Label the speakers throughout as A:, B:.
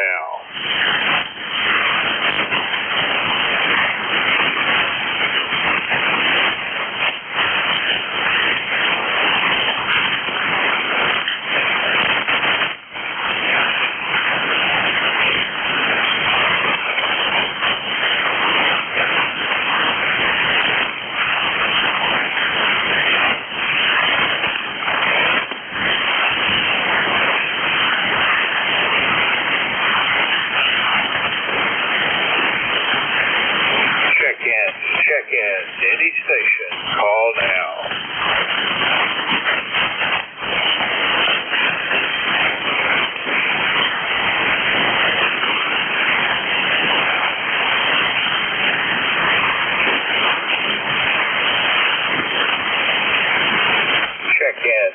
A: now. Check in. Any station. Call now. Check in.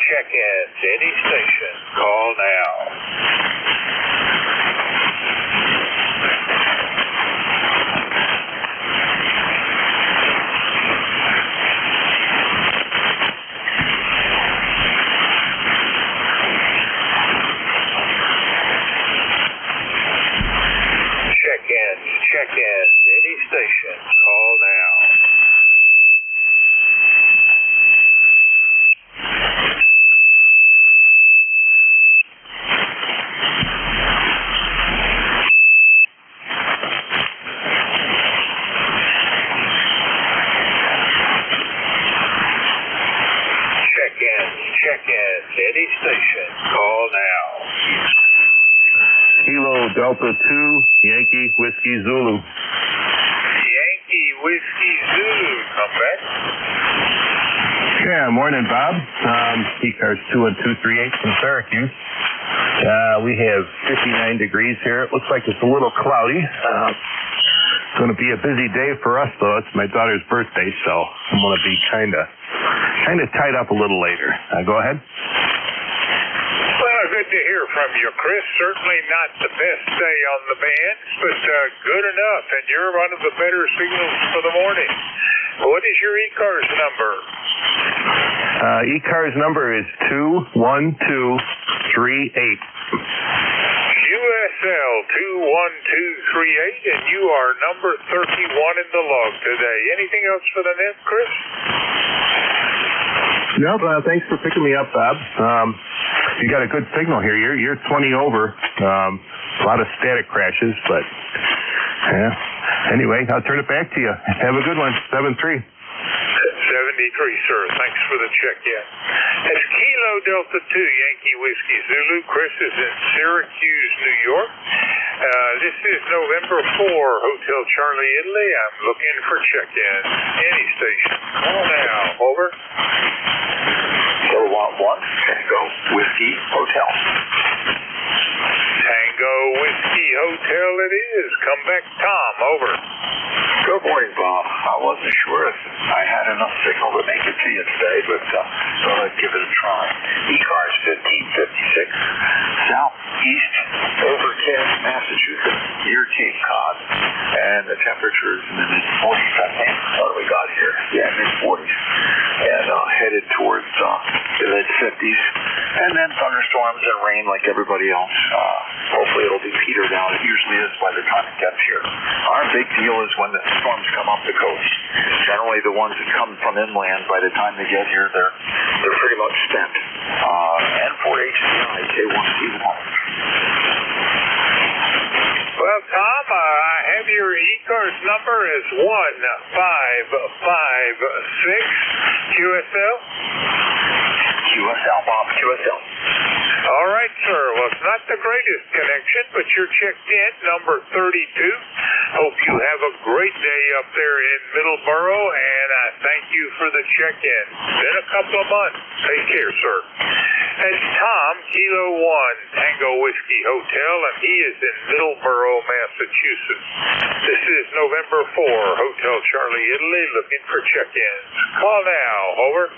A: Check in. Any station. Call now. Check in. Any station. Call now. Check in. Any station. Call now.
B: Kilo Delta 2, Yankee Whiskey Zulu.
A: Yankee Whiskey Zulu. Come back.
B: Yeah, morning, Bob. ECARS 21238 from Syracuse. We have 59 degrees here. It looks like it's a little cloudy. It's going to be a busy day for us, though. It's my daughter's birthday, so I'm going to be kind of tied up a little later. Go ahead.
A: Well, good to hear from you, Chris. Certainly not the best day on the band, but good enough, and you're one of the better signals for the morning. What is your ECARS number?
B: ECARS number is 21238.
A: USL 21238, and you are number 31 in the log today. Anything else for the net, Chris?
B: Nope, thanks for picking me up, Bob. You got a good signal here. You're 20 over. A lot of static crashes, but yeah. Anyway, I'll turn it back to you. Have a good one. 7-3.
A: 73, sir. Thanks for the check-in. It's Kilo Delta 2, Yankee Whiskey Zulu. Chris is in Syracuse, New York. This is November 4, Hotel Charlie, Italy. I'm looking for check-in. Any station. Call now. Over.
C: 411, Tango Whiskey Hotel.
A: Tango Whiskey Hotel it is. Come back, Tom. Over.
C: Good morning, Bob. I wasn't sure if I had enough signal to make it to you today, but thought I'd give it a try. ECARS 1556, southeast overcast Massachusetts, near Cape Cod, and the temperature is in the mid-40s, I think. What do we got here? Yeah, mid-40s. And headed towards the mid-50s. And then thunderstorms and rain like everybody else. Hopefully it'll be petered out. It usually is by the time it gets here. Our big deal is when the storms come up the coast. Generally the ones that come from inland, by the time they get here, they're pretty much spent. And for HCI, K1C1.
A: Well, Tom, I have your ECARS number as 1556 QSL.
C: QSL, Bob, QSL.
A: All right, sir. Well, it's not the greatest connection, but you're checked in, number 32. Hope you have a great day up there in Middleborough, and I thank you for the check-in. Been a couple of months. Take care, sir. That's Tom, Kilo 1, Tango Whiskey Hotel, and he is in Middleborough, Massachusetts. This is November 4, Hotel Charlie, Italy, looking for check-ins. Call now, over.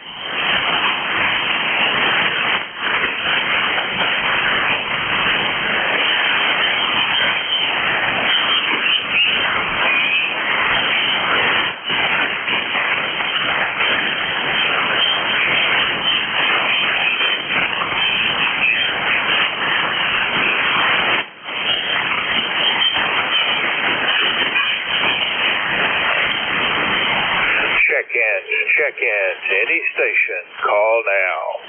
A: Check-ins, any station, call now.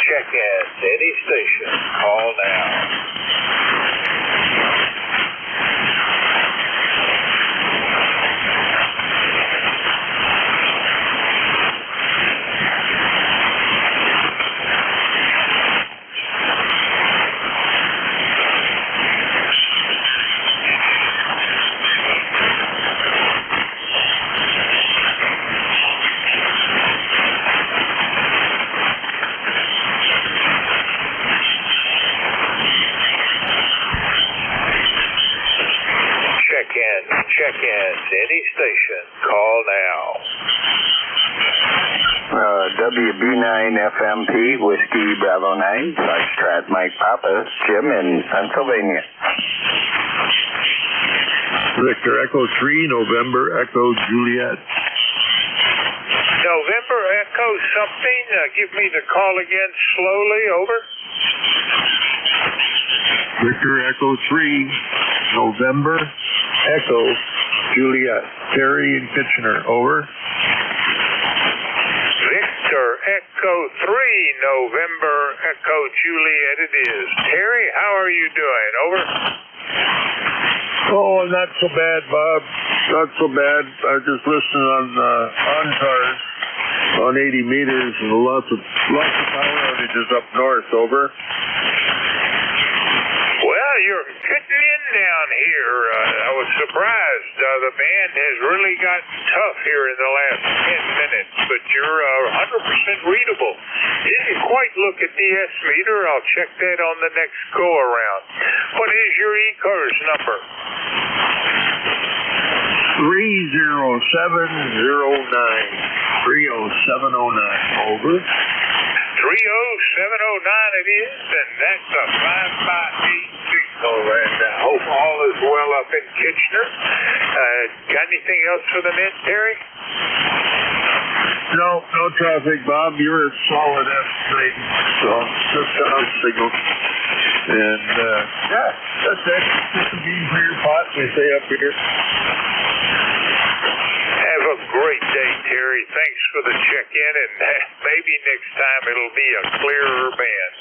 A: Check-ins, any station, call now. Check-ins, any station, call now.
D: WB9FMP, Whiskey Bravo 9, Foxtrot Mike Papa, Jim in Pennsylvania.
E: Victor Echo 3, November Echo Juliet.
A: November Echo something, give me the call again slowly, over.
E: Victor Echo 3, November Echo Juliet. Terry in Kitchener, over.
A: Victor Echo 3, November Echo Juliet it is. Terry, how are you doing, over?
E: Oh, not so bad, Bob. Not so bad. I just listened on cars on 80 meters and lots of power outages up north, over.
A: Well, you're getting in down here. I was surprised. The band has really gotten tough here in the last 10 minutes, but you're 100% readable. Didn't quite look at the S meter. I'll check that on the next go-around. What is your ECARS number?
E: 30709. 30709, over.
A: 30709 it is, and that's a 5x8 signal. And I hope all is well up in Kitchener. Got anything else for the men, Terry?
E: No traffic, Bob. You're a solid S3, so just a house signal. And, yeah, that's it. Just a bean for your pot, we say up here.
A: Have a great day, Terry. Thanks for the check-in, and maybe next time it'll be a clearer band.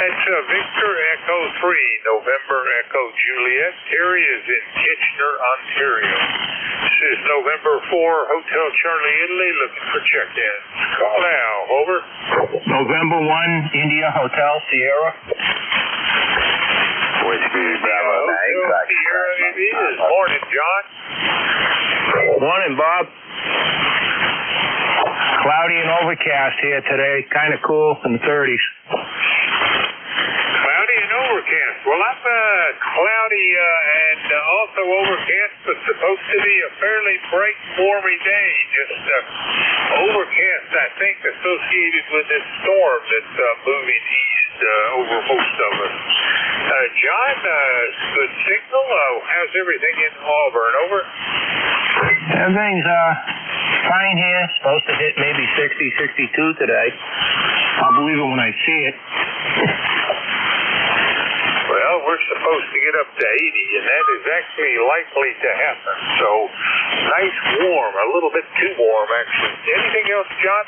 A: That's Victor Echo 3, November Echo Juliet. Terry is in Kitchener, Ontario. This is November 4, Hotel Charlie, Italy, looking for check-ins. Call now, over.
F: November 1, India Hotel Sierra.
D: Whiskey Bravo 9,
A: Hotel Sierra it is. Morning, John.
F: Morning, Bob. Cloudy and overcast here today. Kind of cool in the 30s.
A: Cloudy and overcast. Well, I'm cloudy and also overcast, but supposed to be a fairly bright, warmy day. Just overcast, I think, associated with this storm that's moving east over most of us. John, good signal. How's everything in Auburn? Over.
F: Everything's fine here. Supposed to hit maybe 60, 62 today. I'll believe it when I see it.
A: Well, we're supposed to get up to 80, and that is actually likely to happen. So, nice warm, a little bit too warm, actually. Anything else, John?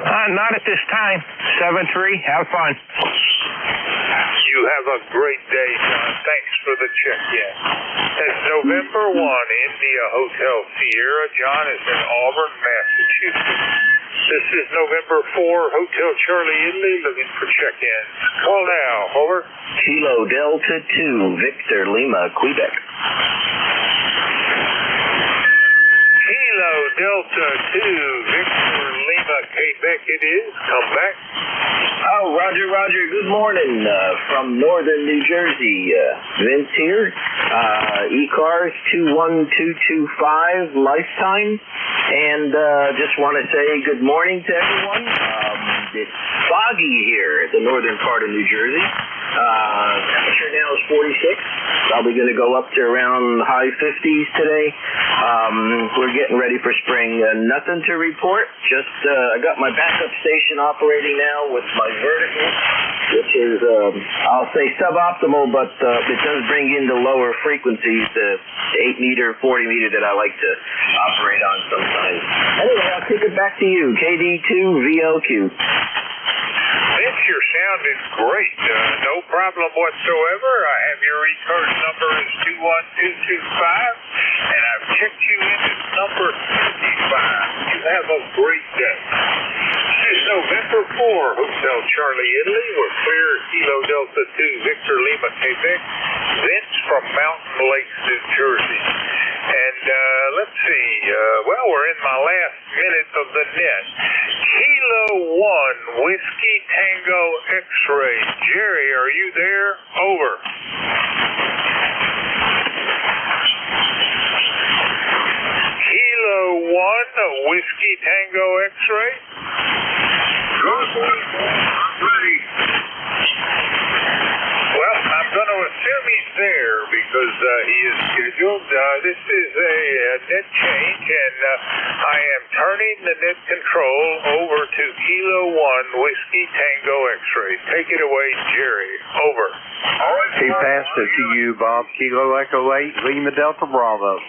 F: Not at this time. 7-3. Have fun.
A: You have a great day, John. Thanks for the check-in. It's November 1, India Hotel Sierra. John is in Auburn, Massachusetts. This is November 4, Hotel Charlie Italy, looking for check-ins. Call now. Over.
G: Kilo Delta 2, Victor Lima, Quebec.
A: Kilo Delta 2, Victor Lima, Quebec it is. Come back.
G: Oh, Roger. Good morning from northern New Jersey. Vince here. ECARS 21225 lifetime. And just want to say good morning to everyone. It's foggy here at the northern part of New Jersey. Temperature now is 46. Probably going to go up to around high 50s today. We're getting ready for spring. Nothing to report. Just I got my backup station operating now with my vertical, which is I'll say suboptimal, but it does bring in the lower frequencies, the 8 meter, 40 meter that I like to operate on sometimes. Anyway, I'll kick it back to you. KD2 VLQ.
A: Vince, your sound is great. No problem whatsoever. I have your ECARS number is 21225, and I've checked you in as number 55. You have a great day. This is November 4, Hotel Charlie Italy. We're clear, Kilo Delta 2, Victor Lima, Quebec. Vince from Mountain Lakes, New Jersey. And let's see, well, we're in my last minute of the net. Kilo 1, Whiskey Tango X-Ray. Jerry, are you there? Over. Kilo 1, Whiskey Tango X-Ray.
E: Good morning, I'm ready.
A: Well, I'm going to assume he's there because he is scheduled. This is a net change, and I am turning the net control over to Kilo 1, Whiskey Tango X-Ray. Take it away, Jerry. Over.
H: He passed it to you, Bob. Kilo Echo 8, Lima Delta Bravo.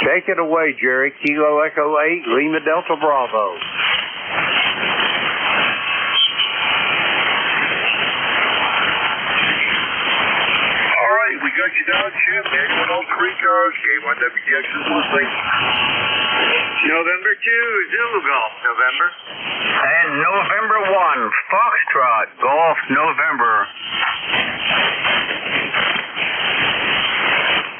H: Take it away, Jerry. Kilo Echo 8, Lima Delta Bravo.
E: All right, we got you down, Jim. Anyone on 3 cars? K1WDX is listening.
C: November 2, Zulu Golf, November.
G: And November 1, Foxtrot, Golf, November.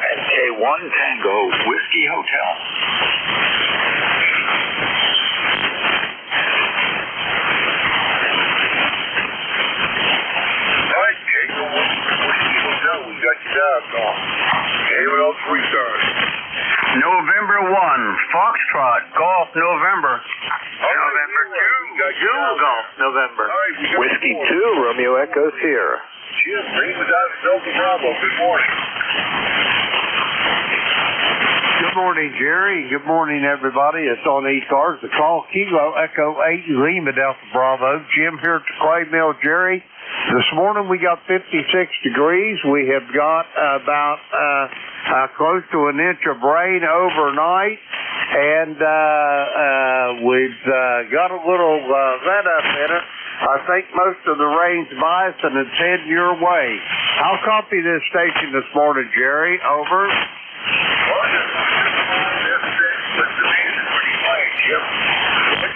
C: And K1 Tango, Whiskey Hotel.
E: All right, K1 Whiskey Hotel, we got you down, Golf. Anyone on 3 cars?
G: November 1, Foxtrot, Golf, November.
C: November 2, Zulu Golf, November.
E: All right, we got
B: Whiskey 2, Romeo Echo Sierra.
E: Jim, bring us out of Delta Bravo. Good morning.
H: Good morning, Jerry. Good morning, everybody. It's on ECARS. The call, Kilo Echo 8, Lima Delta Bravo. Jim here at the Clay Mill, Jerry. This morning we got 56 degrees. We have got about close to an inch of rain overnight, and we've got a little let up in it. I think most of the rain's by us, and it's heading your way. I'll copy this station this morning, Jerry. Over.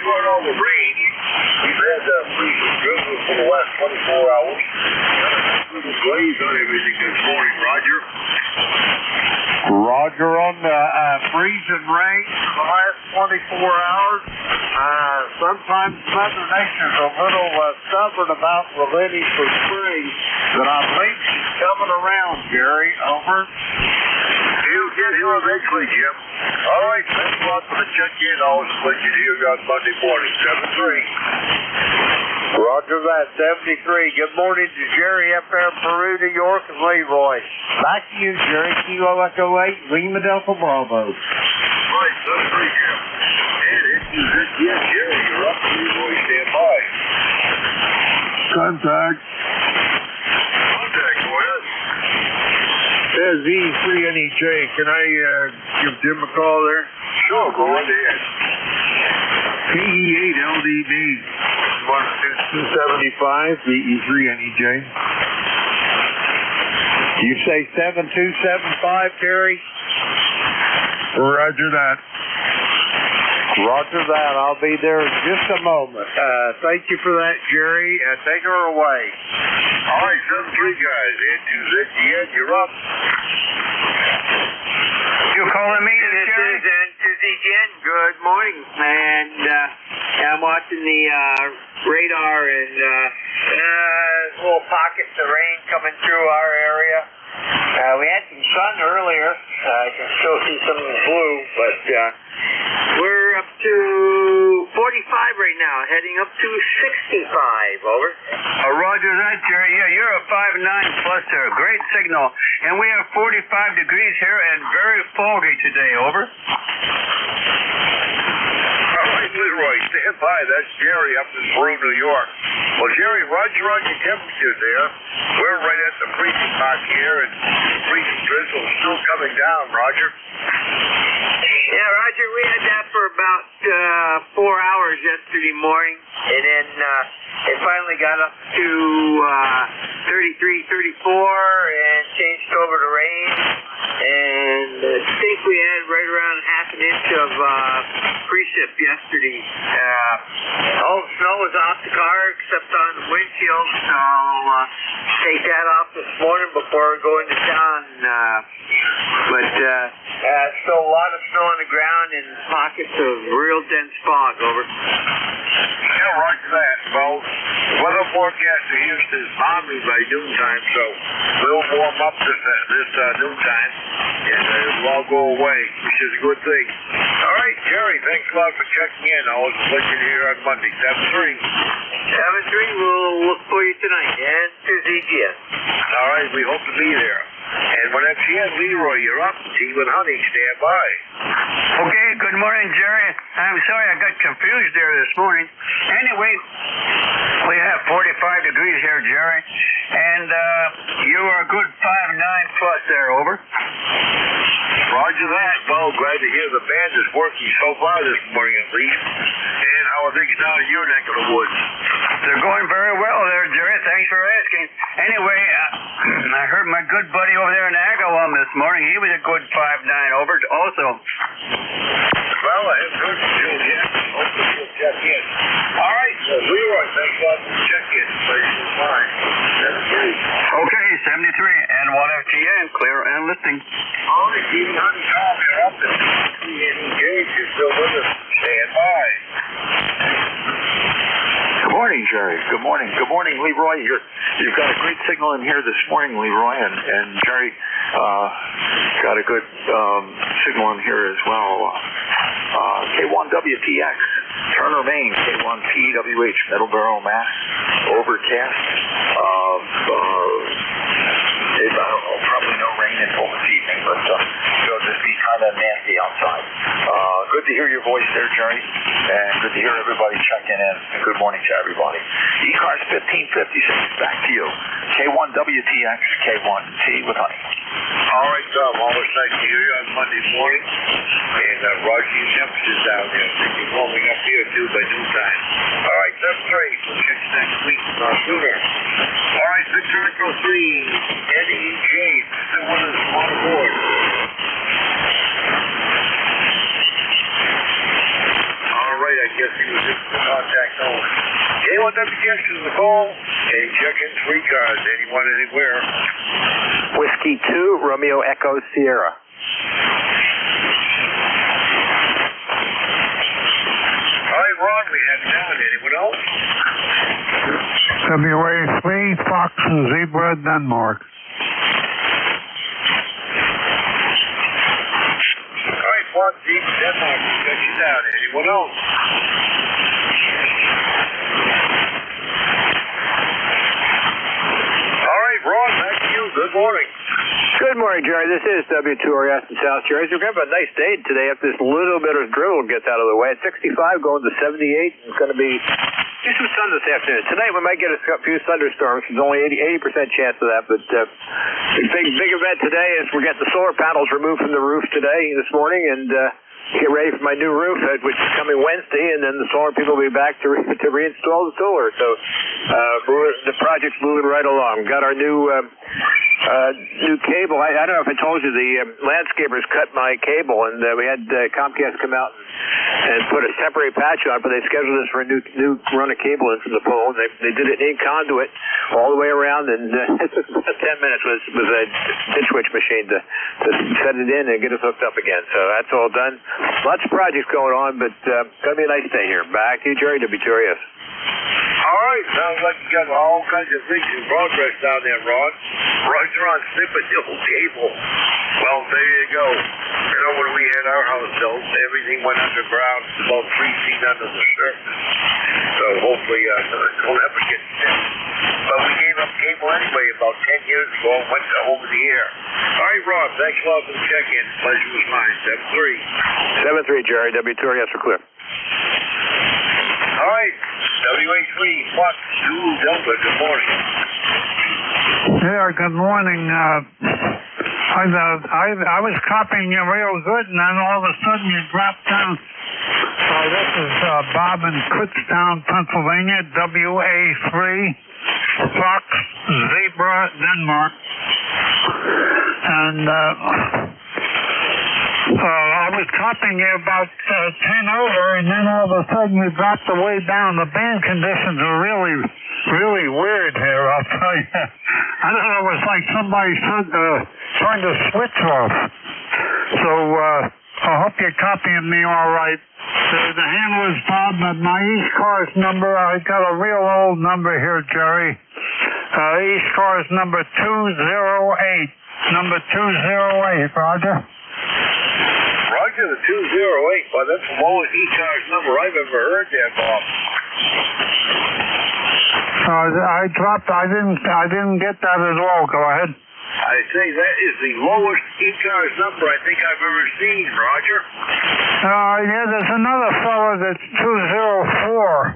E: All the rain, we've had pretty good for the last 24 hours. Little glaze on everything this morning, Roger.
H: Roger on the freezing rain for the last 24 hours. Sometimes Mother Nature's a little stubborn about relenting for spring, but I think she's coming around, Jerry. Over.
E: He'll get here eventually, Jim. All right, thanks a lot for the check-in. I'll split you here on Monday morning, 7-3.
H: Roger that, 73. Good morning to Jerry up there in Peru, New York, and Leroy. Back to you, Jerry. Kilo Echo 8, Lima Delta Bravo.
E: All right, 7-3, Jim. And it's yes, Jerry. You're up. Leroy, stand by.
H: Contact.
E: Contact, boys. Z3NEJ. Can I give Jim a call there?
C: Sure, go on ahead.
E: PE8LDD 275 VE3NEJ.
H: You say 7275, Terry?
E: Roger that.
H: Roger that. I'll be there in just a moment. Thank you for that, Jerry. Take her away.
C: All right, 73 guys. N2ZGN, you're up.
F: You calling me, Jerry?
G: This is N2ZGN. Good morning. And I'm watching the radar and little pockets of rain coming through our area. We had some sun earlier. I can still see some blue, but we're up to 45 right now, heading up to 65. Over.
F: Roger that, Jerry. Yeah, you're a 5-9 plus there. Great signal. And we have 45 degrees here and very foggy today. Over.
C: All right, Leroy, stand by. That's Jerry up in Peru, New York. Well, Jerry, roger on your temperature there. We're right at the freezing mark here, and freezing drizzle is still coming down, Roger.
G: Yeah, Roger, we had that for about 4 hours yesterday morning, and then it finally got up to 33, 34, and changed over to rain, and I think we had right around half an inch of precip yesterday. All the snow was off the car except on the windshield, so I'll take that off this morning before going to town. But still a lot of snow on the ground and pockets of real dense fog. Over.
C: Yeah, roger that. Well, the weather forecast in Houston is balmy by noontime, so we'll warm up this noontime, and it'll all go away, which is a good thing. All right, Jerry, thanks a lot for checking in. I'll let you here on Monday, 7-3.
G: 7-3, we'll look for you tonight. And to ZGN.
C: All right, we hope to be there. And when that's the end, Leroy, you're up. Tea with honey, stand by.
F: Okay, good morning, Jerry. I'm sorry I got confused there this morning. Anyway, we have 45 degrees here, Jerry, and you are a good 5-9 plus there. Over.
C: Roger that. Well, glad to hear the band is working so far this morning at least. And how are things down in your neck of the woods?
F: They're going very well there, Jerry. Thanks for asking. Anyway, I heard my good buddy over there in Agawam this morning. He was a good 5-9 over also.
C: Well, I have heard from you yet. Hopefully you'll check in. All right, Leroy, thanks a lot for checking in. Pleasure to find.
F: Okay, 73 and 1FGN, clear and listening.
C: All right, Stephen Honey, Tom, you're up and engaged. You're still with us. Stand by.
I: Good morning, Jerry. Good morning. Good morning, Leroy. You've got a great signal in here this morning, Leroy, and Jerry got a good signal in here as well. K1WTX, Turner, Maine, K1PWH, Middleborough, Mass, overcast. I don't know, probably no rain until this evening, but it'll just be kind of nasty outside. Good to hear your voice there, Jerry, and good to hear everybody checking in. Good morning to everybody. ECARS 1556, back to you. K1WTX, K1T with honey.
C: All right, Tom, always nice to hear you on Monday morning. And Roger, your temperature's down there. I think you're warming up here, too, by noontime. All right, 7-3. We'll check you next week. Sooner. All right, Victor Echo 3. Eddie E. James, still with us on board. All right, I guess he was just the contact only. K1WTX is the call. And check in 3 cars. Anyone, anywhere.
J: Whiskey 2, Romeo Echo Sierra.
C: All right, Ron, we have down. Anyone else?
E: WA3, Fox Zebra, Denmark.
C: All right, Fox Zebra, Denmark, we got you down. Anyone else? All right, Ron, back to you. Good morning.
J: Good morning, Jerry. This is W2RS in South Jersey. We're going to have a nice day today if this little bit of drizzle gets out of the way. At 65 going to 78. It's going to be just some sun this afternoon. Tonight we might get a few thunderstorms. There's only 80% chance of that, but the big event today is we're getting the solar panels removed from the roof this morning, and get ready for my new roof, which is coming Wednesday, and then the solar people will be back to reinstall the solar. So the project's moving right along. Got our new cable. I don't know if I told you, the landscapers cut my cable, and we had Comcast come out and put a temporary patch on, but they scheduled us for a new run of cable in from the pole. They did it in conduit all the way around, and it took about 10 minutes with a ditch switch machine to set it in and get us hooked up again. So that's all done. Lots of projects going on, but going to be a nice day here. Back to you, Jerry, WTRS.
E: All right, sounds like you got all kinds of things in progress down there, Ron. Roger on snipping the old cable. Well, there you go. You know, when we had our house built, everything went underground, about 3 feet under the surface. So hopefully it'll never get snipped. But we gave up cable anyway about 10 years ago and went over the air. All right, Ron, thanks a lot for the check-in. Pleasure was mine.
J: 7-3, Jerry. WTRS for clear.
E: All right, WA3, Fox 2 Delta, good morning.
F: Yeah, good morning. I was copying you real good, and then all of a sudden you dropped down. This is Bob in Kutztown, Pennsylvania, WA3, Fox, Zebra, Denmark. And I was copying you about 10 over, and then all of a sudden you dropped the way down. The band conditions are really, really weird here, I'll tell you. I don't know, it was like somebody turned the switch off. So I hope you're copying me all right. The handler's Bob, but my ECARS number, I got a real old number here, Jerry. ECARS number 208. Number 208, Roger.
E: Roger, the 208. Well, that's the lowest ECARS number I've ever heard there, Bob.
F: I didn't get that at all. Go ahead.
E: I say that is the lowest ECARS number I think I've ever seen, Roger.
F: Yeah, there's another fellow that's 204.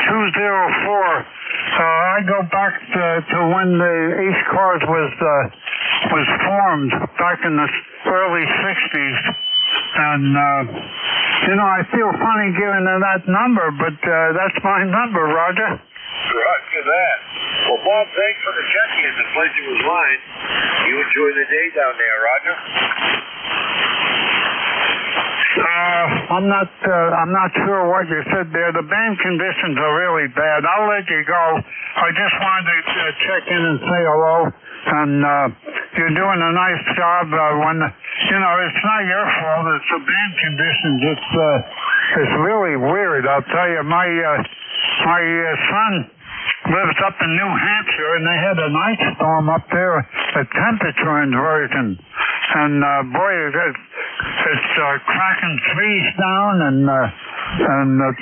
F: 204. I go back to when the ECARS was formed back in the early 60s. And, I feel funny giving her that number, but that's my number, Roger.
E: Roger that. Well, Bob, thanks for the check-in. The pleasure was mine. You enjoy the day down there, Roger.
F: I'm not sure what you said there. The band conditions are really bad. I'll let you go. I just wanted to check in and say hello. And you're doing a nice job. It's not your fault. It's the band conditions. It's really weird. I'll tell you. My son lives up in New Hampshire, and they had a night storm up there, a temperature inversion. And boy, it's cracking trees down and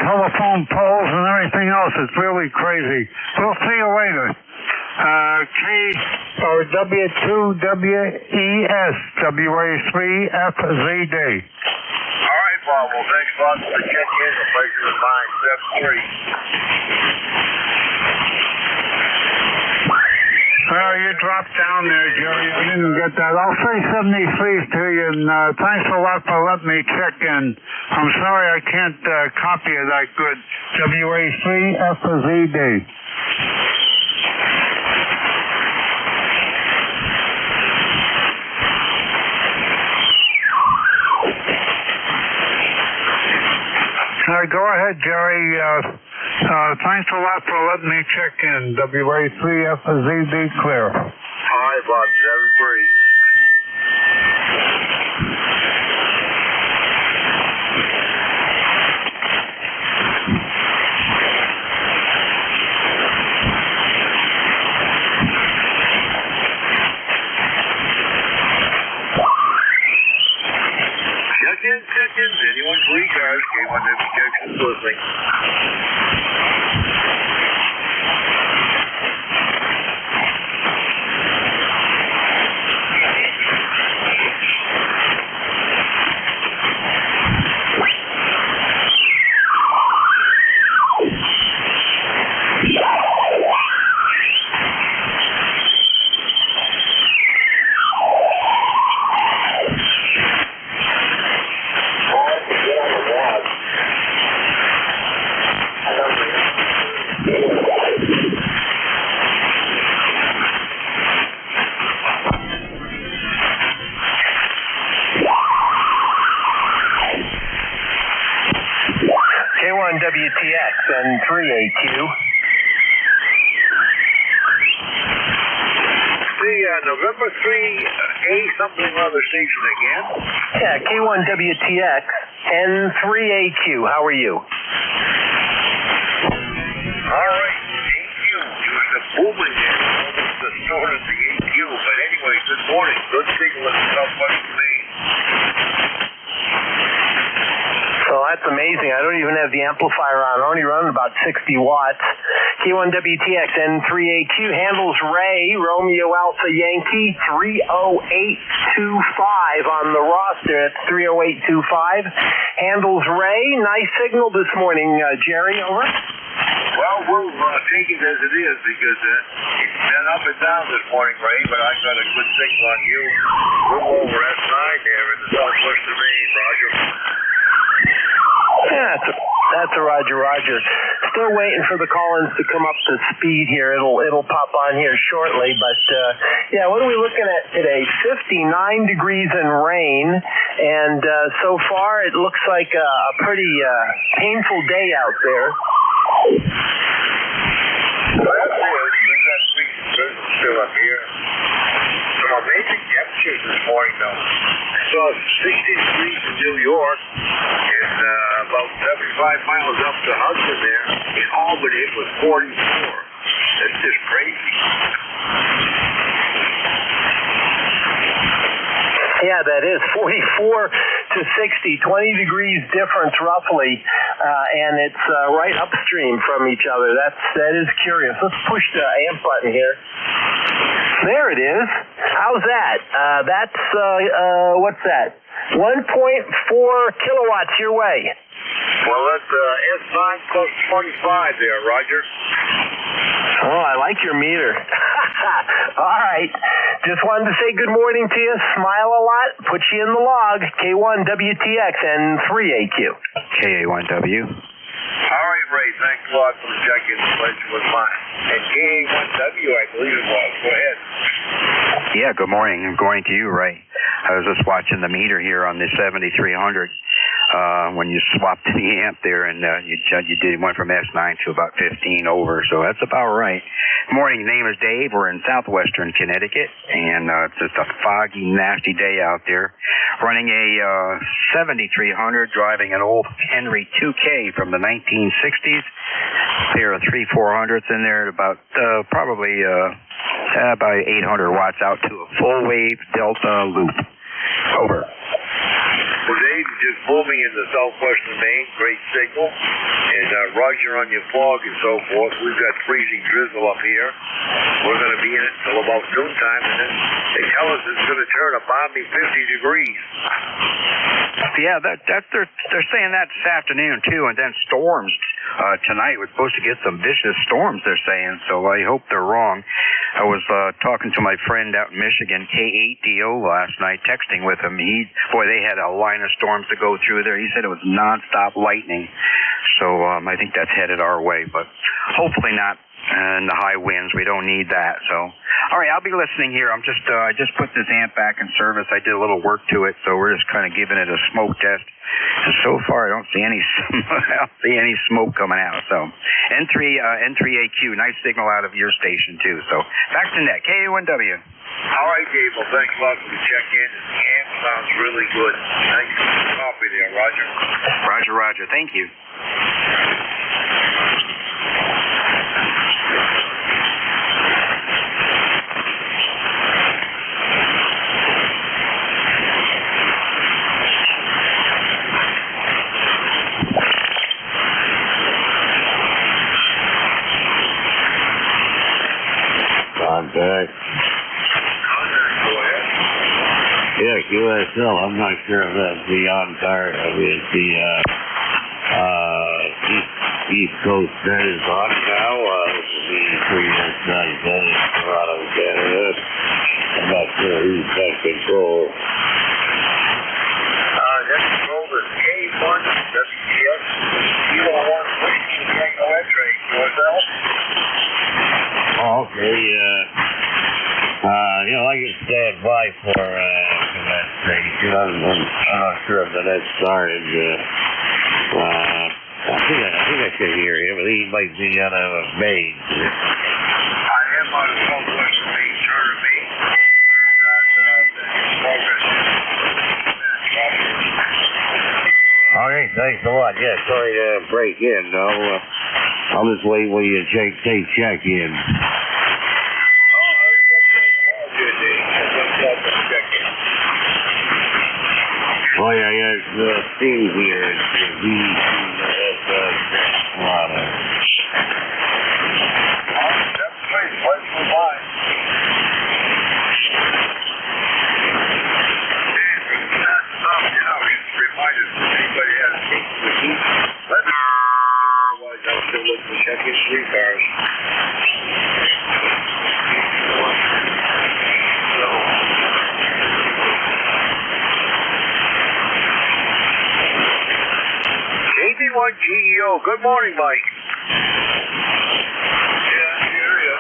F: telephone poles and everything else. It's really crazy. We'll see you later. W2WES, WA3FZD.
E: All right, Bob. Well, thanks a lot for the check-in. The pleasure is mine. 7-3.
F: Well, you dropped down there, Jerry. I didn't get that. I'll say 73 to you, and thanks a lot for letting me check in. I'm sorry I can't copy it that good. WA3FZD. Go ahead, Jerry. Thanks a lot for letting me check in. WA3FZD clear.
E: All right, Bob. 7-3. Check-in. Anyone for ECARS? Game on them Jackson's listening.
B: K1WTX and 3AQ.
E: The November 3A something or other station again.
B: Yeah, K1WTX and 3AQ. How are you?
E: All right, AQ. You was a booming there. Almost the sort of the AQ. But anyway, good morning. Good signal in Southwest Maine.
B: So that's amazing. I don't even have the amplifier on. I only run about 60 watts. K1WTX N3AQ handles Ray, Romeo Alpha Yankee, 30825 on the roster. That's 30825. Handles Ray. Nice signal this morning, Jerry. Over.
E: Well, we'll take it as it is because it's been up and down this morning, Ray, but I got a good signal on you. We're over S9 there in the southwestern Maine, Roger.
B: Yeah, that's a Roger. Still waiting for the call-ins to come up to speed here. It'll pop on here shortly. But yeah, what are we looking at today? 59 degrees and rain, and so far it looks like a pretty painful day out there.
E: Well, that's it. We've got still up here. Some amazing temperatures this morning, though. I saw 60 degrees in New York and about 75 miles up to Hudson there. In Albany, it was 44. That's just crazy.
B: Yeah, that is 44 to 60, 20 degrees difference roughly, and it's right upstream from each other. That is curious. Let's push the amp button here. There it is. How's that? That's what's that? 1.4 kilowatts your way.
E: Well, that's S9 plus 25 there, Roger.
B: Oh, I like your meter. All right. Just wanted to say good morning to you. Smile a lot. Put you in the log. K1WTX and 3AQ.
K: KA1W.
E: All right, Ray. Thanks a lot for the check-in. The pleasure was mine. And KA1W, I believe it was. Go ahead.
K: Yeah, good morning. I'm going to you, Ray. I was just watching the meter here on the 7300 when you swapped the amp there, and you went from S9 to about 15 over, so that's about right. Morning, name is Dave. We're in southwestern Connecticut, and it's just a foggy, nasty day out there. Running a 7300, driving an old Henry 2K from the 1960s. Pair of 3/400s in there, about probably about 800 watts out to a full wave Delta loop. Over.
E: Well, Dave, just booming in the southwestern Maine. Great signal. And Roger on your fog and so forth. We've got freezing drizzle up here. We're going to be in it until about noontime, and then they tell us it's going to turn a balmy 50 degrees.
K: Yeah, they're saying that this afternoon too, and then storms tonight. We're supposed to get some vicious storms, they're saying. So I hope they're wrong. I was talking to my friend out in Michigan, K8DO, last night, texting with him. They had a line of storms to go through there. He said it was nonstop lightning. So I think that's headed our way, but hopefully not. And the high winds, we don't need that. So, all right, I'll be listening here. I just put this amp back in service. I did a little work to it, so we're just kind of giving it a smoke test. And so far, I don't see any smoke coming out. So, N3AQ, nice signal out of your station too. So, back to net, KA1W.
E: All right, Gabe. Well, thanks a lot for the check-in. The amp sounds really good. Nice coffee there, Roger.
K: Roger. Thank you.
L: Contact.
E: Go ahead.
L: Yeah, QSL. I'm not sure if that's the on-card. I mean, it's the East Coast that is on now. This is the previous night in Toronto, Canada. I'm not sure who's got control.
E: That control is K1 WTX. Kilo 1 Whiskey Tango X-ray. QSL.
L: Oh, okay, I can stand by for that station. I'm not sure if the net started. I think can hear him, but he might be on a main.
E: I am on a southwest main turn of me.
L: All right, thanks a lot. Yeah, sorry to break in. I'll just wait while you check in. Oh yeah, the theme here is
E: check his ECARS. KB1GEO, good morning, Mike. Yeah, I hear you.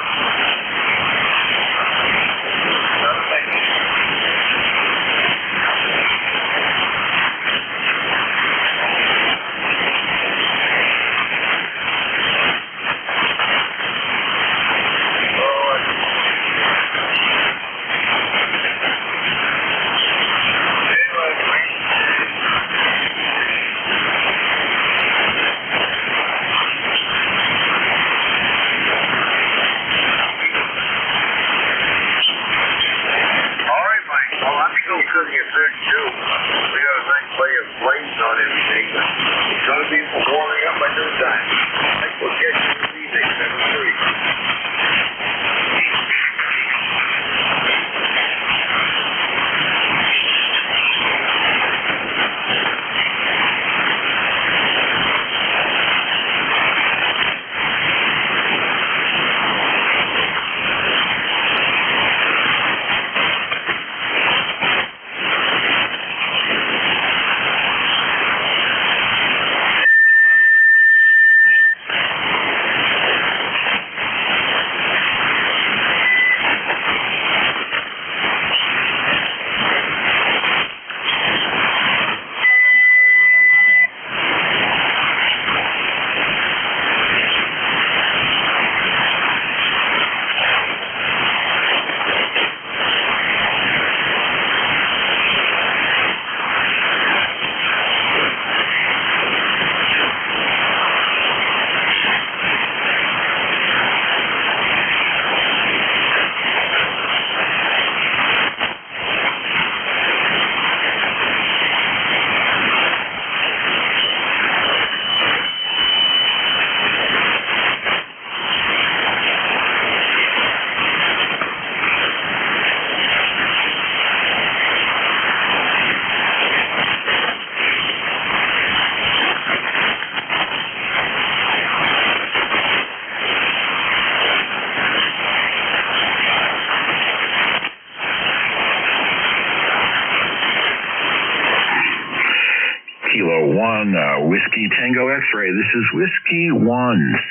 I: Whiskey Tango X-Ray. This is Whiskey 1,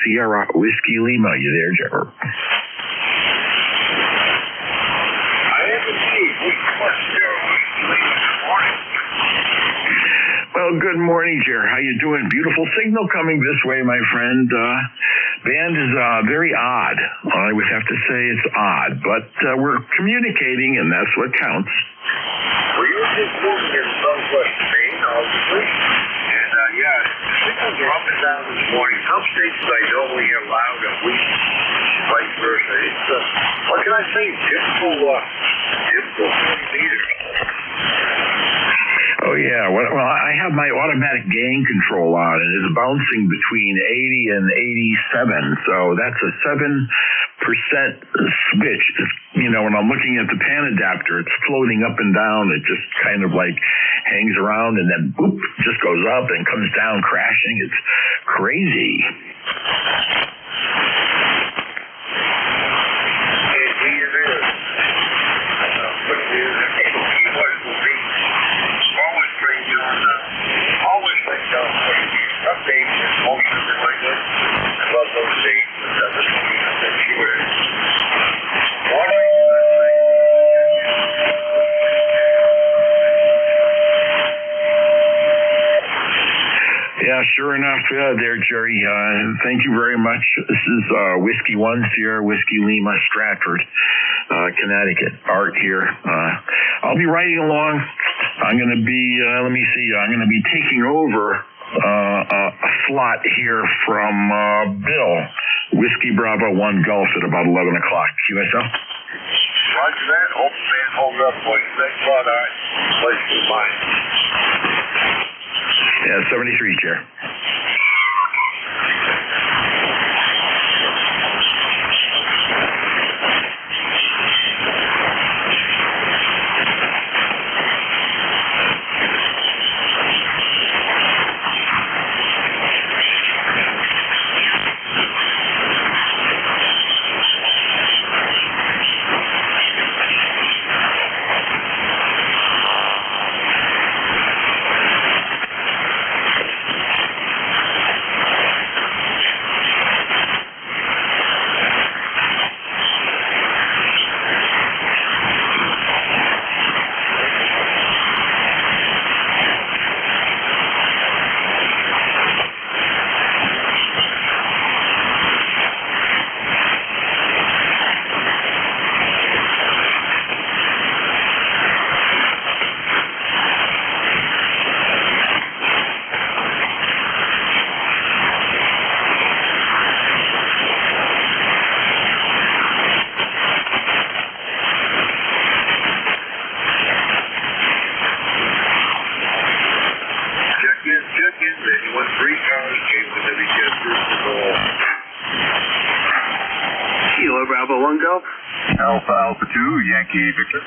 I: Sierra Whiskey Lima. You there, Jer?
E: I am indeed.
I: Well, good morning, Jer. How you doing? Beautiful signal coming this way, my friend. Band is very odd. I would have to say it's odd, but we're communicating, and that's what counts.
E: Well, you were just moving in southwest Maine, obviously. And, yeah, the signals are up and down this morning. Some states I only allowed a week, vice versa. It's, what can I say, typical meters.
I: Oh, yeah. Well, I have my automatic gain control on, and it's bouncing between 80 and 87, so that's a 7% switch. You know, when I'm looking at the pan adapter, it's floating up and down. It just kind of like hangs around and then boop, just goes up and comes down crashing. It's crazy.
M: Yeah, sure enough, there, Jerry. Thank you very much. This is Whiskey 1 Sierra Whiskey Lima, Stratford, Connecticut. Art here. I'll be riding along. I'm going to be, I'm going to be taking over a slot here from Bill, Whiskey Bravo 1 Gulf at about 11 o'clock. QSL?
E: Roger that. Hope the man holds up for you. Thanks a lot, all right. Pleasure mine.
M: Yeah, 73, Chair.
N: Kilo Bravo 1 Gulf.
C: Alpha 2, Yankee Victor.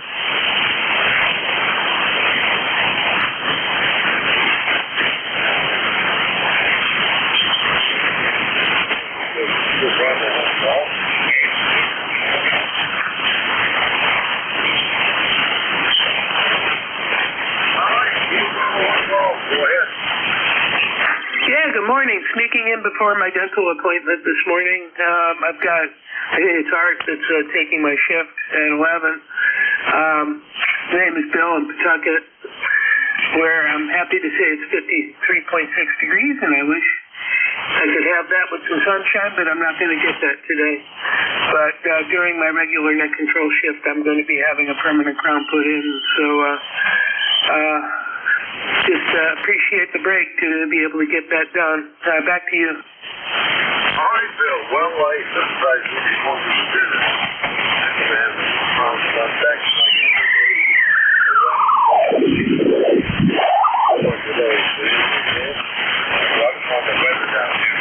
N: Good morning. Sneaking in before my dental appointment this morning. I've got, it's Art that's taking my shift at 11. My name is Bill in Pawtucket, where I'm happy to say it's 53.6 degrees, and I wish I could have that with some sunshine, but I'm not going to get that today. But during my regular neck control shift, I'm going to be having a permanent crown put in, so just appreciate the break to be able to get that done. Back to you.
E: All right, Bill. Well, I sympathize with you going through the business. And back to my today. I just want the weather down here.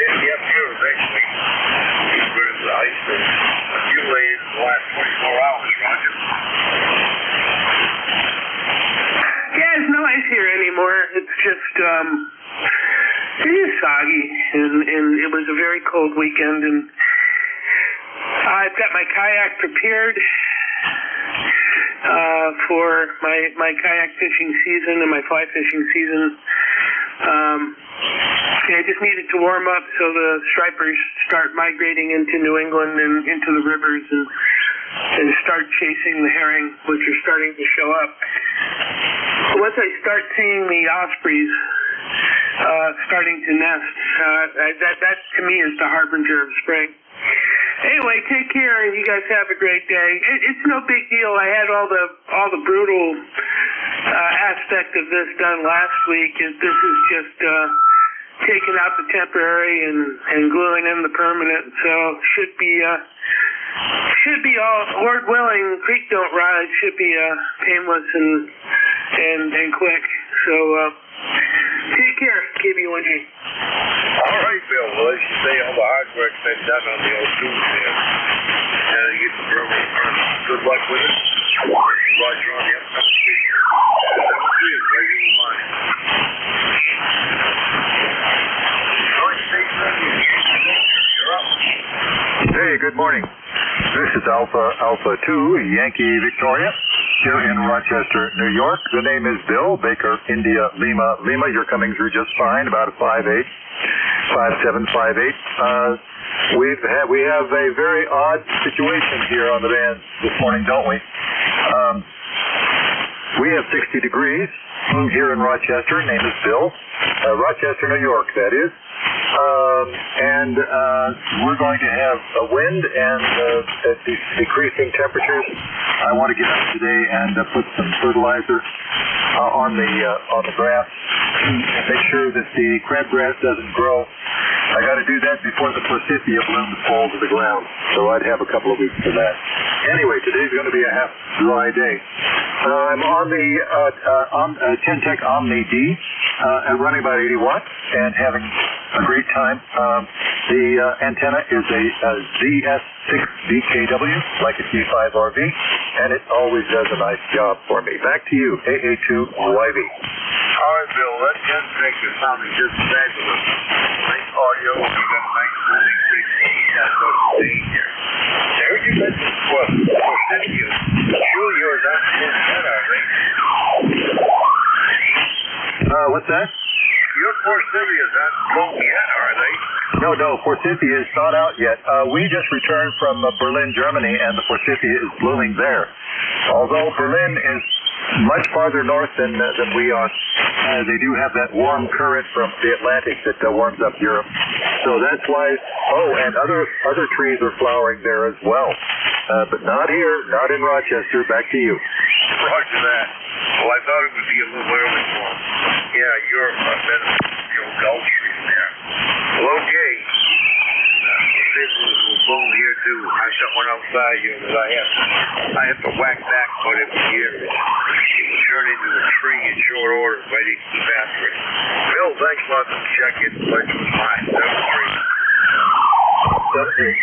E: It'll be up here eventually. Get rid of the ice that accumulated in the last 24 hours, Roger.
N: Yeah, there's no ice here anymore. It's just, it is soggy, and it was a very cold weekend, and I've got my kayak prepared for my kayak fishing season and my fly fishing season. I just needed to warm up so the stripers start migrating into New England and into the rivers and start chasing the herring, which are starting to show up. Once I start seeing the ospreys starting to nest, that to me is the harbinger of spring. Anyway, take care, and you guys have a great day. It's no big deal. I had all the brutal aspect of this done last week. This is just taking out the temporary and gluing in the permanent. So should be all, Lord willing, creek don't rise. Should be painless and quick. So take care, KB1G.
E: All right, Bill. Well, as you say, all the hard work's been done on the old tubes there. And you get the permanent permit. Good luck with it. Roger on the upcoming video. Please, right in line.
C: Hey, good morning. This is Alpha 2, Yankee Victoria, here in Rochester, New York. The name is Bill, Baker, India, Lima. You're coming through just fine, about a 5758. We have a very odd situation here on the band this morning, don't we? We have 60 degrees here in Rochester. Name is Bill. Rochester, New York, that is. And we're going to have a wind and decreasing temperatures. I want to get up today and put some fertilizer on the grass. Make sure that the crabgrass doesn't grow. I got to do that before the forsythia blooms fall to the ground. So I'd have a couple of weeks for that. Anyway, today's going to be a half dry day. I'm on the Tentec Omni D, running about 80 watts and having a great time. The antenna is a ZS6BKW, like a T5RV, and it always does a nice job for me. Back to you, AA2YV.
E: All right, Bill, that Tentec is sounding just fabulous. Nice audio, you got a nice moving picture. You got no stain here. I heard you mention forsythia. Sure, you're not in that, are they?
C: What's that?
E: Your forsythia is not blown yet, are they?
C: No, forsythia is not out yet. We just returned from Berlin, Germany, and the forsythia is blooming there. Although Berlin is much farther north than we are, they do have that warm current from the Atlantic that warms up Europe. So that's why. Oh, and other trees are flowering there as well, but not here, not in Rochester. Back to you.
E: Roger that. Well, I thought it would be a little early for them. Yeah, you're your Gulf Street there. Well, okay. This was blown here too. I got one outside here that I have to whack back about every year. It will turn into a tree in short order by the keep after it. Bill, thanks a lot for checking. The pleasure was mine. That was great.
C: That's it.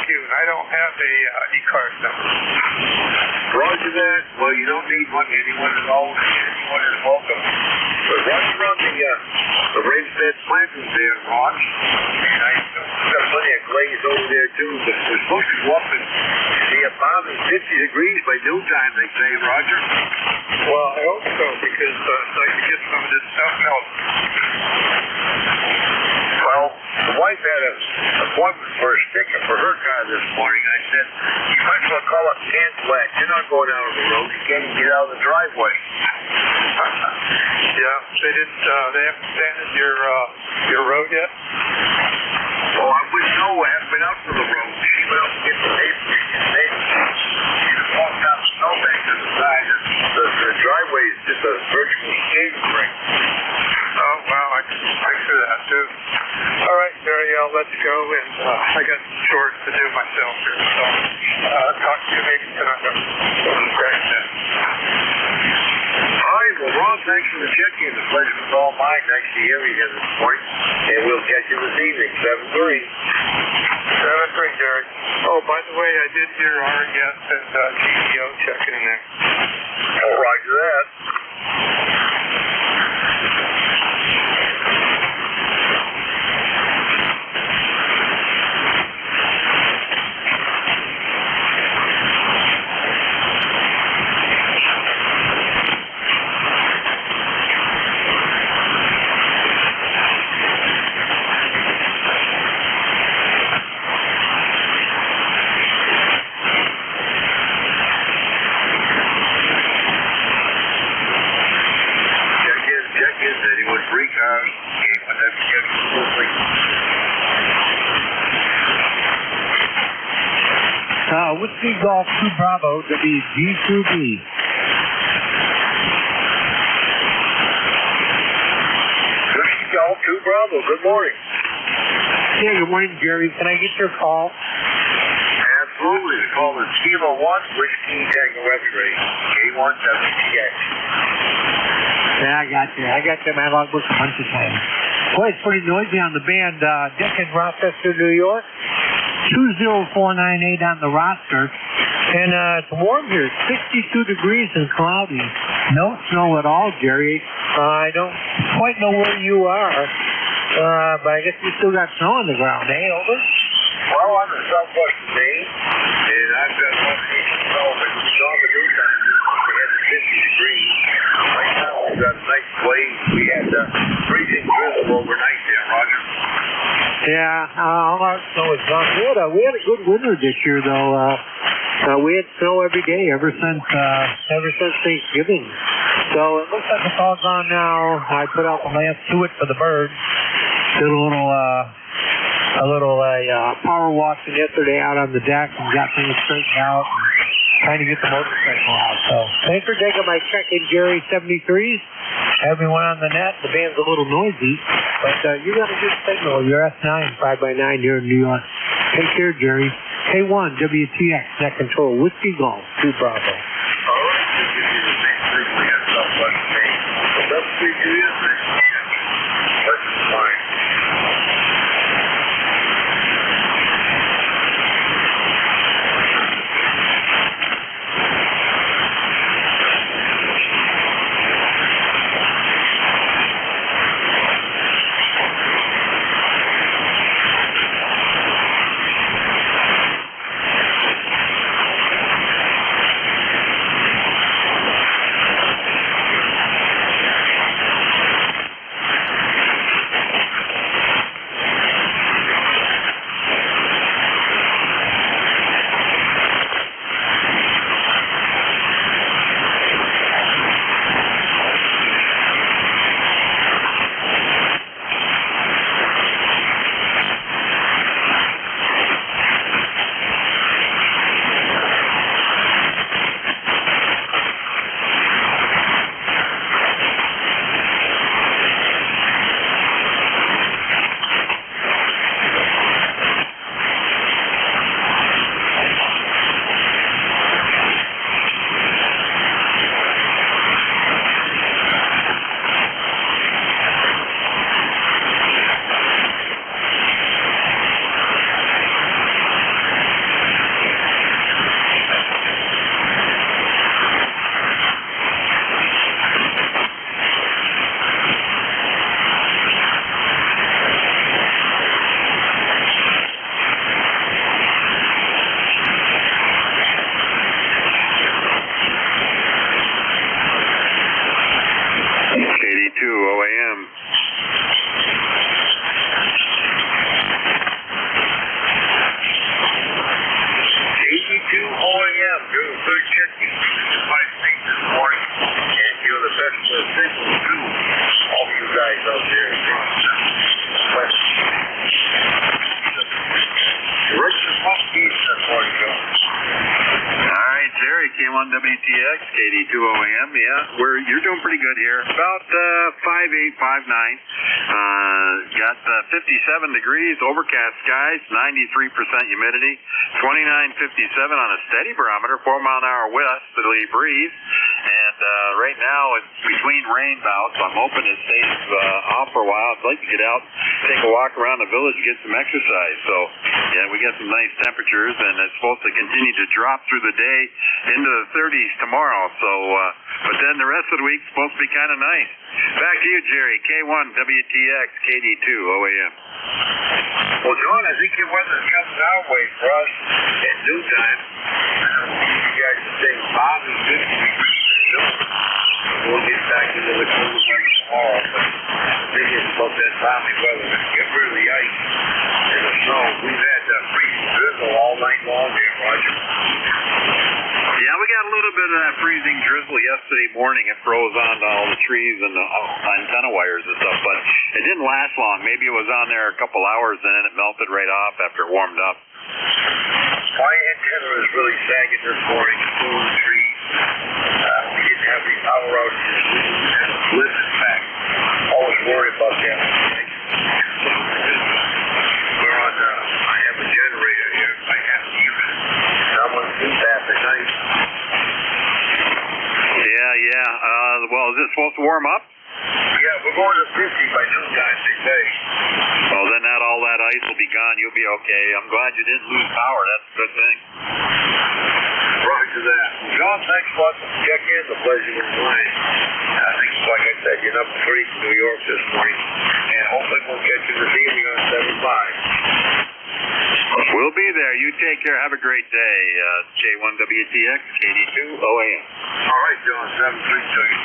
A: I don't have a ECARS number.
E: Roger that. Well, you don't need one. Anyone is welcome. But Roger on the raised bed plantings there, Ron. And I've got plenty of glaze over there, too. But we're supposed to go up and see about 50 degrees by noontime, they say, Roger.
A: Well, I hope so, because I'd like to get some of this stuff melted.
E: Well, the wife had an appointment for a sticker for her car this morning. I said, you might as well call up Can's Wax. You know not going out on the road. You can't even get out of the driveway.
A: Yeah, they haven't sanded your road yet?
E: Well, I wouldn't know. I haven't been out to the road. She went up to get the neighbor. She just walked out the snowbank to the side. The driveway is just a virtually skating rink.
A: Oh, wow, I can see that, too. All right, Jerry, I'll let you go, and I got chores to do myself here, so I'll talk to you maybe tonight. Okay, then.
E: All right, well, Ron, thanks for the check-in. The pleasure was all mine. Nice to hear you again this morning. And we'll catch you this evening, 7-3.
A: 7-3, Jerry. Oh, by the way, I did hear RES and GEO checking in there.
E: Oh, roger that.
H: Whiskey Golf 2 Bravo, WG2B.
E: Whiskey Golf 2 Bravo, good morning.
H: Yeah, good morning, Jerry. Can I get your call?
E: Absolutely. The call is Kilo 1, Whiskey Tango X-Ray, K1WTX.
H: Yeah, I got you, man. I've worked a bunch of times. Boy, it's pretty noisy on the band. Dick in Rochester, New York. 20498 on the roster. And it's warm here. 62 degrees and cloudy. No snow at all, Jerry. I don't quite know where you are. But I guess you still got snow on the ground, eh? Over?
E: Well, I'm in southwest Maine, and I've got 1 inch of snow, but it's on the new time. We had 50 degrees. Right now, we've got a nice blaze. We had freezing drizzle overnight there, Roger.
H: Yeah, all our snow is gone. We had a good winter this year, though. We had snow every day ever since Thanksgiving. So it looks like it's all gone now. I put out the last suet for the birds. Did a little power washing yesterday out on the deck and got things straightened out and trying to get the motorcycle out. So thanks for taking my check-in, Jerry 73s. Everyone on the net, the band's a little noisy, but you got a good signal. You're S9 5x9 here in New York. Take care, Jerry. K1 WTX net control Whiskey Golf 2 Bravo.
E: All right, this is the same group we have southwest Maine. So that's 3 years next year. That's fine.
O: WTX, KD2OAM. Yeah, you're doing pretty good here. About 5.8, 5.9. Got 57 degrees, overcast skies, 93% humidity, 29.57 on a steady barometer, 4-mile-an-hour westerly breeze. And right now it's between rain bouts. I'm hoping it stays off for a while. I'd like to get out, take a walk around the village, get some exercise. So, yeah, we got some nice temperatures, and it's supposed to continue to drop through the day into the 30s tomorrow. So, but then the rest of the week's supposed to be kind of nice. Back to you, Jerry. K1 WTX, KD2 OAM.
E: Well, John, I think your weather's coming our way for us at noontime. You guys are saying 5 and 50 degrees. We'll get back into the cold weather tomorrow, but I think it's about that balmy weather. Get rid of the ice and the snow. We've had freezing drizzle all night long here, Roger.
O: Yeah, we got a little bit of that freezing drizzle yesterday morning. It froze onto all the trees and the antenna wires and stuff, but it didn't last long. Maybe it was on there a couple hours and then it melted right off after it warmed up.
E: My antenna is really sagging this morning, full of trees. We didn't have any power outages. We didn't have a blitz, in fact. Always worried about that. We're on, I have a generator here. I have to use it. Someone's been back at night.
O: Yeah. Well, is it supposed to warm up?
E: Yeah, we're going to 50 by noontime, they say.
O: Well, then all that ice will be gone. You'll be okay. I'm glad you didn't lose power. That's a good thing.
E: Roger that. John, thanks a lot for checking in. The pleasure was mine. I think, like I said, you're number 3 from New York this morning, and hopefully we'll catch you this evening on 75.
O: We'll be there. You take care. Have a great day. J1 WTX, KD2 OAM.
E: All right, John. 732.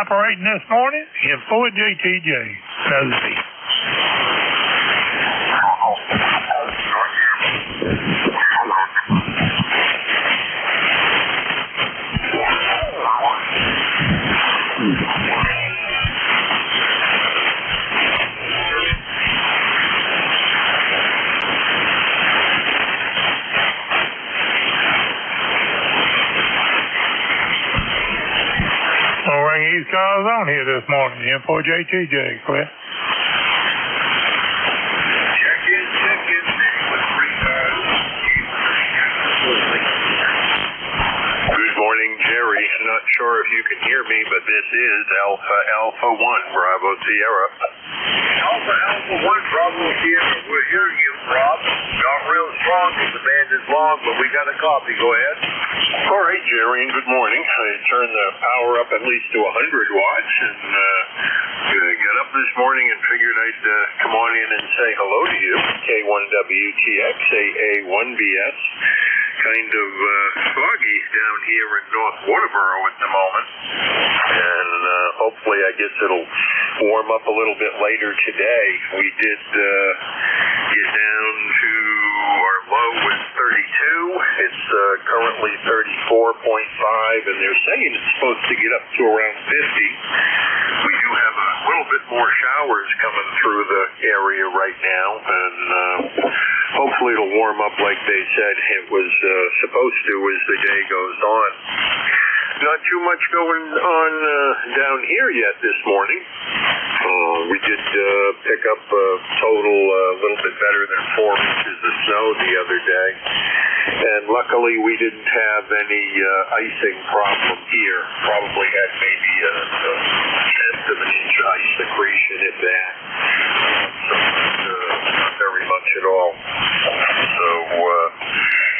P: Operating this morning in Fort JTJ, Nosby. ECARS on here this morning, M4JTJ, Cliff.
E: Check in.
Q: Good morning, Jerry. Not sure if you can hear me, but this is Alpha 1 Bravo Sierra.
E: Alpha 1 Bravo Sierra. We're hearing you, Rob. Not real strong because the band is low. long, but we got a copy. Go ahead.
Q: All right, Jerry, and good morning. I turned the power up at least to 100 watts and got up this morning and figured I'd come on in and say hello to you. K1WTX, AA1BS. Kind of foggy down here in North Waterboro at the moment. And hopefully, I guess it'll warm up a little bit later today. We did get down to our low was 32. It's currently 34.5, and they're saying it's supposed to get up to around 50. We do have a little bit more showers coming through the area right now, and hopefully it'll warm up like they said it was supposed to as the day goes on. Not too much going on down here yet this morning. We did pick up a total a little bit better than 4 inches of snow the other day. And luckily we didn't have any icing problem here. Probably had maybe a tenth of an inch ice accretion at that. So not very much at all. So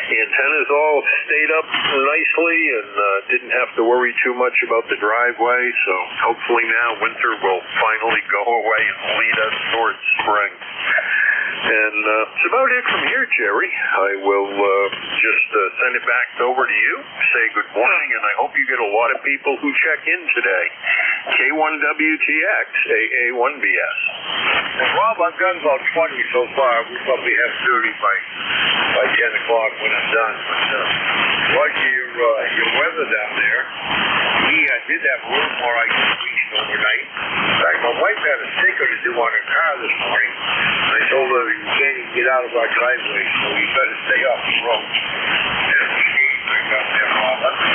Q: the antennas all stayed up nicely and didn't have to worry too much about the driveway, so hopefully now winter will finally go away and lead us towards spring. And that's about it from here, Jerry. I will just send it back over to you, say good morning, and I hope you get a lot of people who check in today. K1WTX, AA1BS.
E: Well, Rob, I've got about 20 so far. We probably have 30 by 10 o'clock when I'm done. But, Roger, your weather down there, we did have a little more ice accretion overnight. In fact, my wife had a sticker to do on her car this morning. I told her you can't even get out of our driveway, so you better stay off the road. And she right down there, Rob. That's the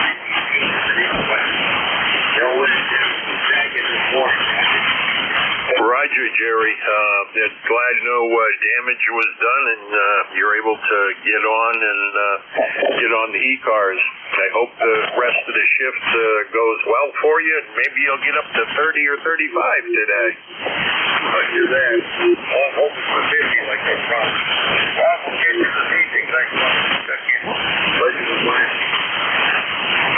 E: reason you know, it's sagging this morning.
Q: Roger, Jerry. Glad no damage was done, and you're able to get on and get on the ECARS. I hope the rest of the shift goes well for you, and maybe you'll get up to 30 or 35 today.
E: Roger that. Well, I'm hoping for 50 like I promised. Well, we'll get you the meeting. Thanks a lot for checking in. Pleasure was mine.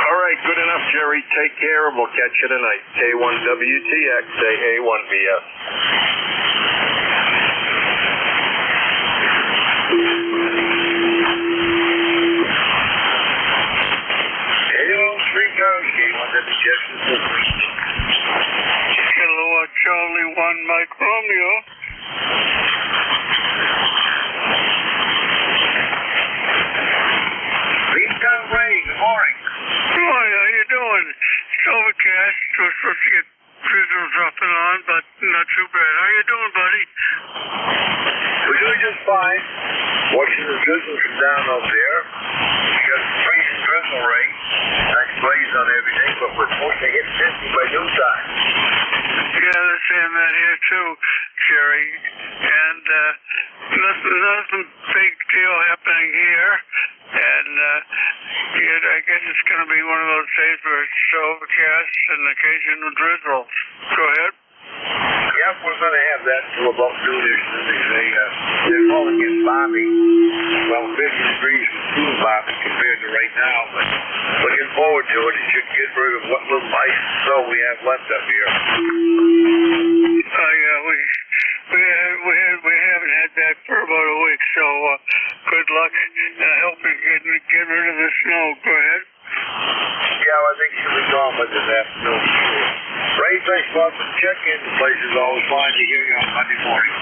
Q: All right, good enough, Jerry. Take care, and we'll catch you tonight. K1WTX, AA1BS.
E: Hello, three cars, K1WTX.
F: Hello, Charlie 1 Mike Romeo.
E: Freetown Ray, good morning.
F: Roy, how you doing? It's overcast. We're supposed to get drizzles off and on, but not too bad. How you doing, buddy?
E: We're doing just fine. Watching the drizzle from down up there. We got some freezing drizzle rain. Nice blaze on everything, but we're supposed to hit 50 by noontime.
F: Yeah, they're saying that here too, Jerry. And nothing big deal happening here. And I guess it's going to be one of those days where it's overcast and occasional drizzle. Go ahead.
E: Yep, we're going to have that until about noonish. They're calling it balmy. Well, 50 degrees was too balmy compared to right now, but looking forward to it. It should get rid of what little ice and snow we have left up here.
F: Yeah, we haven't had that for about a week, so good luck, and I hope you get rid of the snow. Go ahead.
E: Yeah, I think she'll be gone by this afternoon. Ray, thanks a lot for the check-in. The place is always fine to hear you on Monday morning.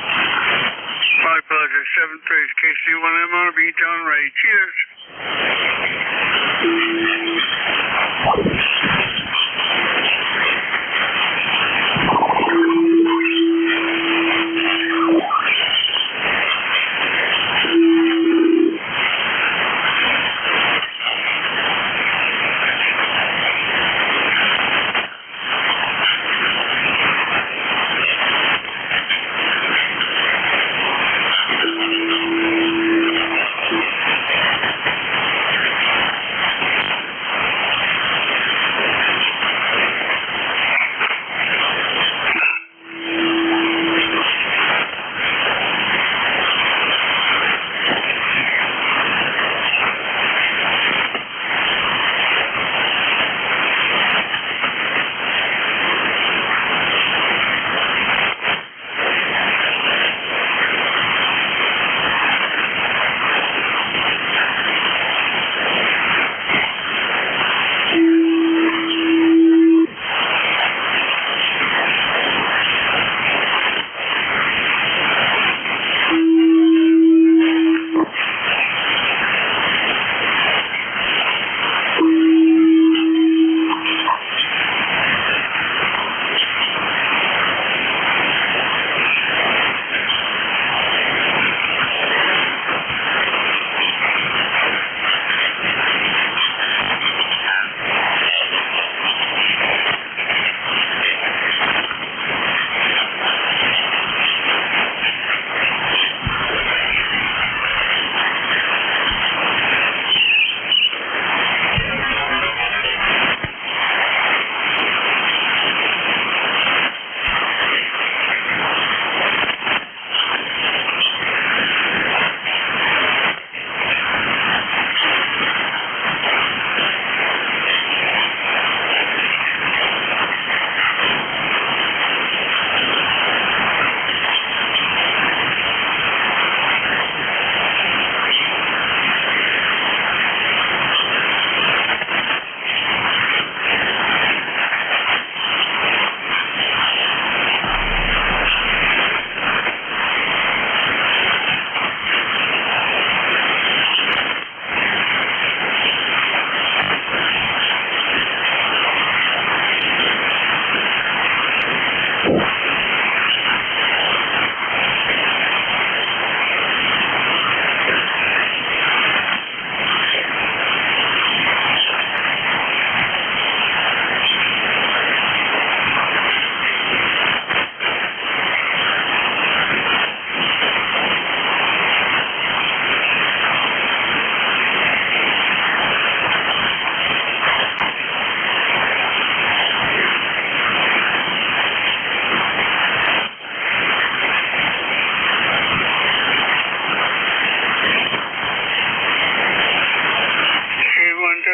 F: My pleasure. 7-3 KC1MRB, John Ray. Cheers.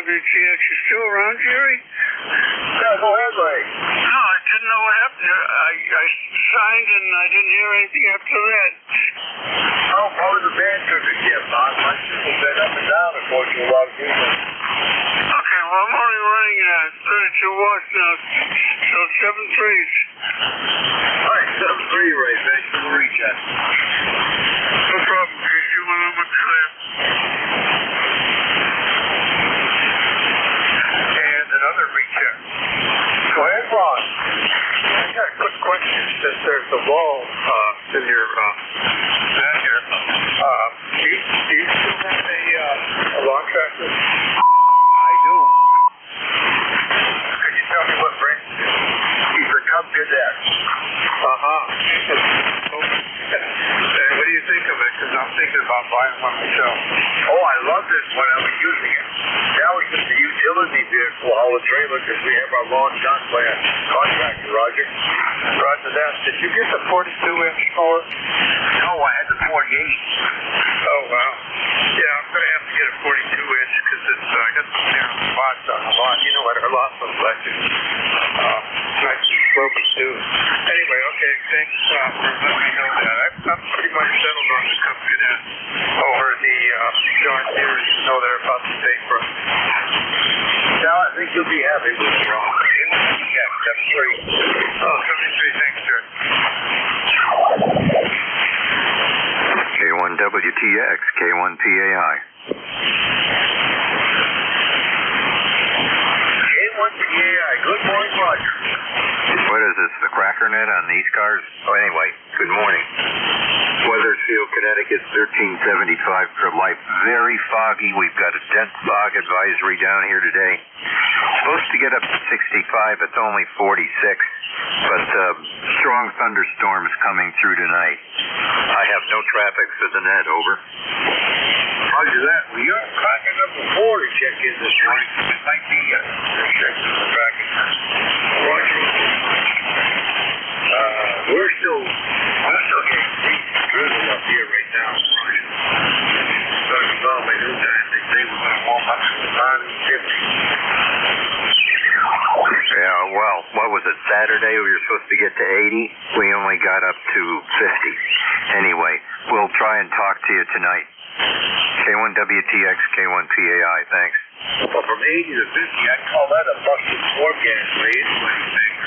F: WTX. You still around, Jerry?
E: Yeah, go ahead, Ray.
F: No, I didn't know what happened. I signed and I didn't hear anything after that.
E: Oh, probably the band took a gift. My system been up and down, according to a lot of people.
F: Okay, well, I'm only running 32 watts now, so 7 threes.
E: All right, 7-3, Ray. Thanks for the recheck.
F: No problem, Chris. You want to look clear.
E: And another recheck. Go ahead, Ron. I got a quick question. Since there's a wall in your back here, do you still have a lawn tractor? I do. Could you tell me what brand? He's a Cub Cadet. What do you think of it? Because I'm thinking about buying one myself. Oh, I love this when I was using it. Now it's just a utility vehicle, haul a trailer, because we have our lawn done by a contractor, Roger. Roger that. Did you get the 42-inch mower? No, I had the 48. Oh, wow. Yeah, I'm going to have to get a 42-inch because I got some narrow spots on the lot. You know what our lot looks like. Nice slopey too. Anyway, okay, thanks for letting me know that. I'm pretty much settled on the Cub Cadet over the John Deere, even though they're about the same price. Now, I think you'll be happy with it, Ron. Yeah, that's great. Oh, 73, thanks, sir.
R: K1WTX, K1PAI.
E: K1PAI, good morning, Roger.
R: What is this, the cracker net on these cars? Oh, anyway, good morning. Weathersfield, Connecticut, 1375 for life. Very foggy. We've got a dense fog advisory down here today. Supposed to get up to 65. It's only 46. But strong thunderstorms coming through tonight. I have no traffic for the net, over.
E: Roger that. Well, you're cracking number 4 to check in this morning. It might be checking the tracking. Roger. We're still getting drizzle up here right now. Starting to follow my new time. They say we're going to warm up to the 50.
R: Yeah, well, what was it, Saturday? We were supposed to get to 80. We only got up to 50. Anyway, we'll try and talk to you tonight. K1WTX, K1PAI, thanks.
E: Well, from 80 to 50, I'd call that a busted forecast, Ray. What do you think?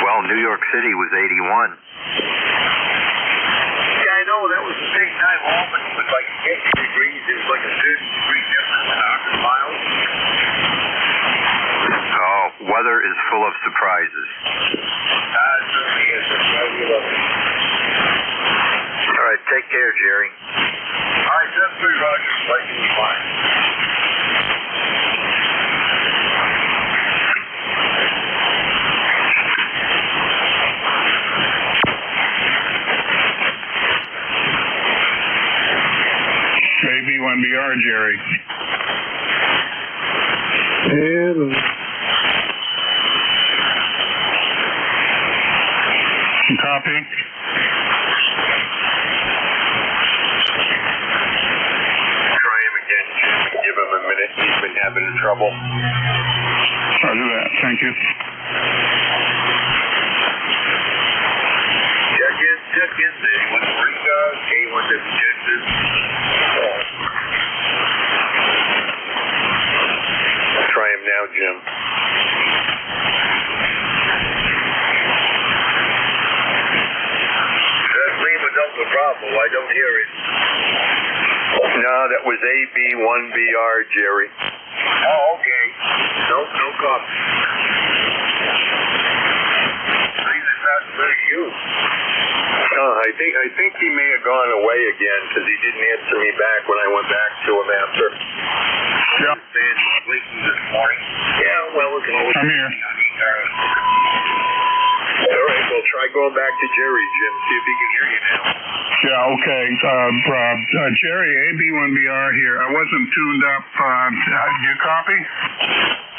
R: Well, New York City was 81.
E: Yeah, I know. That was the same time Albany was like 50 degrees. It was like a 30-degree difference in 100 miles.
R: Oh, weather is full of surprises.
E: It certainly is. That's why we love it.
R: All right, take care, Jerry.
E: All right, 7-3, Roger. Like you be fine.
P: AB1BR, Jerry.
H: Hello.
P: Copy.
Q: Try him again, Jim. Give him a minute. He's been having trouble.
P: Roger that. Thank you.
E: Check in. Anyone bring K1 to Texas?
Q: Try him now, Jim.
E: That's Lima Delta Bravo. I don't hear it.
Q: No, that was AB1BR, Jerry.
E: Oh, okay. No copy. Lena's not for you.
Q: I think he may have gone away again because he didn't answer me back when I went back to him after.
E: Yeah. Been leaking this morning. Yeah, well, we can always...
P: I'm here.
Q: All right, well, try going back to Jerry, Jim. See if he can hear you now.
P: Yeah, okay. Jerry, AB1BR here. I wasn't tuned up. Do you copy?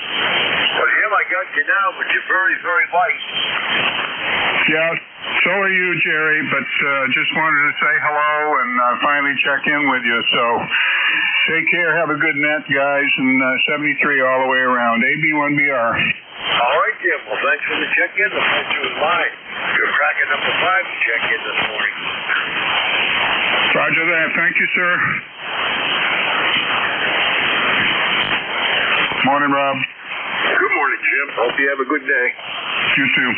E: Well, Jim, I got you now, but you're very, very light.
Q: Yeah, so are you, Jerry, but just wanted to say hello and finally check in with you. So take care, have a good net, guys, and 73 all the way around. AB1BR.
E: All right, Jim. Well, thanks for the check-in. The pleasure was mine. You're cracking number 5 to check in this morning.
Q: Roger that. Thank you, sir. Morning, Rob.
E: Good morning, Jim. Hope you have a good day.
Q: You too.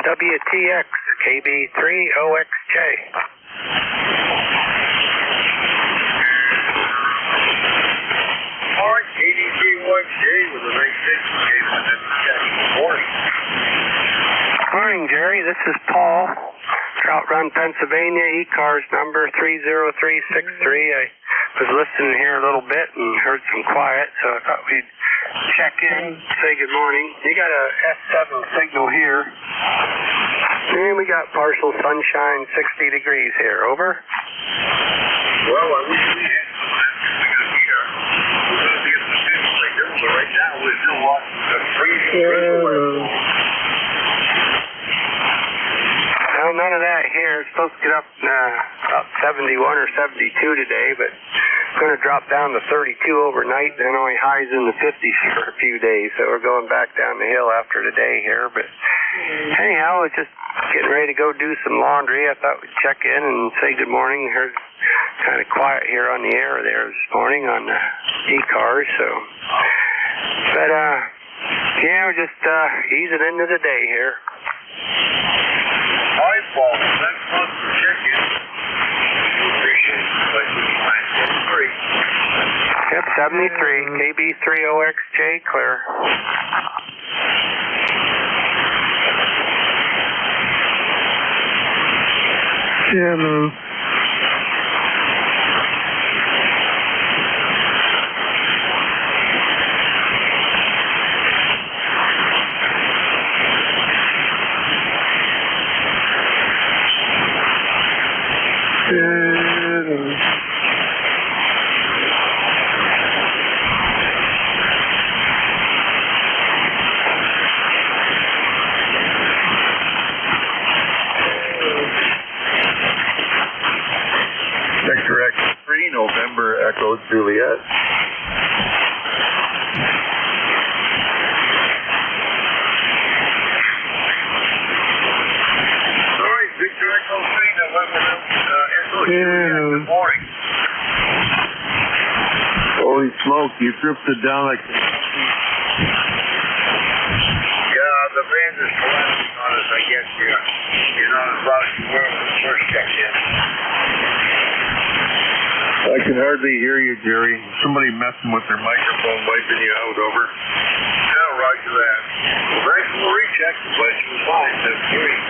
S: WTX, KB3OXJ.
E: All right, KB3OXJ with a nice hit. Morning.
S: Morning, Jerry. This is Paul, Trout Run, Pennsylvania, ECARS number 30363. I was listening here a little bit and heard some quiet, so I thought we'd check in, say good morning. You got a S7 signal here. And we got partial sunshine, 60 degrees here. Over.
E: Well, I wish we had some of that because here we're going to be at the finish like this, but right now we're still watching the freezing drizzle.
S: Well, none of that here. It's supposed to get up about 71 or 72 today, but it's going to drop down to 32 overnight, then only highs in the 50s for a few days. So we're going back down the hill after today here. But anyhow, it's just getting ready to go do some laundry. I thought we'd check in and say good morning. Heard kind of quiet here on the air there this morning on the ECARS. So, but yeah, we're just easing into the day here.
E: All right, Paul. Thanks for checking. Appreciate it. But we 73.
S: Yep, 73. KB3OXJ clear.
T: Hello.
Q: Vector X3, November Echo Juliet.
E: Sorry, Victor Echo 3, November Echo Juliet. Good morning.
H: Holy smoke, you drifted down like...
E: Yeah, the band is collapsing on us, I guess. You're not as loud as you were when we first checked in.
H: I can hardly hear you, Jerry. Somebody messing with their microphone, wiping you out, over.
E: Yeah, roger that. Well, thanks for the recheck. The place was fine. That's great.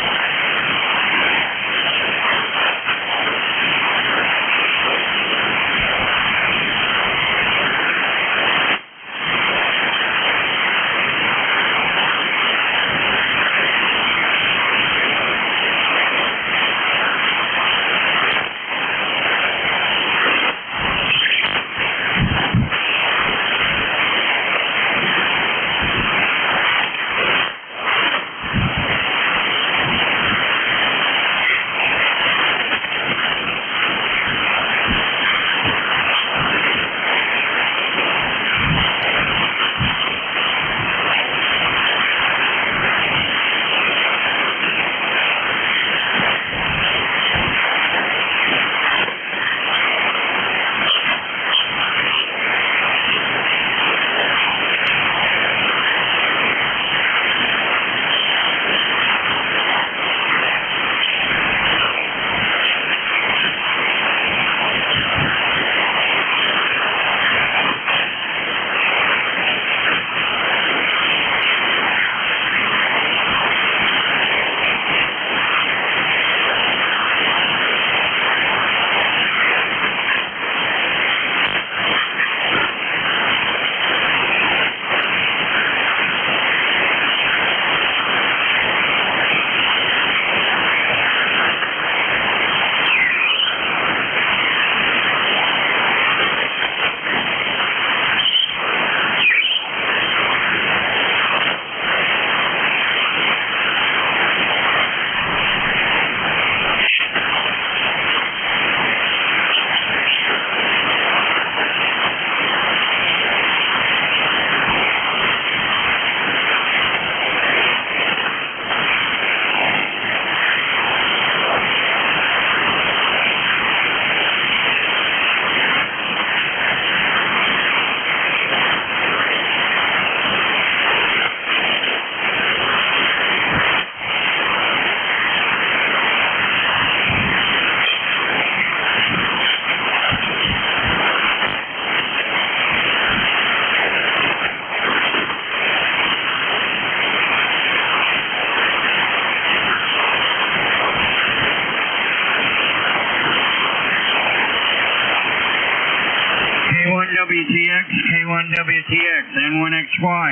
F: WTX, K1WTX, N1XY.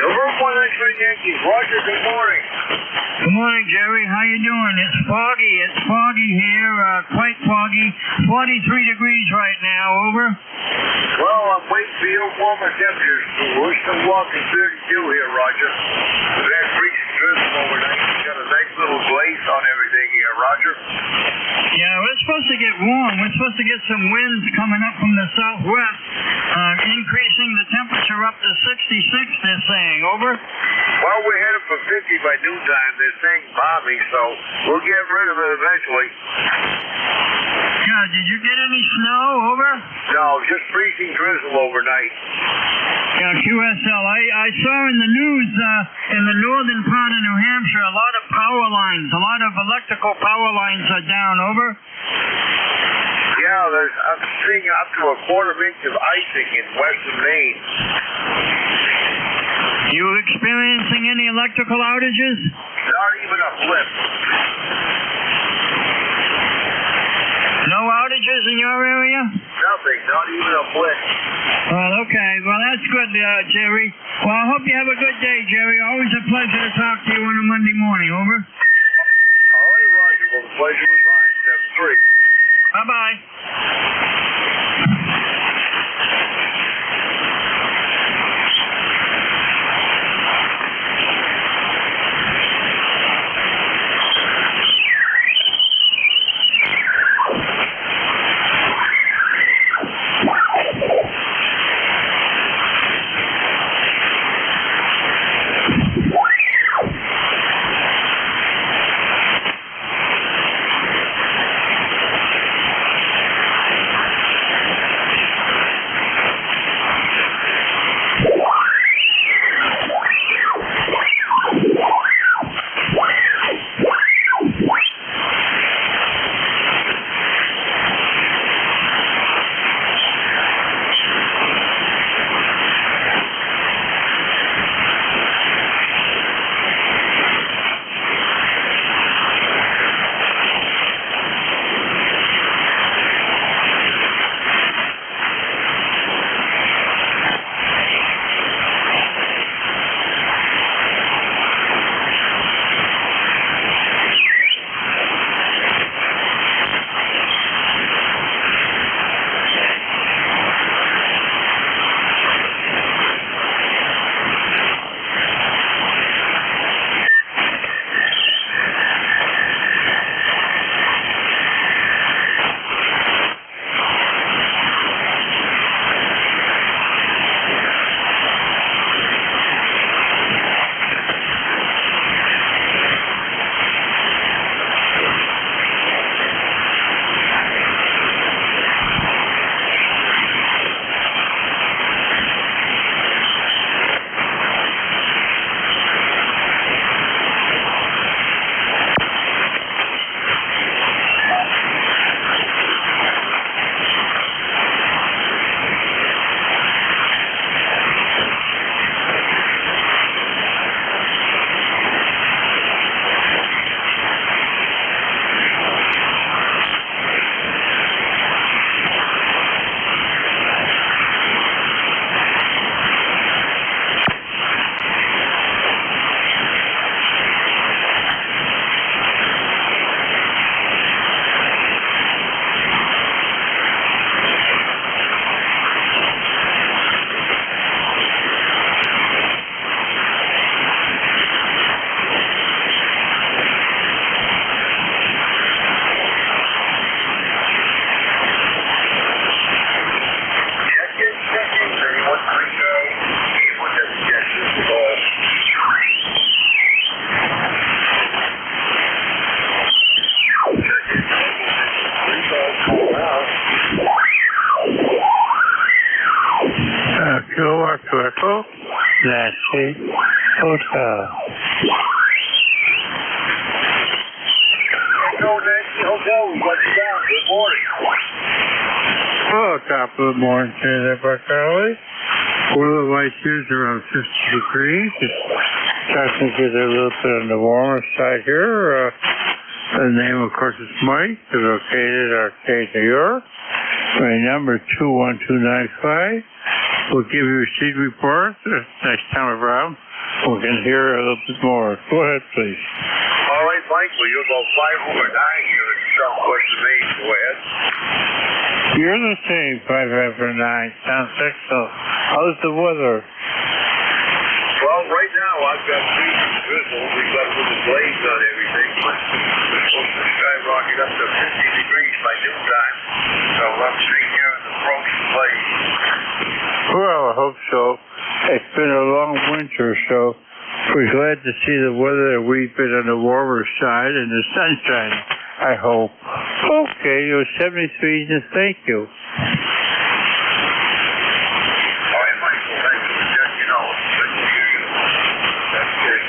E: November 1 X-ray Yankee. Roger, good morning.
F: Good morning, Jerry. How you doing? It's foggy. It's foggy here, quite foggy. 43 degrees right now, over.
E: Well, I'm waiting for your warmer temperatures. We're still walking 32 here, Roger. We've had freezing drizzle overnight. We got a nice little glaze on everything here, Roger.
F: Yeah, we're supposed to get warm. We're supposed to get some winds coming up from the southwest, increasing the temperature up to 66, they're saying, over.
E: Well, we're headed for 50 by noontime. They're saying balmy, so we'll get rid of it eventually.
F: Yeah, did you get any snow, over?
E: No, just freezing drizzle overnight.
F: Yeah, QSL. I saw in the news in the northern part of New Hampshire a lot of power lines, a lot of electrical power lines are down, over.
E: Yeah, I'm seeing up to a quarter inch of icing in western Maine.
F: You experiencing any electrical outages?
E: Not even a blip.
F: No outages in your area?
E: Nothing, not even a blip.
F: Well, okay. Well, that's good, Jerry. Well, I hope you have a good day, Jerry. Always a pleasure to talk to you on a Monday morning, over.
E: All right, Roger. Well, the pleasure was mine. Step 3.
F: Bye-bye.
T: Echo, Nancy, Hotel.
E: Echo, Nancy, Hotel, we got you down. Good morning.
T: Oh, top of the morning to there, Charlie. Weather right here is around 50 degrees. It's starting to get a little bit on the warmer side here. The name, of course, is Mike. It's located in Arcade, New York. My number is 21295. We'll give you a seed report next time around. We can hear a little bit more. Go ahead, please.
E: All right, Mike. Well, you're about 5 over 9 here in some question me. Go ahead.
T: You're the same, 5 after 9. Sounds excellent. How's the weather?
E: Well, right now I've got 3 drizzle. We've got a little blaze on everything, but we're supposed to skyrocket up to 50 degrees by noontime. So we'll have to take care of the frozen blaze.
T: Well, I hope so. It's been a long winter, so we're glad to see the weather. We've been on the warmer side and the sunshine, I hope. Okay, you're 73, and thank you.
E: All right, Michael, thanks for checking out. Good to hear you. That's good.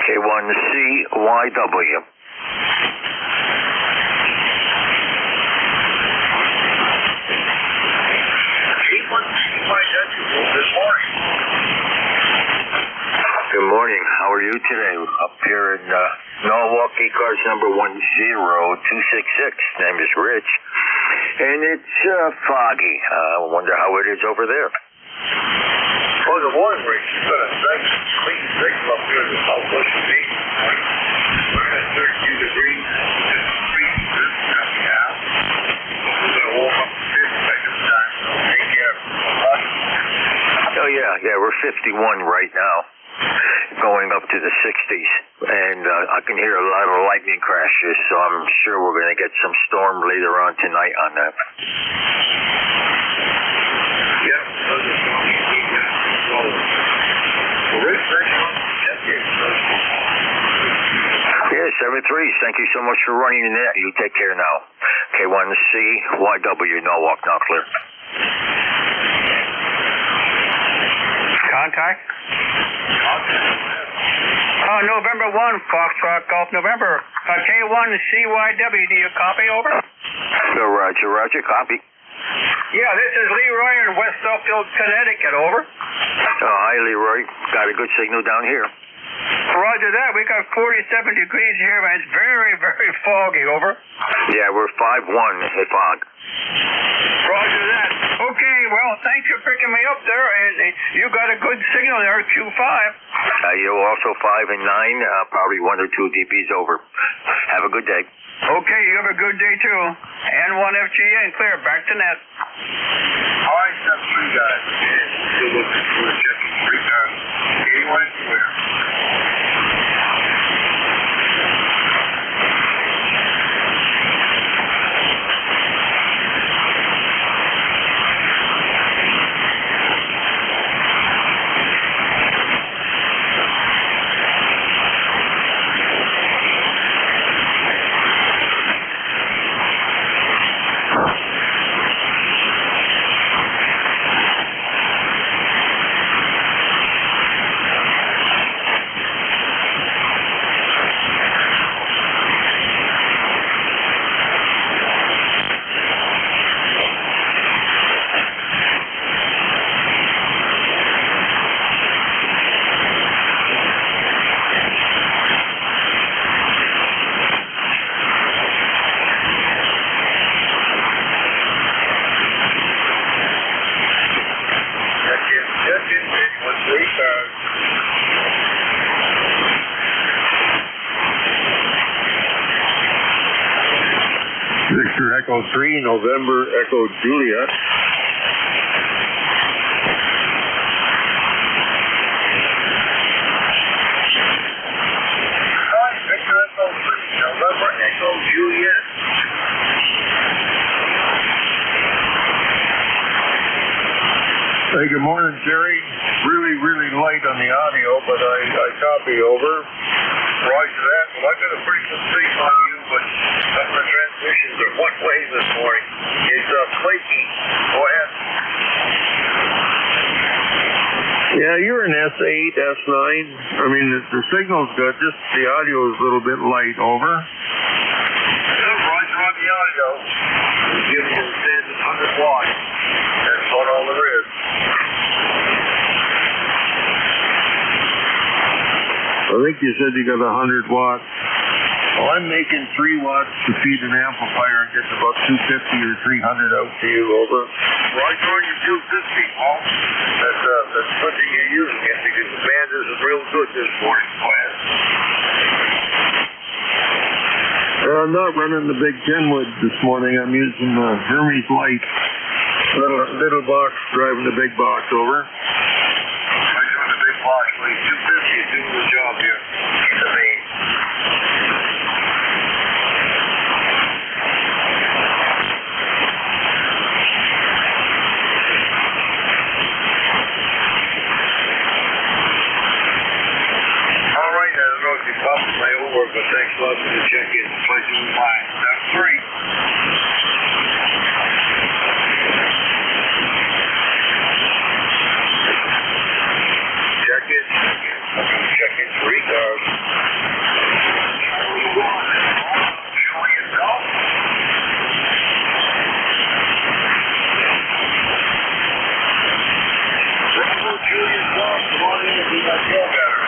R: K1CYW. Good morning. How are you today? Up here in Norwalk, ECARS number 10266. Name is Rich. And it's foggy. I wonder how it is over there.
E: Well, the water breaks. It's got a nice, clean signal up here in the southwest of me. We're at 32 degrees. Just freezing this time now. We're going to warm up to 50 by this time, so take care of it.
R: Oh, yeah, we're 51 right now. Going up to the 60s. And I can hear a lot of lightning crashes, so I'm sure we're going to get some storm later on tonight on that.
E: Yeah, so the storm is
R: Yeah, 7-3. Thank you so much for running in that. You take care now. K1CYW, Norwalk, now clear.
F: Contact? November 1, Foxtrot Golf November. K1CYW, do you copy, over?
R: Roger, copy.
F: Yeah, this is Leroy in West Suffield, Connecticut, over.
R: Hi, Leroy. Got a good signal down here.
F: Roger that. We got 47 degrees here, and it's very, very foggy, over.
R: Yeah, we're 5-1, hey, fog.
F: Roger that. Okay, well, thanks for picking me up there. You got a good signal there, Q5.
R: You also 5 and 9, probably 1 or 2 dBs over. Have a good day.
F: Okay, you have a good day too. And 1FGA and clear. Back to net.
E: All right, 7-3 guys. Still looking for checking 3 times. 81 clear.
H: Victor Echo 3, November Echo Juliet.
E: Victor Echo 3, November Echo Juliet.
H: Hey, good morning, Jerry. Really light on the audio, but I copy over.
E: Roger that. Well, I got a pretty good signal on you, but some of the transmissions are one way this morning. It's flaky. Go ahead.
H: Yeah, you're an S8, S9. I mean, the signal's good, just the audio is a little bit light. Over.
E: Roger on the audio. We'll give you the standard 100 watts. That's about all there is.
H: I think you said you got 100 watts. Well, I'm making 3 watts to feed an amplifier and getting about 250 or 300 out to you. Over.
E: Roger on your 250, Paul. That's good that you're using it because the band isn't real good this morning, class.
H: I'm not running the big Kenwood this morning. I'm using the Hermes Light. Little box driving the big box. Over.
E: Roger on the big box, please. 250 is doing the job here. Keep the main. My over, but thanks a lot for the check-in. Pleasure was mine. That's 3. Check-in. I'm going to check in 3 cars. Julian Golf. Bravo Julian Golf. Come on in if you got your better.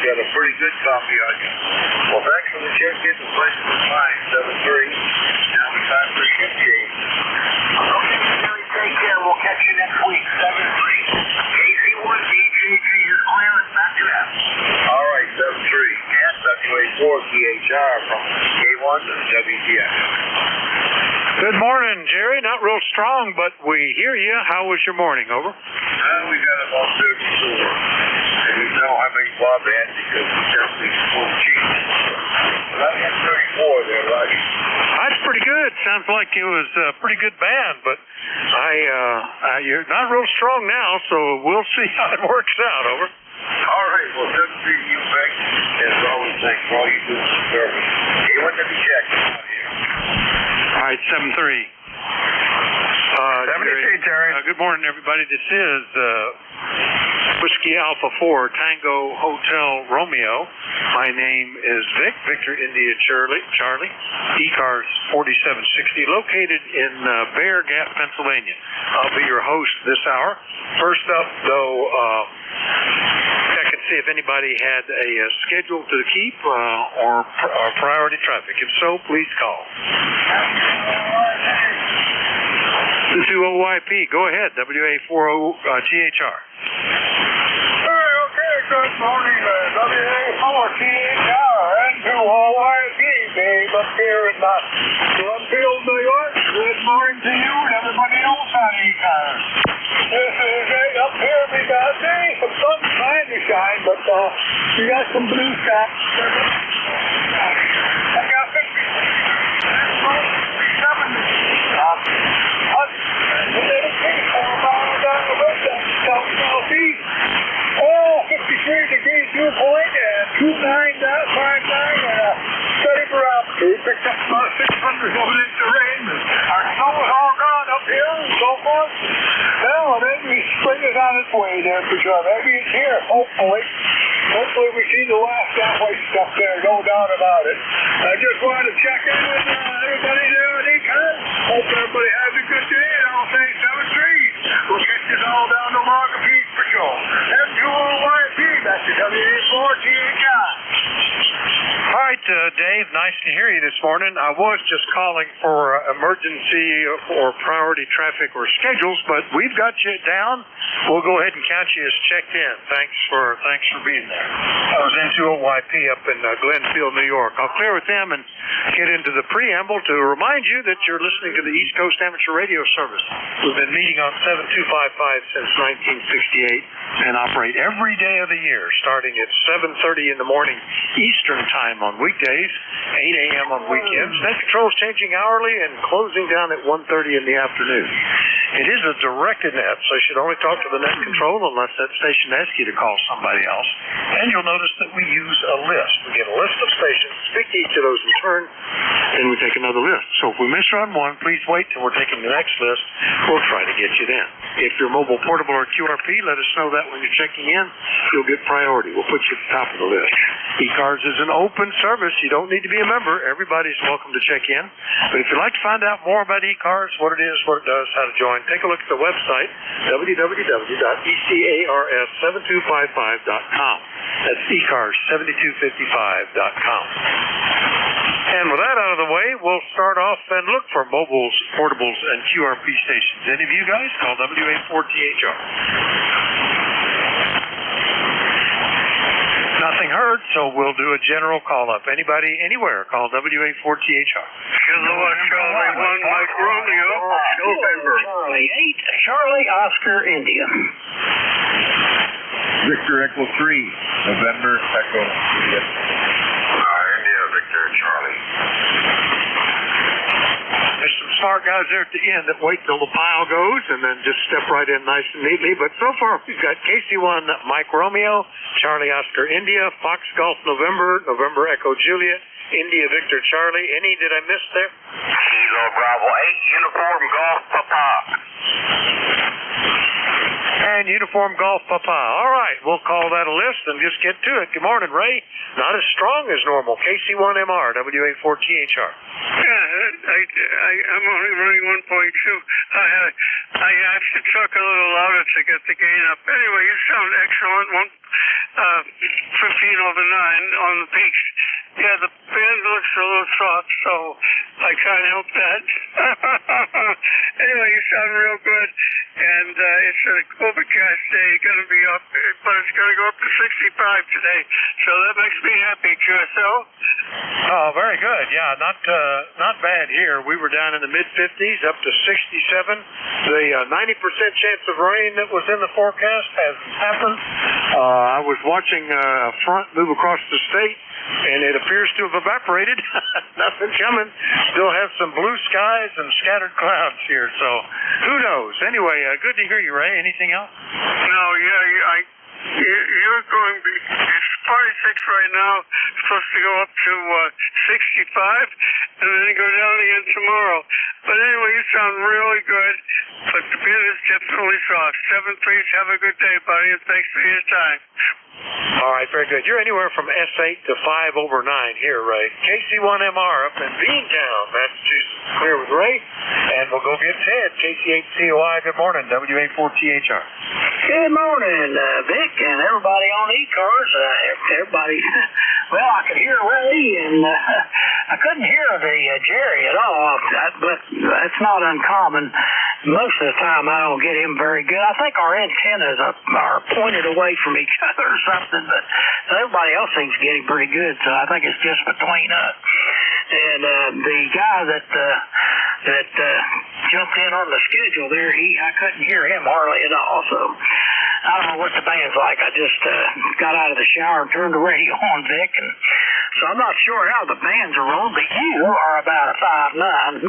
E: Got a pretty good copy on you. Well, thanks for the check-in. The pleasure was mine. 7-3. Now it's time for shift change. Okay, Jerry, take care. We'll catch you next week. 7-3. KC1 DJG is clear. Back to that. All right, 7-3. And WA4 KHR from K1 to WTF.
U: Good morning, Jerry. Not real strong, but we hear you. How was your morning? Over.
E: We got about 34. And you know how many Bob had because we definitely full cheese. But I had 34 there, Roger.
U: That's pretty good. Sounds like it was a pretty good band, but you're not real strong now, so we'll see how it works out. Over.
E: All right. Well, 7-3 you, Beck. As always, thanks for all you do for the service. Hey, when did we check out here?
U: All right, 7-3.
F: 73, Jerry.
U: Good morning, everybody. This is Whiskey Alpha 4 Tango Hotel Romeo. My name is Vic, Victor India Charlie, ECARS 4760, located in Bear Gap, Pennsylvania. I'll be your host this hour. First up, though, check and see if anybody had a schedule to keep or priority traffic. If so, please call. The 20YP, go ahead, WA40THR.
E: Okay, good morning, WA4THR and 20YP, babe, up here in Bloomfield, New York. Good morning to you and everybody else on ECARS. This is up here, we got some sun trying to shine, but we got some blue skies. I got 53 degrees dew point and 29.59 and a steady barometer. We picked up about 600 of an inch of rain. Our snow is all gone up here and so forth. Well, maybe spring is on its way there for sure. Maybe it's here, hopefully. Hopefully we see the last halfway stuff there, no doubt about it. I just wanted to check in with everybody there at ECARS. Hope everybody has a good day, and I'll say 7-3. We'll catch us all down to Marga Peak for sure. M2YP, that's the WA4THR.
U: All right, Dave, nice to hear you this morning. I was just calling for emergency or priority traffic or schedules, but we've got you down. We'll go ahead and count you as checked in. Thanks for being there. I was in 20YP up in Glenfield, New York. I'll clear with them and get into the preamble to remind you that you're listening to the East Coast Amateur Radio Service. We've been meeting on 7255 since 1968 and operate every day of the year, starting at 7:30 in the morning Eastern Time on weekdays, 8 a.m. on weekends. Net control is changing hourly and closing down at 1:30 in the afternoon. It is a directed net, so you should only talk to the net control unless that station asks you to call somebody else. And you'll notice that we use a list. We get a list of stations, speak to each of those in turn, then we take another list. So if we miss you on one, please wait till we're taking the next list. We'll try to get you then. If you're mobile, portable, or QRP, let us know that when you're checking in. You'll get priority. We'll put you at the top of the list. ECARS is an open service. You don't need to be a member. Everybody's welcome to check in. But if you'd like to find out more about ECARS, what it is, what it does, how to join, take a look at the website, www.ECARS7255.com. That's ECARS7255.com. And with that out of the way, we'll start off and look for mobiles, portables, and QRP stations. Any of you guys? Call WA4THR. Nothing heard, so we'll do a general call-up. Anybody, anywhere, call WA4THR.
E: Hello, Charlie 1, Mike Romeo, November.
D: Charlie 8, Charlie Oscar India.
V: Victor Echo 3, November Echo India.
R: India, Victor Charlie.
U: There's some smart guys there at the end that wait till the pile goes and then just step right in nice and neatly. But so far, we've got KC1 Mike Romeo, Charlie Oscar India, Fox Golf November, November Echo Juliet, India Victor Charlie. Any did I miss there?
R: Kilo Bravo 8, Uniform Golf Papa.
U: And Uniform Golf Papa. All right, we'll call that a list and just get to it. Good morning, Ray. Not as strong as normal. KC1MR, WA4THR.
W: I'm only running 1.2. I actually took a little louder to get the gain up. Anyway, you sound excellent. 15 over 9 on the peaks. Yeah, the band looks a little soft, so I can't help that. Anyway, you sound real good. And it's an overcast day, going to be up, but it's going to go up to 65 today. So that makes me happy. QSO?
U: Oh, very good. Yeah, not bad here. We were down in the mid-50s, up to 67. The 90% chance of rain that was in the forecast hasn't happened. I was watching a front move across the state, and it appears to have evaporated. Nothing coming. Still have some blue skies and scattered clouds here, so who knows? Anyway, good to hear you, Ray. Anything else?
W: No, yeah, You're going to be, it's 46 right now, supposed to go up to 65, and then go down again tomorrow. But anyway, you sound really good, but the bid is definitely soft. 7-3, have a good day, buddy, and thanks for your time.
U: All right, very good. You're anywhere from S8 to 5 over 9 here, Ray. KC1MR up in Beantown, Massachusetts. Clear with Ray, and we'll go get Ted. KC8COI, good morning, WA4THR.
D: Good morning, Vic, and everybody on ECARS. Everybody, well, I could hear Ray, and I couldn't hear the Jerry at all, but that's not uncommon. Most of the time, I don't get him very good. I think our antennas are pointed away from each other or something, but everybody else seems to get him pretty good, so I think it's just between us. And the guy that jumped in on the schedule there, I couldn't hear him hardly at all, so I don't know what the band's like. I just got out of the shower and turned the radio on, Vic, and so I'm not sure how the bands are rolling, but you are about a 5'9",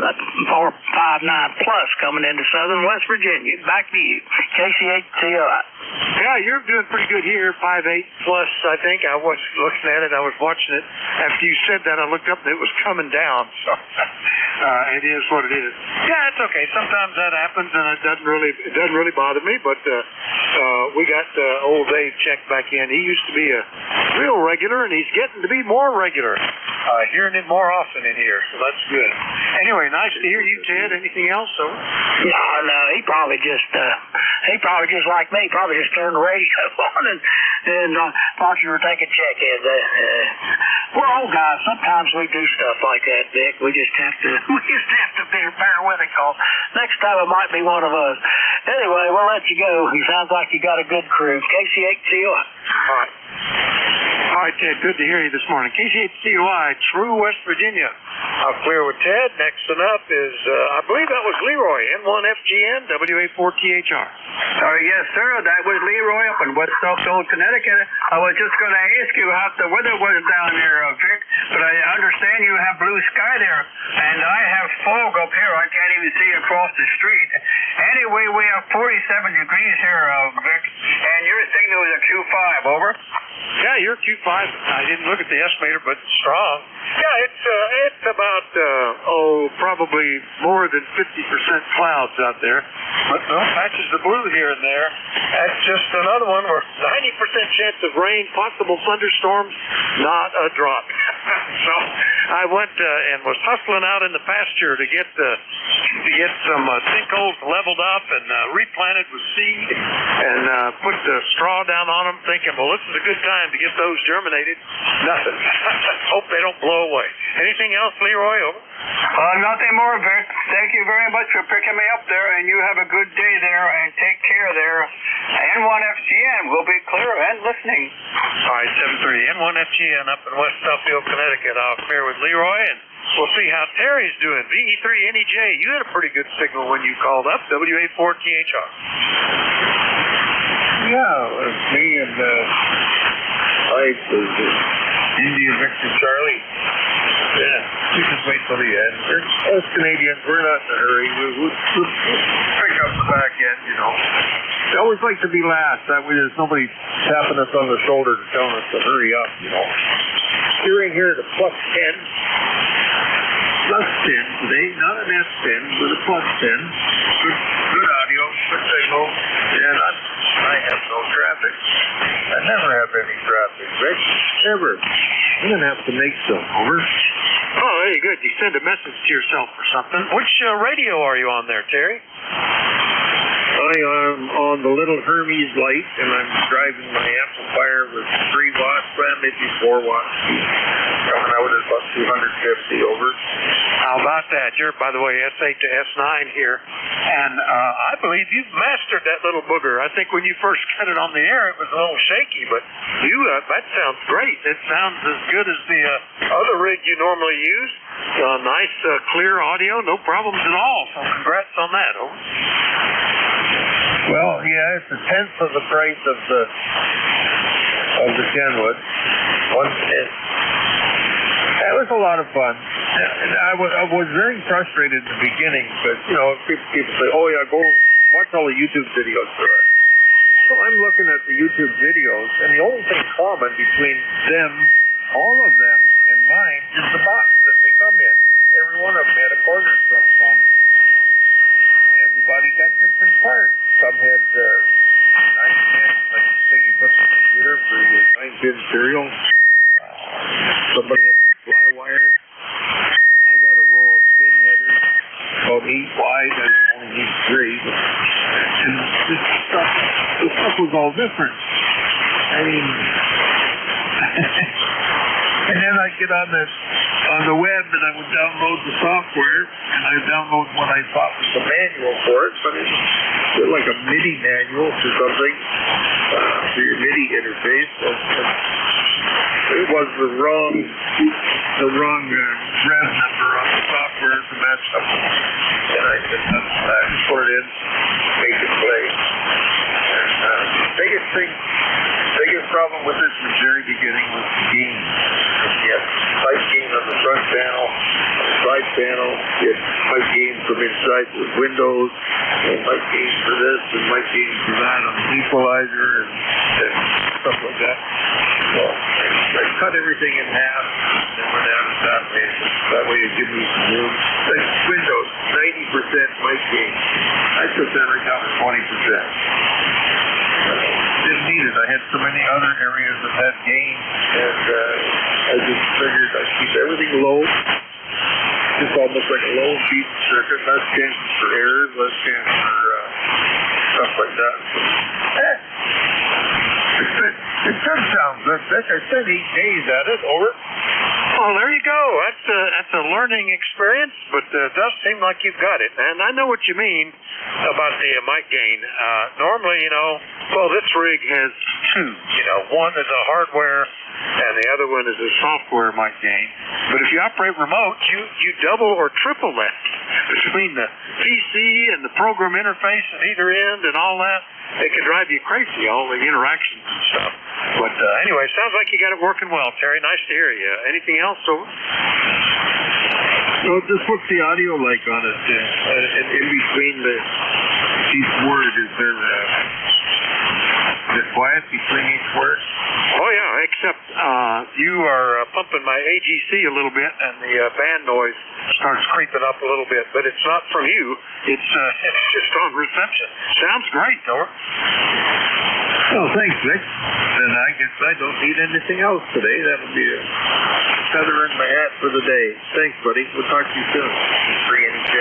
D: or 5'9" plus coming into southern West Virginia. Back to you, KC8COI.
U: Yeah, you're doing pretty good here, 5'8" plus, I think. I was looking at it, I was watching it. After you said that, I looked up and it was coming down, so it is what it is. Yeah, it's okay. Sometimes that happens, and it doesn't really bother me, but we got old Dave checked back in. He used to be a real regular, and he's getting to be more regular. Hearing him more often in here, so that's good. Anyway, nice to hear you, Ted. Anything else, so?
D: No, he probably just like me, probably just turned the radio on and thought you were taking check-ins. We're old guys. Sometimes we do stuff like that, Vic. We just have to bear with it, cause next time it might be one of us. Anyway, we'll let you go. It sounds like you got a good crew. KC8COI.
U: All right, Ted, good to hear you this morning. KC8COI, True West Virginia. I'll clear with Ted. Next one up is, I believe that was Leroy, N1FGN, WA4THR.
F: Yes, sir. That was Leroy up in West Southfield, Connecticut. I was just going to ask you how the weather was down there, Vic, but I understand you have blue sky there, and I have fog up here. I can't even see across the street. Anyway, we have 47 degrees here, Vic, and your signal is a Q5, over.
U: Yeah, you're Q5. I didn't look at the estimator, but strong. Yeah, it's about, probably more than 50% clouds out there. But no, patches of blue here and there. That's just another one where 90% chance of rain, possible thunderstorms, not a drop. So I went and was hustling out in the pasture to get some sinkholes leveled up and replanted with seed and put the straw down on them, thinking, well, this is a good time to get those germinated. Nothing. Hope they don't blow away. Anything else, Leroy? Over.
F: Nothing more, Vic. Thank you very much for picking me up there, and you have a good day there, and take care there. N1FGN will be clear and listening.
U: All right, 7-3. N1FGN up in West Southfield, Connecticut. I'll clear with Leroy, and we'll see how Terry's doing. VE3NEJ, you had a pretty good signal when you called up. WA4THR.
V: Yeah, it was me and Mike was India Victor Charlie. Yeah, we just wait till the end. Us Canadians, we're not in a hurry. We'll pick up the back end, you know. I always like to be last. That way there's nobody tapping us on the shoulder to tell us to hurry up, you know. Steering here to +10. +10 today, not an S10, but a +10. Good audio, good signal, and I have no traffic. I never have any traffic, Rick. Never. I'm going to have to make some. Over.
U: Oh, very good. You send a message to yourself or something. Which radio are you on there, Terry?
V: I am on the little Hermes light, and I'm driving my amplifier with 3 watts, maybe 4 watts. Coming out at about 250, over.
U: How about that? You're, by the way, S8 to S9 here. And I believe you've mastered that little booger. I think when you first got it on the air, it was a little shaky, but that sounds great. It sounds as good as the other rig you normally use. Nice, clear audio, no problems at all. So congrats on that, over.
V: Well, yeah, it's a tenth of the price of the Kenwood. 1/10. That was a lot of fun. And I was very frustrated in the beginning because, you know, people say, oh yeah, go watch all the YouTube videos for it. So I'm looking looking at the YouTube videos, and the only thing common between them, all of them, and mine is the box that they come in. Every one of them had a corner struck on it. Everybody got different parts. Some had 9-pin, like the thing you put in the computer for your 9-pin serial. Somebody had some fly wire. I got a row of pin headers, about 8 wide. I only need 3. And this stuff, the stuff was all different. I mean, and then I'd get on the web and I would download the software and I'd download what I thought was the manual for it, but it was like a MIDI manual for something, for your MIDI interface. And it was the wrong rev number on the software to match up. And I said, just put it in, make it play. And biggest problem with this was very beginning was the gain. You had pipe gain on the front panel, on the side panel, you had pipe gain from inside the windows, and pipe gain for this, and pipe gain for that on the equalizer, and stuff like that. So I cut everything in half, and went out of that way. That way it gave me some room. Like windows, 90% pipe gain. I took that right down to 20%. Didn't need it. I had so many other areas that had gain, and I just figured I'd keep everything low, just almost like a low beat circuit, less chances for errors, less chance for stuff like that. It could sound good, Vic. I spent 8 days at it. Over.
U: Well, there you go. That's a learning experience, but it does seem like you've got it. And I know what you mean about the mic gain. Normally, this rig has 2. One is a hardware and the other one is a software mic gain. But if you operate remote, you double or triple that between the PC and the program interface at either end and all that. It can drive you crazy, all the interactions and stuff. But anyway, sounds like you got it working well, Terry. Nice to hear you. Anything else, over?
V: So just what's the audio like on it? And in between each word, is there quiet between each word?
U: Oh, yeah, except you are pumping my AGC a little bit, and the band noise starts creeping up a little bit. But it's not from you. It's just on reception. Sounds great, Thor.
V: Well, thanks, Vic. Then I guess I don't need anything else today. That'll be a feather in my hat for the day. Thanks, buddy. We'll talk to you soon. V3NEJ.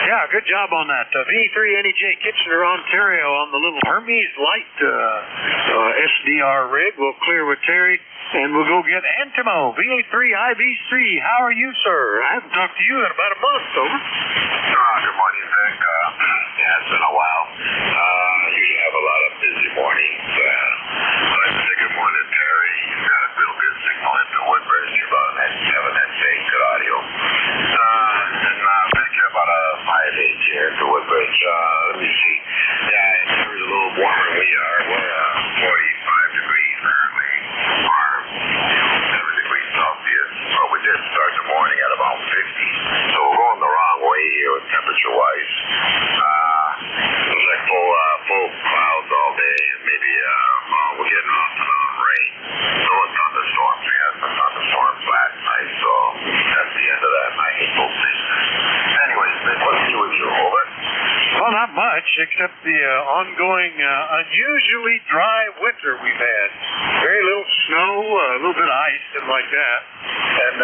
U: Yeah, good job on that. V3NEJ, Kitchener, Ontario, on the little Hermes Light SDR rig. We'll clear with Terry, and we'll go get Antimo, VA3IBC. How are you, sir? I haven't talked to you in about a month, over.
B: Good morning, Vic. Yeah, it's been a while. Usually have a lot of busy mornings. I'd like to say good morning to Terry. You've got a real good signal into Woodbridge. You're about an N7, N8, good audio. And Vic, you're about a 5H here to Woodbridge. Let me see. Yeah, it's a little warmer than we are. We're 45 degrees currently. Or 7 degrees Celsius. So we did start the morning at about 50. So we're going the wrong way here with temperature-wise. It was like full clouds all day, and maybe we're getting off and on rain. No thunderstorms. We had some thunderstorms last night, so that's the end of that. I hate those things. Anyways, what's new with you, over?
U: Well, not much, except the ongoing unusually dry winter we've had. Very little snow, a little bit of ice, and like that. And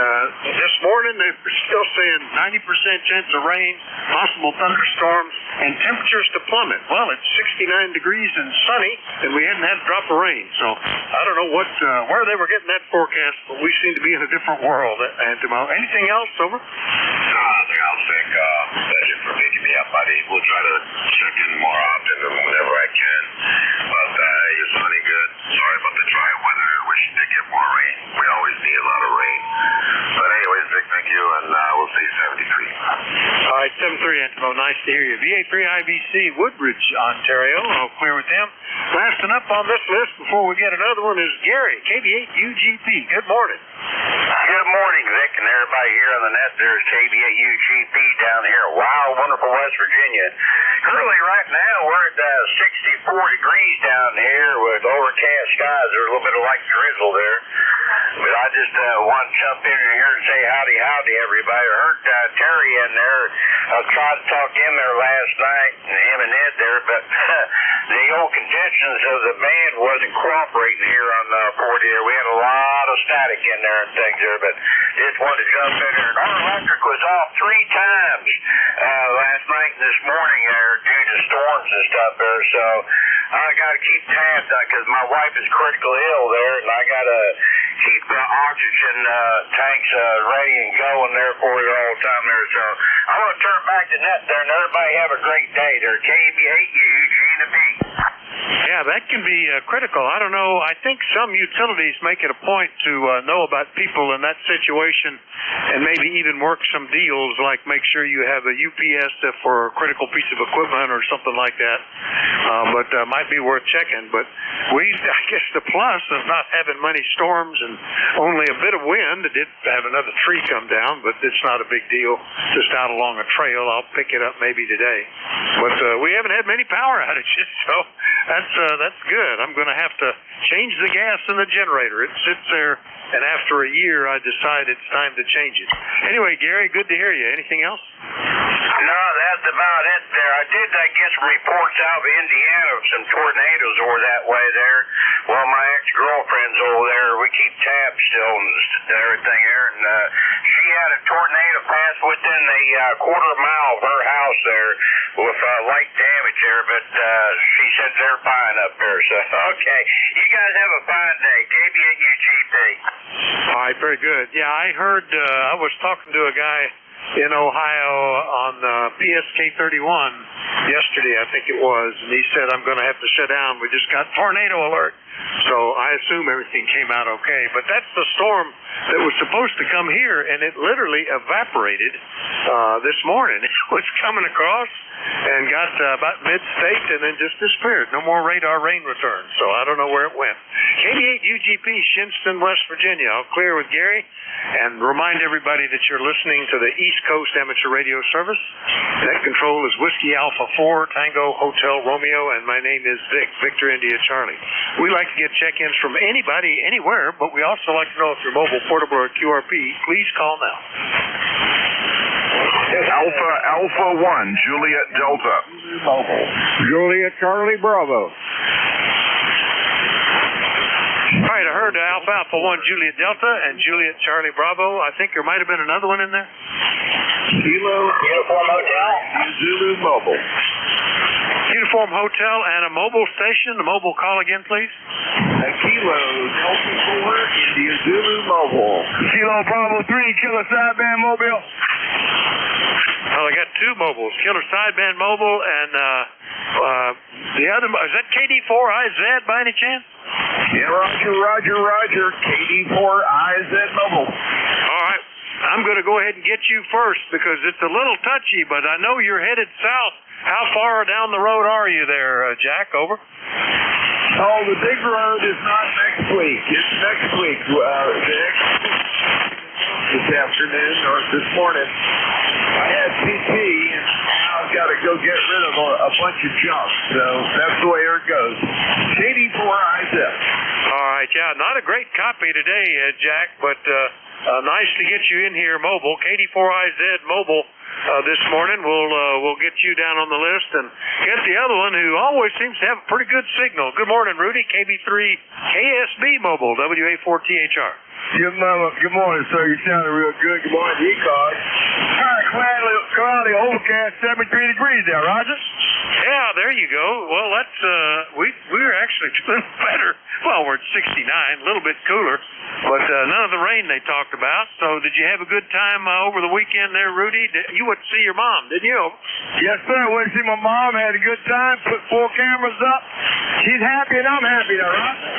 U: this morning, they're still saying 90% chance of rain, possible thunderstorms, and temperatures to plummet. Well, it's 69 degrees and sunny, and we hadn't had a drop of rain. So I don't know where they were getting that forecast, but we seem to be in a different world. Antimo, anything else, over?
B: Nothing else, Vic. Thank you for picking me up, buddy. We'll try to check in more often whenever I can. But you're sounding good. Sorry about the dry weather. Wish you did get more rain. We always need a lot of rain. But anyways, Vic, thank you, and we'll say 73.
U: All right, 73, Antimo. Nice to hear you. VA3IBC, Woodbridge, Ontario. I'll clear with them. Last Listen up on this list before we get another one is Gary, KB8UGP. Good morning.
B: Good morning, Vic, and everybody here on the net. There's KB8UGP down here in wild, wonderful West Virginia. Currently, right now, we're at 64 degrees down here with overcast skies. There's a little bit of light drizzle there. But I just want to jump in here and say howdy, everybody. I heard Terry in there. I tried to talk in there last night, and him and Ed there, but the old contentions of the band wasn't cooperating here on Fort Ear. We had a lot of static in there and things there, but just wanted to jump in there. And our electric was off 3 times last night and this morning there due to storms and stuff there, so I got to keep tabs on because my wife is critically ill there, and I got to keep the oxygen tanks ready and going there for you all the time there. So I want to turn back to net there, and everybody have a great day there. KB8UGP.
U: Yeah, that can be critical. I don't know. I think some utilities make it a point to know about people in that situation and maybe even work some deals like make sure you have a UPS for a critical piece of equipment or something like that. But might be worth checking. But I guess the plus of not having many storms and only a bit of wind, it did have another tree come down, but it's not a big deal. Just out along a trail. I'll pick it up maybe today. But we haven't had many power outages, so that's good. I'm going to have to change the gas in the generator. It sits there, and after a year, I decide it's time to change it. Anyway, Gary, good to hear you. Anything else?
B: No, that's about it there. I did get some reports out of Indiana of some tornadoes over that way there. Well, my ex-girlfriend's over there. We keep tabs still and everything there, and she had a tornado pass within a quarter mile of her house there with light damage there, but she said they're fine up there. So, okay. You guys have a fine day. KB8UGP.
U: All right, very good. Yeah, I heard, I was talking to a guy in Ohio on PSK 31 yesterday, I think it was, and he said, I'm going to have to shut down. We just got tornado alert. So I assume everything came out okay. But that's the storm that was supposed to come here, and it literally evaporated this morning. It was coming across and got about mid-state and then just disappeared. No more radar rain return. So I don't know where it went. KB8UGP, Shinston, West Virginia. I'll clear with Gary and remind everybody that you're listening to the East Coast Amateur Radio Service. Net control is Whiskey Alpha 4, Tango Hotel Romeo, and my name is Vic, Victor India Charlie. We like to get check-ins from anybody, anywhere, but we also like to know if you're mobile, portable, or QRP. Please call now.
G: Alpha 1, Juliet Delta.
H: Mobile. Juliet Charlie Bravo.
U: All right, I heard Alpha 1, Juliet Delta, and Juliet Charlie Bravo. I think there might have been another one in there.
B: Kilo Uniform Hotel.
G: Zulu Mobile.
U: Uniform Hotel and a mobile station. The mobile call again, please.
G: Kilo Delta 4, India Zulu Mobile.
E: Kilo Bravo 3, Killer Sideband Mobile.
U: Well, I got 2 mobiles, Killer Sideband Mobile and the other, is that KD4IZ by any chance?
G: Yeah, Roger. KD4IZ Mobile.
U: All right. I'm going to go ahead and get you first because it's a little touchy, but I know you're headed south. How far down the road are you there, Jack? Over.
G: Oh, the big road is not next week. It's next week. This afternoon or this morning, I had PT, and now I've got to go get rid of a bunch of junk. So that's the way it goes. KD4IZ.
U: All right, yeah, not a great copy today, Jack, but nice to get you in here mobile. KD4IZ mobile this morning. We'll get you down on the list and get the other one who always seems to have a pretty good signal. Good morning, Rudy. KB3 KSB mobile, WA4THR.
E: Good morning, sir. You sounded real good. Good morning, ECARS. Cloudy, overcast, 73 degrees there, Roger.
U: Yeah, there you go. Well, that's we're actually doing better. Well, we're at 69, a little bit cooler, but none of the rain they talked about. So, did you have a good time over the weekend there, Rudy? You went to see your mom, didn't you?
E: Yes, sir. I went to see my mom. Had a good time. Put 4 cameras up. She's happy, and I'm happy there, Roger.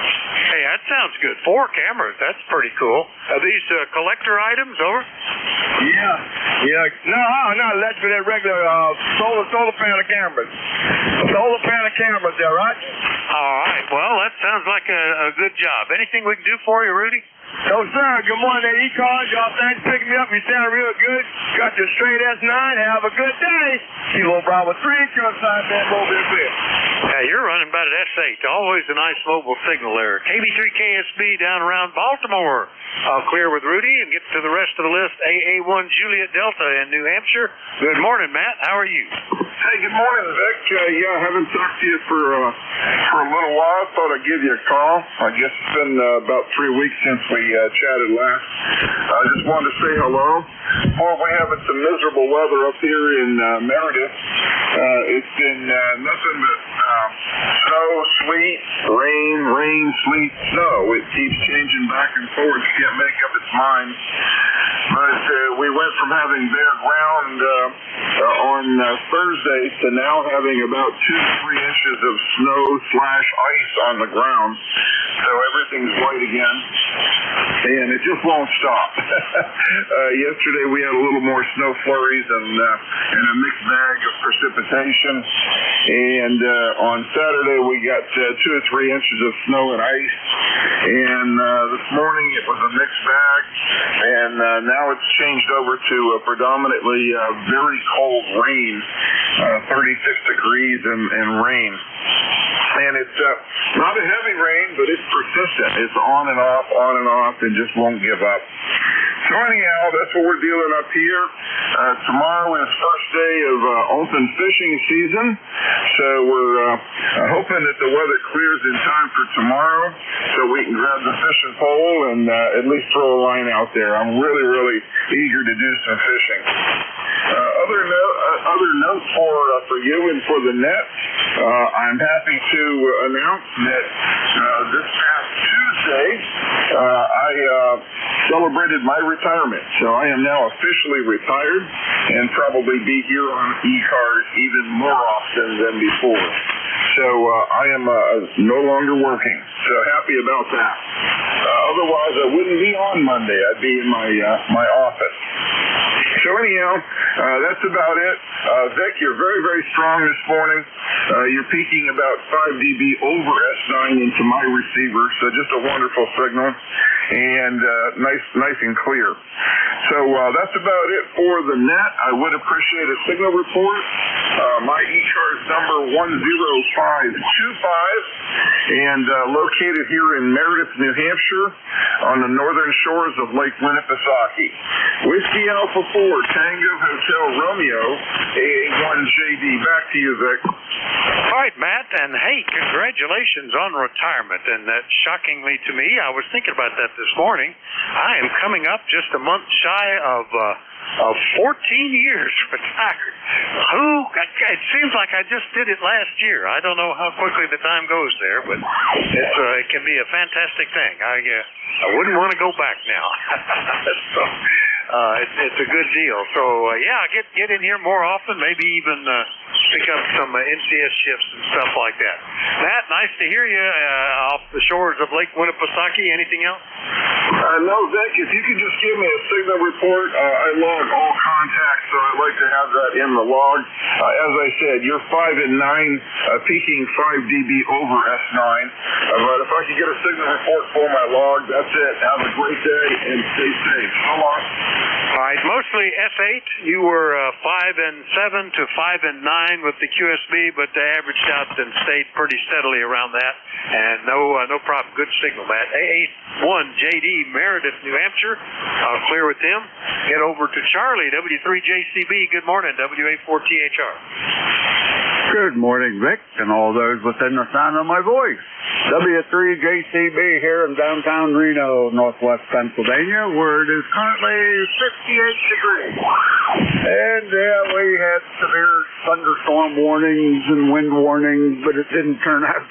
U: Hey, that sounds good. 4 cameras. That's pretty cool. Are these collector items, over?
E: Yeah. No, that's for that regular solar panel cameras. Solar panel cameras there, right?
U: All right. Well, Sounds like a good job. Anything we can do for you, Rudy?
E: No, sir. Good morning, ECARS. Y'all, thanks for picking me up. You sound real good. Got your straight S9. Have a good day. Kilo Bravo 3, Kilo Sign Man, Mobile Fit.
U: Yeah, you're running about at S8. Always a nice mobile signal there. KB3KSB down around Baltimore. I'll clear with Rudy and get to the rest of the list. AA1 Juliet Delta in New Hampshire. Good morning, Matt. How are you?
J: Hey, good morning, Vic. I haven't talked to you for a little while. I thought I'd give you a call. I guess it's been about 3 weeks since we chatted last. I just wanted to say hello. Boy, we're having some miserable weather up here in Meredith. It's been nothing but snow, sleet, rain, sleet, snow. It keeps changing back and forth. It can't make up its mind. But we went from having bare ground on Thursday to now having about 2 to 3 inches of snow/ice on the ground. So everything's white again. And it just won't stop. Yesterday we had a little more snow flurries and a mixed bag of precipitation. And on Saturday we got 2 or 3 inches of snow and ice. And this morning it was a mixed bag. And now it's changed over to predominantly very cold rain, 36 degrees and rain. And it's not a heavy rain, but it's persistent. It's on and off, and just won't give up. So anyhow, that's what we're dealing up here. Tomorrow is first day of open fishing season, so we're hoping that the weather clears in time for tomorrow so we can grab the fishing pole and at least throw a line out there. I'm really, really eager to do some fishing. Other note for you and for the net, I'm happy to announce that this past Tuesday I celebrated my retirement. So I am now officially retired and probably be here on ECARS even more often than before. So I am no longer working. So happy about that. Otherwise, I wouldn't be on Monday. I'd be in my office. So anyhow, that's about it. Vic, you're very, very strong this morning. You're peaking about 5 dB over S9 into my receiver, so just a wonderful signal, and nice and clear. So that's about it for the net. I would appreciate a signal report. My ECARS number 10525, and located here in Meredith, New Hampshire, on the northern shores of Lake Winnipesaukee. Whiskey Alpha 4, Tango Hotel Romeo, AA1JD. Back to you, Vic.
U: All right, Matt, and hey, congratulations on retirement. And that shockingly to me, I was thinking about that this morning. I am coming up just a month shy of 14 years retired. It seems like I just did it last year. I don't know how quickly the time goes there, but it can be a fantastic thing. I wouldn't want to go back now. So it's a good deal. So yeah, get in here more often. Maybe even pick up some NCS shifts and stuff like that. Matt, nice to hear you off the shores of Lake Winnipesaukee. Anything else?
J: No, Vic, if you could just give me a signal report. I log all contacts, so I'd like to have that in the log. As I said, you're 5 and 9, peaking 5 dB over S9. But if I could get a signal report for my log, that's it. Have a great day and stay safe. So long.
U: All right, mostly S8. You were 5 and 7 to 5 and 9 with the QSB, but they averaged out and stayed pretty steadily around that. And no problem. Good signal, Matt. AA1JD, Meredith, New Hampshire. I'll clear with them. Head over to Charlie, W3JCB. Good morning, WA4THR.
K: Good morning, Vic, and all those within the sound of my voice. W3JCB here in downtown Reno, northwest Pennsylvania, where it is currently 58 degrees. And we had severe thunderstorm warnings and wind warnings, but it didn't turn out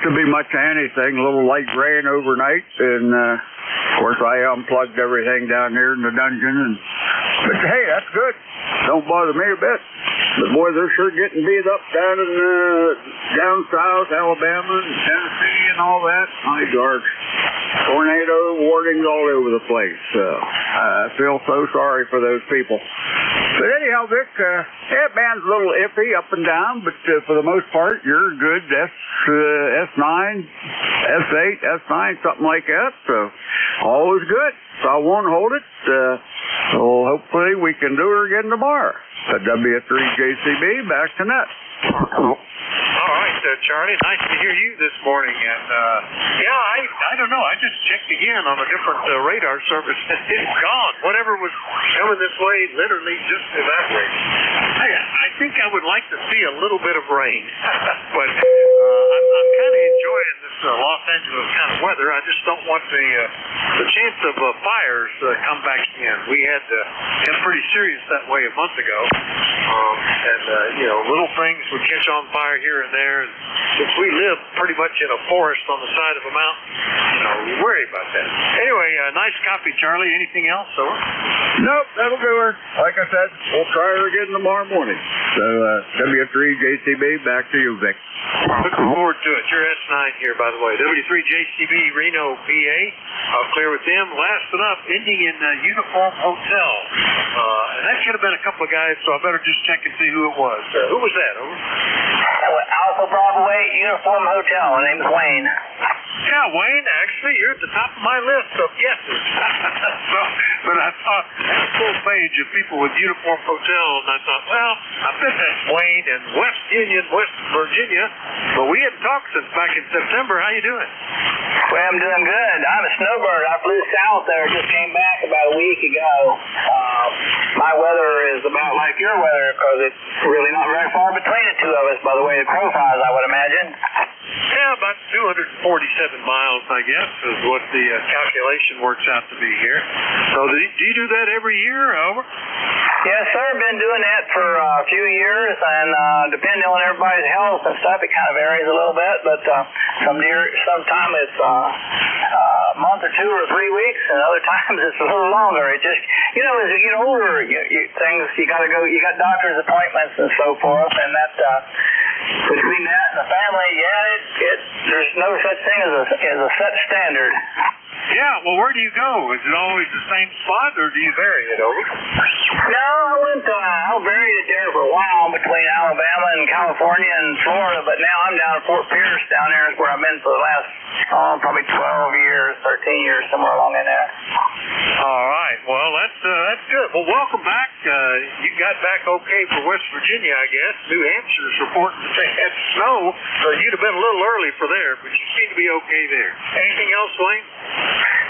K: to be much of anything. A little light rain overnight, and of course I unplugged everything down here in the dungeon. But hey, that's good. Don't bother me a bit. But boy, they're sure getting beat up down south, Alabama and Tennessee and all that. My God. Tornado warnings all over the place. I feel so sorry for those people. But anyhow, Vic, band's a little iffy up and down, but for the most part, you're good. S9, S8, S9, something like that. So all is good. So I won't hold it. So hopefully we can do her again tomorrow. At W3JCB, back to net.
U: All right, Charlie, nice to hear you this morning. And, I don't know. I just checked again on a different radar service. It's gone. Whatever was coming this way literally just evaporated. I think I would like to see a little bit of rain. But I'm kind of enjoying this Los Angeles kind of weather. I just don't want the chance of fires come back in. We had been pretty serious that way a month ago. Little things would catch on fire here and there. And since we live pretty much in a forest on the side of a mountain, we worry about that. Anyway, nice copy, Charlie. Anything else, over?
K: Nope, that'll do her. Like I said, we'll try her again tomorrow morning. So, W3JCB, back to you, Vic.
U: Looking forward to it. You're S9 here, by the way. W3JCB, Reno, PA. I'll clear with them. Last but up, ending in Uniform Hotel. And that could have been a couple of guys, so I better just check and see who it was. Who was that, over?
D: Alpha Bravo 8, Uniform Hotel. My name's Wayne.
U: Yeah, Wayne, actually, you're at the top of my list of guesses. But I thought, had a full page of people with Uniform Hotel, and I thought, well, I bet that's Wayne in West Union, West Virginia, but we hadn't talked since back in September. How you doing?
D: Well, I'm doing good. I'm a snowbird. I flew south there, just came back about a week ago. My weather is about like your weather, because it's really not very far between the two of us, by the way the crow flies, I would imagine.
U: Yeah, about 247 miles, I guess, is what the calculation works out to be here. So do you do that every year, over?
D: Yes, sir. Been doing that for a few years, and depending on everybody's health and stuff, it kind of varies a little bit. But sometime it's a month or 2 or 3 weeks, and other times it's a little longer. It just, as you get older, you got to go. You got doctor's appointments and so forth, and that between that and the family, there's no such thing as a set standard.
U: Yeah, well, where do you go? Is it always the same spot, or do you vary it, over?
D: No, I varied it there for a while between Alabama and California and Florida, but now I'm down at Fort Pierce. Down there is where I've been for the last, probably 12 years, 13 years, somewhere along in there.
U: All right. Well, that's good. Well, welcome back. You got back okay for West Virginia, I guess. New Hampshire's reporting that they had snow, so you'd have been a little early for there, but you seem to be okay there. Anything else, Wayne?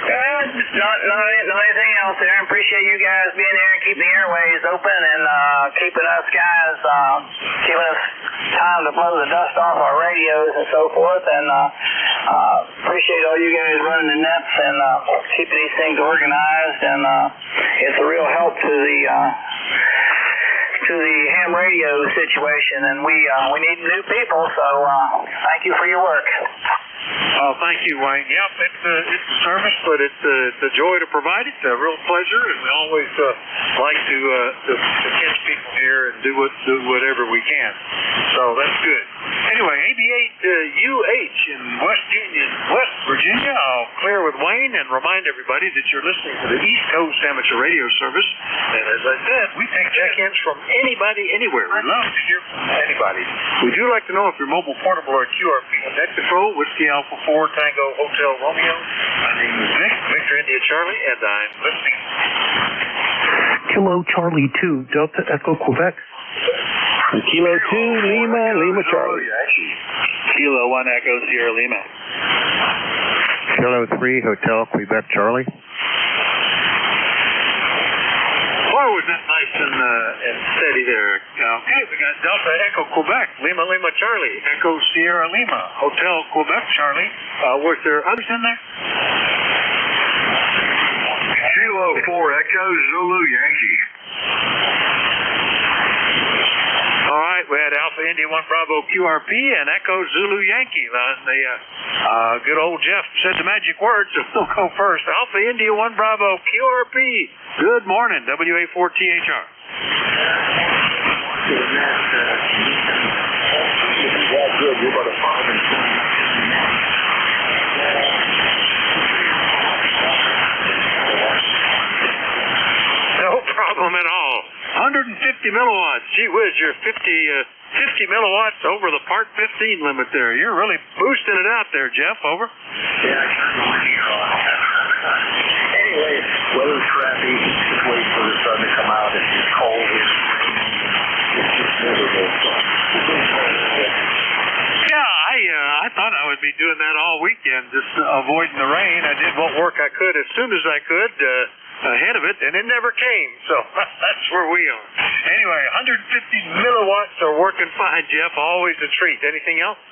D: Not anything else there. I appreciate you guys being here and keeping the airways open and keeping us guys, giving us time to blow the dust off our radios and so forth. And appreciate all you guys running the nets and keeping these things organized. And it's a real help to the ham radio situation. And we need new people. So thank you for your work.
U: Oh, thank you, Wayne. Yep, it's a service, but it's a joy to provide it. It's a real pleasure, and we always like to catch people here and do whatever we can. So that's good. Anyway, 88UH in West Union, West Virginia. I'll clear with Wayne and remind everybody that you're listening to the East Coast Amateur Radio Service. And as I said, we take check-ins from anybody, anywhere. We love to hear from anybody. We do like to know if you're mobile, portable, or QRP. Net Control, Whiskey Alpha 4, Tango, Hotel Romeo. My name is Vic, Victor India Charlie, and I'm listening.
I: Kilo Charlie 2, Delta Echo Quebec.
L: Kilo 2, Lima Charlie.
O: Kilo 1 Echo Sierra Lima.
L: Kilo 3, Hotel Quebec Charlie.
U: Boy, was that nice and steady there. Okay, we got Delta Echo Quebec, Lima Charlie, Echo Sierra Lima, Hotel Quebec Charlie. Was there others in there?
B: Kilo 4 Echo Zulu Yankee.
U: All right, we had Alpha India 1 Bravo QRP and Echo Zulu Yankee. The good old Jeff said the magic words, so we'll go first. Alpha India 1 Bravo QRP. Good morning, WA4THR. No problem at all. 150 milliwatts. Gee whiz, you're 50 milliwatts over the Part 15 limit there. You're really boosting it out there, Jeff. Over.
E: Yeah, I turned the linear on. Anyway, weather's crappy. Just wait for the sun to come out. It's cold. It's raining. It's just miserable.
U: Yeah, I thought I would be doing that all weekend, just avoiding the rain. I did what work I could as soon as I could ahead of it, and it never came. So that's where we are. Anyway, 150 milliwatts are working fine, Jeff. Always a treat. Anything else?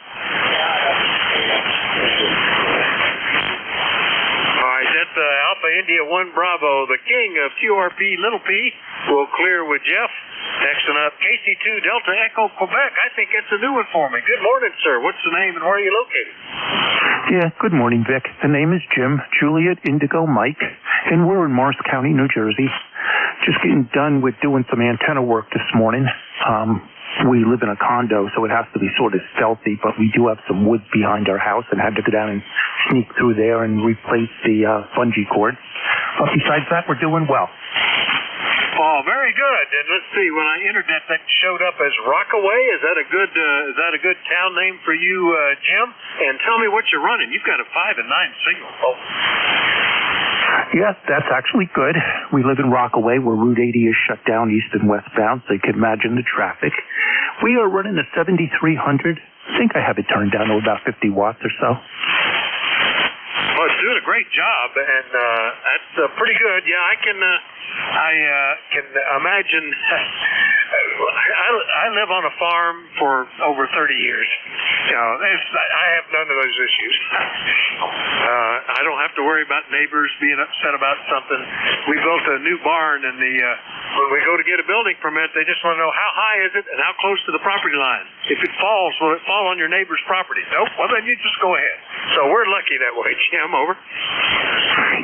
U: All right, that's Alpha India 1 Bravo, the king of QRP Little P. We'll clear with Jeff. Next one up, KC2 Delta Echo Quebec. I think it's a new one for me. Good morning, sir. What's the name and where are you located?
I: Yeah, good morning, Vic. The name is Jim, Juliet Indigo Mike, and we're in Morris County, New Jersey. Just getting done with doing some antenna work this morning. We live in a condo, so it has to be sort of stealthy, but we do have some wood behind our house and had to go down and sneak through there and replace the bungee cord. But besides that, we're doing well.
U: Oh, very good. And let's see, when I entered that showed up as Rockaway. Is that a good town name for you, Jim? And tell me what you're running. You've got a 5 and 9 signal. Oh.
I: Yeah, that's actually good. We live in Rockaway, where Route 80 is shut down east and westbound, so you can imagine the traffic. We are running a 7300. I think I have it turned down to about 50 watts or so.
U: Well, it's doing a great job, and that's pretty good. Yeah, I can imagine. I live on a farm for over 30 years. You know, I have none of those issues. I don't have to worry about neighbors being upset about something. We built a new barn, and when we go to get a building permit, they just want to know how high is it and how close to the property line. If it falls, will it fall on your neighbor's property? Nope. Well, then you just go ahead. So we're lucky that way. Jim, over.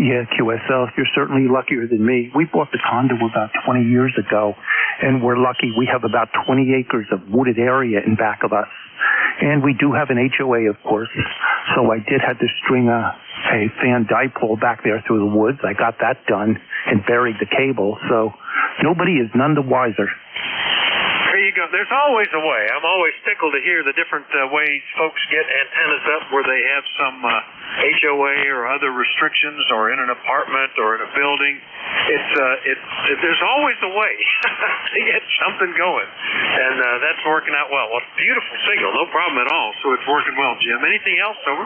I: Yeah, QSL, you're certainly luckier than me. We bought the condo about 20 years ago, and we're lucky. We have about 20 acres of wooded area in back of us. And we do have an HOA, of course. So I did have to string a fan dipole back there through the woods. I got that done and buried the cable. So nobody is none the wiser.
U: There you go. There's always a way. I'm always tickled to hear the different ways folks get antennas up where they have some HOA or other restrictions, or in an apartment or in a building. There's always a way to get something going, and that's working out well. Well, beautiful signal, no problem at all. So it's working well, Jim. Anything else, over?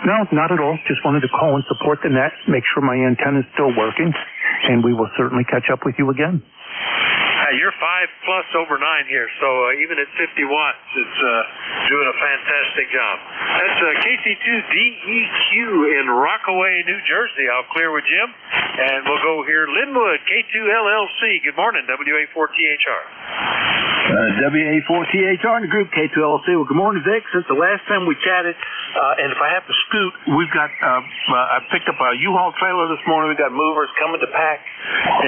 I: No, not at all. Just wanted to call and support the net, make sure my antenna's still working, and we will certainly catch up with you again.
U: You're 5 plus over 9 here, so even at 50 watts, it's doing a fantastic job. That's KC2DEQ in Rockaway, New Jersey. I'll clear with Jim, and we'll go here. Linwood, K2LLC. Good morning, WA4THR.
C: WA4THR in the group, K2LLC. Well, good morning, Vic. Since the last time we chatted, and if I have to scoot, we've got, I picked up a U-Haul trailer this morning. We've got movers coming to pack,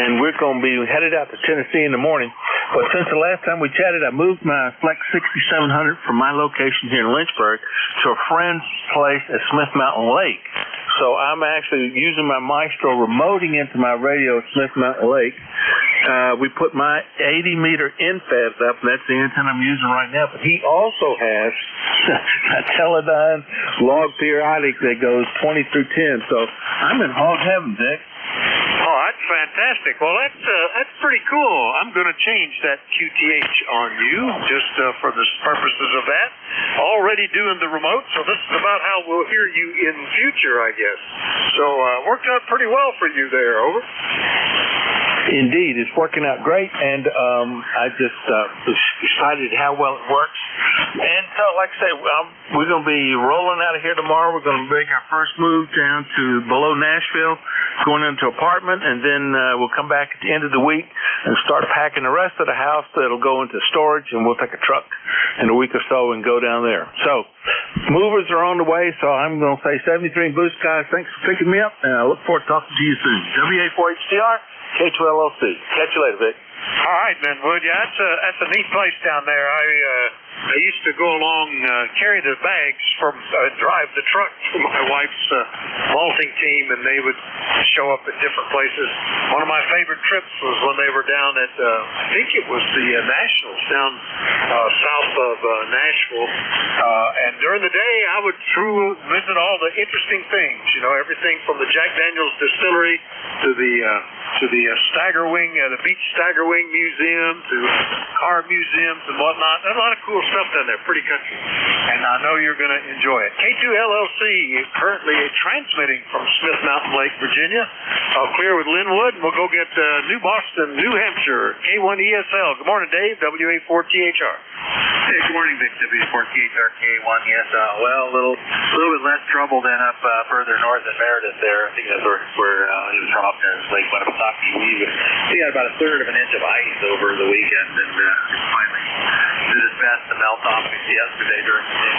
C: and we're going to be headed out to Tennessee in the morning. But since the last time we chatted, I moved my Flex 6700 from my location here in Lynchburg to a friend's place at Smith Mountain Lake. So I'm actually using my Maestro remoting into my radio at Smith Mountain Lake. We put my 80-meter infabs up, and that's the antenna I'm using right now. But he also has a Teledyne log periodic that goes 20 through 10. So I'm in hog heaven, Dick.
U: Oh, that's fantastic. Well, that's pretty cool. I'm going to change that QTH on you just for the purposes of that. Already doing the remote, so this is about how we'll hear you in future, I guess. So worked out pretty well for you there, over.
C: Indeed, it's working out great, and I just excited how well it works. And so, like I say, we're going to be rolling out of here tomorrow. We're going to make our first move down to below Nashville, going into an apartment, and then we'll come back at the end of the week and start packing the rest of the house. That'll go into storage, and we'll take a truck in a week or so and go down there. So, movers are on the way, so I'm going to say 73 and Blue Skies, thanks for picking me up, and I look forward to talking to you soon. WA4HDR, K2LLC. Catch you later, Vic.
U: All right, Linwood. Yeah, that's a neat place down there. I used to go along, carry the bags from, drive the truck for my wife's malting team, and they would show up at different places. One of my favorite trips was when they were down at, I think it was the Nationals down south of Nashville. And during the day, I would visit all the interesting things. You know, everything from the Jack Daniels Distillery to the Staggerwing, the Beach Staggerwing Museum, to car museums and whatnot. There's a lot of cool stuff down there, pretty country. And I know you're going to enjoy it. K2LLC currently transmitting from Smith Mountain Lake, Virginia. I'll clear with Linwood, and we'll go get New Boston, New Hampshire, K1ESL. Good morning, Dave, WA4THR.
A: Hey, good morning, Vic, WA4THR, K1ESL. Well, a little bit less trouble than up further north in Meredith there. I think that's where he was from up there in Lake Winnipesaukee. We had about a third of an inch of ice over the weekend, and finally did its best to melt off yesterday during the day.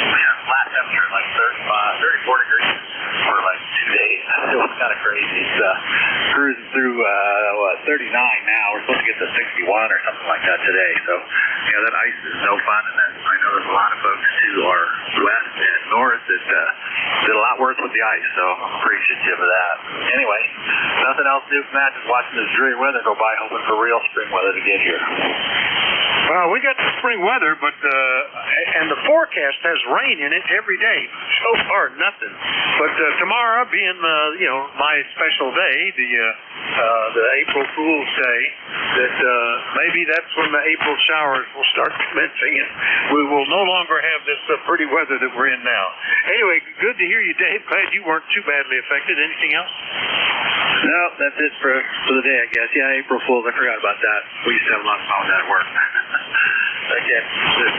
A: Man, flat temperature like 34 degrees for like 2 days. It was kind of crazy. It's cruising through 39 now. We're supposed to get to 61 or something like that today. So, yeah, that ice is no fun, and then I know there's a lot of folks who are west and north that did a lot worse with the ice, so I'm appreciative of that. Anyway, nothing else new from that, just watching this dreary weather go by, hoping for real spring weather to get here.
U: Well, we got the spring weather, but and the forecast has rain in it every day. So far, nothing. But tomorrow, being my special day, the April Fool's Day, that maybe that's when the April showers will start commencing, and we will no longer have this pretty weather that we're in now. Anyway, good to hear you, Dave. Glad you weren't too badly affected. Anything else?
A: No, that's it for the day, I guess. Yeah, April Fools, I forgot about that. We used to have a lot of fun with that at work. Again, the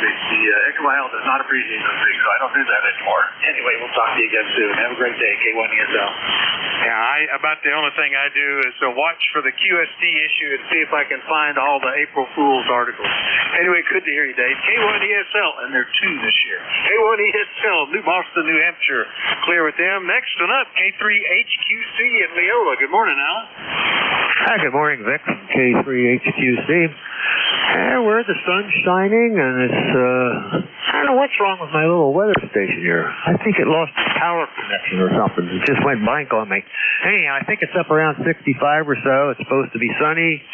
A: ECARS does not appreciate those things, so I don't do that anymore. Anyway, we'll talk to you again soon. Have a great day, K1ESL.
U: Yeah, about the only thing I do is to watch for the QST issue and see if I can find all the April Fool's articles. Anyway, good to hear you, Dave. K1ESL, and there are 2 this year. K1ESL, New Boston, New Hampshire. Clear with them. Next one up, K3HQC in Leola. Good morning, Alan.
M: Hi, good morning, Vic. K3HQC. Where the sun's shining, and it's, I don't know what's wrong with my little weather station here. I think it lost its power connection or something. It just went blank on me. Anyhow, I think it's up around 65 or so. It's supposed to be sunny,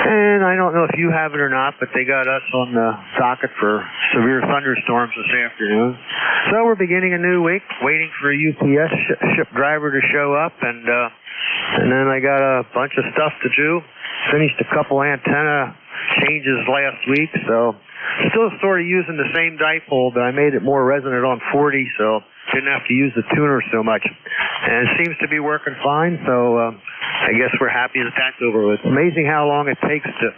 M: and I don't know if you have it or not, but they got us on the docket for severe thunderstorms this afternoon. So we're beginning a new week, waiting for a UPS ship driver to show up, and then I got a bunch of stuff to do. Finished a couple antenna changes last week, so still sort of using the same dipole, but I made it more resonant on 40, so didn't have to use the tuner so much. And it seems to be working fine, so I guess we're happy that that's over with. Amazing how long it takes to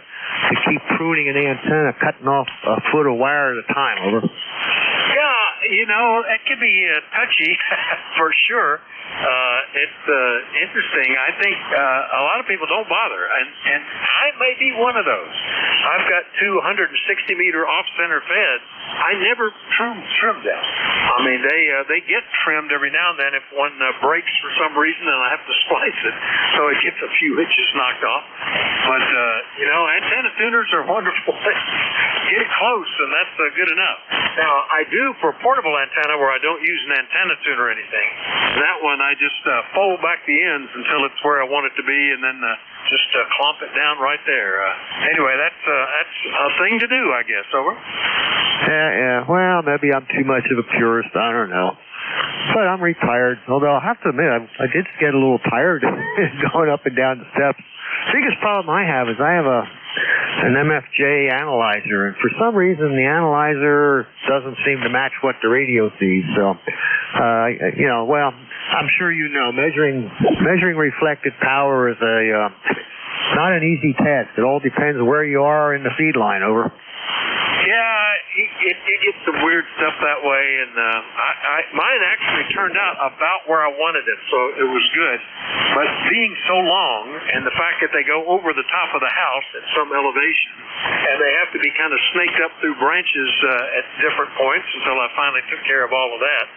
M: keep pruning an antenna, cutting off a foot of wire at a time. Over.
U: Yeah, it can be touchy for sure. It's interesting. I think a lot of people don't bother, and I may be one of those. I've got 260-meter off-center feds. I never trim them. I mean, they get trimmed every now and then if one breaks for some reason, and I have to splice it, so it gets a few inches knocked off. But antenna tuners are wonderful things. Get it close, and that's good enough. Now, I do for portable antenna where I don't use an antenna tuner or anything. That one I just fold back the ends until it's where I want it to be, and then just clomp it down right there. Anyway, that's a thing to do, I guess. Over.
M: Yeah. Well, maybe I'm too much of a purist. I don't know. But I'm retired. Although I have to admit, I did get a little tired going up and down the steps. Biggest problem I have is I have an MFJ analyzer, and for some reason the analyzer doesn't seem to match what the radio sees. So, well, I'm sure you know measuring reflected power is not an easy task. It all depends where you are in the feed line. Over.
U: Yeah, it gets some weird stuff that way, and mine actually turned out about where I wanted it, so it was good. But being so long, and the fact that they go over the top of the house at some elevation, and they have to be kind of snaked up through branches at different points until I finally took care of all of that.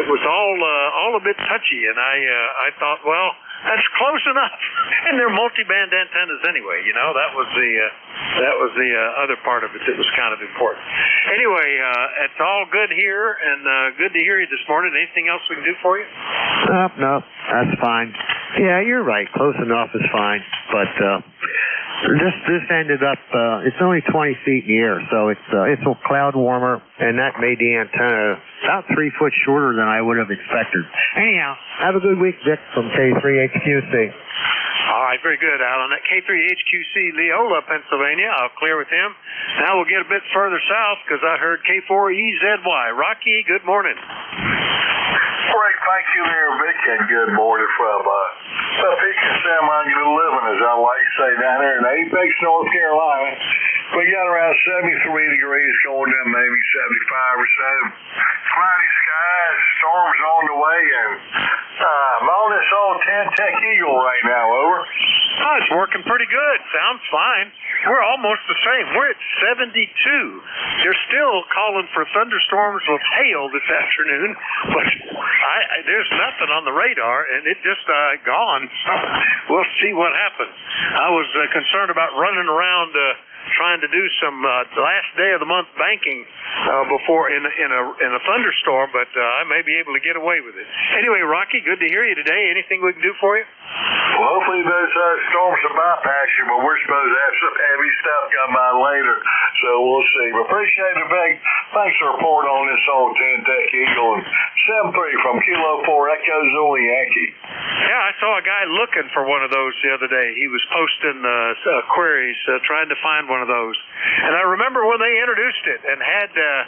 U: It was all a bit touchy, and I thought, well, That's close enough. And they're multi-band antennas anyway. You know, that was the other part of it that was kind of important. Anyway, it's all good here, and good to hear you this morning. Anything else we can do for you?
M: No, that's fine. Yeah, you're right. Close enough is fine. But this ended up, it's only 20 feet in the air, so it's a cloud warmer, and that made the antenna about 3 foot shorter than I would have expected. Anyhow, have a good week, Vic, from K3HQC.
U: All right, very good, Alan. At K3HQC, Leola, Pennsylvania. I'll clear with him. Now we'll get a bit further south because I heard K4EZY. Rocky, good morning.
Q: Great, thank you there, Vic, and good morning from Pekin San Juan, good living, as I like to say, down there in Apex, North Carolina. We got around 73 degrees, going down maybe 75 or so. Cloudy skies, storms on the way, and I'm on this old 10 Tech Eagle right now, over.
U: Oh, it's working pretty good. Sounds fine. We're almost the same. We're at 72. They're still calling for thunderstorms with hail this afternoon, but there's nothing on the radar, and it just gone. So we'll see what happens. I was concerned about running around trying to do some last day of the month banking before in a thunderstorm, but I may be able to get away with it. Anyway, Rocky, good to hear you today. Anything we can do for you?
Q: Well, hopefully those storms will bypass you, but we're supposed to have some heavy stuff come by later, so we'll see. But appreciate it, Vic. Thanks for reporting on this old 10 Tech Eagle and 7-3 from Kilo 4 Echo Zulu Yankee.
U: Yeah, I saw a guy looking for one of those the other day. He was posting queries, trying to find one of those. And I remember when they introduced it and had a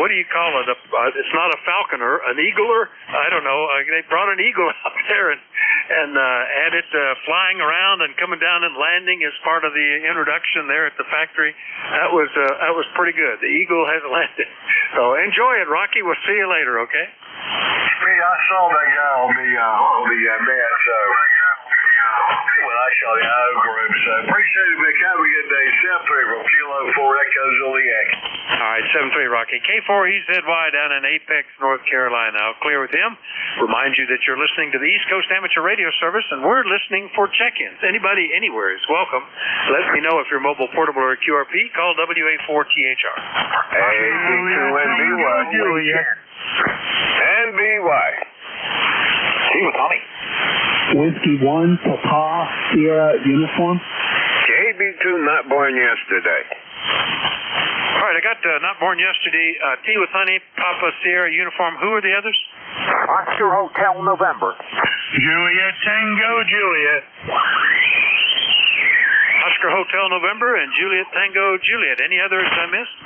U: what do you call it? It's not a falconer, an eagler. I don't know. They brought an eagle out there and had it flying around and coming down and landing as part of the introduction there at the factory. That was pretty good. The eagle has landed. So enjoy it, Rocky. We'll see you later. Okay.
Q: Yeah, I saw that guy on the net. So. Well, I saw the IO group, so appreciate it, Vic. Have a good day. 7-3 from Kilo 4 Echo Zulu Yankee.
U: All right, 7-3, Rocky. K4EZY down in Apex, North Carolina. I'll clear with him. Remind you that you're listening to the East Coast Amateur Radio Service, and we're listening for check-ins. Anybody anywhere is welcome. Let me know if you're mobile, portable, or QRP. Call WA4THR.
Q: AB2NBY. NBY. See with Tommy.
N: Whiskey 1, Papa, Sierra, uniform.
Q: KB2, not born yesterday.
U: All right, I got not born yesterday. T with Honey, Papa, Sierra, uniform. Who are the others?
Q: Oscar Hotel, November.
U: Juliet, Tango, Juliet. Oscar Hotel, November, and Juliet, Tango, Juliet. Any others I missed?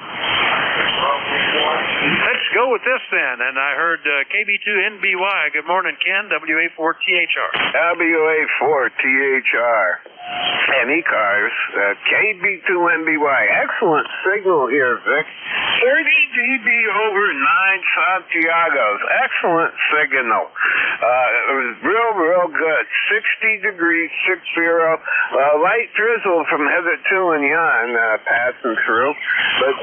U: Let's go with this then. And I heard KB2NBY. Good morning, Ken. WA4THR.
Q: WA4THR. And ECARS. KB2NBY. Excellent signal here, Vic. 30 dB over 9 Santiago's. Excellent signal. It was real good. 60 degrees, 60. Light drizzle from hitherto and yon passing through. But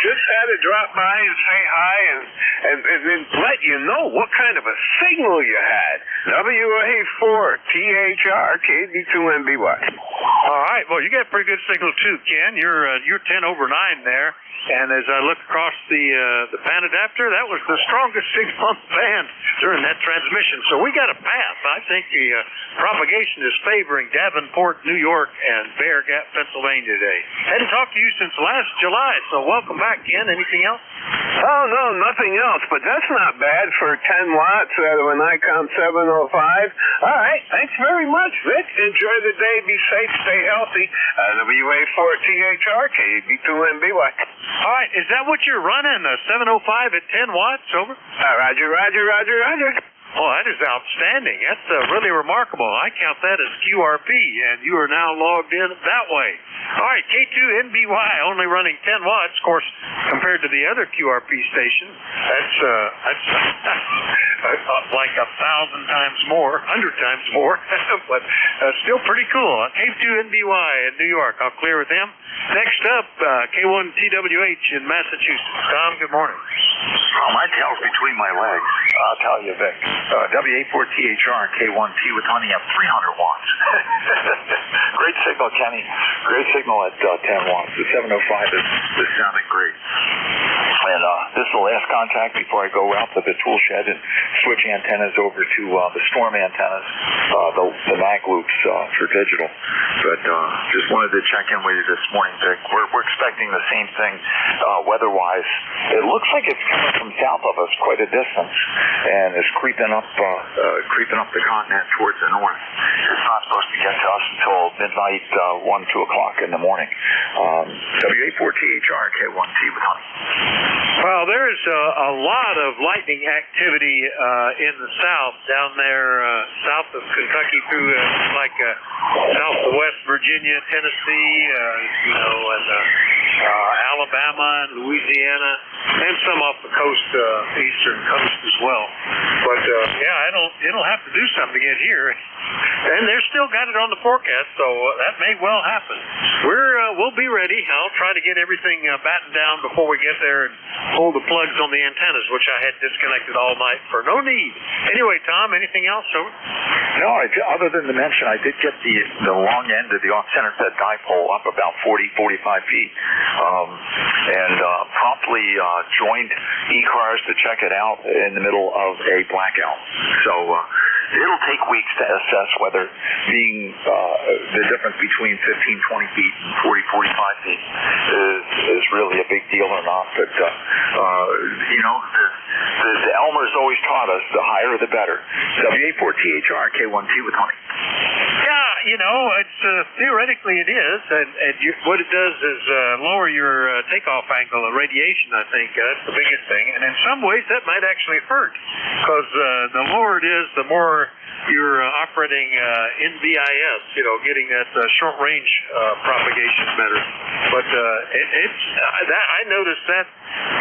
Q: just had to drop by and say hi and let you know what kind of a signal you had. WA4THR, KB2NBY.
U: All right. Well, you got a pretty good signal too, Ken. You're 10 over 9 there. And as I look across the band adapter, that was the strongest signal on the band during that transmission. So we got a path. I think the propagation is favoring Davenport, New York, and Bear Gap, Pennsylvania today. Hadn't talked to you since last July, so welcome back, Ken. Anything else?
Q: Oh, no, nothing else. But that's not bad for 10 watts out of a Nikon 705. All right. Thanks very much, Vic. Enjoy the day. Be safe. Stay healthy. WA4THR, KB2NBY.
U: All right, is that what you're running, a 705 at 10 watts, over?
Q: Roger.
U: Oh, that is outstanding. That's really remarkable. I count that as QRP, and you are now logged in that way. All right, K2NBY only running 10 watts. Of course, compared to the other QRP stations, that's like 1,000 times more, 100 times more, but still pretty cool. K2NBY in New York. I'll clear with him. Next up, K1TWH in Massachusetts. Tom, good morning.
P: Oh, my tail's between my legs. I'll tell you, Vic. W84THR and K1T with honey at 300 watts. Great signal, Kenny. Great signal at 10 watts. The 705 is sounding great. And this is the last contact before I go out to the tool shed and switch antennas over to the storm antennas, the mag loops for digital. But just wanted to check in with you this morning, Vic. We're expecting the same thing weather-wise. It looks like it's coming from south of us quite a distance and is creeping up the continent towards the north. It's not supposed to get to us until midnight, 1, 2 o'clock in the morning. W84THR K1T with honey.
U: Well, there's a lot of lightning activity in the south, down there south of Kentucky through south of West Virginia, Tennessee, and Alabama and Louisiana, and some off the coast, eastern coast as well. But it'll have to do something to get here. And they're still got it on the forecast, so that may well happen. We'll be ready. I'll try to get everything battened down before we get there and pull the plugs on the antennas, which I had disconnected all night for no need. Anyway, Tom, anything else? Over?
P: No, other than to mention, I did get the long end of the off-center fed dipole up about 40, 45 feet, and promptly joined ECARS to check it out in the middle of a blackout. So it'll take weeks to assess whether being the difference between 15, 20 feet and 40, 45 feet is really a big deal or not. But, the Elmer's always taught us the higher the better. W84THR K1T with honey.
U: Yeah, it's theoretically it is, and what it does is lower your takeoff angle of radiation, I think. That's the biggest thing. And in some ways, that might actually hurt, because the lower it is, the more you're operating NBIS, getting that short-range propagation better. But I noticed that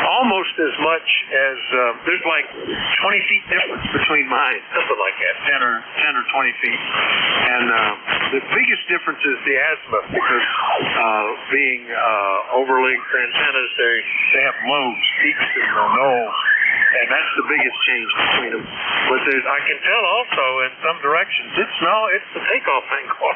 U: almost as much as there's like 20 feet difference between mine, something like that, 10 or 20 feet. And the biggest difference is the azimuth, because being overlinked antennas, they have lobes, peaks and knolls. And that's the biggest change between them. But I can tell also in some directions, it's the takeoff angle,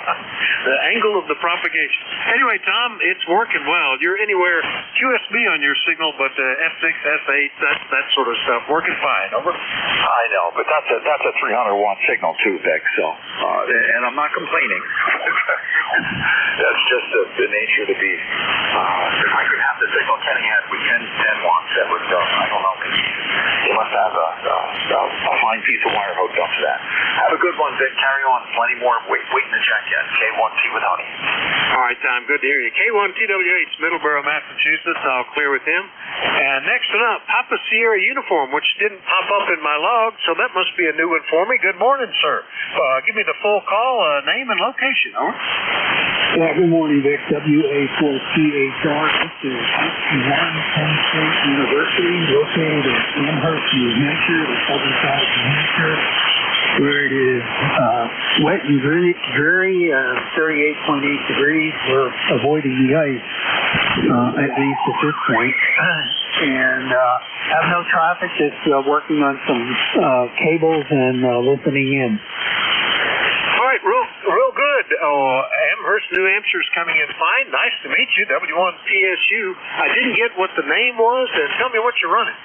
U: the angle of the propagation. Anyway, Tom, it's working well. You're anywhere QSB on your signal, but F6, S8, that sort of stuff, working fine. Over.
P: I know, but that's a 300-watt signal too, Vic. So, and I'm not complaining. That's just the nature to be. If I could have the signal Kenny had with 10 watts, that would, I don't know, you must have a fine piece of wire hooked up to that. Have a good one, Vic. Carry on. Plenty more waiting to check in. K1T with honey.
U: All right, Tom. Good to hear you. K1TWH, Middleborough, Massachusetts. I'll clear with him. And next one up, Papa Sierra uniform, which didn't pop up in my log, so that must be a new one for me. Good morning, sir. Give me the full call, name and location. Over.
N: Yeah, good morning, Vic. WA4THR. This is Penn State University, located in Amherst, New Hampshire, the southern side of New Hampshire, where it is wet and dreary, 38.8 degrees. We're avoiding the ice, at least at this point. And have no traffic, just working on some cables and listening in.
U: All right, real good. Amherst, New Hampshire is coming in fine. Nice to meet you, W1PSU. I didn't get what the name was, and tell me what you're running.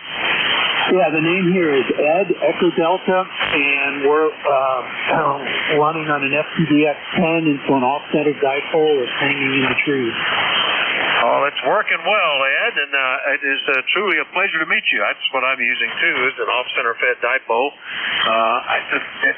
N: Yeah, the name here is Ed, Echo Delta, and we're running on an FPDX-10 into an offsetted dipole that's hanging in the trees.
U: Oh, it's working well, Ed, and it is truly a pleasure to meet you. That's what I'm using, too, is an off-center fed dipole.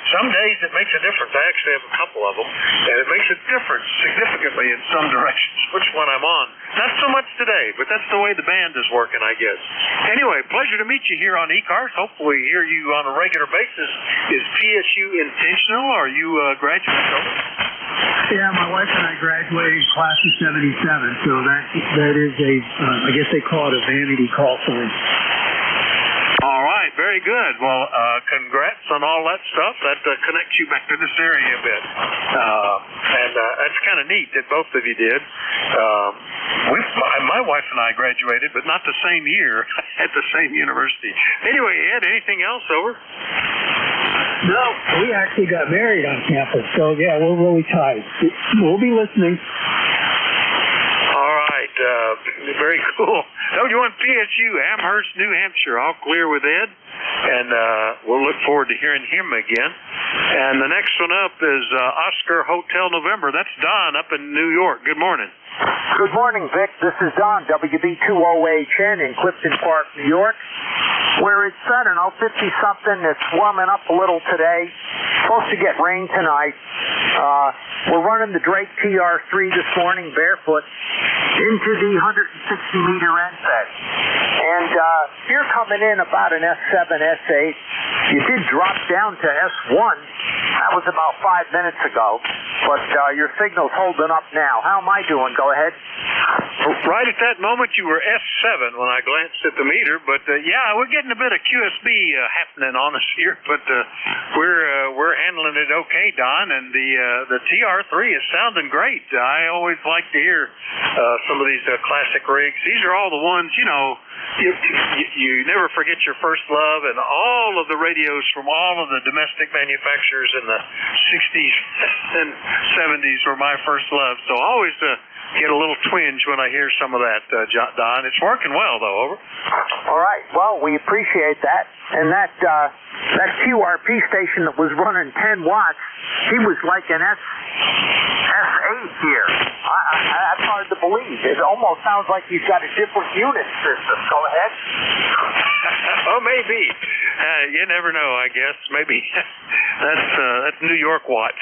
U: Some days it makes a difference. I actually have a couple of them, and it makes a difference significantly in some directions, which one I'm on. Not so much today, but that's the way the band is working, I guess. Anyway, pleasure to meet you here on ECARS. Hopefully hear you on a regular basis. Is PSU intentional, or are you graduate?
N: Yeah, my wife and I graduated class of 77, so that is a, I guess they call it a vanity call sign.
U: All right, very good. Well, congrats on all that stuff. That connects you back to this area a bit. And that's kind of neat that both of you did. My wife and I graduated, but not the same year at the same university. Anyway, Ed, anything else? Over.
N: No, we actually got married on campus, so yeah, we're really tight. We'll be listening.
U: All right, very cool. W1 PSU, Amherst, New Hampshire, all clear with Ed, and we'll look forward to hearing him again. And the next one up is Oscar Hotel November. That's Don up in New York. Good morning.
R: Good morning, Vic. This is Don, WB2OHN in Clifton Park, New York, where it's, I don't know, 50-something. It's warming up a little today. Supposed to get rain tonight. We're running the Drake TR3 this morning barefoot into the 160-meter end set. And you're coming in about an S7, S8. You did drop down to S1. That was about 5 minutes ago. But your signal's holding up now. How am I doing? Go ahead.
U: Right at that moment, you were S7 when I glanced at the meter. But, yeah, we're getting a bit of QSB happening on us here. But we're handling it okay, Don. And the TR3 is sounding great. I always like to hear some of these classic rigs. These are all the ones, you know, you never forget your first love, and all of the radios from all of the domestic manufacturers in the 60s and 70s were my first love. So I always get a little twinge when I hear some of that, Don. It's working well, though. Over.
R: All right. Well, we appreciate that. And that QRP station that was running 10 watts, he was like an S8 here. That's hard to believe. It almost sounds like he's got a different unit system. Go ahead.
U: Oh, maybe. You never know, I guess. Maybe that's New York watts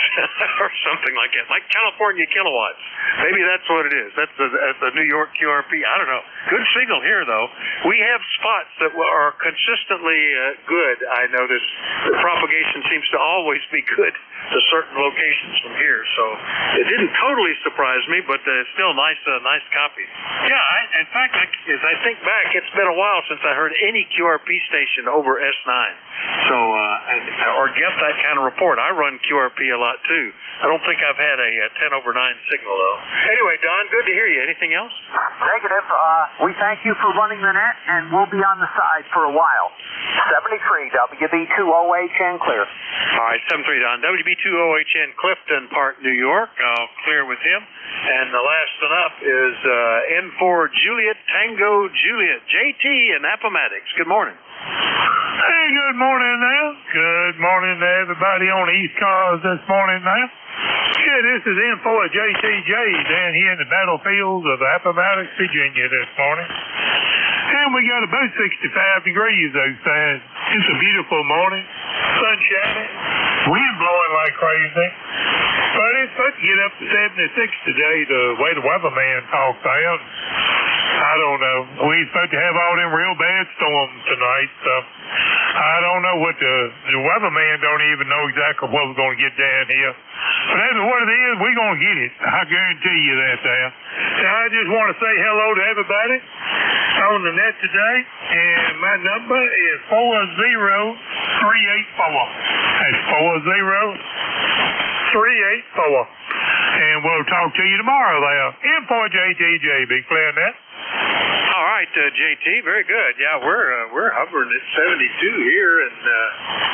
U: or something like that, like California kilowatts. Maybe that's what it is. That's the New York QRP. I don't know. Good signal here, though. We have spots that are consistently good. I notice the propagation seems to always be good to certain locations from here. So it didn't totally surprise me, but still nice copy. Yeah, in fact, as I think back, it's been a while since I heard any QRP station over S9. So, or get that kind of report. I run QRP a lot, too. I don't think I've had a 10/9 signal, though. Anyway, Don, good to hear you. Anything else?
R: Negative. We thank you for running the net, and we'll be on the side for a while. 73, WB2OHN clear.
U: All right, 73, Don. WB2OHN, Clifton Park, New York. I'll clear with him. And the last one up is N4 Juliet Tango Juliet, JT in Appomattox. Good morning.
S: Hey, good morning now. Good morning to everybody on ECARS this morning now. Yeah, this is N4 JTJ down here in the battlefields of Appomattox, Virginia this morning. And we got about 65 degrees outside. It's a beautiful morning. Sun shining. Wind blowing like crazy. But it's supposed to get up to 76 today, the way the weatherman talks out. I don't know. We ain't supposed to have all them real bad storms tonight, so I don't know what the weatherman don't even know exactly what we're going to get down here. But that's what it is. We're going to get it. I guarantee you that there. So I just want to say hello to everybody on the net today, and my number is 40384. That's 40384. And we'll talk to you tomorrow there. M4JTJ, big player net.
U: All right, JT, very good. Yeah, we're hovering at 72 here, and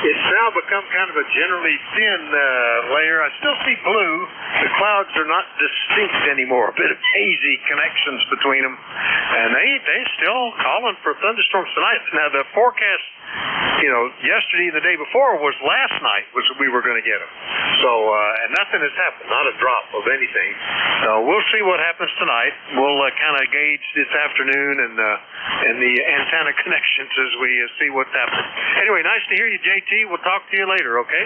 U: it's now become kind of a generally thin layer. I still see blue. The clouds are not distinct anymore. A bit of hazy connections between them, and they still calling for thunderstorms tonight. Now the forecast, yesterday and the day before was last night was we were going to get them. So and nothing has happened, not a drop of anything. So we'll see what happens tonight. We'll kind of gauge this afternoon and the antenna connections as we see what's happening. Anyway, nice to hear you, JT. We'll talk to you later, okay?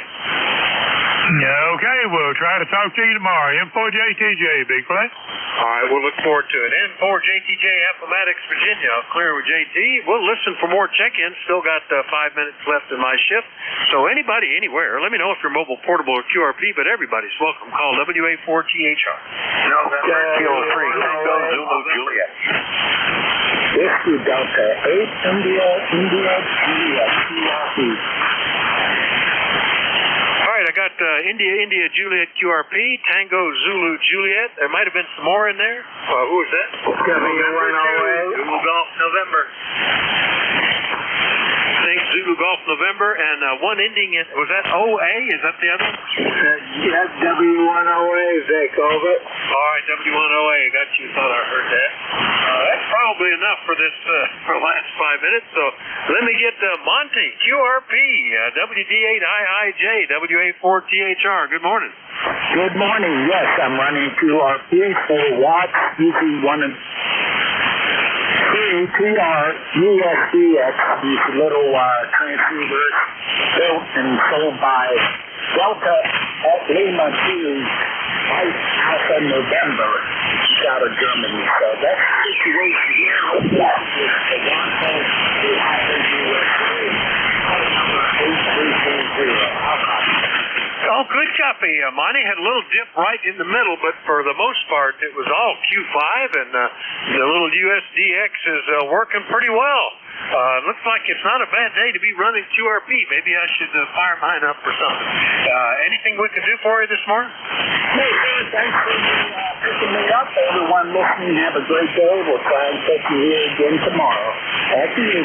S: Okay, we'll try to talk to you tomorrow. M4JTJ, big play.
U: All right, we'll look forward to it. N4JTJ, Appomattox, Virginia. I'll clear with JT. We'll listen for more check-ins. Still got 5 minutes left in my shift. So anybody, anywhere, let me know if you're mobile, portable, or QRP, but everybody's welcome. Call WA4THR.
R: November Kilo 3, Tango Zulu Juliet. Whiskey Delta 8, India, Juliet, QRP.
U: All right, I got India, Juliet, QRP, Tango, Zulu, Juliet. There might have been some more in there. Who was that?
R: Zulu Golf,
U: November. Thanks, Zulu Golf. Golf November, and one ending in, was that OA? Is that the other one?
D: Yeah, W1OA, Vic, over.
U: All right, W1OA, got you. Thought I heard that. That's probably enough for this for the last 5 minutes. So let me get Monty, QRP, WD8IIJ, WA4THR. Good morning.
F: Good morning. Yes, I'm running QRP for watts using one of TR USDX, these little transceivers built and sold by Delta at Lima 2 Alpha November out of Germany. So that's the situation here.
U: Oh, good copy. Monty had a little dip right in the middle, but for the most part, it was all Q5, and the little USDX is working pretty well. Looks like it's not a bad day to be running QRP. Maybe I should fire mine up or something. Anything we can do for you this morning?
F: No, sir. Thanks for picking me up. Everyone listening, have a great day. We'll try and take you here again tomorrow. After you.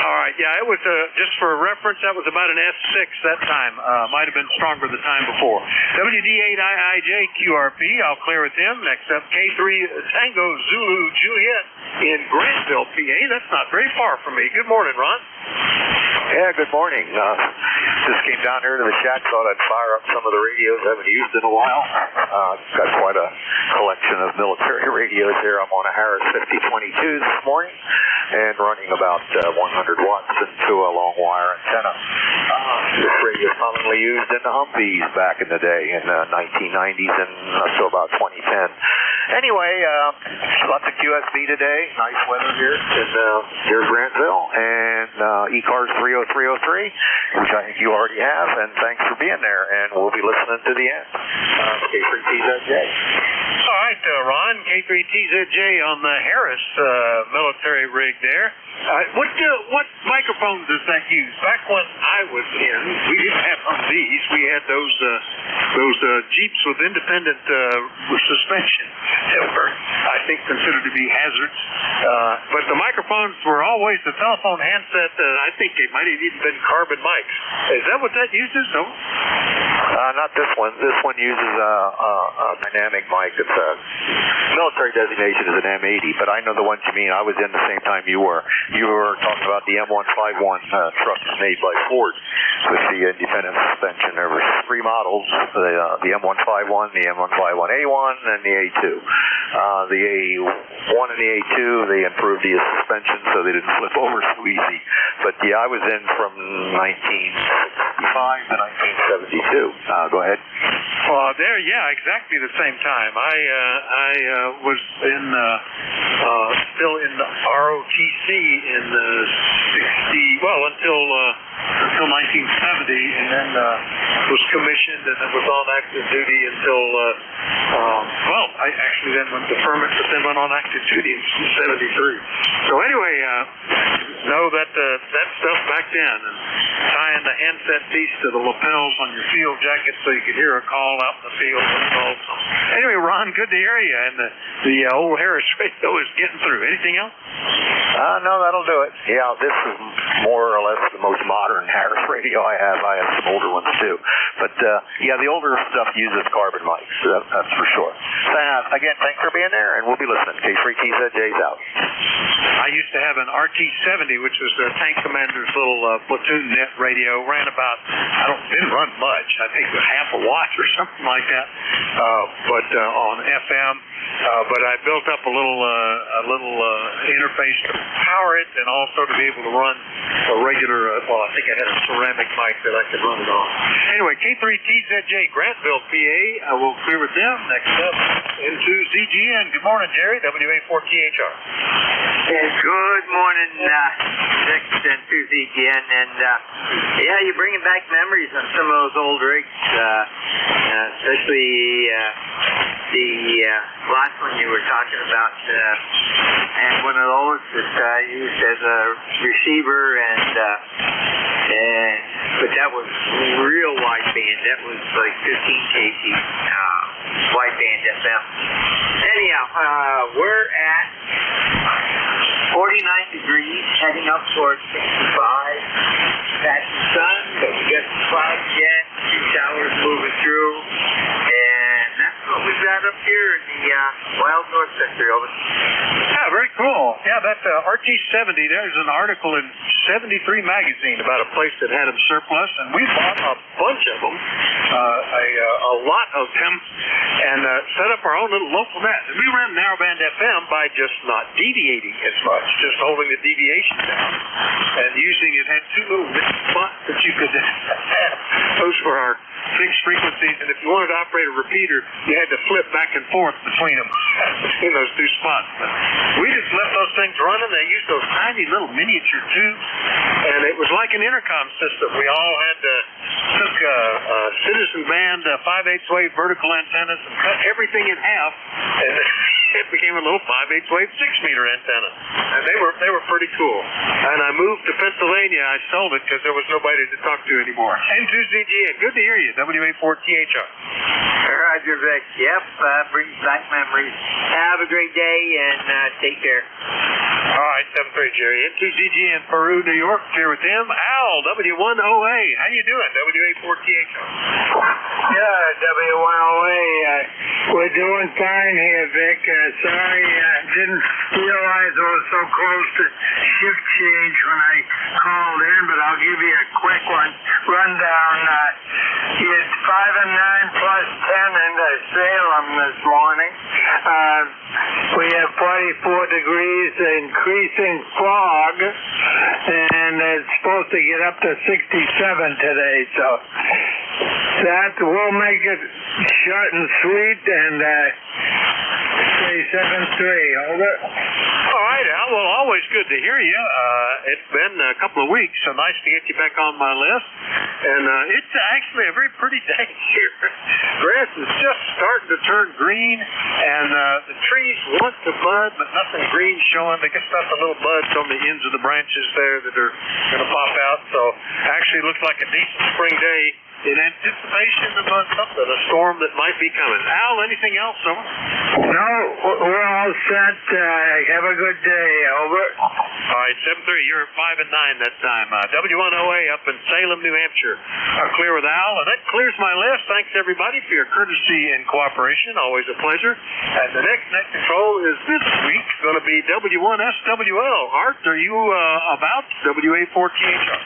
U: All right, yeah, it was, just for reference, that was about an S6 that time. Might have been stronger the time before. WD8IIJ QRP, I'll clear with him. Next up, K3 Tango Zulu Juliet in Grantville, PA. That's not very far from me. Good morning, Ron.
T: Yeah, good morning. Just came down here to the shack, thought I'd fire up some of the radios I haven't used in a while. Got quite a collection of military radios here. I'm on a Harris 5022 this morning and running about 100 watts into a long wire antenna. This radio is commonly used in the Humvees back in the day in the 1990s and so about 2010. Anyway, lots of QSB today. Nice weather here in Grantville, and ECARS 30303, which I think you already have, and thanks for being there, and we'll be listening to the end. K3TZJ.
U: All right, Ron, K3TZJ on the Harris military rig there. What microphones does that use? Back when I was in, we didn't have Humvees. We had those Jeeps with independent suspension that were, I think, considered to be hazards. But the microphones were always the telephone handset. I think they might have even been carbon mics. Is that what that uses? No?
T: Not this one. This one uses a dynamic mic. It's a military designation is an M80, but I know the ones you mean. I was in the same time you were. You were talking about the M151 trucks made by Ford with the independent suspension. There were 3 models, the M151, the M151A1, and the A2. The A1 and the A2, they improved the suspension so they didn't flip over so easy. But yeah, I was in from 1965 to 1972. Go ahead.
U: There, yeah, exactly the same time. I was in still in the ROTC in the until 1970, and then was commissioned, and then was on active duty until I actually then went deferment, but then went on active duty in 73. So anyway, know that stuff back then, and tying the handset piece to the lapels on your field jacket so you could hear a call out in the field. Anyway, Ron, good to hear you, and the old Harris radio is getting through. Anything else?
T: No, that'll do it. Yeah, this is more or less the most modern Harris radio I have. I have some older ones too. But yeah, the older stuff uses carbon mics. That's for sure. Again, thanks for being there, and we'll be listening. K3TZJ's out.
U: I used to have an RT-70, which was the tank commander's little platoon net radio. Ran about, didn't run much. I think half a watt or something like that. But on FM. But I built up a little interface to power it, and also to be able to run a regular. I think I had a ceramic mic that I could run it on. Anyway, K3TZJ, Grantville, PA. I will clear with them. Next up, into ZGN. Good morning, Jerry. WA4THR.
W: Good morning, Vic and to ZGN, and yeah, you're bringing back memories on some of those old rigs, especially the last one you were talking about. I had one of those that I used as a receiver, but that was real wideband. That was like 15 kg wideband FM. Anyhow, we're at 49 degrees, heading up towards 65. That's the sun, but we got some clouds yet, a few showers moving through, and that's what we've got up here in the wild north sector, over.
U: Yeah, very cool. Yeah, that RT-70, there's an article in 73 magazine about a place that had them surplus, and we bought a bunch of them, a lot of them, and set up our own little local net. And we ran narrowband FM by just not deviating as much, just holding the deviation down, and using it had two little spots that you could those were our fixed frequencies, and if you wanted to operate a repeater, you had to flip back and forth between them, between those two spots. But we just left those things running. They used those tiny little miniature tubes, and it was like an intercom system. We all had took citizen band 5/8 wave vertical antennas and cut everything in half, and it became a little 5/8 wave 6-meter antenna, and they were pretty cool. And I moved to Pennsylvania. I sold it because there was nobody to talk to anymore. N2ZGN, good to hear you. WA4THR.
W: Roger, Vic. Yep, brings back memories. Have a great day and take care.
U: All right, 73 Jerry. N2ZGN, Peru, New York. Here with him. Al, W1OA. How you doing? WA4THR.
G: Yeah, W1OA. We're doing fine here, Vic. Sorry, I didn't realize I was so close to shift change when I called in, but I'll give you a quick rundown. It's 5 and 9 plus 10 into Salem this morning. We have 44 degrees, increasing fog, and it's supposed to get up to 67 today, so that will make it short and sweet, and say 7-3. Over.
U: All right, Al. Well, always good to hear you. It's been a couple of weeks, so nice to get you back on my list. And it's actually a very pretty day here. Grass is just starting to turn green, and the trees want to bud, but nothing green showing. They just got the little buds on the ends of the branches there that are going to pop out. So actually looks like a decent spring day in anticipation of something, a storm that might be coming. Al, anything else, over?
G: No, we're all set. Have a good day. Over.
U: All right, 7-3. You're 5 and 9 that time. W1OA up in Salem, New Hampshire. Clear with Al, and that clears my list. Thanks, everybody, for your courtesy and cooperation. Always a pleasure. And the next net control is this week going to be W1SWL. Art, are you about? WA4THR.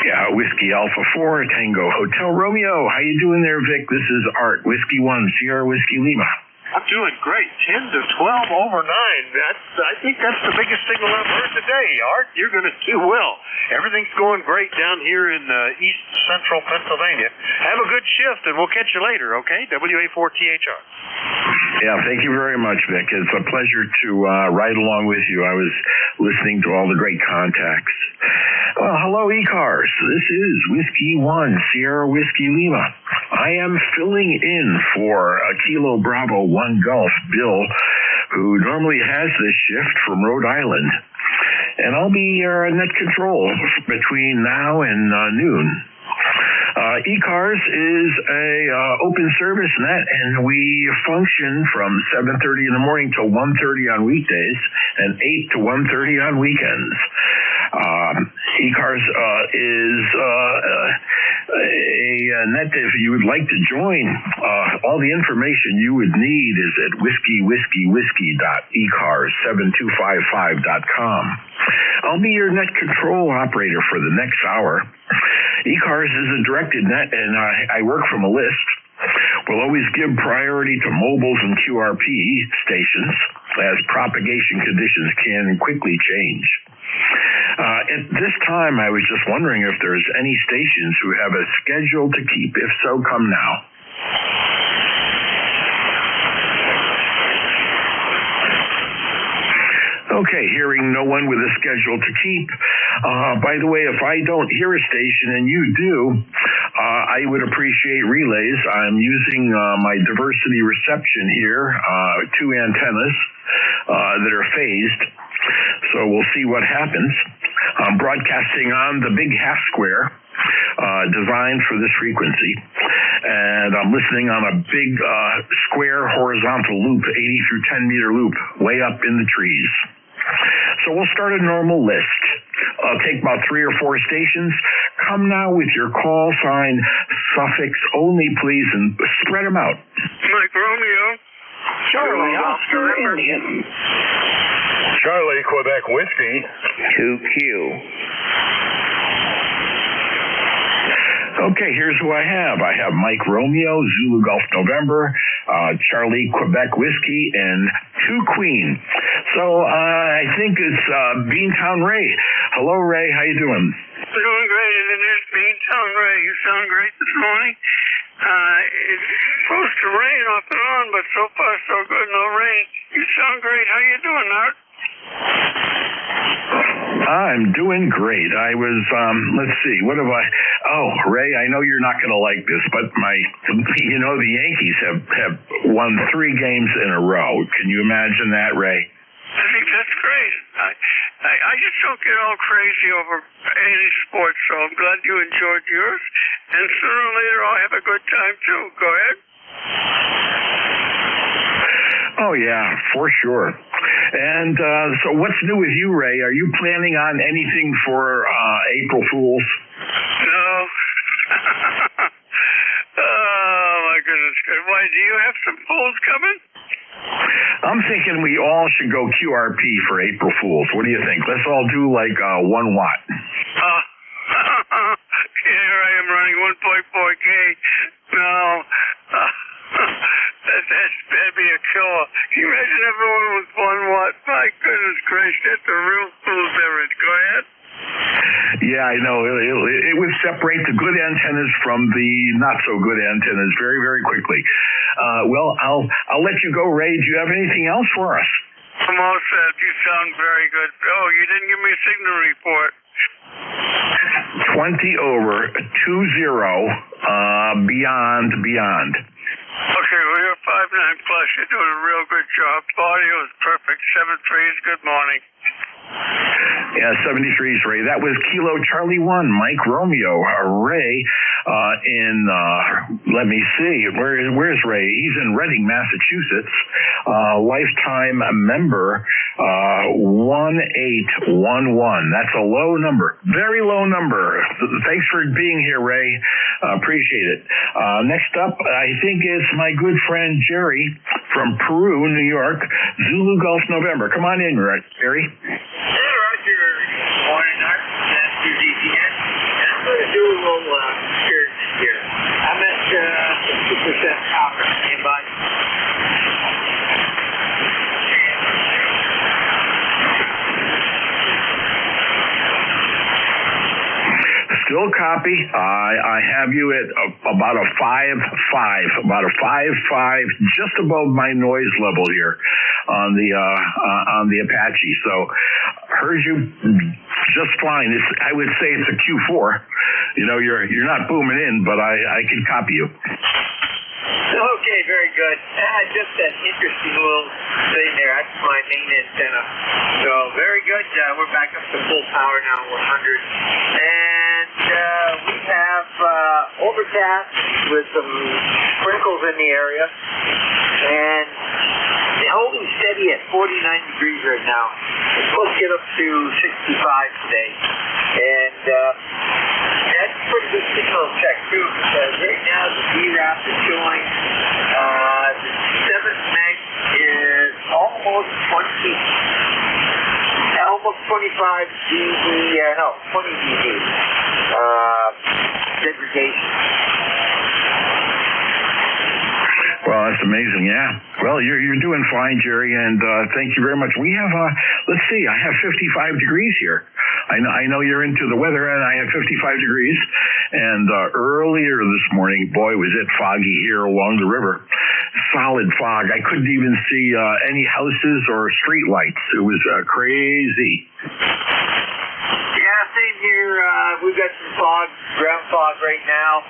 H: Yeah, Whiskey Alpha 4, Tango Hotel Romeo. How you doing there, Vic? This is Art, Whiskey 1, Sierra Whiskey Lima.
U: I'm doing great. 10 to 12 over 9. I think that's the biggest signal I've heard today. Art, you're going to do well. Everything's going great down here in east central Pennsylvania. Have a good shift, and we'll catch you later, okay? WA4THR.
H: Yeah, thank you very much, Vic. It's a pleasure to ride along with you. I was listening to all the great contacts. Well, hello, ECARS. This is Whiskey 1, Sierra Whiskey Lima. I am filling in for Kilo Bravo 1 Gulf, Bill, who normally has this shift from Rhode Island. And I'll be net control between now and noon. ECARS is a open service net, and we function from 7:30 in the morning till 1:30 on weekdays and 8 to 1:30 on weekends. ECARS is a net if you would like to join. All the information you would need is at whiskey.ecars7255.com. I'll be your net control operator for the next hour. ECARS is a directed net, and I work from a list. We'll always give priority to mobiles and QRP stations, as propagation conditions can quickly change. At this time, I was just wondering if there's any stations who have a schedule to keep. If so, come now. Okay, hearing no one with a schedule to keep. By the way, if I don't hear a station and you do, I would appreciate relays. I'm using my diversity reception here, 2 antennas that are phased. So we'll see what happens. I'm broadcasting on the big half square designed for this frequency. And I'm listening on a big square horizontal loop, 80 through 10 meter loop, way up in the trees. So we'll start a normal list. Take about 3 or 4 stations. Come now with your call sign suffix only, please, and spread them out.
J: Mike Romeo.
D: Charlie Oscar Indian.
Q: Charlie Quebec Whiskey.
L: 2Q.
H: Okay, here's who I have. I have Mike Romeo, Zulu Golf November, Charlie Quebec Whiskey, and 2 Queen. So I think it's Beantown Ray. Hello, Ray. How you doing?
J: Doing great, and there's Beantown Ray. You sound great this morning. It's supposed to rain off and on, but so far so good, no rain. You sound great. How you doing, Art?
H: I'm doing great. I was, let's see, what have I, Ray, I know you're not going to like this, but the Yankees have won 3 games in a row. Can you imagine that, Ray?
J: I think that's great. I just don't get all crazy over any sport, so I'm glad you enjoyed yours. And sooner or later, I'll have a good time, too. Go ahead.
H: Oh, yeah, for sure. And so what's new with you, Ray? Are you planning on anything for April Fools?
J: No. Oh, my goodness. Why, do you have some fools coming?
H: I'm thinking we all should go QRP for April Fools. What do you think? Let's all do like 1 watt.
J: Here I am running 1.4K. No. That'd be a killer. Can you imagine everyone with 1 watt? My goodness gracious, that's a real fool's errand. Go ahead.
H: Yeah, I know. It would separate the good antennas from the not so good antennas very, very quickly. Well, I'll let you go, Ray. Do you have anything else for us?
J: I'm all set. You sound very good. Oh, you didn't give me a signal report.
H: 20 over, 20, beyond.
J: Okay, well, you're 5'9 plus. You're doing a real good job. Audio is perfect. 7-3 is good morning.
H: Yeah, 73's Ray. That was Kilo Charlie 1, Mike Romeo. Ray let me see, where's Ray? He's in Reading, Massachusetts. Lifetime member 1811. That's a low number, very low number. Thanks for being here, Ray. Appreciate it. Next up, I think it's my good friend Jerry from Peru, New York. Zulu Golf November. Come on in, Jerry.
W: Hey, Roger. Morning, Art. That's your DPN. I'm going to do a little excursion here. I'm at 50% copper. Anybody?
H: Still copy. I have you at about a 5.5, just above my noise level here on the Apache. So heard you just fine. I would say it's a Q4. You're not booming in, but I can copy you.
W: Okay, very good. Just an interesting little thing there. That's my main antenna. So very good. We're back up to full power now, 100. And we have overcast with some sprinkles in the area. And holding steady at 49 degrees right now. It's supposed to get up to 65 today. And that's a pretty good signal check, too, because right now the VRAP is showing the 7th meg is almost 25 dB, 20 dB degradation.
H: Well, that's amazing, yeah. Well, you're doing fine, Jerry, and thank you very much. We have, let's see, I have 55 degrees here. I know you're into the weather, and I have 55 degrees. And earlier this morning, boy, was it foggy here along the river. Solid fog. I couldn't even see any houses or street lights. It was crazy.
W: Yeah, same here. We've got some fog, ground fog right now.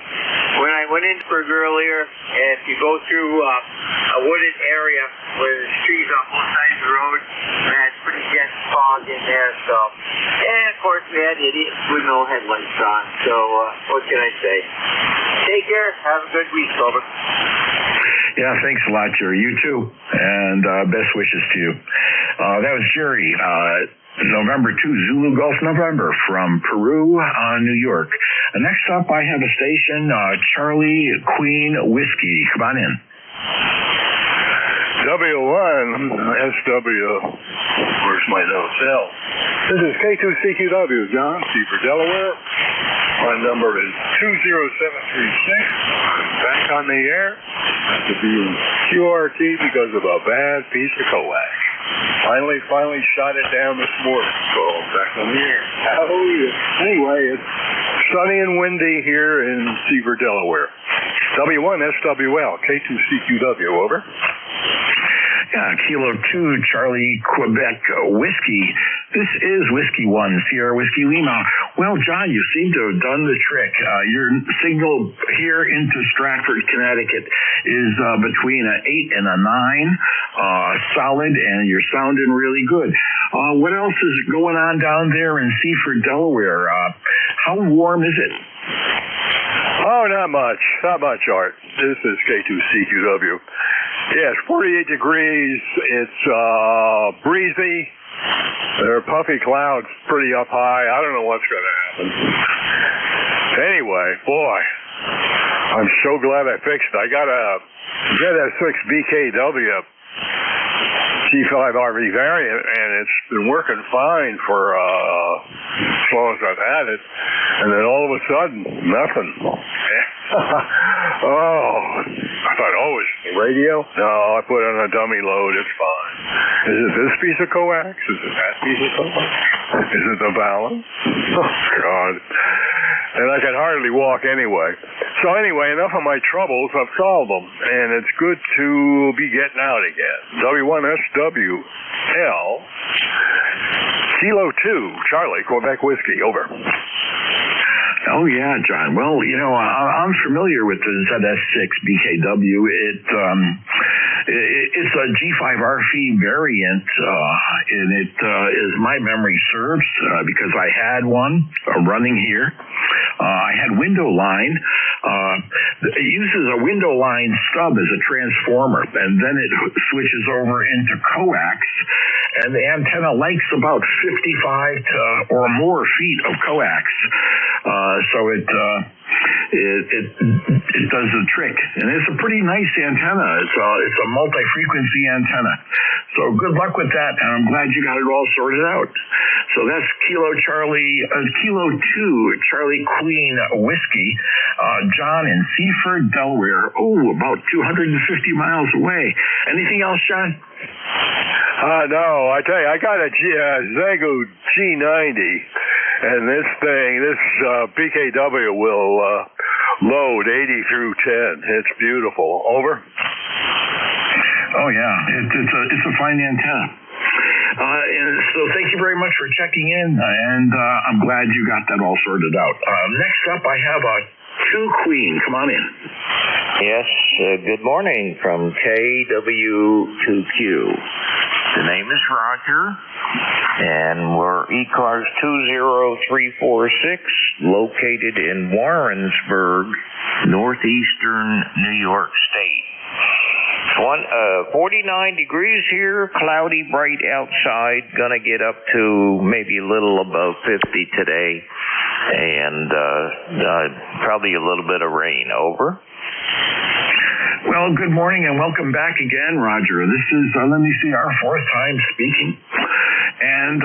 W: When I went in for earlier, if you go through a wooded area where there's trees on both sides of the road, we had pretty dense fog in there. So, and of course we had idiots with no headlights on. So what can I say? Take care. Have a good week, over.
H: Yeah, thanks a lot, Jerry. You too. And best wishes to you. That was Jerry. November 2, Zulu Golf November from Peru, New York. Next up, I have a station, Charlie Queen Whiskey. Come on in.
K: W1 SW. Where's my notes? L. This is K2CQW, John, Seaford, Delaware. My number is 20736. I'm back on the air. I have to be in QRT because of a bad piece of coax. Finally shot it down this morning, so I'm back on the air. Oh, yeah. Anyway, it's sunny and windy here in Seaford, Delaware. W1 SWL, K2CQW, over.
H: Yeah, Kilo 2, Charlie, Quebec, Whiskey. This is Whiskey 1, Sierra Whiskey Lima. Well, John, you seem to have done the trick. Your signal here into Stratford, Connecticut is between an 8 and a 9, solid, and you're sounding really good. What else is going on down there in Seaford, Delaware? How warm is it?
K: Oh, not much, Art. This is K2CQW. Yes, 48 degrees. It's breezy. There are puffy clouds pretty up high. I don't know what's going to happen. Anyway, boy, I'm so glad I fixed it. I got a ZS6 BKW G5RV variant, and it's been working fine for as long as I've had it. And then all of a sudden, nothing. Oh, I thought, it's the radio? No, I put it on a dummy load. It's fine. Is it this piece of coax? Is it that piece of coax? Is it the balance? Oh, God. And I can hardly walk anyway. So anyway, enough of my troubles. I've solved them. And it's good to be getting out again. W1SWL, Kilo 2, Charlie, Quebec Whiskey, over.
H: Oh, yeah, John. Well, I'm familiar with the ZS6 BKW. It's a G5RV variant, and it is my memory serves because I had one running here. I had window line. It uses a window line stub as a transformer, and then it switches over into coax, and the antenna likes about 55 or more feet of coax. So it does the trick, and it's a pretty nice antenna. It's a multi-frequency antenna. So good luck with that, and I'm glad you got it all sorted out. So that's Kilo 2, Charlie Queen Whiskey, John in Seaford, Delaware. Oh, about 250 miles away. Anything else, John?
K: No, I tell you, I got a Zego G90, and this BKW will load 80 through 10. It's beautiful. Over.
H: Oh yeah, it's a fine antenna. And so thank you very much for checking in, and I'm glad you got that all sorted out. Next up, I have a 2 Queen. Come on in.
O: Yes, good morning from KW2Q. The name is Roger, and we're ECARS 20346, located in Warrensburg, northeastern New York State. 49 degrees here, cloudy, bright outside, gonna get up to maybe a little above 50 today, and probably a little bit of rain. Over.
H: Well, good morning and welcome back again, Roger. This is, let me see, our 4th time speaking. And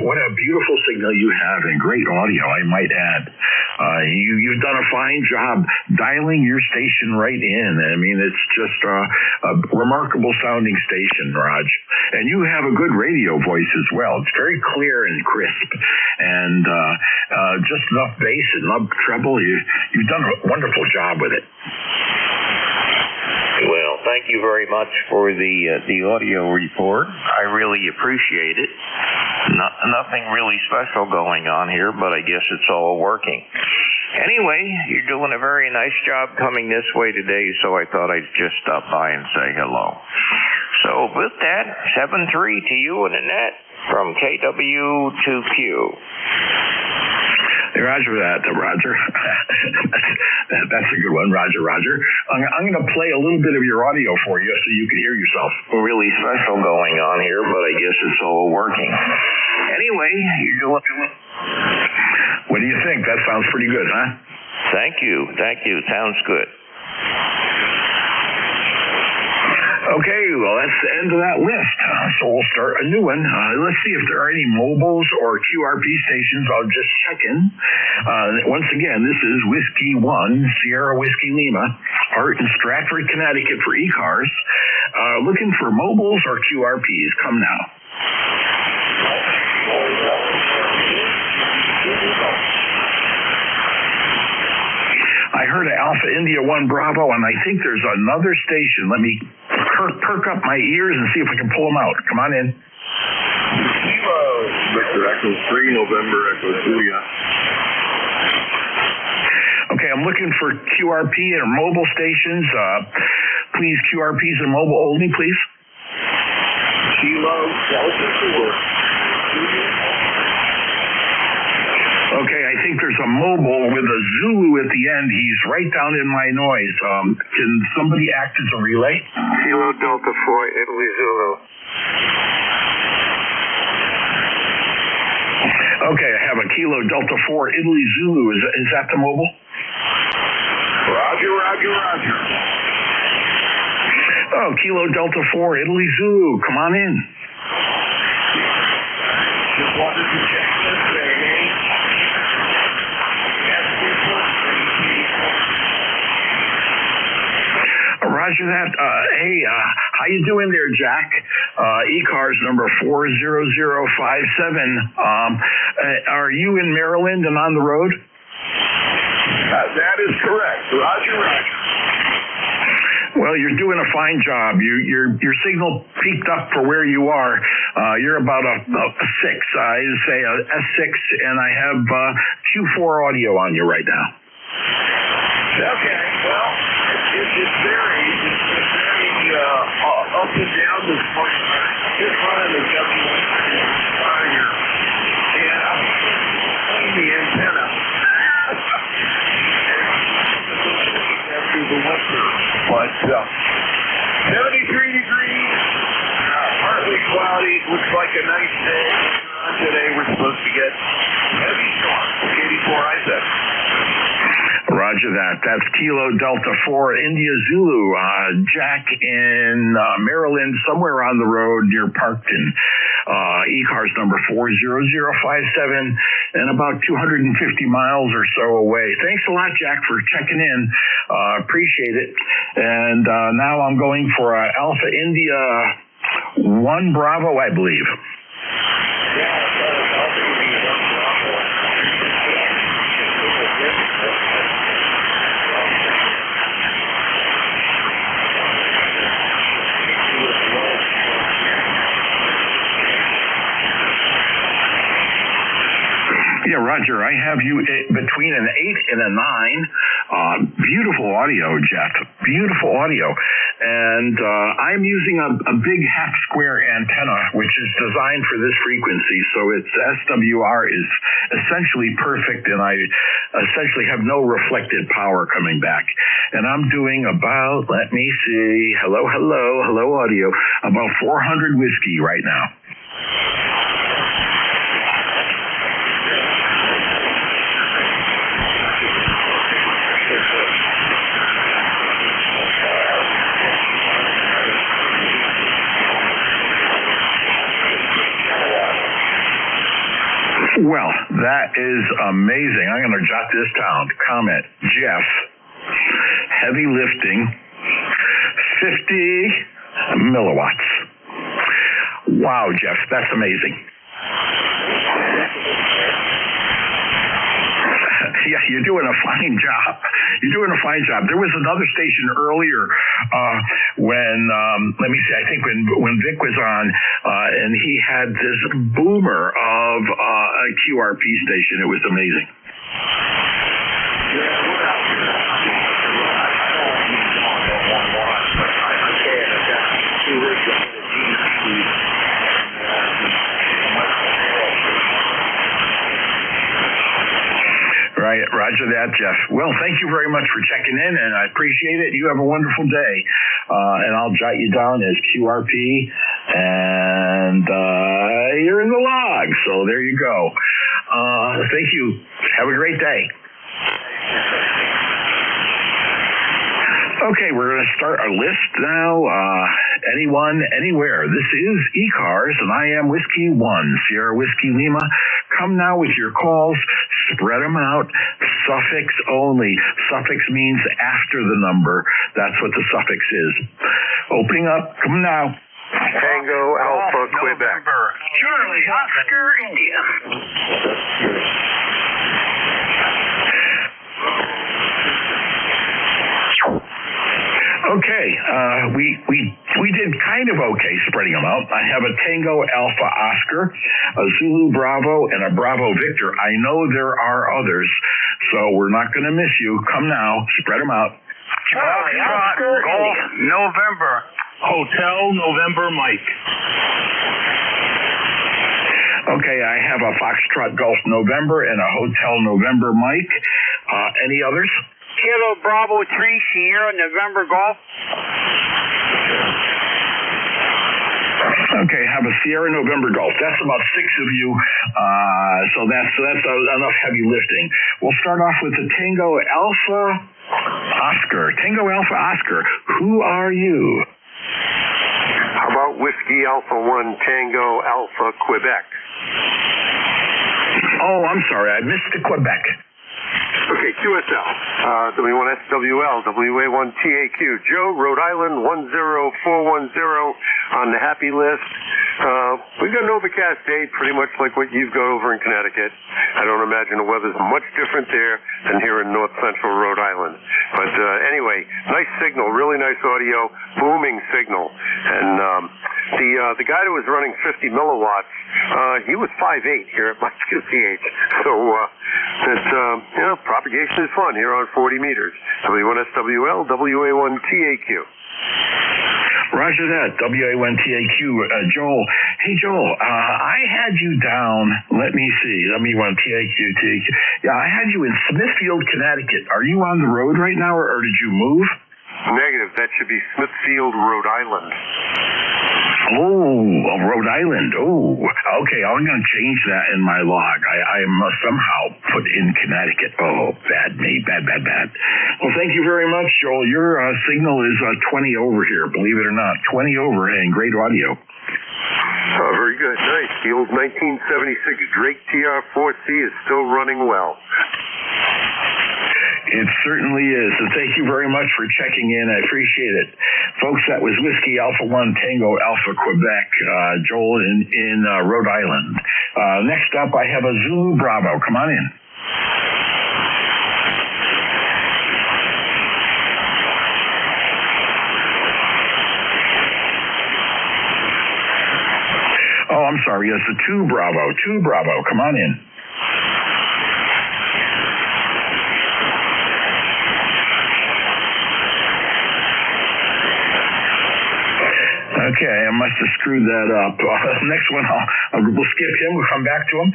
H: what a beautiful signal you have, and great audio, I might add. You've done a fine job dialing your station right in. I mean, it's just a remarkable sounding station, Raj. And you have a good radio voice as well. It's very clear and crisp, and just enough bass and enough treble. You've done a wonderful job with it.
O: Well, thank you very much for the audio report. I really appreciate it. Nothing really special going on here, but I guess it's all working. Anyway, you're doing a very nice job coming this way today, so I thought I'd just stop by and say hello. So with that, 7-3 to you and Annette from KW2Q.
H: Roger that, Roger. That's a good one, Roger. I'm going to play a little bit of your audio for you so you can hear yourself.
O: Really special going on here, but I guess it's all working.
H: Anyway, what do you think? That sounds pretty good, huh?
O: Thank you. Sounds good.
H: Okay, well, that's the end of that list. So we'll start a new one. Let's see if there are any mobiles or QRP stations. I'll just check in. Once again, this is Whiskey 1, Sierra Whiskey Lima, Art in Stratford, Connecticut for ECARS. Looking for mobiles or QRPs. Come now. I heard an Alpha India 1 Bravo, and I think there's another station. Let me perk up my ears and see if we can pull them out. Come on in.
Q: Victor Echo 3, November Echo Julia.
H: Okay, I'm looking for QRP and mobile stations. Please, QRPs and mobile only, please.
Q: Kilo Delta 4.
H: Okay, I think there's a mobile with a Zulu at the end. He's right down in my noise. Can somebody act as a relay?
T: Kilo Delta 4, Italy Zulu.
H: Okay, I have a Kilo Delta 4, Italy Zulu. Is that the mobile?
Q: Roger.
H: Oh, Kilo Delta 4, Italy Zulu. Come on in.
Q: Just wanted to check this thing.
H: Roger that. Hey, how you doing there, Jack? ECARS number 40057. Are you in Maryland and on the road?
Q: That is correct. Roger.
H: Well, you're doing a fine job. Your signal peaked up for where you are. You're about a 6. I say a S6, and I have Q4 audio on you right now.
Q: Okay. Well, it's very up and down this morning. Just running the W1 here. And I'm playing the antenna. After the winter. But 73 degrees, partly cloudy, looks like a nice day. Today we're supposed to get heavy storms, 84 Isaac.
H: Roger that. That's Kilo Delta 4, India Zulu. Jack in Maryland, somewhere on the road near Parkton. ECARS number 40057, and about 250 miles or so away. Thanks a lot, Jack, for checking in. Appreciate it. And now I'm going for Alpha India 1 Bravo, I believe. Yeah, Roger, I have you between an 8 and a 9. Beautiful audio, Jeff. Beautiful audio. And I'm using a big half-square antenna, which is designed for this frequency. So its SWR is essentially perfect, and I essentially have no reflected power coming back. And I'm doing about, let me see, hello audio, about 400 whiskey right now. Well, that is amazing. I'm going to jot this down. Comment, Jeff, heavy lifting, 50 milliwatts. Wow, Jeff, that's amazing. Yeah, you're doing a fine job. You're doing a fine job. There was another station earlier when, let me see, I think when Vic was on, and he had this boomer of a QRP station. It was amazing. Right, roger that, Jeff. Well, thank you very much for checking in, and I appreciate it. You have a wonderful day. And I'll jot you down as QRP And you're in the log, so there you go. Thank you. Have a great day. Okay, we're going to start our list now. Anyone, anywhere. This is ECARS, and I am Whiskey 1, Sierra Whiskey Lima. Come now with your calls. Spread them out. Suffix only. Suffix means after the number. That's what the suffix is. Opening up. Come now.
B: Tango Alpha Quebec.
D: Charlie Oscar India.
H: Okay, we did kind of okay spreading them out. I have a Tango Alpha Oscar, a Zulu Bravo, and a Bravo Victor. I know there are others, so we're not going to miss you. Come now, spread them out.
D: Charlie Oscar
C: Golf November, Hotel November Mike.
H: Okay, I have a Foxtrot Golf November and a Hotel November Mike. Any others?
E: Kilo Bravo 3 Sierra November Golf.
H: Okay, have a Sierra November Golf. That's about 6 of you, so that's enough heavy lifting. We'll start off with the Tango Alpha Oscar. Tango Alpha Oscar, who are you?
B: How about Whiskey Alpha 1 Tango Alpha Quebec?
H: Oh, I'm sorry, I missed the Quebec.
B: Okay, QSL, W1SWL, WA1TAQ, Joe, Rhode Island, 10410 on the happy list. We've got an overcast day, pretty much like what you've got over in Connecticut. I don't imagine the weather's much different there than here in north central Rhode Island. But anyway, nice signal, really nice audio, booming signal. And the guy that was running 50 milliwatts, he was 5'8" here at my QCH. So propagation is fun here on 40 meters. W1SWL, WA1TAQ.
H: Roger that. WA1TAQ. Joel. Hey, Joel, I had you down, let me see, W1TAQ. Yeah, I had you in Smithfield, Connecticut. Are you on the road right now, or did you move?
B: Negative. That should be Smithfield, Rhode Island.
H: Oh, Rhode Island. Oh, okay. I'm going to change that in my log. I must somehow put in Connecticut. Oh, bad me. Bad. Well, thank you very much, Joel. Your signal is 20 over here, believe it or not. 20 over and great audio.
B: Oh, very good. Nice. The old 1976 Drake TR-4C is still running well.
H: It certainly is. And thank you very much for checking in. I appreciate it. Folks, that was Whiskey Alpha 1 Tango Alpha Quebec, Joel in Rhode Island. Next up, I have a Zulu Bravo. Come on in. Oh, I'm sorry. It's a 2 Bravo. 2 Bravo. Come on in. Okay, I must have screwed that up. Next one, we'll skip him. We'll come back to him.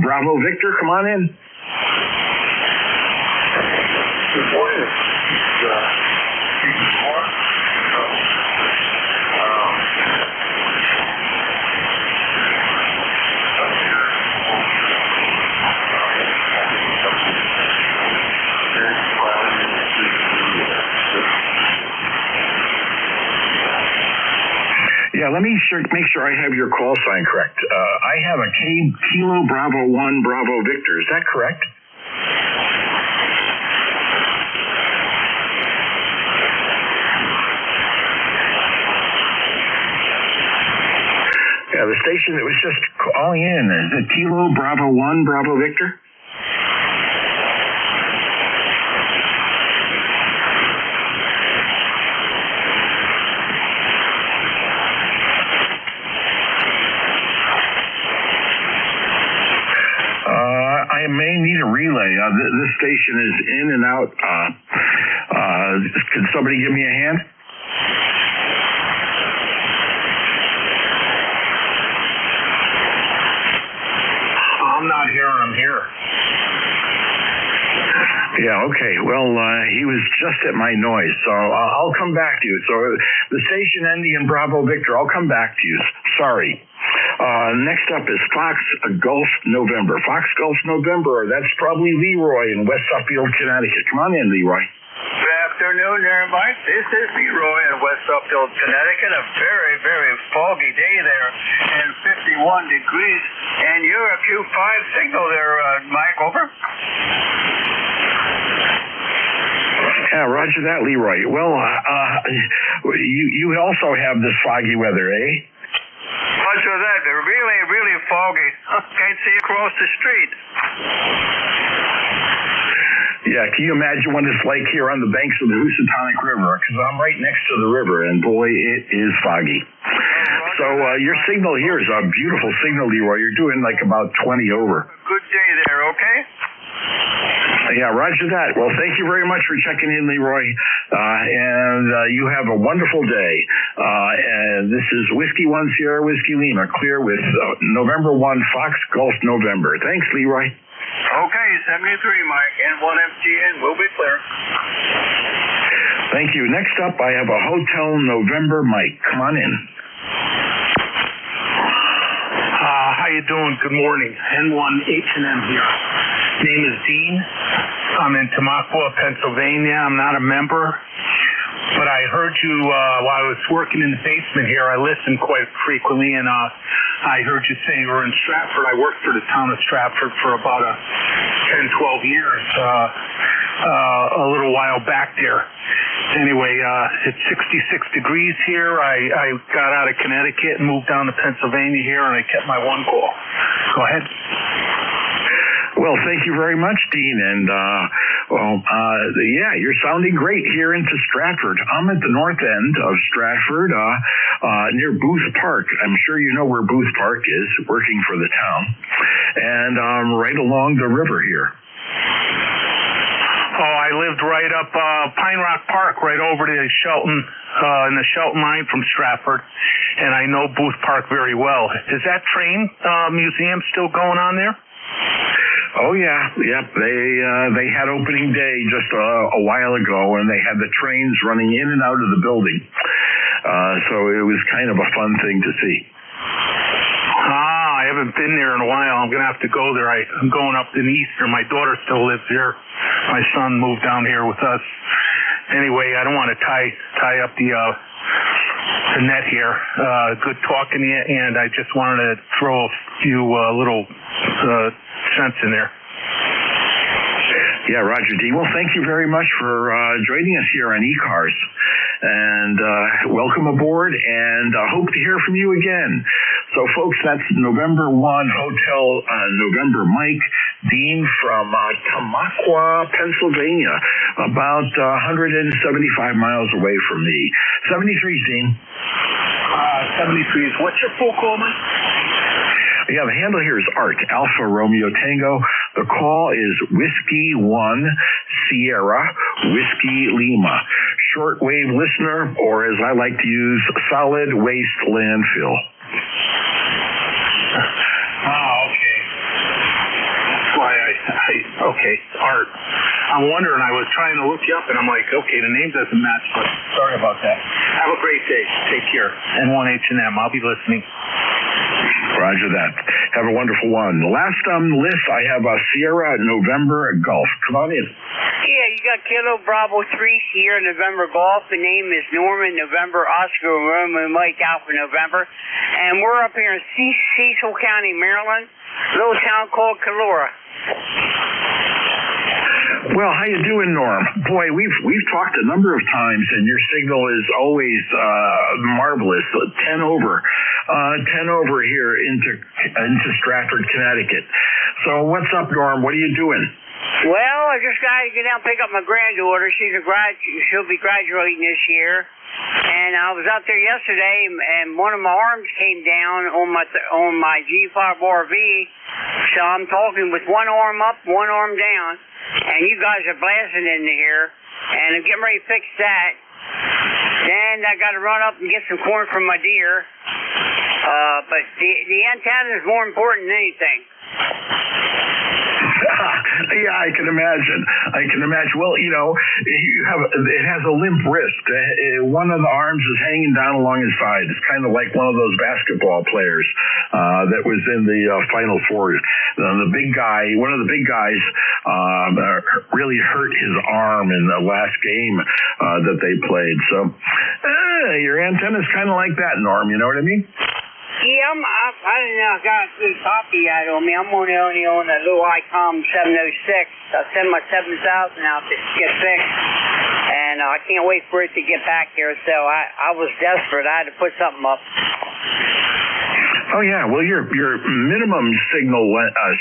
H: Bravo Victor, come on in.
K: Good morning.
H: Yeah, let me make sure I have your call sign correct. I have a Kilo Bravo 1 Bravo Victor. Is that correct? Yeah, the station that was just calling in. Is it Kilo Bravo 1 Bravo Victor? I may need a relay. This station is in and out. Can somebody give me a hand?
C: I'm not here. I'm here.
H: Yeah, okay. Well, he was just at my noise, so I'll come back to you. So the station ending in Bravo Victor, I'll come back to you. Sorry. Next up is Fox Gulf November. Fox Gulf November, that's probably Leroy in West Suffield, Connecticut. Come on in, Leroy.
A: Good afternoon there, Mike. This is Leroy in West Suffield, Connecticut. A very, very foggy day there and 51 degrees. And you're a Q5 signal there, Mike, over?
H: Yeah, roger that, Leroy. Well, you also have this foggy weather, eh?
A: Roger that. They're really, really foggy. Can't see across the street.
H: Yeah, can you imagine what it's like here on the banks of the Housatonic River? Because I'm right next to the river, and boy, it is foggy. So your signal here is a beautiful signal, Leroy. You're doing like about 20 over.
A: Good day there, okay?
H: Yeah, roger that. Well, thank you very much for checking in, Leroy. And you have a wonderful day. And this is Whiskey 1 Sierra Whiskey Lima, clear with November 1 Fox Gulf November. Thanks, Leroy.
A: Okay, 73, Mike, and 1FGN will be clear.
H: Thank you. Next up, I have a Hotel November Mike. Come on in.
I: How you doing? Good morning. N1H&M here. Name is Dean. I'm in Tamaqua, Pennsylvania. I'm not a member, but I heard you while I was working in the basement here. I listen quite frequently, and I heard you say you were in Stratford. I worked for the town of Stratford for about 10, 12 years, a little while back there. Anyway, it's 66 degrees here. I got out of Connecticut and moved down to Pennsylvania here, and I kept my one call. Go ahead.
H: Well, thank you very much, Dean. And, yeah, you're sounding great here into Stratford. I'm at the north end of Stratford, near Booth Park. I'm sure you know where Booth Park is, working for the town. And right along the river here.
I: Oh, I lived right up Pine Rock Park, right over to Shelton, in the Shelton line from Stratford, and I know Booth Park very well. Is that train museum still going on there?
H: Oh yeah, yep. They had opening day just a while ago, and they had the trains running in and out of the building. So it was kind of a fun thing to see.
I: I haven't been there in a while. I'm gonna have to go there. I'm going up in Easter. My daughter still lives here. My son moved down here with us. Anyway, I don't want to tie up the net here. Good talking to you, and I just wanted to throw a few little cents in there.
H: Yeah, Roger D. Well, thank you very much for joining us here on ECARS. And welcome aboard, and hope to hear from you again. So, folks, that's November 1 Hotel November Mike, Dean from Tamaqua, Pennsylvania, about 175 miles away from me. 73, Dean.
I: 73 is what's your full call, Mike?
H: Yeah, the handle here is Art, Alpha Romeo Tango. The call is Whiskey 1 Sierra Whiskey Lima. Shortwave listener, or as I like to use, solid waste landfill.
I: Okay. That's why okay, Art. I'm wondering, I was trying to look you up, and I'm like, okay, the name doesn't match, but sorry about that. Have a great day. Take care. N1H&M. I'll be listening.
H: Roger that. Have a wonderful one. Last on the list, I have Sierra November Golf. Come on in.
E: Yeah, you got Kilo Bravo 3 Sierra November Golf. The name is Norman November Oscar Roman Mike Alpha November. And we're up here in Cecil County, Maryland, a little town called Calora.
H: Well, how you doing, Norm? Boy, we've talked a number of times, and your signal is always marvelous. 10 over here into Stratford, Connecticut. So what's up, Norm? What are you doing?
E: Well, I just got to get down and pick up my granddaughter. She'll be graduating this year. And I was out there yesterday, and one of my arms came down on my G5 RV. So I'm talking with one arm up, one arm down, and you guys are blasting into here. And I'm getting ready to fix that. Then I got to run up and get some corn from my deer. But the antenna is more important than anything.
H: Yeah, I can imagine. Well, it has a limp wrist. One of the arms is hanging down along his side. It's kind of like one of those basketball players that was in the Final Four. The big guy, one of the big guys, really hurt his arm in the last game that they played. So your antenna's kind of like that, Norm. You know what I mean?
E: Yeah, I don't know. I got a good copy out on me. I'm only on a little ICOM 706. I sent my 7000 out to get fixed, and I can't wait for it to get back here. So I was desperate. I had to put something up.
H: Oh yeah, well your minimum signal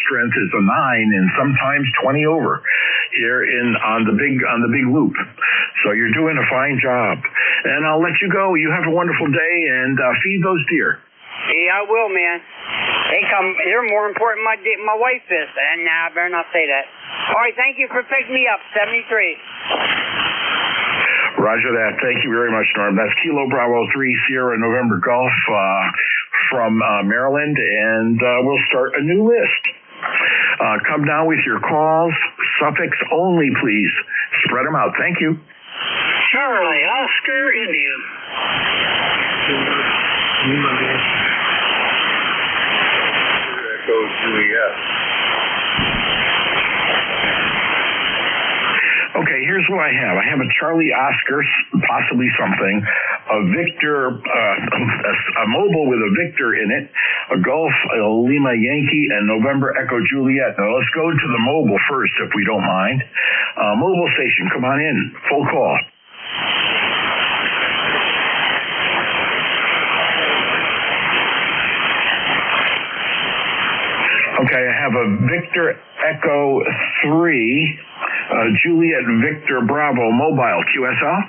H: strength is a 9 and sometimes 20 over here on the big loop. So you're doing a fine job. And I'll let you go. You have a wonderful day and feed those deer.
E: Yeah, I will, man. They're more important than my wife is. And nah, I better not say that. All right, thank you for picking me up. 73.
H: Roger that. Thank you very much, Norm. That's Kilo Bravo 3 Sierra November Golf from Maryland, and we'll start a new list. Come down with your calls, suffix only, please. Spread them out. Thank you.
D: Charlie, Oscar, India.
Q: Echo Juliet.
H: Okay, here's what I have. I have a Charlie Oscar, possibly something, a Victor, a mobile with a Victor in it, a Golf, a Lima Yankee, and November Echo Juliet. Now let's go to the mobile first, if we don't mind. Mobile station, come on in. Full call. Okay, I have a Victor Echo 3, Juliet Victor Bravo mobile, QSL.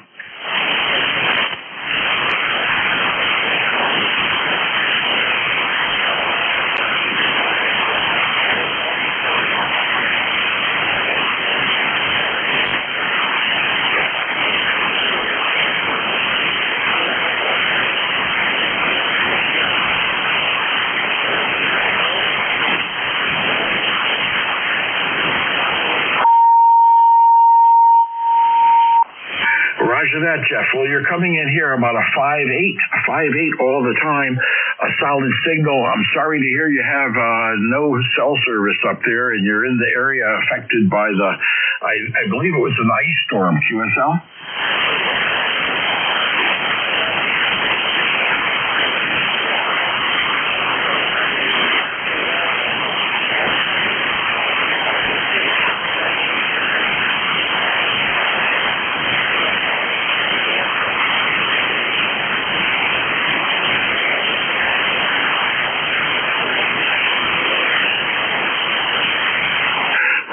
H: Roger that, Jeff. Well, you're coming in here about a 5.8 all the time, a solid signal. I'm sorry to hear you have no cell service up there, and you're in the area affected by I believe it was an ice storm, QSL?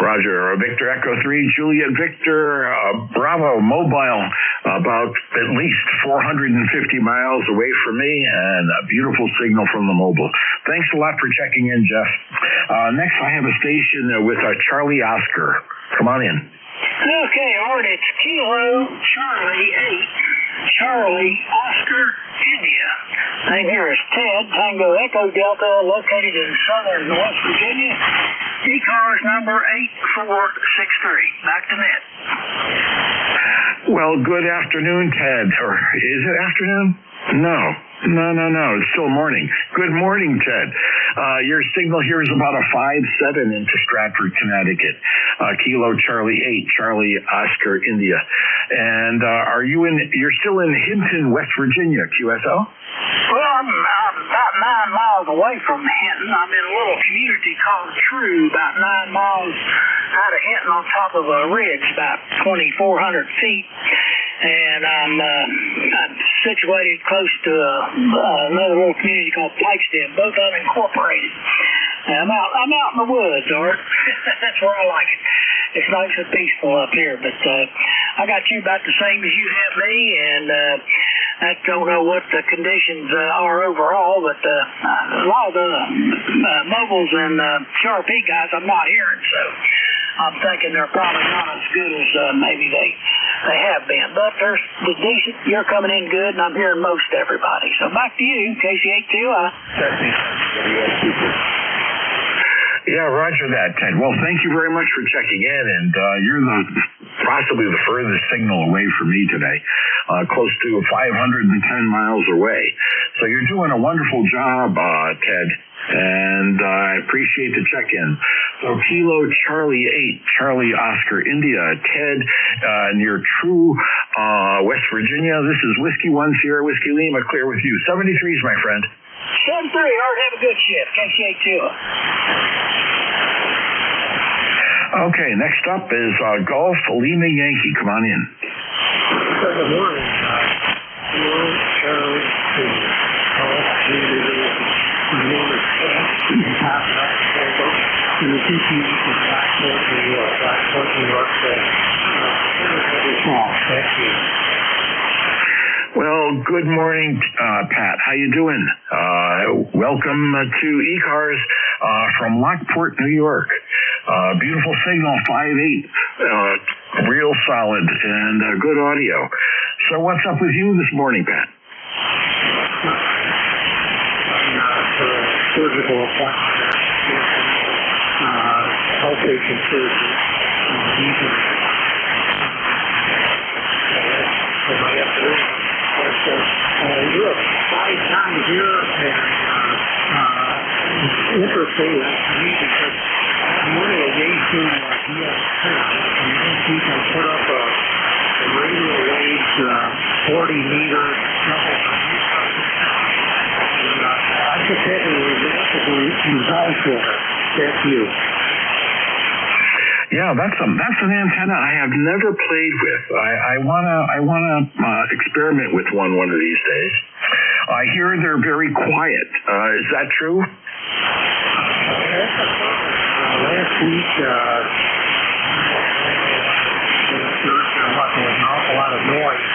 H: Roger. Victor Echo 3, Juliet Victor Bravo mobile, about at least 450 miles away from me, and a beautiful signal from the mobile. Thanks a lot for checking in, Jeff. Next, I have a station with Charlie Oscar. Come on in.
D: Okay, Art, it's Kilo Charlie 8, Charlie Oscar India. Name here is Ted, Tango Echo Delta, located in southern West Virginia. ECARS number 8463. Back to net.
H: Well, good afternoon, Ted. Or is it afternoon? No. It's still morning. Good morning, Ted. Your signal here is about a 5.7 into Stratford, Connecticut. Kilo Charlie 8, Charlie Oscar India. And you're still in Hinton, West Virginia, QSL?
D: Well, I'm about 9 miles away from Hinton. I'm in a little community called True, about 9 miles out of Hinton on top of a ridge, about 2,400 feet. And I'm situated close to another little community called Pikestead, both unincorporated. And I'm out in the woods, Art. That's where I like it. It's nice and peaceful up here, but I got you about the same as you have me, and I don't know what the conditions are overall, but a lot of the mobiles and QRP guys I'm not hearing, so I'm thinking they're probably not as good as maybe they have been. But they're decent. You're coming in good, and I'm hearing most everybody. So back to you, KC82.
H: Yeah, roger that, Ted. Well, thank you very much for checking in, and you're possibly the furthest signal away from me today, close to 510 miles away. So you're doing a wonderful job, Ted, and I appreciate the check-in. So Kilo Charlie 8, Charlie Oscar India, Ted, near True, West Virginia. This is Whiskey 1 Sierra Whiskey Lima, clear with you. 73s, my friend.
D: 7-3, Art, have a good shift. KCA2.
H: Okay, next up is Golf Lima Yankee. Come on in.
N: Good morning. Charlie, Golf Lima. My name is Pat. And the TPE from Blackport, New York. Blackport, New York. Thank you.
H: Well, good morning, Pat. How you doing? Welcome to ECARS from Lockport, New York. Beautiful signal, 5.8, real solid and good audio. So what's up with you this morning, Pat?
N: Surgical appointment, outpatient surgery. For my afternoon. You're 5 times here, and interesting to me because I'm one of the nation like ESPN, and those people put up a radio waves 40 meters. I just had a remarkable result for it. That's you.
H: Yeah, that's an antenna I have never played with. I wanna experiment with one of these days. I hear they're very quiet. Is that true?
N: Last week, there was an awful lot of noise.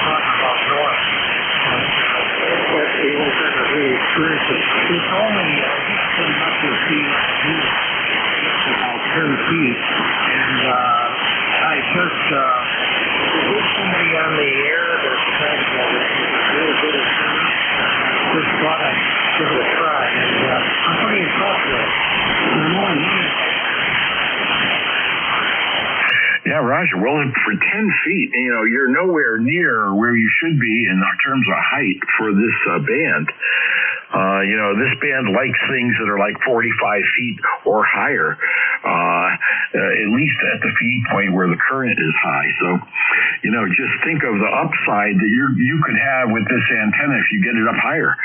N: Talking about noise. They won't ever really experience it. It's only pretty much a feet, about 10 feet, and I just there's somebody on the air that's kind of really good at singing. Just thought I'd give it a try, and I'm pretty impressed with it.
H: Yeah, Roger. Well, for 10 feet, you're nowhere near where you should be in terms of height for this band. This band likes things that are like 45 feet or higher, at least at the feed point where the current is high. So, just think of the upside that you could have with this antenna if you get it up higher.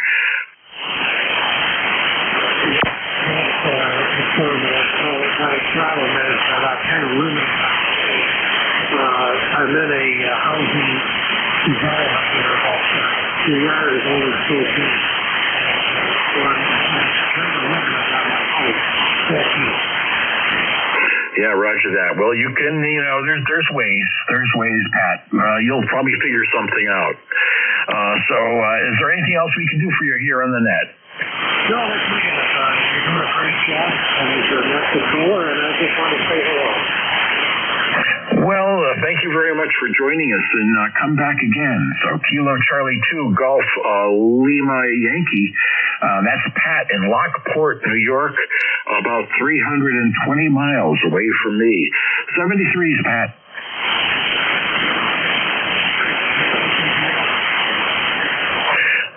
N: I'm in a housing design up there. The yard is only so big.
H: Yeah, roger that. Well, you can, there's ways, Pat. You'll probably figure something out. So, is there anything else we can do for you here on the net?
N: No, that's me. You're doing a great job. And you're next to tour, and I just want to say hello.
H: Well, thank you very much for joining us, and come back again. So, Kilo Charlie 2, Golf Lima Yankee. That's Pat in Lockport, New York, about 320 miles away from me. 73s, Pat.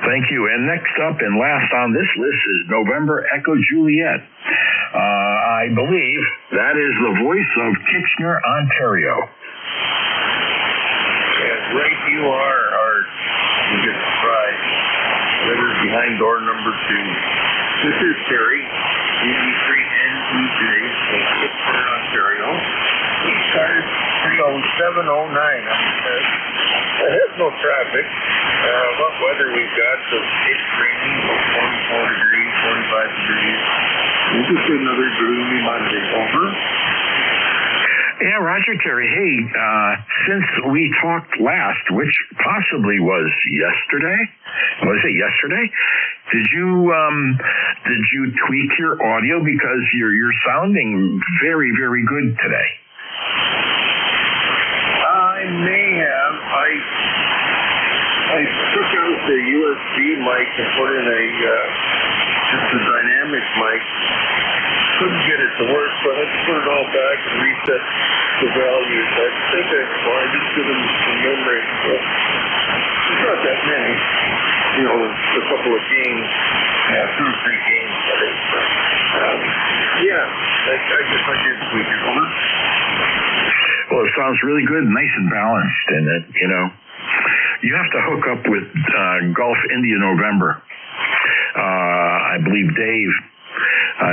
H: Thank you. And next up and last on this list is November Echo Juliet. I believe that is the voice of Kitchener, Ontario.
M: Yeah, right you are, Art. You get surprised. Letter behind door number 2. This is Terry, UB3NEJ, in Kitchener, Ontario. ECARS 30709. I have no traffic. What weather we've got, so it's raining, 44 degrees, 45 degrees. This is another gloomy Monday. Over.
H: Yeah, Roger, Terry. Hey, since we talked last, which possibly was yesterday, Did you tweak your audio because you're sounding very, very good today?
M: I may have. I took out the USB mic and put in just a dynamic mic. Couldn't get it to work, so I had to put it all back and reset the values. I think that's fine. Just give them some memory. So it's not that many. You know, a couple of games. Yeah, 2 or 3 games. I guess I did tweak it over.
H: Well, it sounds really good, nice and balanced, and you have to hook up with Golf India November. I believe Dave.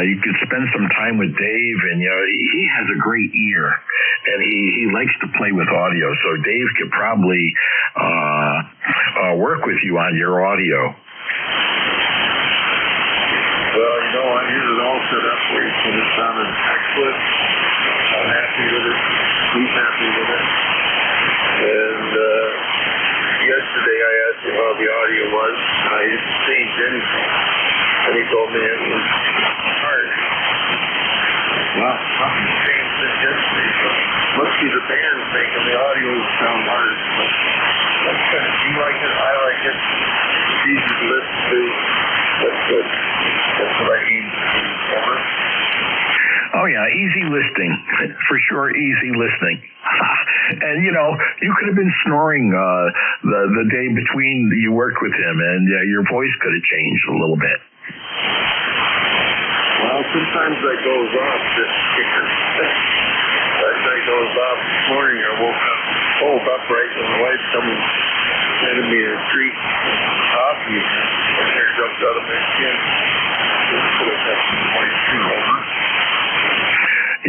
H: You could spend some time with Dave, and he has a great ear, and he likes to play with audio. So Dave could probably work with you on your audio.
M: Well, I hear it all set up where you put it on an XLIF. I'm happy with it. He's happy with it. And yesterday I asked him how the audio was, and I didn't change anything. And he told me it was hard. Well, nothing's changed since yesterday, so must be the band's making the audio sound hard. But you like it, I like it. It's easy to listen to. That's good. That's what I aim for.
H: Oh yeah, easy listening. For sure, easy listening. And you could have been snoring the day between you worked with him, and your voice could have changed a little bit.
M: Well, sometimes that goes off. That goes off this morning. I woke up right when the wife handed me a treat, coffee, and hair jumped out of my skin.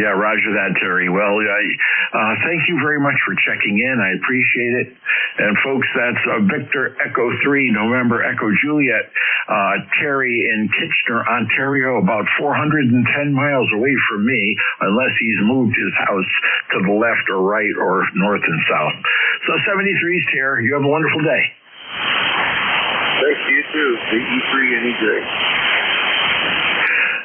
H: Yeah, roger that, Terry. Well, thank you very much for checking in. I appreciate it. And folks, that's Victor Echo 3, November Echo Juliet, Terry in Kitchener, Ontario, about 410 miles away from me, unless he's moved his house to the left or right or north and south. So 73's Terry. You have a wonderful day.
M: Thank you, too. The E3 NEJ.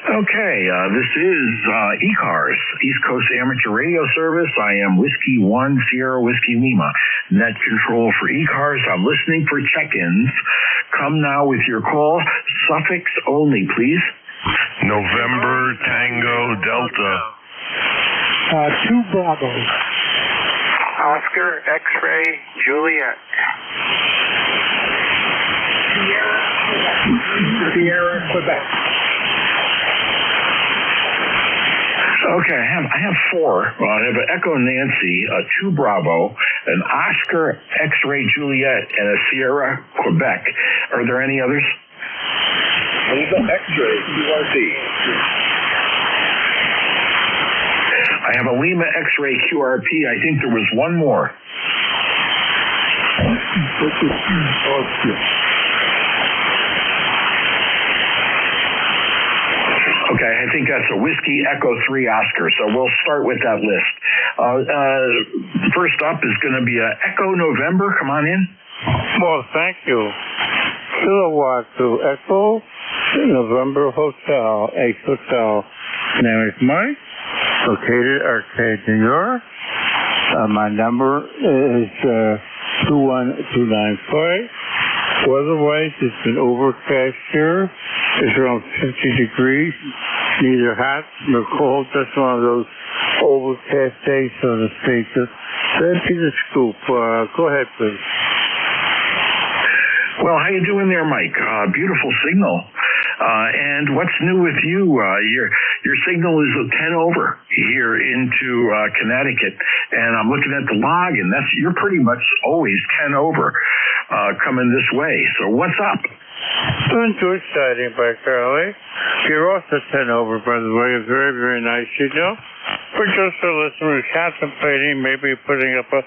H: Okay, this is ECARS, East Coast Amateur Radio Service. I am Whiskey 1 Sierra Whiskey Lima, net control for ECARS. I'm listening for check-ins. Come now with your call. Suffix only, please.
P: November Tango Delta.
N: 2 Bravo.
R: Oscar X-Ray Juliet.
N: Sierra, Quebec.
H: Okay, I have 4. I have an Echo Nancy, a 2 Bravo, an Oscar X-Ray Juliet, and a Sierra Quebec. Are there any others?
M: Lima X-Ray QRP.
H: I have a Lima X-Ray QRP. I think there was one more. Okay, I think that's a Whiskey Echo 3 Oscar, so we'll start with that list. First up is going to be a Echo November. Come on in.
S: Well, thank you. Kilowatt to Echo November Hotel, H Hotel. Name is Mike, located Arcade, New York. My number is 21295. Weather-wise, it's been overcast here. It's around 50 degrees. Neither hot nor cold. Just one of those overcast days, so to speak. That'd be the scoop. Go ahead, please.
H: Well, how you doing there, Mike? Beautiful signal. And what's new with you? Your signal is a 10 over here into Connecticut, and I'm looking at the log, and you're pretty much always 10 over coming this way. So what's up?
S: Doing too exciting, by Carly. You're also 10 over, by the way. A very, very nice signal. We're just a listener contemplating maybe putting up a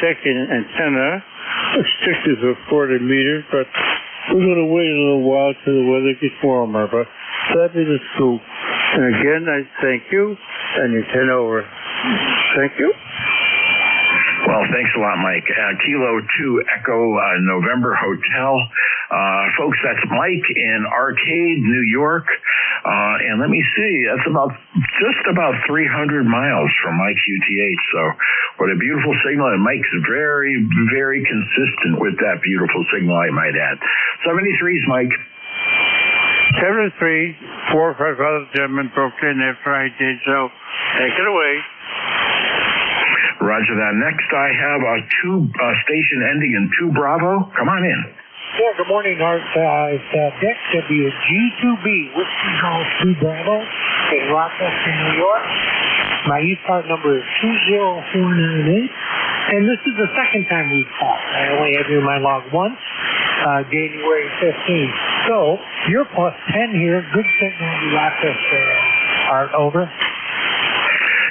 S: second antenna. The stick is of 40 meters, but we're going to wait a little while till the weather gets warmer. But that'd be the scoop. And again, I thank you, and you're 10 over. Thank you.
H: Well, thanks a lot, Mike. Kilo 2 Echo November Hotel. Folks, that's Mike in Arcade, New York. And let me see, that's just about 300 miles from my QTH. So what a beautiful signal. And Mike's very, very consistent with that beautiful signal, I might add. 73's Mike.
S: 73, 4 or 5 other gentlemen broke in after I did, so take it away.
H: Roger that. Next, I have a station ending in 2 Bravo. Come on in.
N: Yeah, good morning, Art. It's Dick, WG2B, Whiskey Golf 2 Bravo in Rochester, New York. My ECARS number is 20498, and this is the second time we've called. I only have you in my log once, January 15th. So, you're plus 10 here. Good signal in Rochester, Art, over.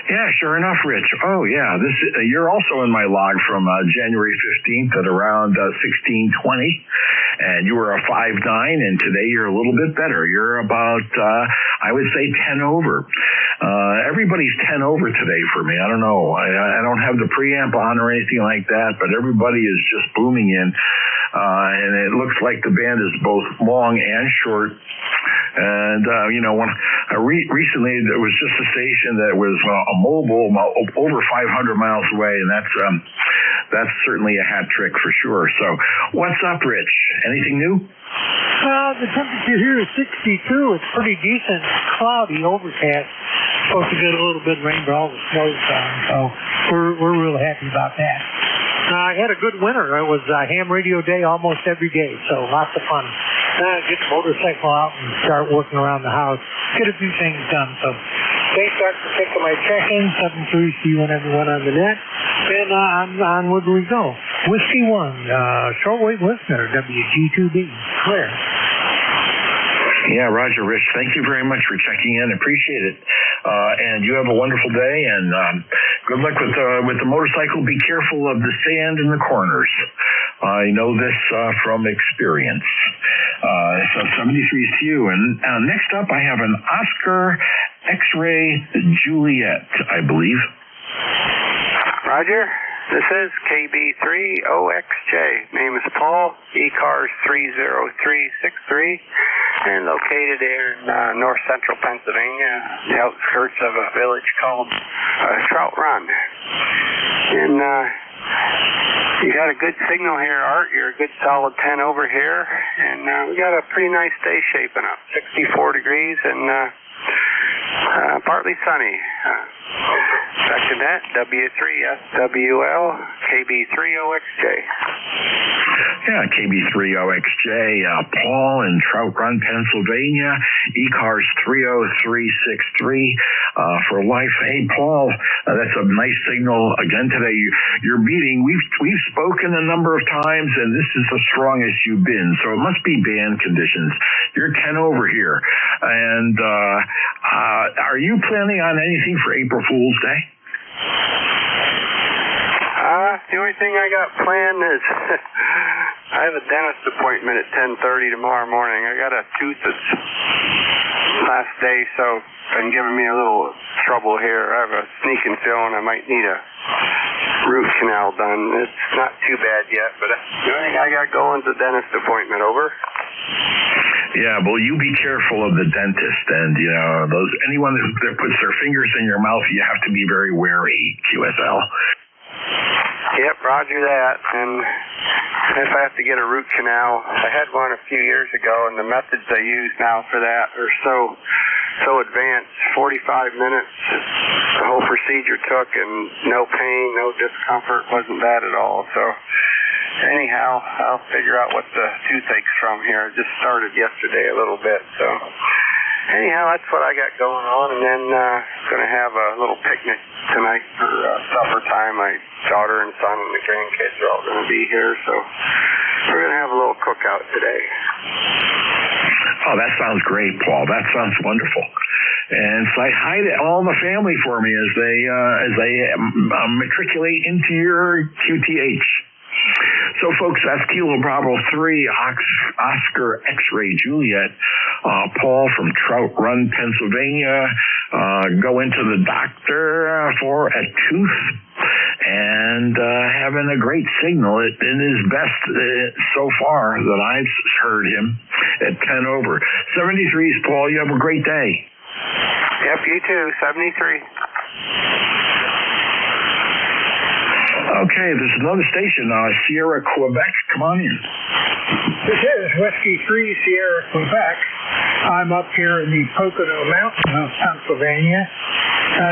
H: Yeah, sure enough, Rich. Oh, yeah. You're also in my log from January 15th at around 1620, and you were a 5.9, and today you're a little bit better. You're about, I would say, 10 over. Everybody's 10 over today for me. I don't know. I don't have the preamp on or anything like that, but everybody is just booming in, and it looks like the band is both long and short. And, when recently there was just a station that was a mobile over 500 miles away, and that's certainly a hat trick for sure. So what's up, Rich? Anything new?
N: The temperature here is 62. It's pretty decent. Cloudy, overcast. Supposed to get a little bit of rain, but all the snow's gone. So we're real happy about that. I had a good winter. It was ham radio day almost every day, so lots of fun. Get the motorcycle out and start working around the house. Get a few things done. So thanks, Art, for taking my check-in. 7-3, see you and everyone on the net. And onward we go. Whiskey 1, shortwave listener, WG2B. Clear.
H: Yeah, Roger, Rich, thank you very much for checking in. Appreciate it. And you have a wonderful day, and good luck with the motorcycle. Be careful of the sand in the corners. I know this from experience. So 73 is to you. And next up, I have an Oscar X-Ray Juliet, I believe.
F: Roger. This is KB3OXJ. Name is Paul, ECARS 30363, and located here in north central Pennsylvania, the outskirts of a village called Trout Run. And you got a good signal here, Art. You're a good solid 10 over here, and we got a pretty nice day shaping up. 64 degrees and partly sunny. Section net, W3SWL, KB3OXJ.
H: Yeah, KB3OXJ, Paul in Trout Run, Pennsylvania, ECARS 30363 for life. Hey, Paul, that's a nice signal again today. You're beating. We've spoken a number of times, and this is the strongest you've been. So it must be band conditions. You're 10 over here, and are you planning on anything for April Fool's Day?
F: The only thing I got planned is I have a dentist appointment at 10:30 tomorrow morning. I got a tooth that's last day, so been giving me a little trouble here. I have a sneaking feeling I might need a root canal done. It's not too bad yet, but the only thing I got going is a dentist appointment. Over.
H: Yeah, well, you be careful of the dentist, and anyone that puts their fingers in your mouth, you have to be very wary. QSL.
F: Yep, roger that. And if I have to get a root canal, I had one a few years ago, and the methods they use now for that are so advanced. 45 minutes, the whole procedure took, and no pain, no discomfort, wasn't bad at all. So anyhow, I'll figure out what the toothache's from here. I just started yesterday a little bit, so anyhow, that's what I got going on, and then going to have a little picnic tonight for supper time. My daughter and son and the grandkids are all going to be here, so we're going to have a little cookout today.
H: Oh, that sounds great, Paul. That sounds wonderful. And say hi to all the family for me as they matriculate into your QTH. So, folks, that's Kilo Bravo 3, Oscar X-Ray Juliet, Paul from Trout Run, Pennsylvania, go into the doctor for a tooth, and having a great signal. It is best so far that I've heard him at 10 over. 73s, Paul, you have a great day.
F: Yep, you too. 73.
H: Okay, there's another station, Sierra, Quebec. Come on in.
N: This is Whiskey 3 Sierra, Quebec. I'm up here in the Pocono Mountains of Pennsylvania,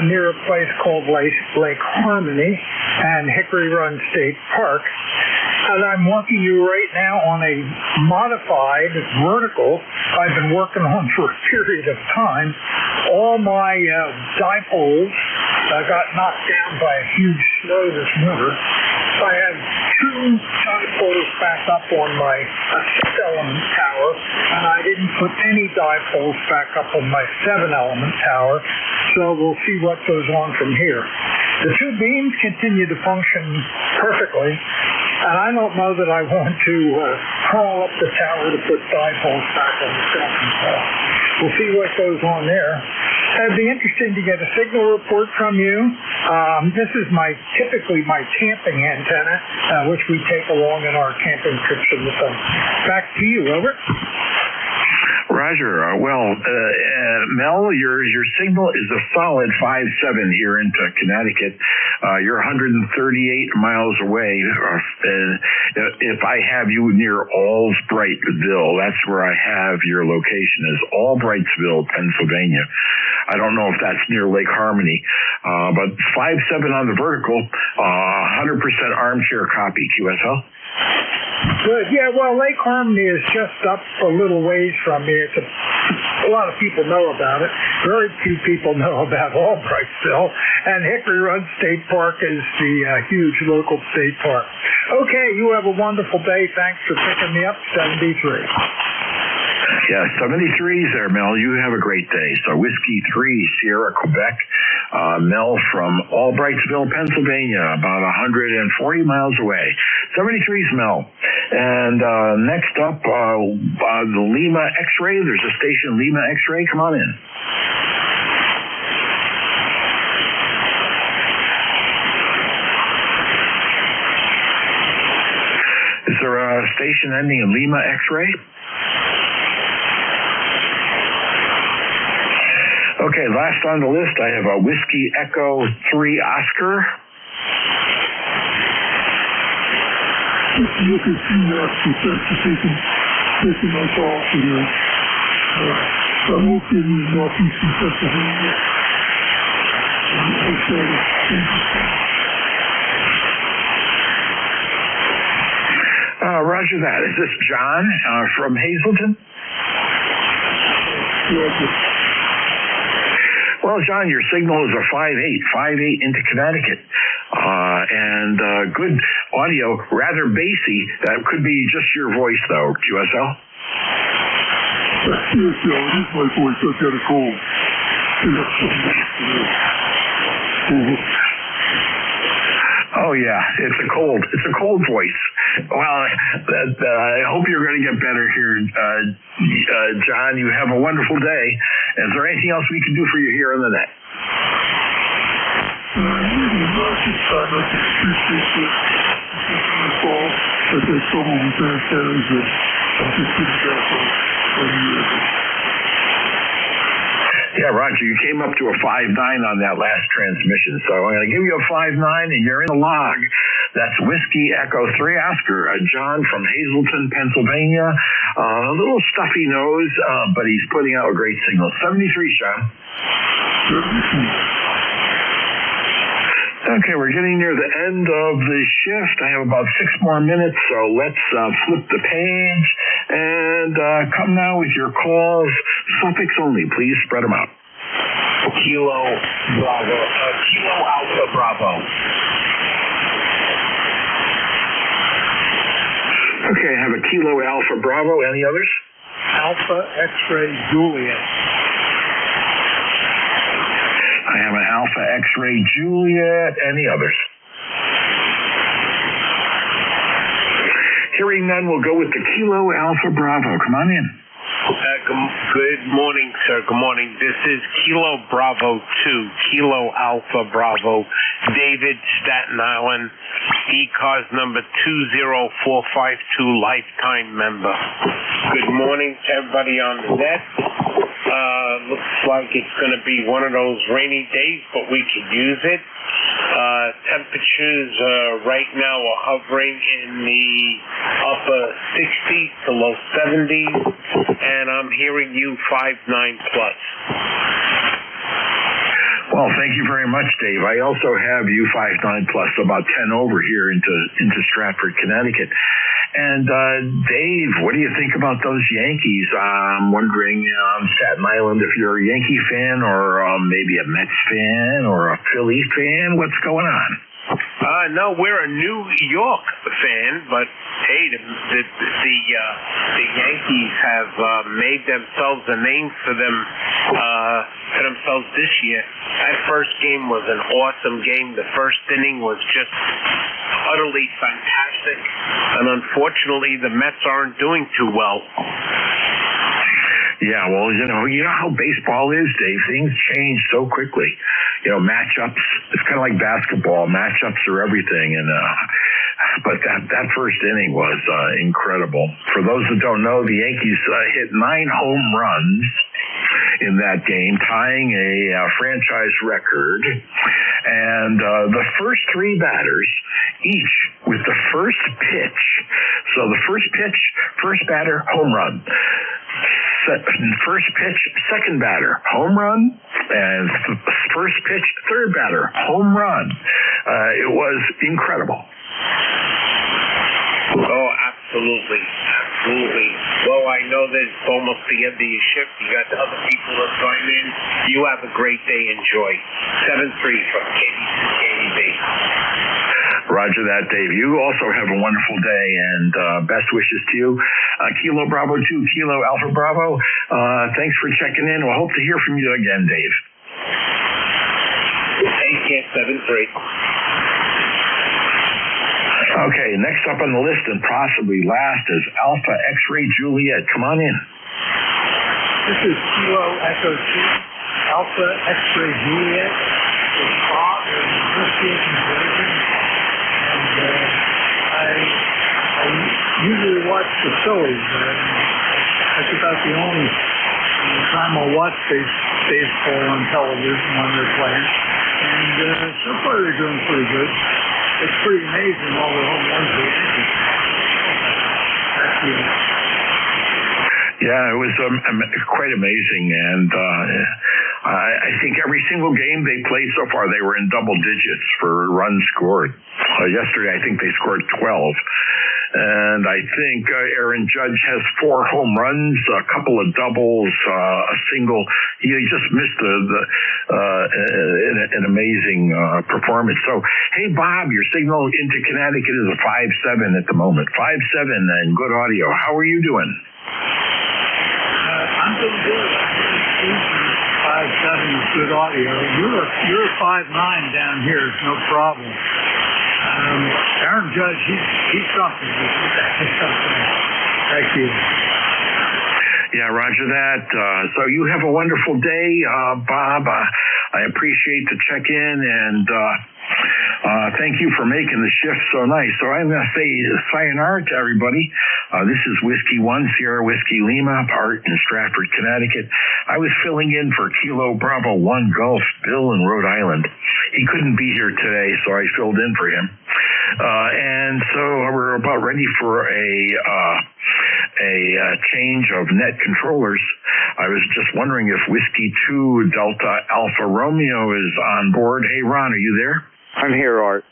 N: near a place called Lake Harmony and Hickory Run State Park. And I'm walking you right now on a modified vertical I've been working on for a period of time. All my dipoles got knocked down by a huge snow this winter. I had 2 dipoles back up on my 6-element tower, and I didn't put any dipoles back up on my 7-element tower, so we'll see what goes on from here. The 2 beams continue to function perfectly, and I don't know that I want to crawl up the tower to put dipoles back on the second tower. We'll see what goes on there. It'd be interesting to get a signal report from you. This is typically my camping antenna, which we take along in our camping trips in the summer. Back to you, over.
H: Roger. Mel, your signal is a solid 5.7 here into Connecticut. You're 138 miles away. If I have you near Albrightsville, that's where I have your location, is Albrightsville, Pennsylvania. I don't know if that's near Lake Harmony, but 5.7 on the vertical, 100% armchair copy, QSL.
N: Good. Yeah, well, Lake Harmony is just up a little ways from me. A lot of people know about it. Very few people know about Albrightsville. And Hickory Run State Park is the huge local state park. Okay, you have a wonderful day. Thanks for picking me up, 73.
H: Yeah, 73s there, Mel. You have a great day. So Whiskey 3, Sierra, Quebec. Mel from Albrightsville, Pennsylvania, about 140 miles away. 73s, Mel. And next up, the Lima X-Ray. There's a station, Lima X-Ray. Come on in. Is there a station ending in Lima X-Ray? Okay, last on the list, I have a Whiskey Echo 3 Oscar.
K: You can see that taking us off here. I'm located in northeastern Pennsylvania.
H: Roger that. Is this John from Hazleton? Well, John, your signal is a 5.8 into Connecticut. And good audio, rather bassy. That could be just your voice, though, QSL.
K: Yes, Joe, it is my voice. I've got a cold.
H: Oh, yeah, it's a cold voice. Well, I hope you're going to get better here, John. You have a wonderful day. Is there anything else we can do for you here on the net? Yeah, Roger, you came up to a 5.9 on that last transmission, so I'm going to give you a 5.9, and you're in the log. That's Whiskey Echo 3 Oscar, John from Hazleton, Pennsylvania. A little stuffy nose, but he's putting out a great signal. 73, Sean. Okay, we're getting near the end of the shift. I have about 6 more minutes, so let's flip the page and come now with your calls. Suffix only, please spread them out.
C: Kilo Alpha Bravo.
H: Okay, I have a Kilo Alpha Bravo. Any others?
N: Alpha X-Ray Juliet.
H: I have an Alpha X-Ray Juliet. Any others? Hearing none, we'll go with the Kilo Alpha Bravo. Come on in.
C: Good
G: Good morning, sir. Good morning. This is Kilo Bravo 2, Kilo Alpha Bravo, David, Staten Island, ECARS number 20452, lifetime member. Good morning to everybody on the net. Looks like it's going to be one of those rainy days, but we could use it. Temperatures right now are hovering in the upper 60s to low 70s, and I'm hearing you 59 plus.
H: Well, thank you very much, Dave. I also have U59 plus about 10 over here into Stratford, Connecticut. And Dave, what do you think about those Yankees? I'm wondering on Staten Island if you're a Yankee fan or maybe a Mets fan or a Philly fan. What's going on?
G: No, we're a New York fan, but hey, the Yankees have made themselves a name for themselves this year. That first game was an awesome game. The first inning was just utterly fantastic, and unfortunately, the Mets aren't doing too well.
H: Yeah, well, you know how baseball is, Dave. Things change so quickly. Matchups, it's kind of like basketball. Matchups are everything. And but that first inning was incredible. For those that don't know, the Yankees hit 9 home runs in that game, tying a franchise record. And the first 3 batters, each with the first pitch. So the first pitch, first batter, home run. First pitch, second batter, home run, and first pitch, third batter, home run. It was incredible.
G: Oh, absolutely. Absolutely. Well, I know that it's almost the end of your shift. You got the other people that join in. You have a great day. Enjoy. 7-3 from KDB.
H: Roger that, Dave. You also have a wonderful day, and best wishes to you. Kilo Bravo 2, Kilo Alpha Bravo, thanks for checking in. We'll hope to hear from you again, Dave.
G: Take care, 7-3.
H: Okay, next up on the list and possibly last is Alpha X-Ray Juliet. Come on in.
N: This is Kilo Echo 2, Alpha X-Ray Juliet. It's Bob in Negotiation Version. I usually watch the Phillies. That's about the only time I'll watch baseball on television when they're playing. And so far they're doing pretty good. It's pretty amazing all the home runs they hit.
H: Yeah, it was quite amazing, and I think every single game they played so far, they were in double digits for runs scored. Yesterday, I think they scored 12. And I think Aaron Judge has 4 home runs, a couple of doubles, a single. He just missed an amazing performance. So, hey, Bob, your signal into Connecticut is a 5-7 at the moment. 5-7 and good audio. How are you doing?
N: I'm doing good. 5-7 is good audio. You're 5-9 down here. It's no problem. Aaron Judge, he's something. Thank you.
H: Yeah, roger that. So you have a wonderful day, Bob. I appreciate the check-in, and thank you for making the shift so nice. So I'm going to say sayonara to everybody. This is Whiskey 1, Sierra Whiskey Lima, part in Stratford, Connecticut. I was filling in for Kilo Bravo 1 Gulf, Bill in Rhode Island. He couldn't be here today, so I filled in for him. And so we're about ready for a change of net controllers. I was just wondering if Whiskey 2 Delta Alpha Romeo is on board. Hey, Ron, are you there?
L: I'm here, Art.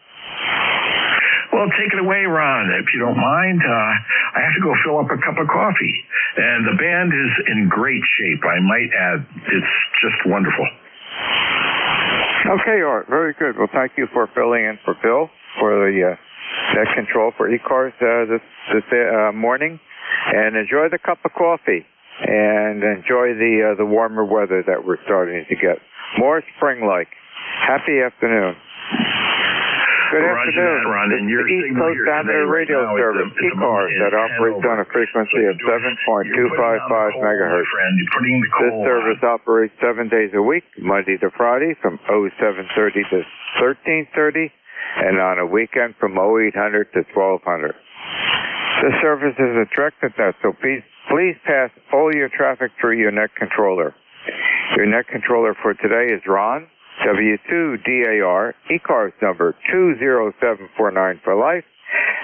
H: Well, take it away, Ron, if you don't mind. I have to go fill up a cup of coffee. And the band is in great shape, I might add. It's just wonderful.
L: Okay, Art. Very good. Well, thank you for filling in for Bill for the net control for ECARS this morning. And enjoy the cup of coffee. And enjoy the warmer weather that we're starting to get. More spring-like. Happy afternoon. Good
H: Roger
L: afternoon.
H: that, Ron. And
L: This
H: your
L: is the East
H: signal
L: Coast
H: here
L: Amateur
H: today right
L: Radio
H: now
L: Service,
H: at the moment
L: ECARS,
H: is
L: that operates
H: 10
L: on a frequency of 7.255 megahertz.
H: You're putting the
L: This
H: coal
L: service operates 7 days a week, Monday to Friday from 0730 to 1330, and on a weekend from 0800 to 1200. This service is a direct net, so please pass all your traffic through your net controller. Your net controller for today is Ron, W2DAR, ECARS number 20749 for life,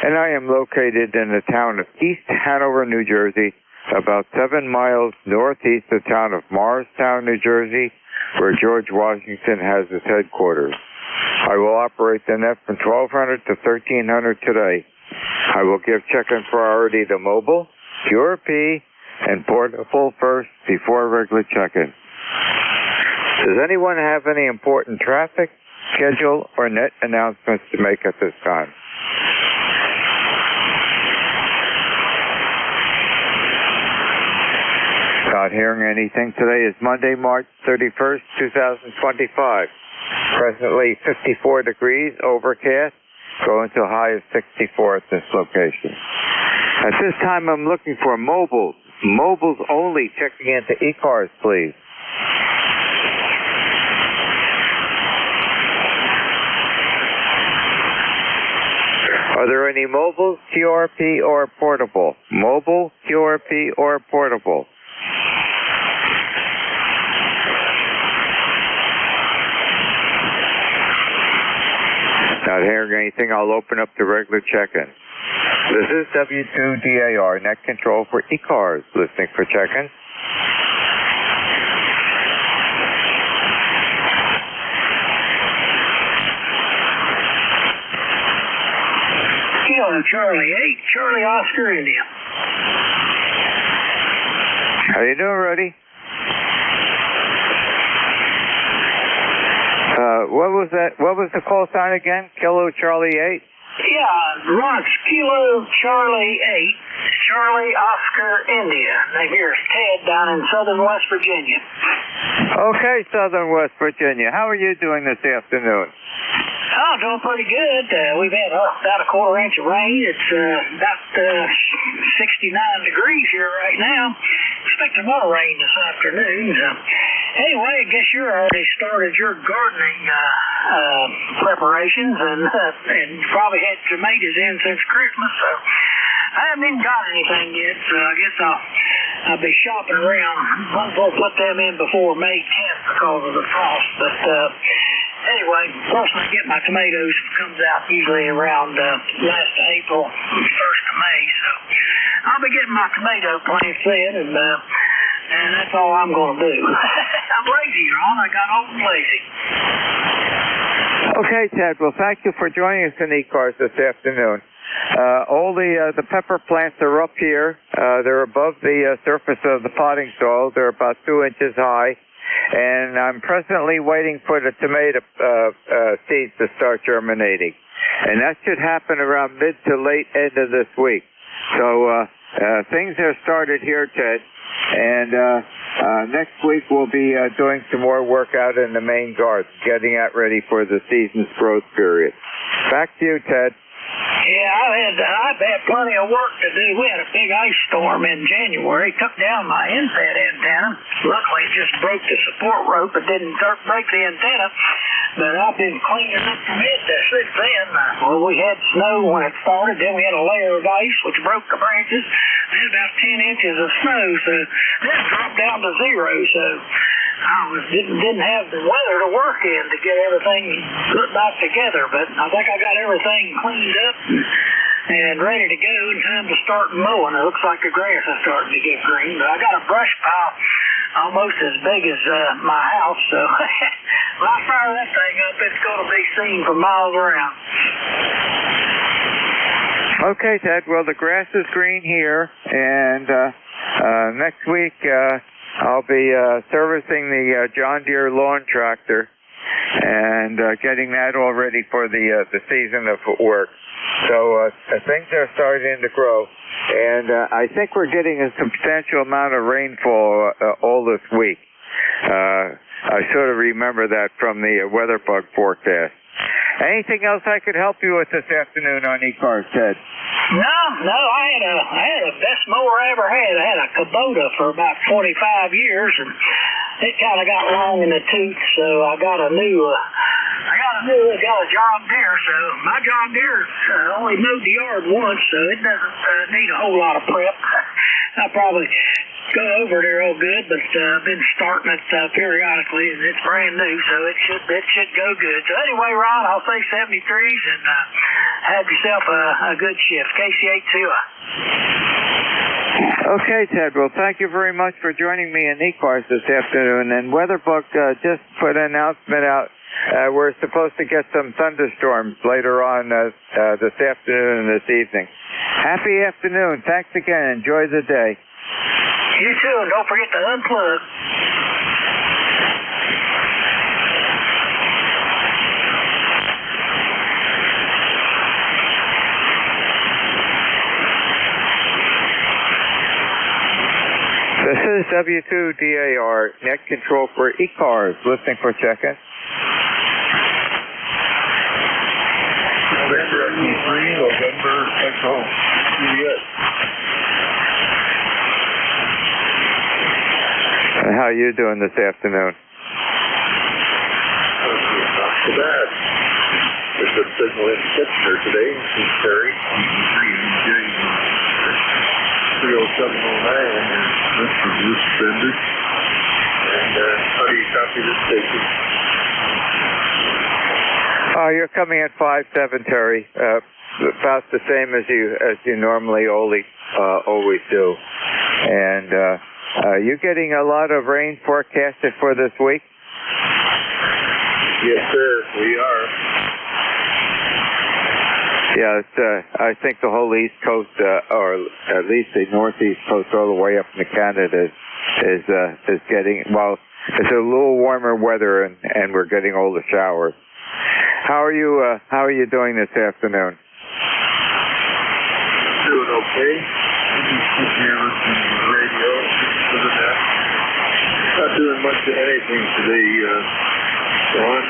L: and I am located in the town of East Hanover, New Jersey, about 7 miles northeast of the town of Morristown, New Jersey, where George Washington has his headquarters. I will operate the net from 1200 to 1300 today. I will give check-in priority to mobile, QRP, and portable first before regular check-in. Does anyone have any important traffic, schedule, or net announcements to make at this time? Not hearing anything. Today is Monday, March 31st, 2025. Presently 54 degrees, overcast, going to a high of 64 at this location. At this time, I'm looking for mobiles. Mobiles only, checking into ECARS, please. Are there any mobiles, QRP, or portable? Mobile, QRP, or portable? Not hearing anything, I'll open up the regular check-in. This is W2DAR, net control for ECARS, listening for check-in.
D: Kilo Charlie 8, Charlie Oscar India.
L: How you doing, Rudy? What was that? What was the call sign again? Kilo Charlie 8?
D: Yeah, Rox, Kilo Charlie 8, Charlie Oscar India. Now here's Ted down in southern West Virginia.
L: Okay, southern West Virginia. How are you doing this afternoon?
D: Oh, doing pretty good. We've had about a quarter inch of rain. It's about 69 degrees here right now. Expecting more rain this afternoon. Anyway, I guess you already started your gardening preparations and probably had tomatoes in since Christmas. So I haven't even got anything yet. So I guess I'll be shopping around. Won't put them in before May 10th because of the frost. But anyway, first I get my tomatoes, comes out usually around last of April, 1st of May. So I'll be getting my tomato plants in, and that's all I'm going to do. I'm lazy, Ron. I got old and lazy.
L: Okay, Ted. Well, thank you for joining us in ECARS this afternoon. All the pepper plants are up here. They're above the surface of the potting soil. They're about 2 inches high. And I'm presently waiting for the tomato seeds to start germinating. And that should happen around mid to late end of this week. So things are started here, Ted. And next week we'll be doing some more work out in the main garden, getting that ready for the season's growth period. Back to you, Ted.
D: Yeah, I've had plenty of work to do. We had a big ice storm in January. Took down my inset antenna. Luckily, it just broke the support rope. It didn't break the antenna. But I've been cleaning up from it since then. Well, we had snow when it started. Then we had a layer of ice, which broke the branches. Then about 10 inches of snow. So then it dropped down to zero. So I didn't have the weather to work in to get everything put back together, but I think I got everything cleaned up and ready to go in time to start mowing. It looks like the grass is starting to get green, but I got a brush pile almost as big as my house, so when I fire that thing up, it's going to be seen for miles around.
L: Okay, Ted. Well, the grass is green here, and next week I'll be servicing the John Deere lawn tractor and getting that all ready for the season of work. So things are starting to grow, and I think we're getting a substantial amount of rainfall all this week. I sort of remember that from the weather bug forecast. Anything else I could help you with this afternoon on ECARS, Ted?
D: No, I had the best mower I ever had. I had a Kubota for about 25 years, and it kind of got long in the tooth, so I got a John Deere. So my John Deere only mowed the yard once, so it doesn't need a whole lot of prep. I'll probably go over there real good, but I've been starting it periodically, and it's brand new, so it should go good. So anyway, Ron, I'll say 73s, and have yourself a good shift. KC82.
L: Okay, Ted. Well, thank you very much for joining me in ECARS this afternoon. And Weatherbook just put an announcement out. We're supposed to get some thunderstorms later on this afternoon and this evening. Happy afternoon. Thanks again. Enjoy the day.
D: You too, and don't forget to unplug.
L: This is W2DAR, net control for ECARS. Listening for check-in.
K: November, Echo, Juliet.
L: How are you doing this afternoon?
K: Not so bad. There's a signal in Kitchener today, in Terry. 30709, and this is suspended. And how do you copy this station?
L: You're coming at 5-7, Terry. About the same as you normally always do. And you getting a lot of rain forecasted for this week?
K: Yes, sir. We are.
L: Yeah, I think the whole East Coast, or at least the Northeast Coast, all the way up into Canada, is getting, well, it's a little warmer weather, and we're getting all the showers. How are you doing this afternoon?
K: Doing okay. Just here listening to the radio. Other than that, not doing much of anything today, Ron.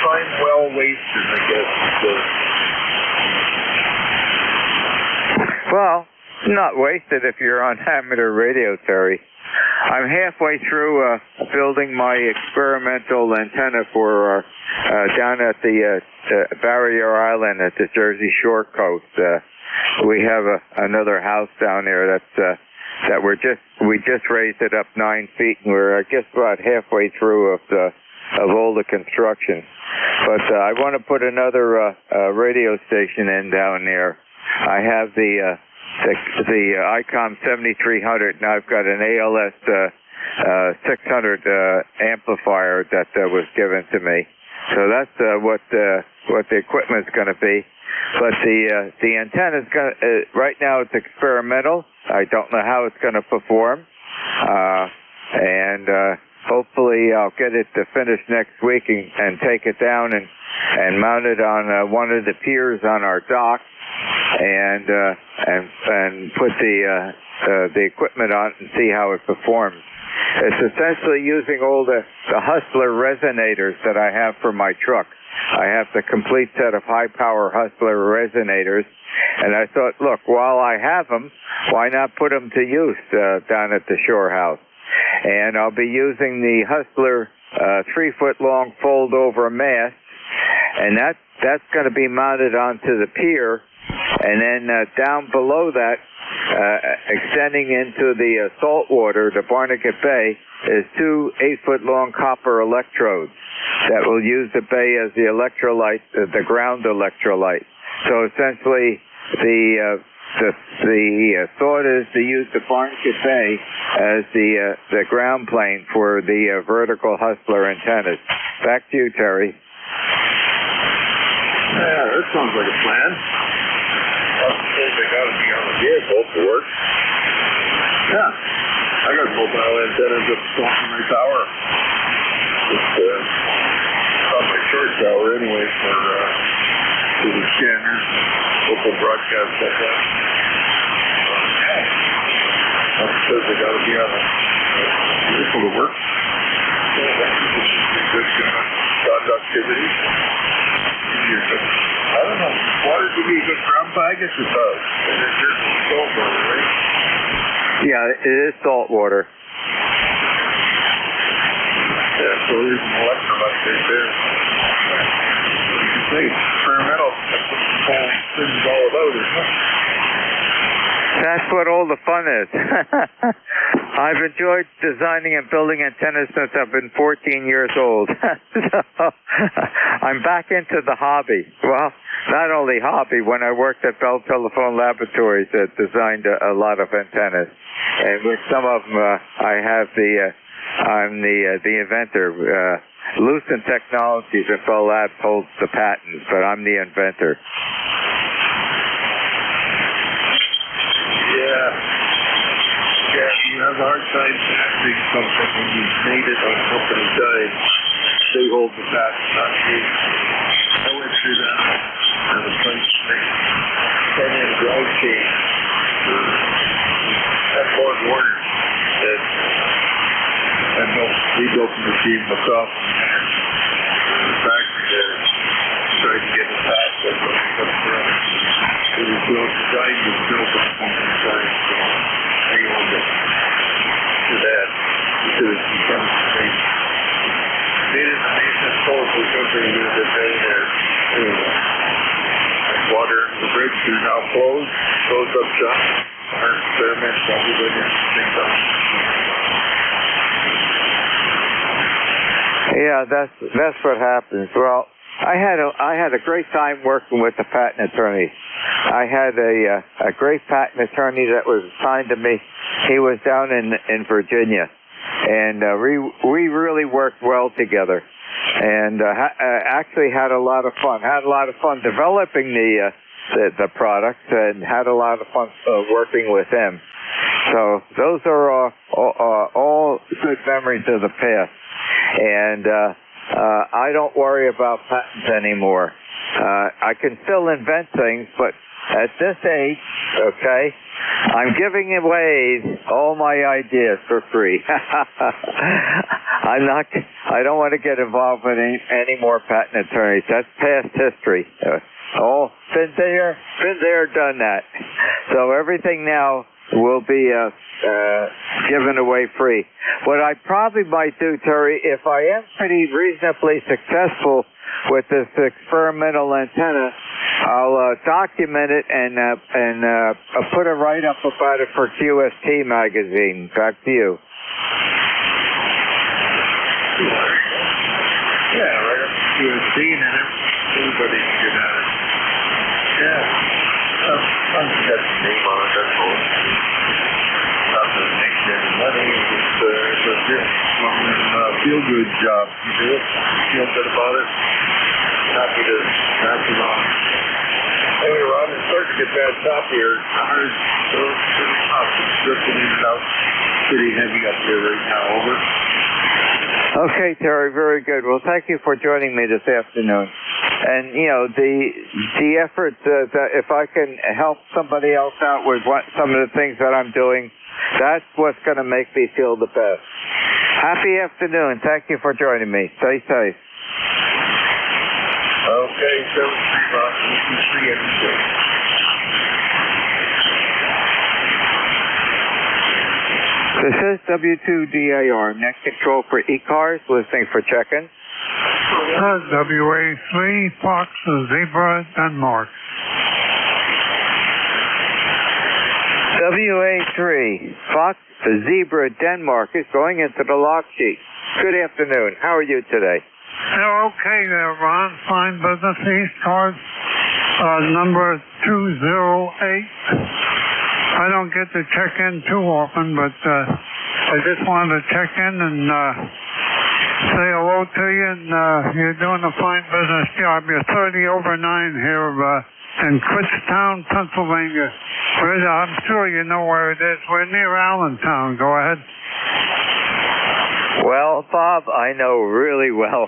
K: Time well wasted, I guess.
L: Well, not wasted if you're on amateur radio, Terry. I'm halfway through building my experimental antenna for down at the Barrier Island at the Jersey Shore coast. We have another house down there that we just raised it up 9 feet, and we're I guess about halfway through of all the construction. But I want to put another radio station in down there. I have the ICOM 7300, and I've got an ALS 600 amplifier that was given to me. So that's what the equipment's going to be. But the antenna's right now it's experimental. I don't know how it's going to perform, and hopefully I'll get it to finish next week and take it down and mount it on one of the piers on our dock, and put the equipment on it and see how it performs. It's essentially using all the Hustler resonators that I have for my truck. I have the complete set of high-power Hustler resonators, and I thought, look, while I have them, why not put them to use down at the shore house? And I'll be using the Hustler 3-foot-long fold-over mast, and that's going to be mounted onto the pier, and then down below that, extending into the saltwater, the Barnegat Bay, is 2 8-foot-long copper electrodes that will use the bay as the electrolyte, the ground electrolyte. So essentially, the thought is to use the Barnegat Bay as the ground plane for the vertical Hustler antennas. Back to you, Terry.
K: Yeah, that sounds like a plan. They got to be on the vehicle to work. Yeah, I got mobile antennas up on my tower. Just on my short tower anyway for the scanners, local broadcast stuff. That says they got to be on a vehicle to work. Good conductivity. But I guess it does. And it's just salt water, right?
L: Yeah, it is salt water.
K: Yeah, so there's an electrolyte right there. You can say experimental. That's what the whole thing's all about, isn't it?
L: That's what all the fun is. I've enjoyed designing and building antennas since I've been 14 years old. So I'm back into the hobby. Well, not only hobby, when I worked at Bell Telephone Laboratories, I designed a lot of antennas. And with some of them, I'm the inventor. Lucent Technologies at Bell Labs holds the patents, but I'm the inventor.
K: Yeah, you have a hard time patenting something when you've made it on company side. They hold the patent, not you. I went through that as a place front-end drive chain for that Ford Warner that we built the machine myself in the factory there. Tried to get the patent, but it was built, designed was built on company side, so I owned it to that because it becomes the same. They didn't make this powerful company that they've been there. Anyway, water the bridge is now closed up shop. Our experiments probably going to think of.
L: Yeah, that's what happens. Well, I had a great time working with the patent attorney. I had a great patent attorney that was assigned to me. He was down in Virginia, and we really worked well together, and actually had a lot of fun. Had a lot of fun developing the product, and had a lot of fun working with him. So those are all good memories of the past, and I don't worry about patents anymore. I can still invent things, but at this age, okay, I'm giving away all my ideas for free. I don't want to get involved with any more patent attorneys. That's past history. Been there, done that. So everything now will be given away free. What I probably might do, Terry, if I am pretty reasonably successful with this experimental antenna, I'll document it and put a write-up about it for QST magazine. Back to you.
K: Yeah, right up to QST, and then everybody can get at it. Yeah. I forget the name on it, that's all. Not the next gen money, it's a feel-good job. You do it, feel good about it. Happy to pass it on. Anyway, Ron, it's starting to get bad top here. So it's pretty tough. It's drifting in and out. Pretty heavy up here right now. Over.
L: Okay, Terry, very good. Well, thank you for joining me this afternoon. And, you know, the effort that if I can help somebody else out with some of the things that I'm doing, that's what's going to make me feel the best. Happy afternoon. Thank you for joining me. Stay safe.
K: Okay, 7-3, Bob. You can see everything.
L: This is W2DAR, net control for ECARS, listening for check-in.
S: WA3, Fox, Zebra, Denmark.
L: WA3, Fox, Zebra, Denmark is going into the log sheet. Good afternoon. How are you today?
S: Okay there, Ron. Fine business, ECARS, number 208. I don't get to check in too often, but I just wanted to check in and say hello to you, and you're doing a fine business job. You're 30 over 9 here in Kutztown, Pennsylvania. I'm sure you know where it is. We're near Allentown. Go ahead.
L: Well, Bob, I know really well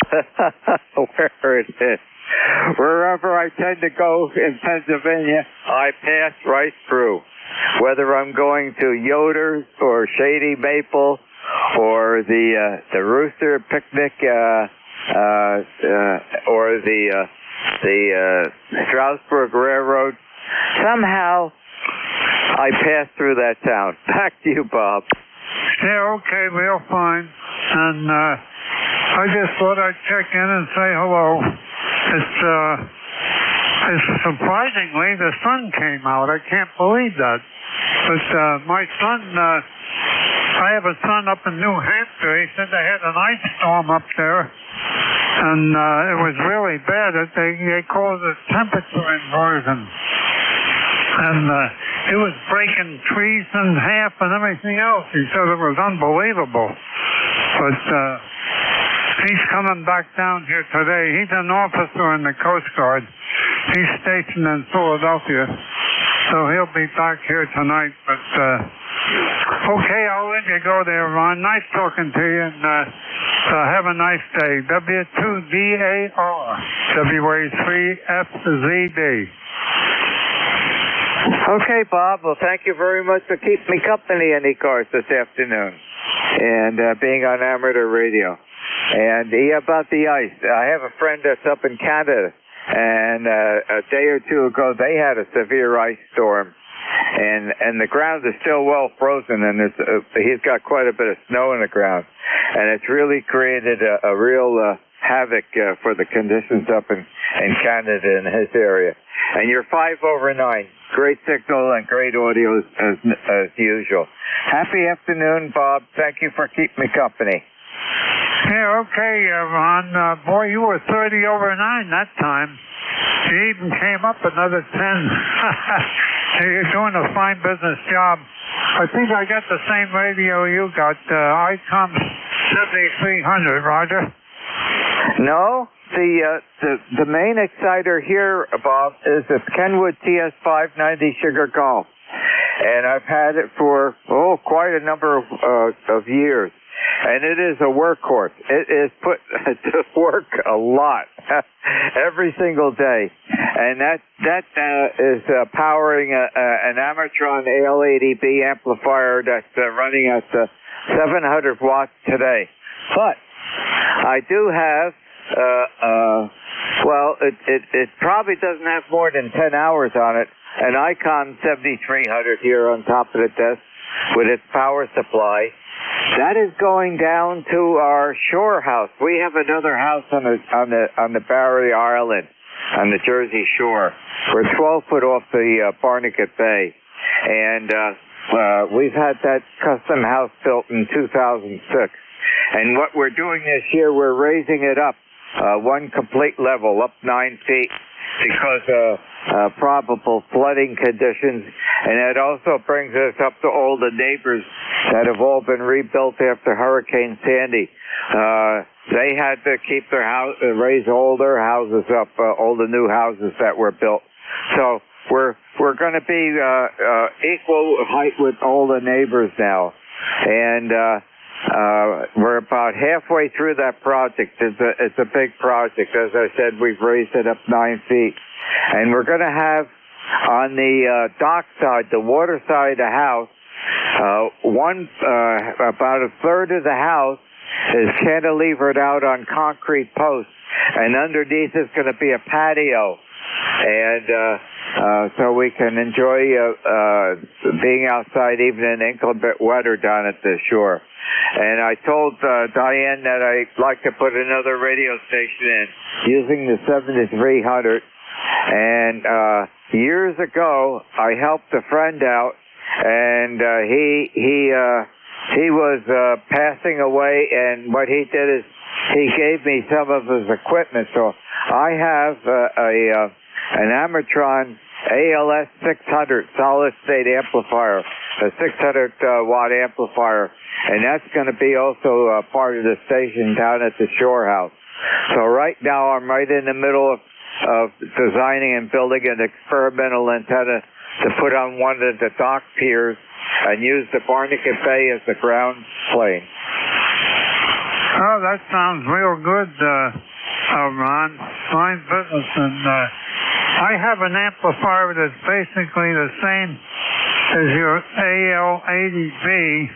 L: where it is. Wherever I tend to go in Pennsylvania, I pass right through. Whether I'm going to Yoder's or Shady Maple or the Rooster Picnic or the Stroudsburg Railroad, somehow I passed through that town. Back to you, Bob.
S: Yeah, okay, real fine. And I just thought I'd check in and say hello. It's surprisingly, the sun came out. I can't believe that. But my son, I have a son up in New Hampshire. He said they had an ice storm up there, and it was really bad. They called it temperature inversion. And it was breaking trees in half and everything else. He said it was unbelievable. But he's coming back down here today. He's an officer in the Coast Guard. He's stationed in Philadelphia. So he'll be back here tonight. But, okay, I'll let you go there, Ron. Nice talking to you, and have a nice day. W2DAR, WA3FZD.
L: Okay, Bob. Well, thank you very much for keeping me company in ECARS this afternoon and being on amateur radio. And about the ice, I have a friend that's up in Canada, and a day or two ago they had a severe ice storm, and the ground is still well frozen, and he's got quite a bit of snow in the ground, and it's really created a real havoc for the conditions up in Canada in his area. And you're 5 over 9. Great signal and great audio as usual. Happy afternoon, Bob. Thank you for keeping me company.
S: Yeah, okay, Ron. Boy, you were 30 over 9 that time. You even came up another 10. You're doing a fine business job. I think I got the same radio you got, ICOM 7300, Roger.
L: No, the main exciter here, Bob, is the Kenwood TS590 Sugar Golf, and I've had it for quite a number of years, and it is a workhorse. It is put to work a lot every single day, and that is powering an Amatron AL80B amplifier that's running at 700 watts today. But I do have, it probably doesn't have more than 10 hours on it, an ICOM 7300 here on top of the desk with its power supply. That is going down to our shore house. We have another house on the Barrier Island on the Jersey shore. We're 12 foot off the Barnegat Bay, and we've had that custom house built in 2006. And what we're doing this year, we're raising it up one complete level, up 9 feet, because of probable flooding conditions. And it also brings us up to all the neighbors that have all been rebuilt after Hurricane Sandy. They had to keep their house, raise all their houses up, all the new houses that were built. So we're going to be equal height with all the neighbors now. And we're about halfway through that project. It's a big project. As I said, we've raised it up 9 feet. And we're going to have on the dock side, the water side of the house, about a third of the house is cantilevered out on concrete posts. And underneath is going to be a patio. And so we can enjoy being outside even an inclement weather down at the shore. And I told Diane that I'd like to put another radio station in using the 7300. And years ago, I helped a friend out, and he was passing away. And what he did is he gave me some of his equipment. So I have an Amatron ALS 600 solid state amplifier, a 600 watt amplifier, and that's going to be also part of the station down at the shore house. So right now I'm right in the middle of designing and building an experimental antenna to put on one of the dock piers and use the Barnegat Bay as the ground plane.
S: Oh, that sounds real good, Ron. Fine business. And I have an amplifier that's basically the same as your AL80B.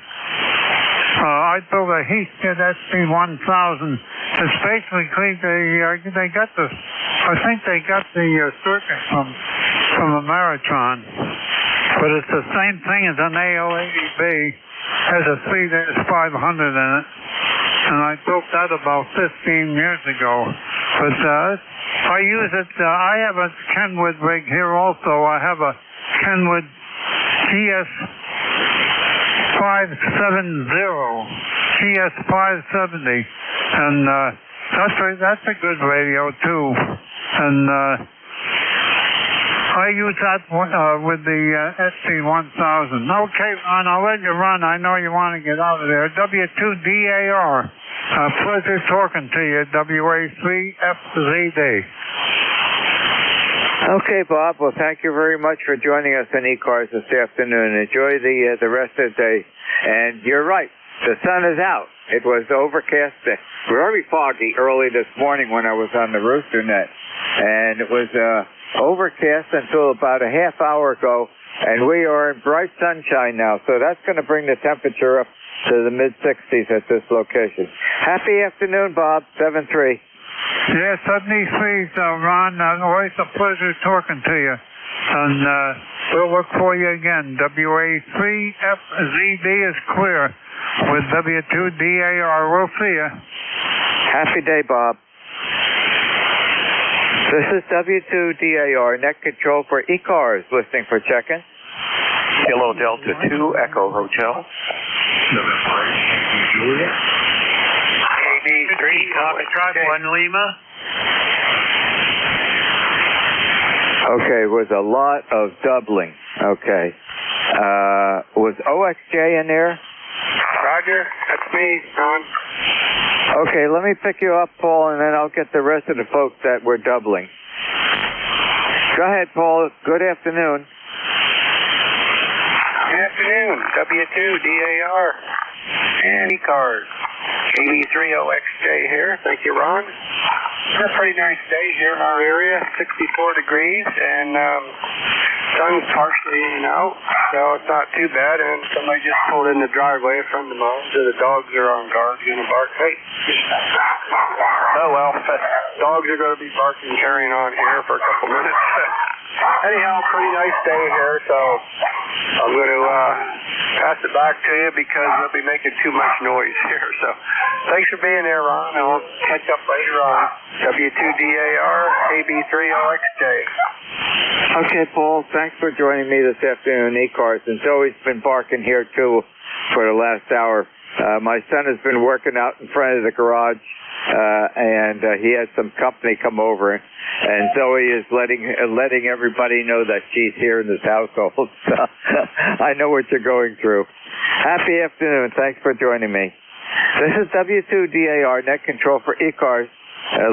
S: I built a Heathkit SB1000. It's basically they got the, I think they got the circuit from from a Maritron, but it's the same thing as an AO80B. Has a 3-500 in it, and I built that about 15 years ago. But I use it. I have a Kenwood rig here also. I have a Kenwood TS570, and that's a good radio too. And I use that with the SC1000. Okay, Ron, I'll let you run. I know you want to get out of there. W2DAR. Pleasure talking to you. WA3FZD.
L: Okay, Bob. Well, thank you very much for joining us on ECARS this afternoon. Enjoy the rest of the day. And you're right. The sun is out. It was overcast, very foggy early this morning when I was on the rooster net. And it was overcast until about a half hour ago. And we are in bright sunshine now. So that's going to bring the temperature up to the mid-60s at this location. Happy afternoon, Bob. 7-3.
S: Yeah, 73, Ron. Always a pleasure talking to you. And we'll look for you again. WA3FZD is clear with W2DAR. We'll see you.
L: Happy day, Bob. This is W2DAR, net control for ECARS, listening for check-in.
O: Kilo Delta 2, Echo Hotel.
W: Julia. KB3, copy, truck, 1 Lima.
L: Okay, it was a lot of doubling. Okay. Was OXJ in there?
F: Roger, that's me, Ron.
L: Okay, let me pick you up, Paul, and then I'll get the rest of the folks that were doubling. Go ahead, Paul. Good afternoon.
F: Good afternoon. W2DAR and ECARS. KB3OXJ here. Thank you, Ron. It's a pretty nice day here in our area, 64 degrees, and sun's partially in and out, so it's not too bad. And somebody just pulled in the driveway from the mall, so the dogs are on guard, going to bark. Hey. Oh, well, dogs are going to be barking, carrying on here for a couple minutes. Anyhow, pretty nice day here, so I'm going to pass it back to you because we'll be making too much noise here. So thanks for being there, Ron, and we'll catch up later on. W2DAR, KB3OXJ.
L: Okay, Paul, thanks for joining me this afternoon, ECARS. And Zoe's been barking here, too, for the last hour. My son has been working out in front of the garage, and he had some company come over, and Zoe is letting everybody know that she's here in this household. So I know what you're going through. Happy afternoon. Thanks for joining me. This is W2DAR, net control for ECARS,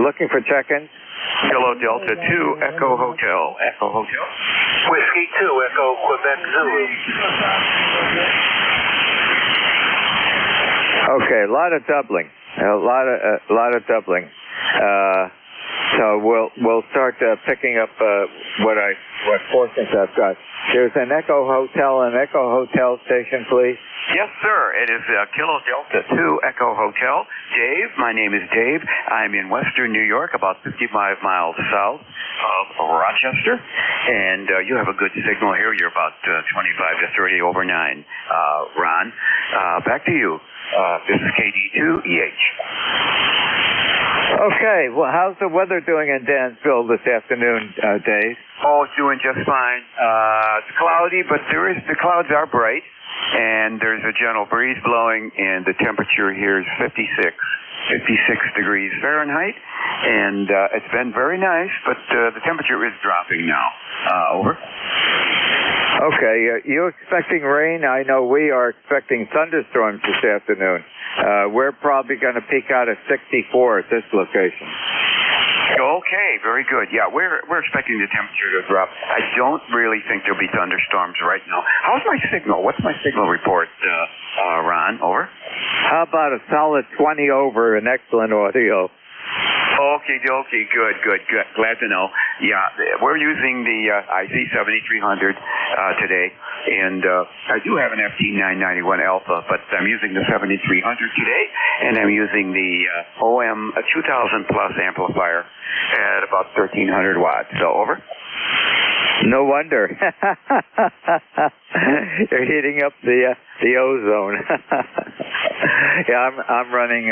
L: looking for check-ins.
O: Kilo Delta 2, Echo Hotel. Echo Hotel.
F: Whiskey 2, Echo Quebec Zulu.
L: Okay, a lot of doubling. A lot of doubling. So we'll start picking up what portions I've got. There's an Echo Hotel station, please.
J: Yes, sir. It is Kilo Delta 2 Echo Hotel. Dave, my name is Dave. I'm in western New York, about 55 miles south of Rochester. And you have a good signal here. You're about 25 to 30 over 9. Ron, back to you. This is KD2EH.
L: Okay, well, how's the weather doing in Dansville this afternoon, Dave?
J: Oh, it's doing just fine. It's cloudy, but the clouds are bright, and there's a gentle breeze blowing, and the temperature here is 56 degrees Fahrenheit, and it's been very nice, but the temperature is dropping now. Over.
L: Okay, you expecting rain? I know we are expecting thunderstorms this afternoon. We're probably going to peak out at 64 at this location.
J: Okay, very good. Yeah, we're expecting the temperature to drop. I don't really think there'll be thunderstorms right now. How's my signal? What's my signal report, Ron? Over.
L: How about a solid 20 over and excellent audio?
J: Okay, good. Glad to know. Yeah, we're using the IC7300 today, and I do have an FT991 Alpha, but I'm using the 7300 today, and I'm using the OM 2000 Plus amplifier at about 1300 watts. So, over.
L: No wonder. You're heating up the ozone. Yeah, I'm running,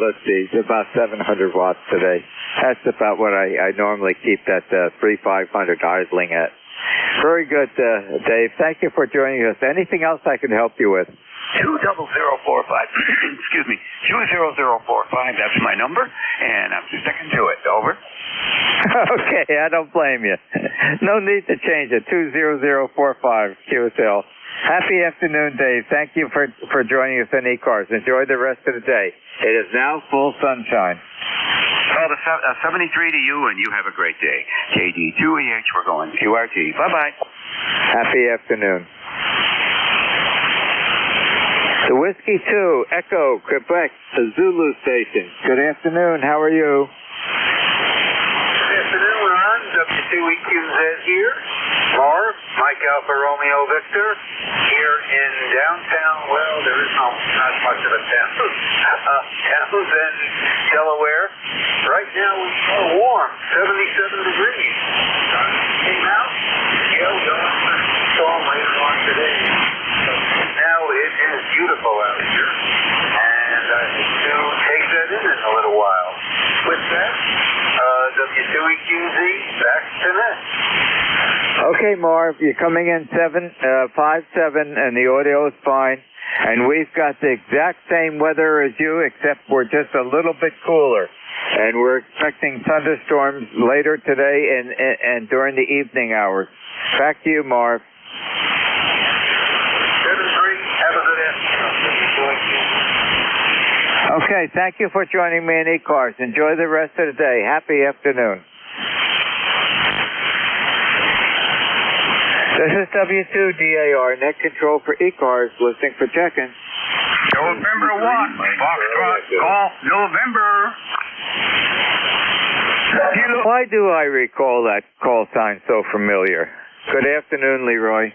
L: let's see, about 700 watts today. That's about what I normally keep that 3500 idling at. Very good, Dave. Thank you for joining us. Anything else I can help you with?
J: 20045. Excuse me. 20045. That's my number, and I'm sticking to it. Over.
L: Okay, I don't blame you. No need to change it. 20045 QSL. Happy afternoon, Dave. Thank you for joining us on ECARS. Enjoy the rest of the day. It is now full sunshine.
J: Well, the 73 to you, and you have a great day. KD2EH, we're going QRT. Bye-bye.
L: Happy afternoon. The Whiskey 2, Echo, Quebec, the Zulu station. Good afternoon. How are you?
A: Good afternoon, Ron. W2EQZ here. Marv, Mike Alpha Romeo Victor, here in downtown, well, there is not much of a town, Townsend, Delaware. Right now it's warm, 77 degrees. Sun came out, we'll have a storm later on today. Now it is beautiful out here, and I need to take that in a little while. With that, W2EQZ, back to net.
L: Okay, Marv, you're coming in 5-7, and the audio is fine. And we've got the exact same weather as you, except we're just a little bit cooler. And we're expecting thunderstorms later today and during the evening hours. Back to you, Marv.
A: 7-3, have a good afternoon.
L: Okay, thank you for joining me in ECARS. Enjoy the rest of the day. Happy afternoon. This is W2DAR, net control for ECARS, listening for check-in.
A: November 1, Foxtrot, call November.
L: Why do I recall that call sign so familiar? Good afternoon, Leroy.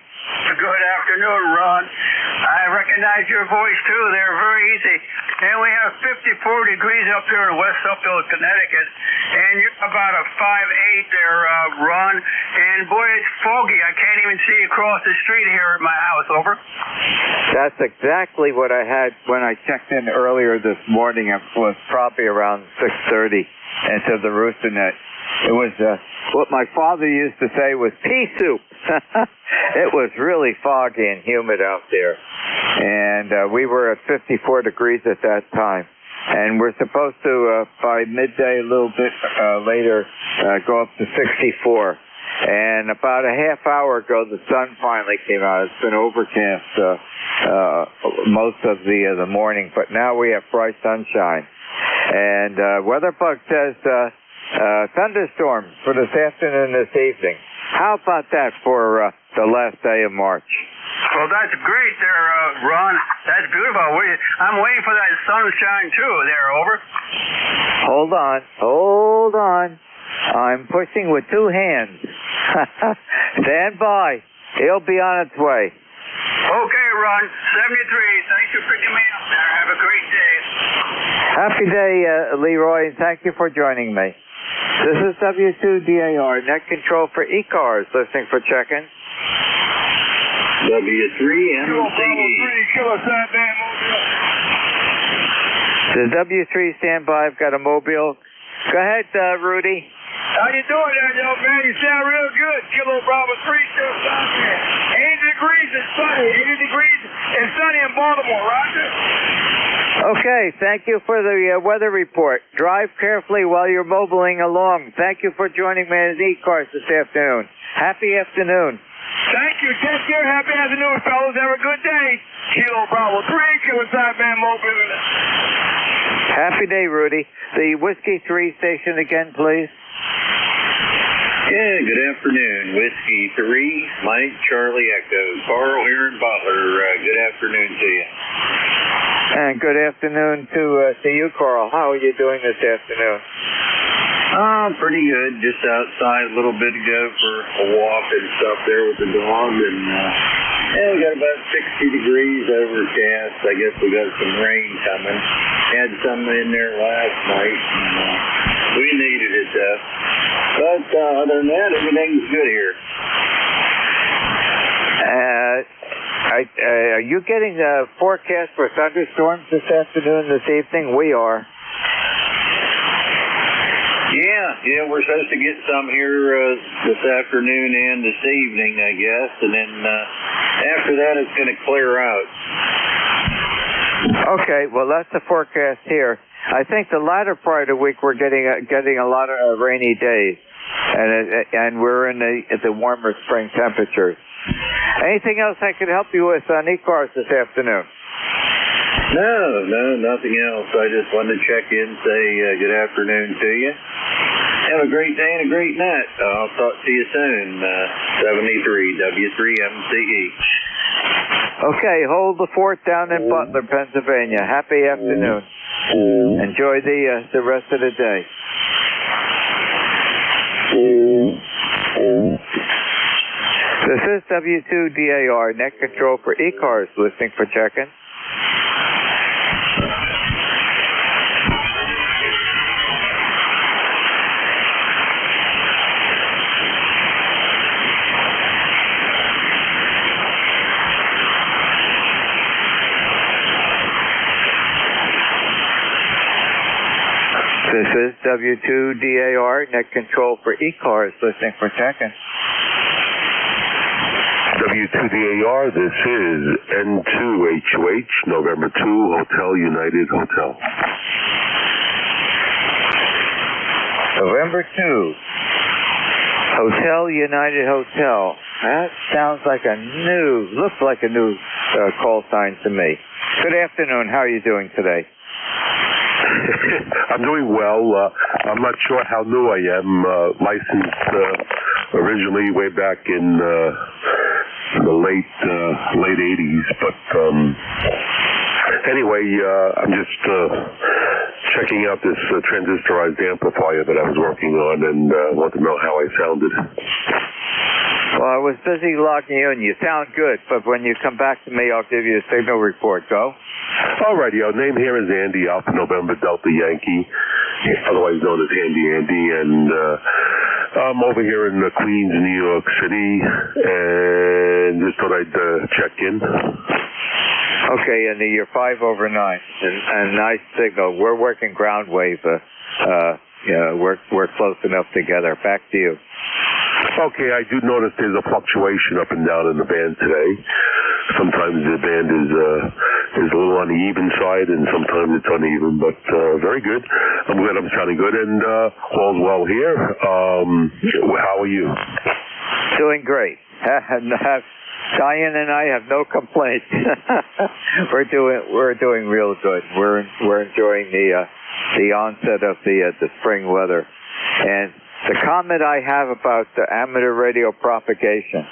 A: Good afternoon, Ron. I recognize your voice, too. They're very easy. And we have 54 degrees up here in West Upfield, Connecticut. And you're about a 5'8" there, Ron. And, boy, it's foggy. I can't even see across the street here at my house. Over.
L: That's exactly what I had when I checked in earlier this morning. It was probably around 6:30 into the rooster net. It was what my father used to say was pea soup. It was really foggy and humid out there. And we were at 54 degrees at that time. And we're supposed to, by midday, a little bit later, go up to 64. And about a half hour ago, the sun finally came out. It's been overcast most of the morning, but now we have bright sunshine. And WeatherBug says thunderstorms for this afternoon, this evening. How about that for the last day of March?
A: Well, that's great there, Ron. That's beautiful. I'm waiting for that sunshine, too, there, over.
L: Hold on. I'm pushing with two hands. Stand by. It'll be on its way.
A: Okay, Ron. 73. Thanks for picking me up there. Have a great day.
L: Happy day, Leroy, and thank you for joining me. This is W2DAR, net control for ECARS, listening for check-in.
K: W3MCE.
L: The W3 standby. I've got a mobile. Go ahead, Rudy.
A: How you doing there, young man? You sound real good. Kilo Bravo 3 still down there. 80 degrees and sunny. 80 degrees and sunny in Baltimore, Roger.
L: Okay, thank you for the weather report. Drive carefully while you're mobiling along. Thank you for joining me at ECARS this afternoon. Happy afternoon.
A: Thank you. Take care. Happy afternoon, fellas. Have a good day. Kilo Bravo 3, Kilo Sideman Mobile.
L: Happy day, Rudy. The Whiskey 3 station again, please.
M: Yeah, good afternoon. Whiskey 3, Mike, Charlie, Echo. Carl here in Butler. Good afternoon to you.
L: And good afternoon to you, Carl. How are you doing this afternoon?
M: Pretty good. Just outside a little bit ago for a walk and stuff there with the dog. And, we got about 60 degrees overcast. I guess we got some rain coming. Had some in there last night. And, we needed it, But other than that, everything's good here.
L: Are you getting the forecast for thunderstorms this afternoon, this evening? We are.
M: Yeah, we're supposed to get some here this afternoon and this evening, I guess, and then after that it's going to clear out.
L: Okay, well that's the forecast here. I think the latter part of the week we're getting a lot of rainy days, and we're in the warmer spring temperatures. Anything else I could help you with on ECARS this afternoon?
M: No, nothing else. I just wanted to check in, say good afternoon to you. Have a great day and a great night. I'll talk to you soon. 73 W3MCE.
L: Okay, hold the fort down in Butler, Pennsylvania. Happy afternoon. Enjoy the rest of the day. This is W2DAR, net control for ECARS, listening for check-in. This is W2DAR, net control for ECARS, listening for check-in.
B: W2DAR, this is N2HUH, November 2, Hotel United Hotel.
L: November 2, Hotel United Hotel. That sounds like looks like a new call sign to me. Good afternoon, how are you doing today?
B: I'm doing well. I'm not sure how new I am. Licensed originally way back in the late 80s, but anyway, I'm just checking out this transistorized amplifier that I was working on, and want to know how I sounded.
L: Well, I was busy logging you in. You sound good, but when you come back to me, I'll give you a signal report. Go.
B: Alrighty, our name here is Andy, Alpha November Delta Yankee, otherwise known as Handy Andy, and I'm over here in Queens, New York City, and just thought I'd check in.
L: Okay, and you're 5 over 9, and nice signal. We're working ground wave. We're close enough together. Back to you.
B: Okay, I do notice there's a fluctuation up and down in the band today. Sometimes the band is a little on the even side, and sometimes it's uneven, but very good. I'm glad I'm sounding good, and all's well here. How are you?
L: Doing great. Diane and I have no complaints. We're doing real good. We're enjoying the onset of the spring weather. And the comment I have about the amateur radio propagation,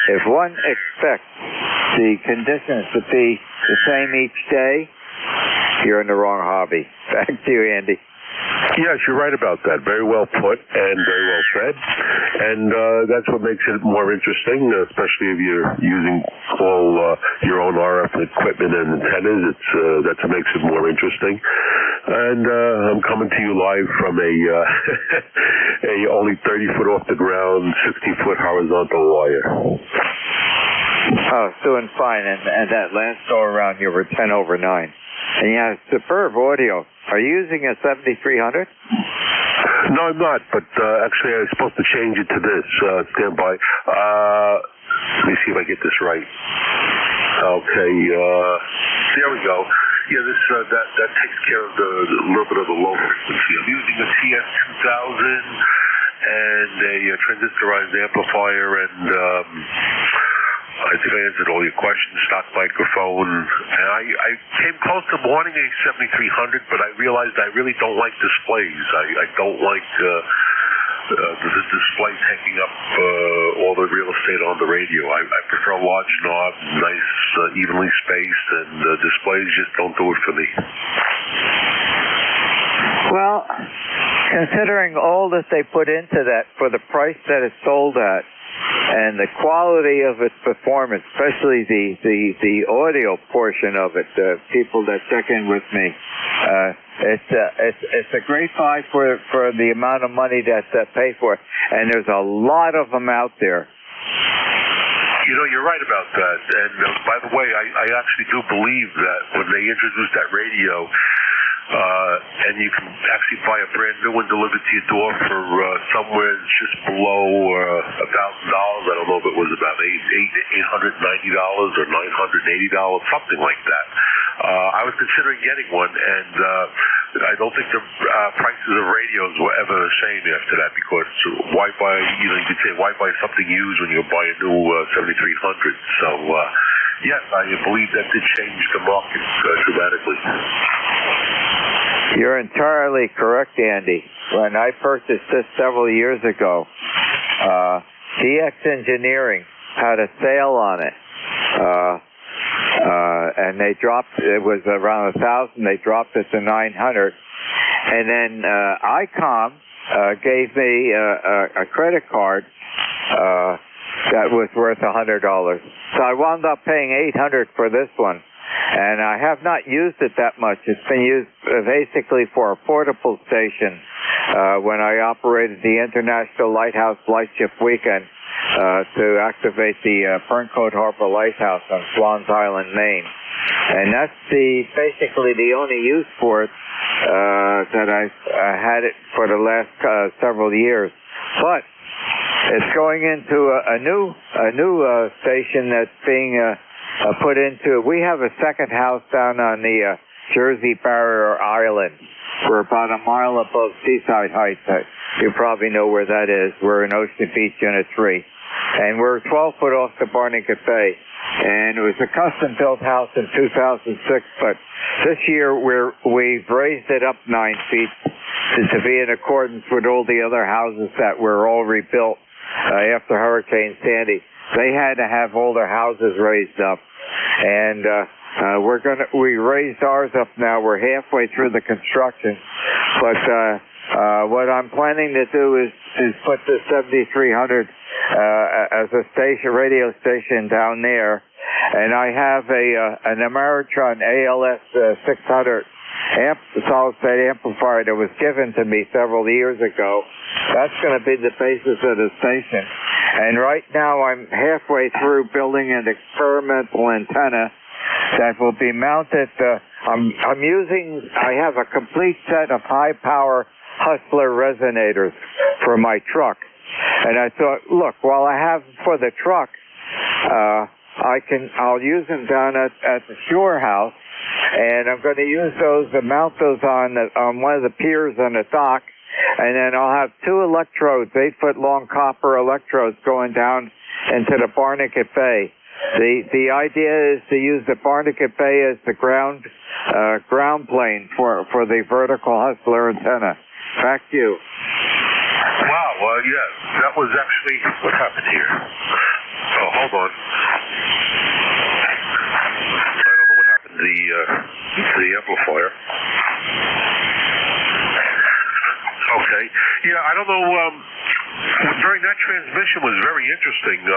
L: if one expects the conditions to be the same each day, you're in the wrong hobby. Back to you, Andy.
B: Yes, you're right about that. Very well put and very well said. And that's what makes it more interesting, especially if you're using all your own RF equipment and antennas. That's what makes it more interesting. And I'm coming to you live from a only 30 foot off the ground, 60-foot horizontal wire.
L: Oh, doing fine. And that last go around, you were 10 over 9. And you have superb audio. Are you using a 7300?
B: No, I'm not, but actually I was supposed to change it to this. Stand by. Let me see if I get this right. Okay, there we go. Yeah, this that takes care of the little bit of the low frequency. I'm using a TS2000 and a transistorized amplifier, and I think I answered all your questions. Stock microphone, and I came close to wanting a 7300, but I realized I really don't like displays. I don't like the display taking up all the real estate on the radio. I prefer large knobs, nice, evenly spaced, and displays just don't do it for me.
L: Well, considering all that they put into that for the price that it's sold at, and the quality of its performance, especially the audio portion of it, the people that check in with me, it's a great buy for the amount of money that they pay for it. And there's a lot of them out there.
Q: You know, you're right about that. And by the way, I actually do believe that when they introduced that radio, and you can actually buy a brand new one delivered to your door for somewhere just below $1,000. I don't know if it was about $890 or $980, something like that. I was considering getting one, and I don't think the prices of radios were ever the same after that, because why buy, you know, you could say, why buy something used when you buy a new 7300? So, yes, I believe that did change the market dramatically.
L: You're entirely correct, Andy. When I purchased this several years ago, DX Engineering had a sale on it. And they dropped, it was around 1,000, they dropped it to 900. And then ICOM gave me a credit card that was worth $100. So I wound up paying $800 for this one. And I have not used it that much. It's been used basically for a portable station when I operated the International Lighthouse Lightship Weekend to activate the Ferncoat Harbor Lighthouse on Swans Island, Maine. And that's basically the only use for it that I've had it for the last several years. But it's going into a new station that's being put into. We have a second house down on the Jersey Barrier Island. We're about a mile above Seaside Heights. You probably know where that is. We're in Ocean Beach, Unit 3. And we're 12 foot off the Barnegat Bay. And it was a custom-built house in 2006, but this year we've raised it up 9 feet to be in accordance with all the other houses that were all rebuilt after Hurricane Sandy. They had to have all their houses raised up. And we raised ours up now. We're halfway through the construction. But what I'm planning to do is put the 7300 as a radio station down there. And I have an Ameritron ALS 600 solid-state amplifier that was given to me several years ago. That's going to be the basis of the station. And right now I'm halfway through building an experimental antenna that will be mounted. I have a complete set of high-power Hustler resonators for my truck. And I thought, look, while I have for the truck, I'll use them down at the shore house, and I'm going to use those to mount those on one of the piers on the dock, and then I'll have 2 electrodes, 8-foot long copper electrodes going down into the Barnegat Bay. The idea is to use the Barnegat Bay as the ground plane for the vertical Hustler antenna. Back to you.
Q: Wow, yeah, that was actually what happened here. Oh, hold on. I don't know what happened to the amplifier. Okay. Yeah, I don't know. During that transmission was very interesting.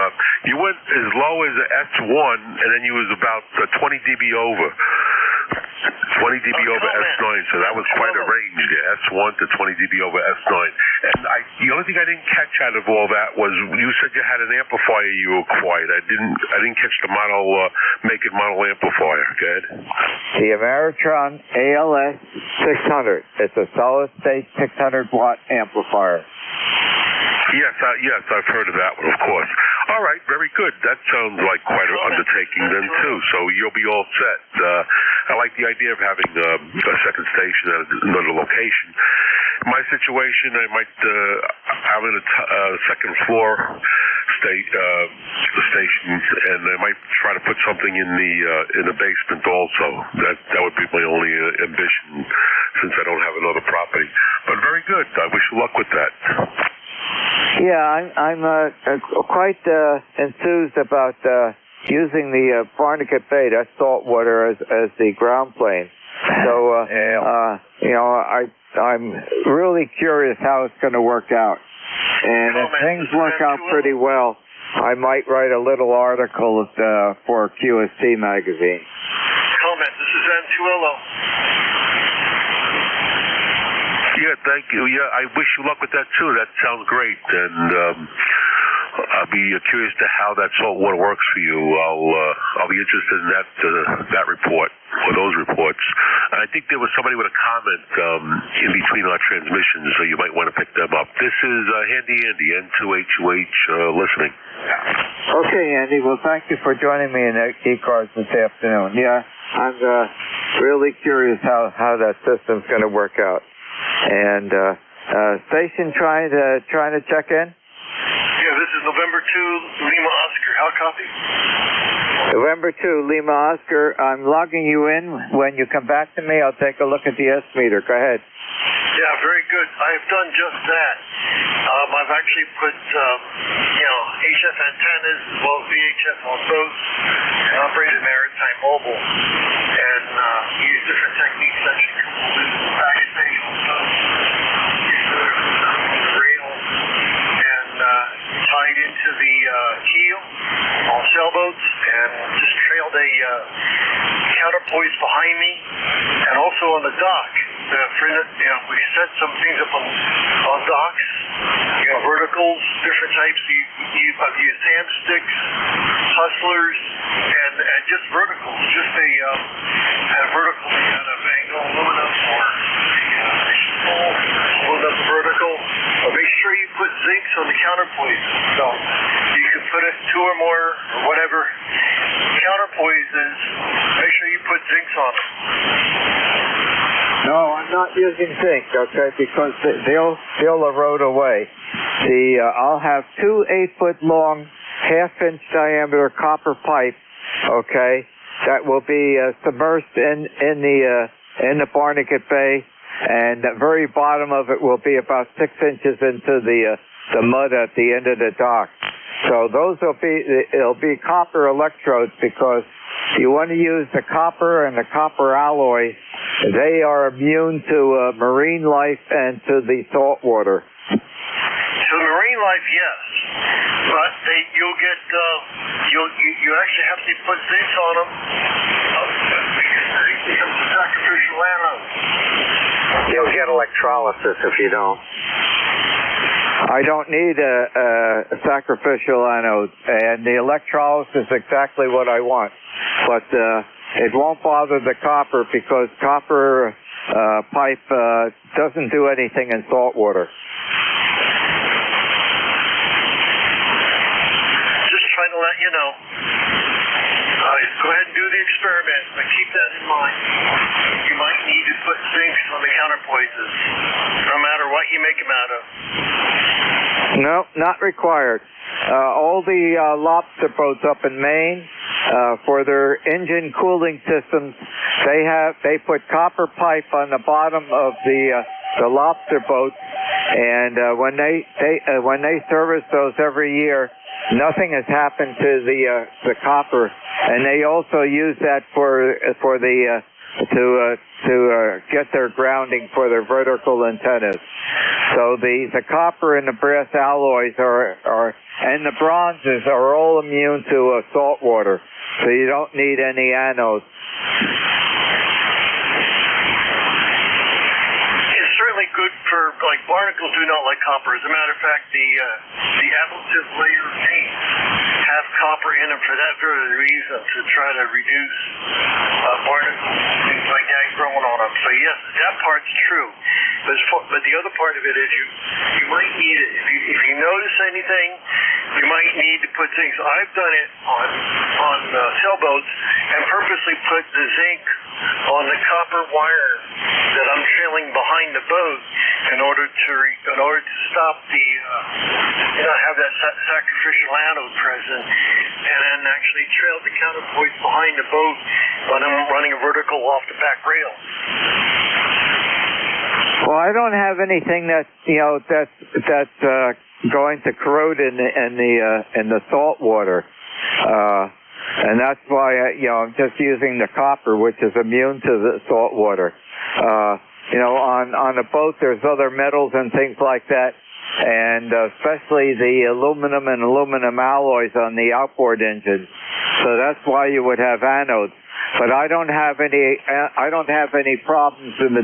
Q: You went as low as S1, and then you was about 20 dB over. 20 dB over S9, so that was quite a range there, S1 to 20 dB over S9. And the only thing I didn't catch out of all that was you said you had an amplifier you acquired. I didn't catch the model, make and model amplifier. Go ahead.
L: The Ameritron ALS 600. It's a solid-state 600-watt amplifier.
Q: Yes, I've heard of that one, of course. All right, very good. That sounds like quite an undertaking then, too. So you'll be all set. I like the idea of having a second station at another location. My situation, I might have a second floor station, and I might try to put something in the basement also. That would be my only ambition, since I don't have another property. But very good. I wish you luck with that.
L: Yeah, I'm quite enthused about using the Barnegat Bay, that saltwater, as the ground plane. So, I'm really curious how it's going to work out. And if things work out pretty well, I might write a little article for QST magazine.
Q: Comment, this is Antuello. Yeah, thank you. Yeah, I wish you luck with that too. That sounds great. And
P: I'll be curious to how that salt water works for you. I'll be interested in that report or those reports. And I think there was somebody with a comment in between our transmissions, so you might want to pick them up. This is Handy Andy, N2H2H, listening.
L: Okay, Andy. Well, thank you for joining me in ECARS this afternoon. Yeah, I'm really curious how that system's going to work out. And station trying to check in?
Q: Yeah, this is November 2, Lima Oscar. How copy?
L: November 2, Lima Oscar. I'm logging you in. When you come back to me, I'll take a look at the S meter. Go ahead.
Q: Yeah, very good. I've done just that. I've actually put, HF antennas as well as VHF on boats and operated Maritime Mobile and used different techniques such as backspace on boats, used the rail, and tied into the keel on sailboats and just trailed a counterpoise behind me and also on the dock. We set some things up on docks, verticals, different types. I've used hand sticks, hustlers, and just verticals. Just a vertical out of angle aluminum or hold up the vertical. But make sure you put zincs on the counterpoise. So you can put it 2 or more, or whatever counterpoise is. Make sure you put zincs on them.
L: No, I'm not using zinc, okay, because they'll erode away. I'll have 2 8-foot long, half-inch diameter copper pipe, okay, that will be submersed in the Barnegat Bay, and the very bottom of it will be about 6 inches into the mud at the end of the dock. So it'll be copper electrodes because you want to use the copper and the copper alloy. They are immune to marine life and to the salt water.
Q: To marine life, yes, but you'll get you actually have to put zinc on them. It becomes a sacrificial anode.
R: You'll get electrolysis if you don't.
L: I don't need a sacrificial anode, and the electrolysis is exactly what I want. But it won't bother the copper because copper pipe doesn't do anything in salt water.
Q: Just trying to let you know. Go ahead and do the experiment, but keep that in mind. You might need to put zincs on the counterpoises, no matter what you make them out of.
L: No, not required. All the lobster boats up in Maine, for their engine cooling systems, they put copper pipe on the bottom of the lobster boats, and when they service those every year, nothing has happened to the copper, and they also use that to get their grounding for their vertical antennas. So the copper and the brass alloys and the bronzes are all immune to salt water, so you don't need any anodes.
Q: It's certainly good for, barnacles do not like copper. As a matter of fact, the ablative layer paints have copper in them for that very reason, to try to reduce barnacles, things like that growing on them. So yes, that part's true. But the other part of it is you might need it. If you notice anything, you might need to put zinc. So I've done it on sailboats and purposely put the zinc on the copper wire that I'm trailing behind the boat in order to stop the have that sacrificial anode present, and then actually trail the counterpoise behind the boat when I'm running a vertical off the back rail.
L: Well, I don't have anything that's going to corrode in the salt water, and that's why I'm just using the copper, which is immune to the salt water. On a boat, there's other metals and things like that, and especially the aluminum and aluminum alloys on the outboard engine. So that's why you would have anodes. But I don't have any problems in the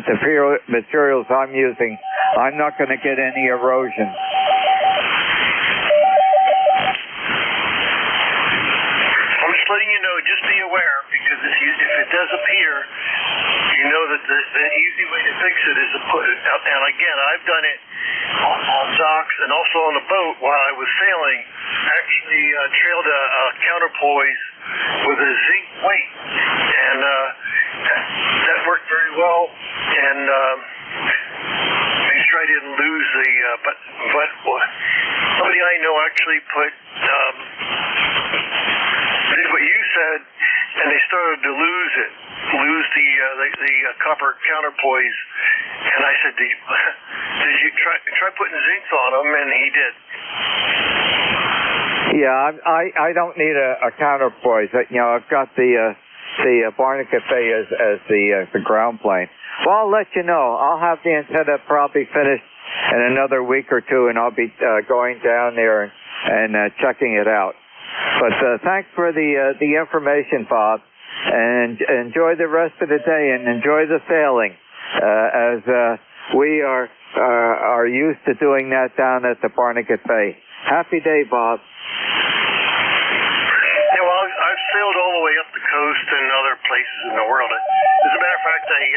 L: materials I'm using. I'm not going to get any erosion.
T: to fix it is to put it out. And again, I've done it on docks and also on the boat while I was sailing. Actually trailed a counterpoise with a zinc weight, and that worked very well. And make sure I didn't lose the. But somebody I know actually did what you said, and they started to lose the copper counterpoise. And I said, did you try putting zinc on them? And he did.
L: Yeah, I don't need a counterpoise. I've got the Barnacle Bay as the ground plane. Well, I'll let you know. I'll have the antenna probably finished in another week or two, and I'll be going down there and checking it out. But thanks for the information, Bob, and enjoy the rest of the day and enjoy the sailing, as we are used to doing that down at the Barnacle Bay. Happy day, Bob.
T: Yeah, well, I've sailed all the way up the coast and other places in the world. As a matter of fact, I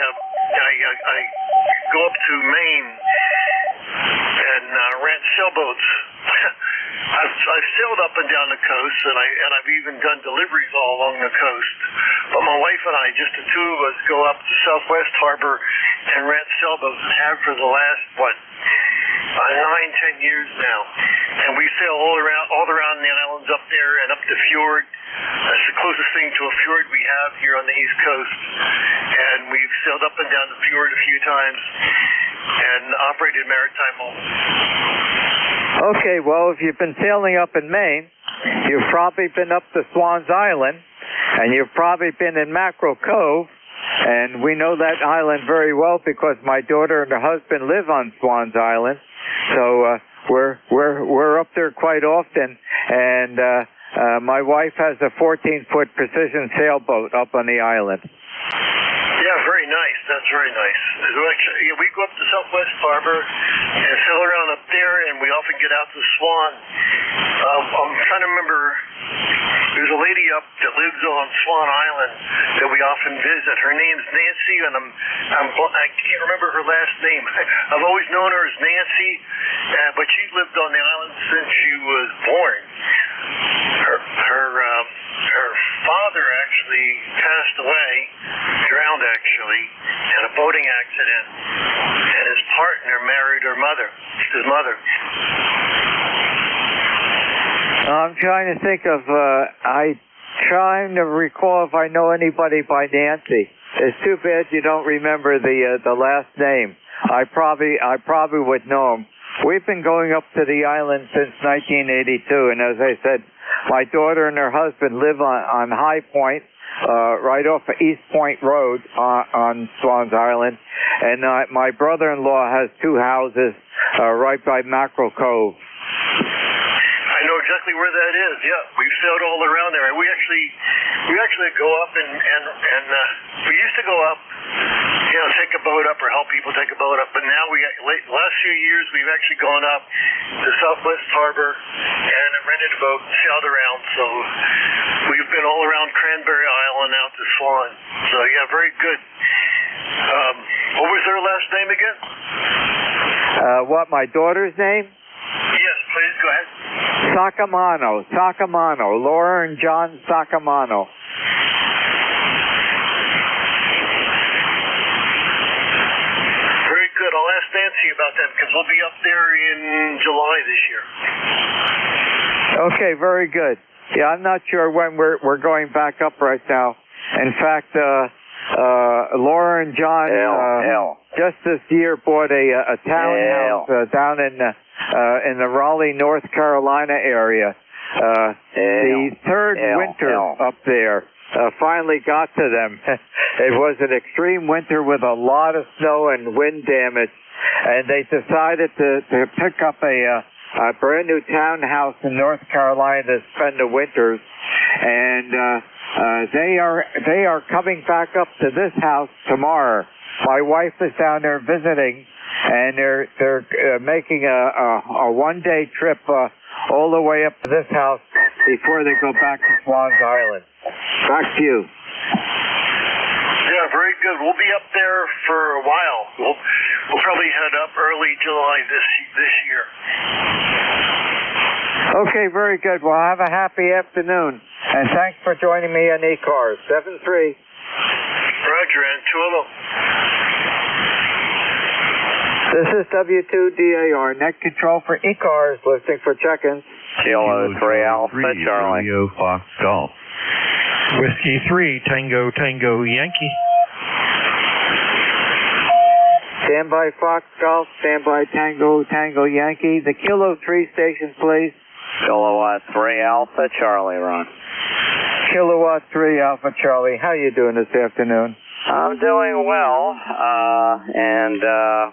T: go up to Maine and rent sailboats. I've sailed up and down the coast, and I've even done deliveries all along the coast. But my wife and I, just the two of us, go up to Southwest Harbor and rent sailboats, and have for the last 9-10 years now. And we sail all around the islands up there and up the fjord. That's the closest thing to a fjord we have here on the East Coast. And we've sailed up and down the fjord a few times and operated maritime homes.
L: Okay, well, if you've been sailing up in Maine, you've probably been up to Swans Island, and you've probably been in Mackerel Cove, and we know that island very well because my daughter and her husband live on Swans Island. So we're up there quite often, and my wife has a 14-foot precision sailboat up on the island.
T: Yeah, very nice. That's very nice. We go up to Southwest Harbor and sail around up there, and we often get out to Swan. I'm trying to remember. There's a lady up that lives on Swan Island that we often visit. Her name's Nancy, and I can't remember her last name. I've always known her as Nancy, but she lived on the island since she was born. Her father actually passed away, drowned actually, in a boating accident, and his partner married his mother.
L: I'm trying to think of, trying to recall if I know anybody by Nancy. It's too bad you don't remember the last name. I probably would know him. We've been going up to the island since 1982, and as I said, my daughter and her husband live on High Point, right off of East Point Road on Swans Island, and my brother-in-law has 2 houses right by Mackerel Cove.
T: I know exactly where that is. Yeah, we've sailed all around there. We actually go up and we used to go up, take a boat up or help people take a boat up. But now last few years we've actually gone up to Southwest Harbor and rented a boat and sailed around. So we've been all around Cranberry Island out to Swan. So yeah, very good. What was their last name again?
L: What, my daughter's name?
T: Yes, please, go ahead.
L: Sacamano, Laura and John Sacamano.
T: Very good. I'll ask Nancy about that because we'll be up there in July this year.
L: Okay, very good. Yeah, I'm not sure when we're going back up right now. In fact, Laura and John just this year bought a townhouse down in the Raleigh, North Carolina area. The third winter up there finally got to them. It was an extreme winter with a lot of snow and wind damage, and they decided to pick up a brand new townhouse in North Carolina to spend the winters, and they are coming back up to this house tomorrow. My wife is down there visiting, and they're making a one-day trip all the way up to this house before they go back to Swans Island. Back to you.
T: Yeah, very good. We'll be up there for a while. We'll probably head up early July this year.
R: Okay, very good. Well, have a happy afternoon. And thanks for joining me on ECARS. 7-3.
T: Roger, and Tuolo.
R: This is W2DAR, net control for ECARS, listing for check-ins.
J: Kilo 3 Alpha Charlie.
I: Romeo Fox Golf. Whiskey 3 Tango Tango Yankee.
R: Standby Fox Golf, standby Tango Tango Yankee. The Kilo 3 station, please.
J: Kilowatt 3 Alpha Charlie, Ron.
R: Kilowatt 3 Alpha Charlie. How you doing this afternoon?
J: I'm doing well, and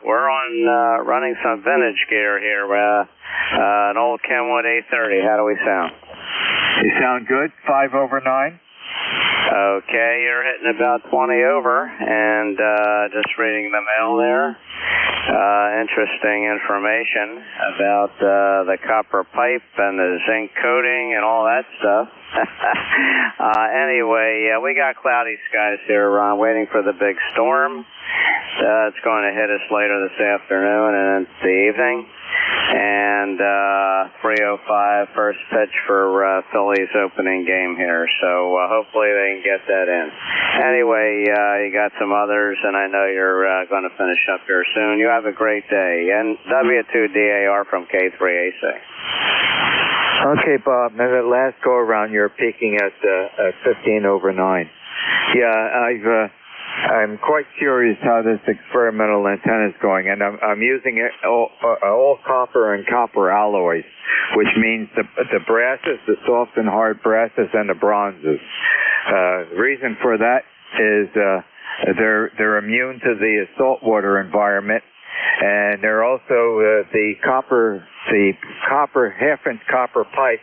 J: we're on running some vintage gear here. An old Kenwood 830. How do we sound?
R: You sound good. 5 over 9.
J: Okay, you're hitting about 20 over, and just reading the mail there. Interesting information about the copper pipe and the zinc coating and all that stuff. Anyway, we got cloudy skies here, Ron, waiting for the big storm. It's going to hit us later this afternoon and into the evening. And 3:05 first pitch for Phillies opening game here. So hopefully they can get that in. Anyway, you got some others, and I know you're going to finish up here soon. You have a great day. And W2DAR from K3AC.
R: Okay, Bob. Now that last go around, you're peaking at 15 over 9. Yeah, I'm quite curious how this experimental antenna is going, and I'm using all copper and copper alloys, which means the brasses, the soft and hard brasses, and the bronzes. The reason for that is they're immune to the saltwater environment, and they're also the copper half-inch copper pipe,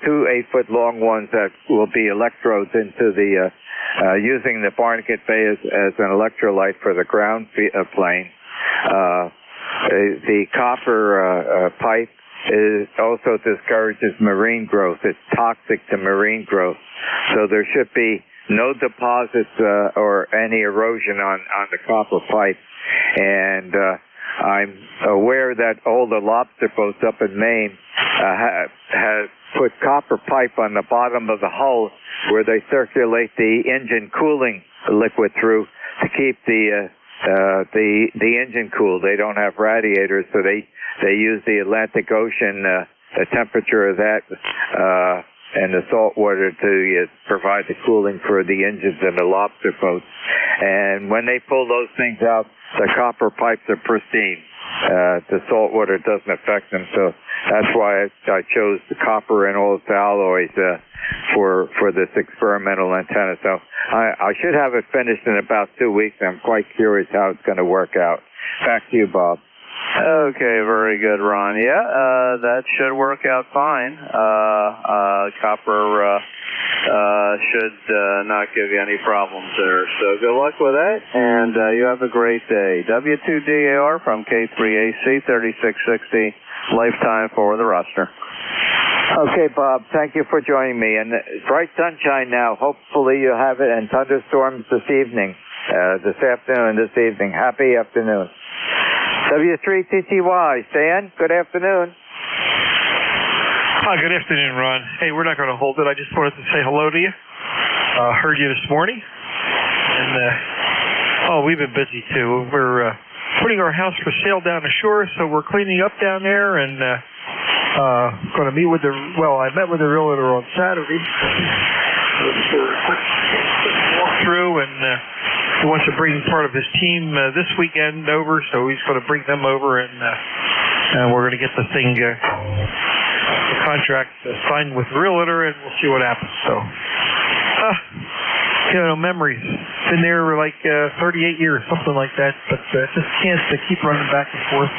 R: 2 8-foot long ones that will be electrodes into the using the Barnegat Bay as an electrolyte for the ground plane. The copper pipe also discourages marine growth. It's toxic to marine growth. So there should be no deposits or any erosion on the copper pipe. And I'm aware that all the lobster boats up in Maine have put copper pipe on the bottom of the hull where they circulate the engine cooling liquid through to keep the engine cool. They don't have radiators, so they use the Atlantic Ocean, the temperature of that and the salt water to provide the cooling for the engines in the lobster boats. And when they pull those things out, the copper pipes are pristine. The salt water doesn't affect them, so that's why I chose the copper and all its alloys for this experimental antenna. So I should have it finished in about 2 weeks. I'm quite curious how it's going to work out. Back to you, Bob.
J: Okay, very good, Ron. Yeah, that should work out fine. Copper should not give you any problems there. So good luck with that, and you have a great day. W2DAR from K3AC 3660, lifetime for the roster.
R: Okay, Bob, thank you for joining me. And bright sunshine now. Hopefully you'll have it, and thunderstorms this evening, this afternoon, this evening. Happy afternoon. W3TTY, Stan, good afternoon.
I: Hi, good afternoon, Ron. Hey, we're not going to hold it. I just wanted to say hello to you. Heard you this morning. And, we've been busy, too. We're putting our house for sale down the shore, so we're cleaning up down there and going to meet with I met with the realtor on Saturday. Walkthrough, and he wants to bring part of his team this weekend over, so he's going to bring them over, and we're going to get the thing, the contract signed with the realtor, and we'll see what happens. So, memories. Been there like 38 years, something like that, but just can't keep running back and forth.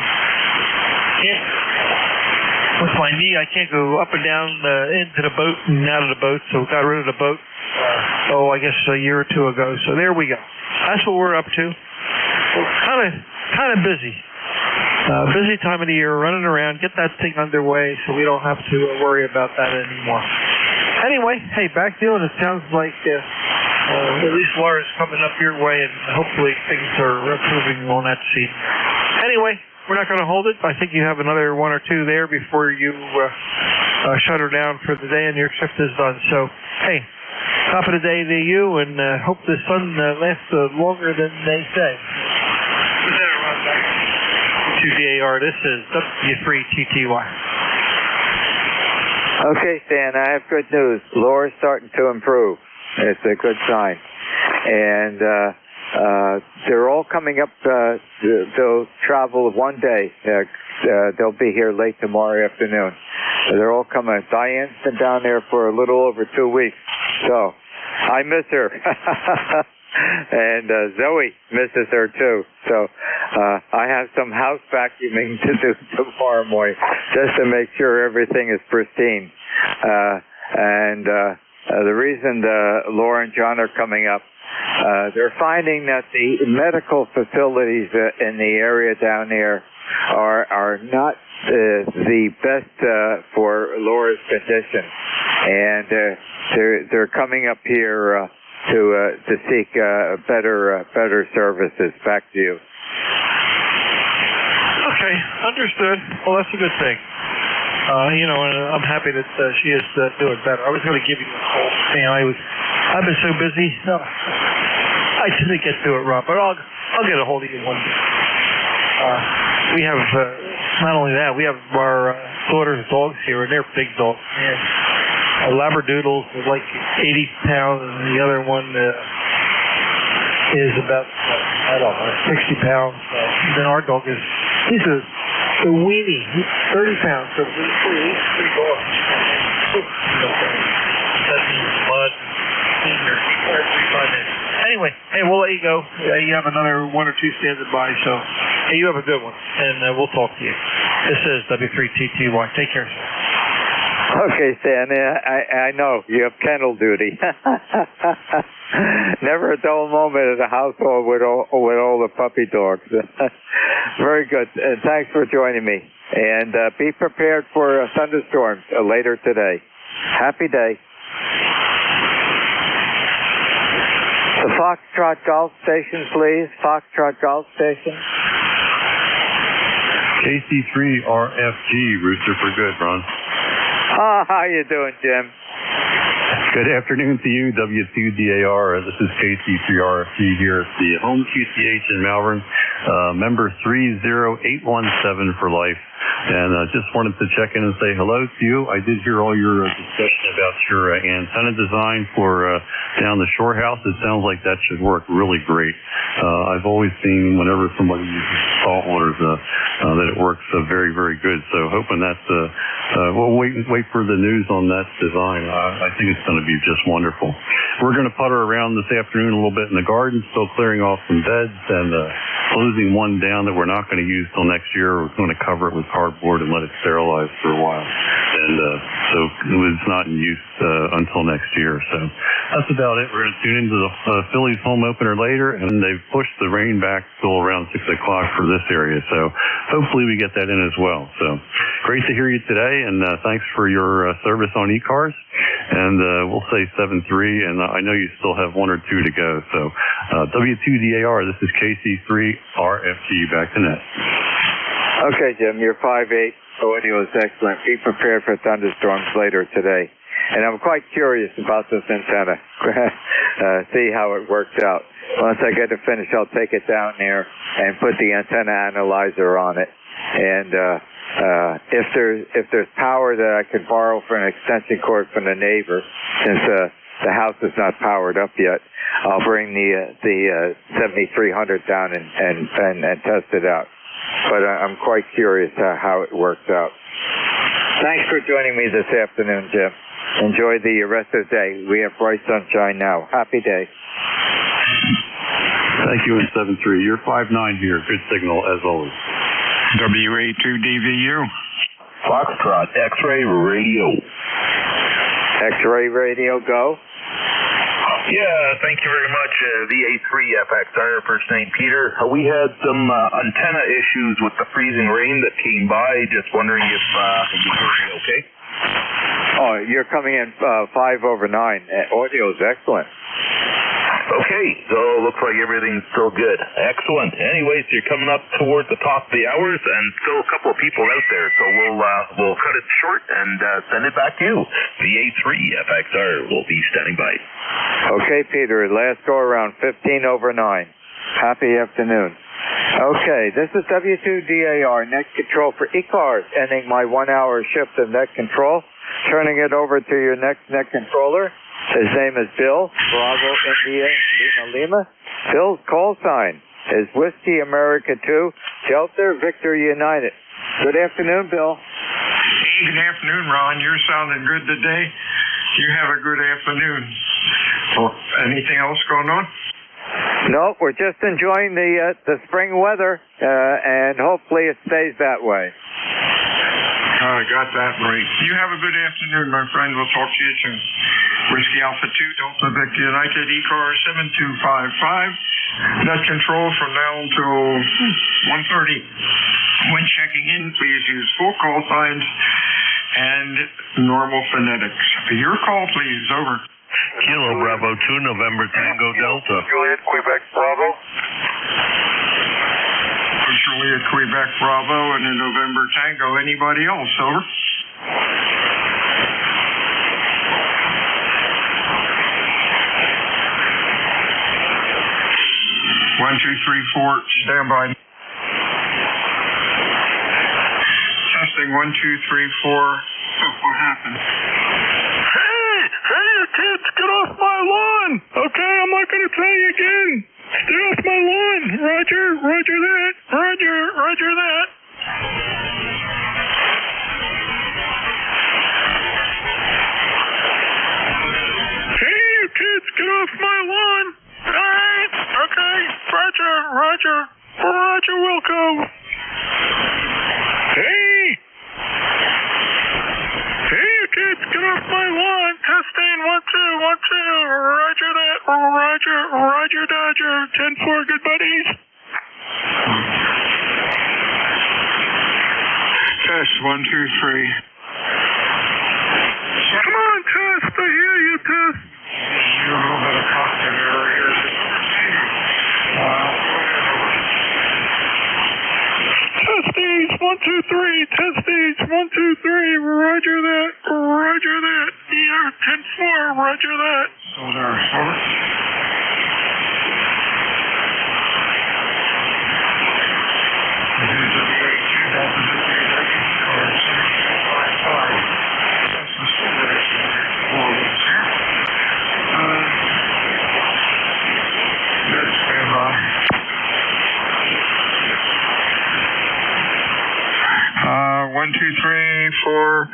I: With my knee, I can't go up and down into the boat and out of the boat, so got rid of the boat, I guess a year or two ago. So there we go. That's what we're up to. We're kind of busy. Busy time of the year, running around, get that thing underway so we don't have to worry about that anymore. Anyway, hey, back to you, and it sounds like at least water's coming up your way, and hopefully things are improving on that seat. Anyway, we're not going to hold it. I think you have another one or two there before you shut her down for the day and your shift is done. So, hey, top of the day to you, and hope the sun lasts longer than they say. To DAR, this is W3TTY.
L: Okay, Stan, I have good news. Laura's starting to improve. It's a good sign. And they're all coming up. They'll travel one day. They'll be here late tomorrow afternoon. They're all coming. Diane's been down there for a little over 2 weeks. So I miss her. And Zoe misses her too. So I have some house vacuuming to do tomorrow morning just to make sure everything is pristine. And the reason Laura and John are coming up, they're finding that the medical facilities in the area down there are not the best for Laura's condition, and they're coming up here to seek better services. Back to you.
I: Okay, understood. Well, that's a good thing. I'm happy that she is doing better. I was going to give you a call, and I've been so busy. I didn't get to it, Rob, but I'll get a hold of you one day. We have not only that, we have our daughter's dogs here, and they're big dogs. Labradoodles are like 80 pounds, and the other one is about 60 pounds. Then our dog he's a weenie. He's 30 pounds. So he's pretty dog. Mud. Anyway, hey, we'll let you go. You have another one or two standing by, so hey, you have a good one, and we'll talk to you. This is W3TTY. Take care, sir.
L: Okay, Stan, I know you have kennel duty. Never a dull moment in the household with all the puppy dogs. Very good. And thanks for joining me. And be prepared for thunderstorms later today. Happy day. The Foxtrot Golf Station, please. Foxtrot Golf Station.
E: KC3RFG, Rooster for Good, Ron.
L: How you doing, Jim?
E: Good afternoon to you, W2DAR. This is KC3RFG here at the home QCH in Malvern, member 30817 for life. And just wanted to check in and say hello to you. I did hear all your discussion about your antenna design for down the shore house. It sounds like that should work really great. I've always seen whenever somebody uses salt waters that it works very, very good. So hoping that we'll wait for the news on that design. I think it's going to be just wonderful. We're going to putter around this afternoon a little bit in the garden, still clearing off some beds and closing one down that we're not going to use till next year. We're going to cover it with cardboard and let it sterilize for a while. And so it's not in use until next year. So that's about it. We're going to tune into the Phillies home opener later, and they've pushed the rain back till around 6 o'clock for this area. So hopefully we get that in as well. So great to hear you today, and thanks for your service on ECARS. And we'll say 7-3, and I know you still have one or two to go. So W2DAR, this is KC3RFG, back to net.
L: Okay, Jim, your 5.8 audio is excellent. Be prepared for thunderstorms later today. And I'm quite curious about this antenna. See how it works out. Once I get it finished, I'll take it down there and put the antenna analyzer on it. And if there's power that I could borrow for an extension cord from the neighbor, since the house is not powered up yet, I'll bring the 7300 down and test it out. But I'm quite curious how it works out. Thanks for joining me this afternoon, Jim. Enjoy the rest of the day. We have bright sunshine now. Happy day.
E: Thank you, in 7-3. You're 5-9 here. Good signal, as always.
H: WA2DVU.
U: Foxtrot X-Ray Radio.
L: X-Ray Radio, go.
U: Yeah, thank you very much, VA3FX, for St. Peter. We had some antenna issues with the freezing rain that came by. Just wondering if you heard me okay?
L: Oh, you're coming in 5/9. Audio is excellent.
U: Okay, so looks like everything's still good. Excellent. Anyways, you're coming up towards the top of the hours, and still a couple of people out there, so we'll cut it short and send it back to you. The A3FXR will be standing by.
L: Okay, Peter, last go around, 15 over 9. Happy afternoon. Okay, this is W2DAR, net control for ECARS, ending my 1-hour shift of net control, turning it over to your next net controller. His name is Bill, Bravo India Lima. Bill's call sign is Whiskey America 2, Delta Victor United. Good afternoon, Bill.
C: Hey, good afternoon, Ron. You're sounding good today. You have a good afternoon. Anything else going on?
L: No, we're just enjoying the spring weather, and hopefully it stays that way.
C: I got that right. You have a good afternoon, my friend. We'll talk to you soon. Whiskey Alpha 2, Delta Victor United, ECARS 7255. Net control from now until 1:30. When checking in, please use full call signs and normal phonetics. Your call, please. Over.
P: Kilo Bravo 2, November Tango Delta.
Q: Juliet, Quebec Bravo.
C: Juliet, Quebec Bravo, and a November Tango. Anybody else? Over. 1, 2, 3, 4. Stand by. Testing 1, 2, 3, 4. What happened?
S: Hey, you kids, get off my lawn! Okay, I'm not going to tell you again. Stay off my lawn. Roger, roger that. Roger, roger that. Hey, you kids, get off my lawn. All right, okay. Roger, roger. Roger, Wilco. Hey! Hey, you kids, get off my lawn. Testing, 1, 2, 1, 2. Roger that. Roger, roger, Dodger. 10-4, good buddies.
C: Test 1, 2, 3.
S: Come on, Test. I hear you, Test.
C: You a little bit of cockpit error here.
S: Testies, 1, 2, 3. Testies, 1, 2, 3. Roger that. Roger that. Yeah, 10-4. Roger that.
C: So there. Over. One, two, three, four.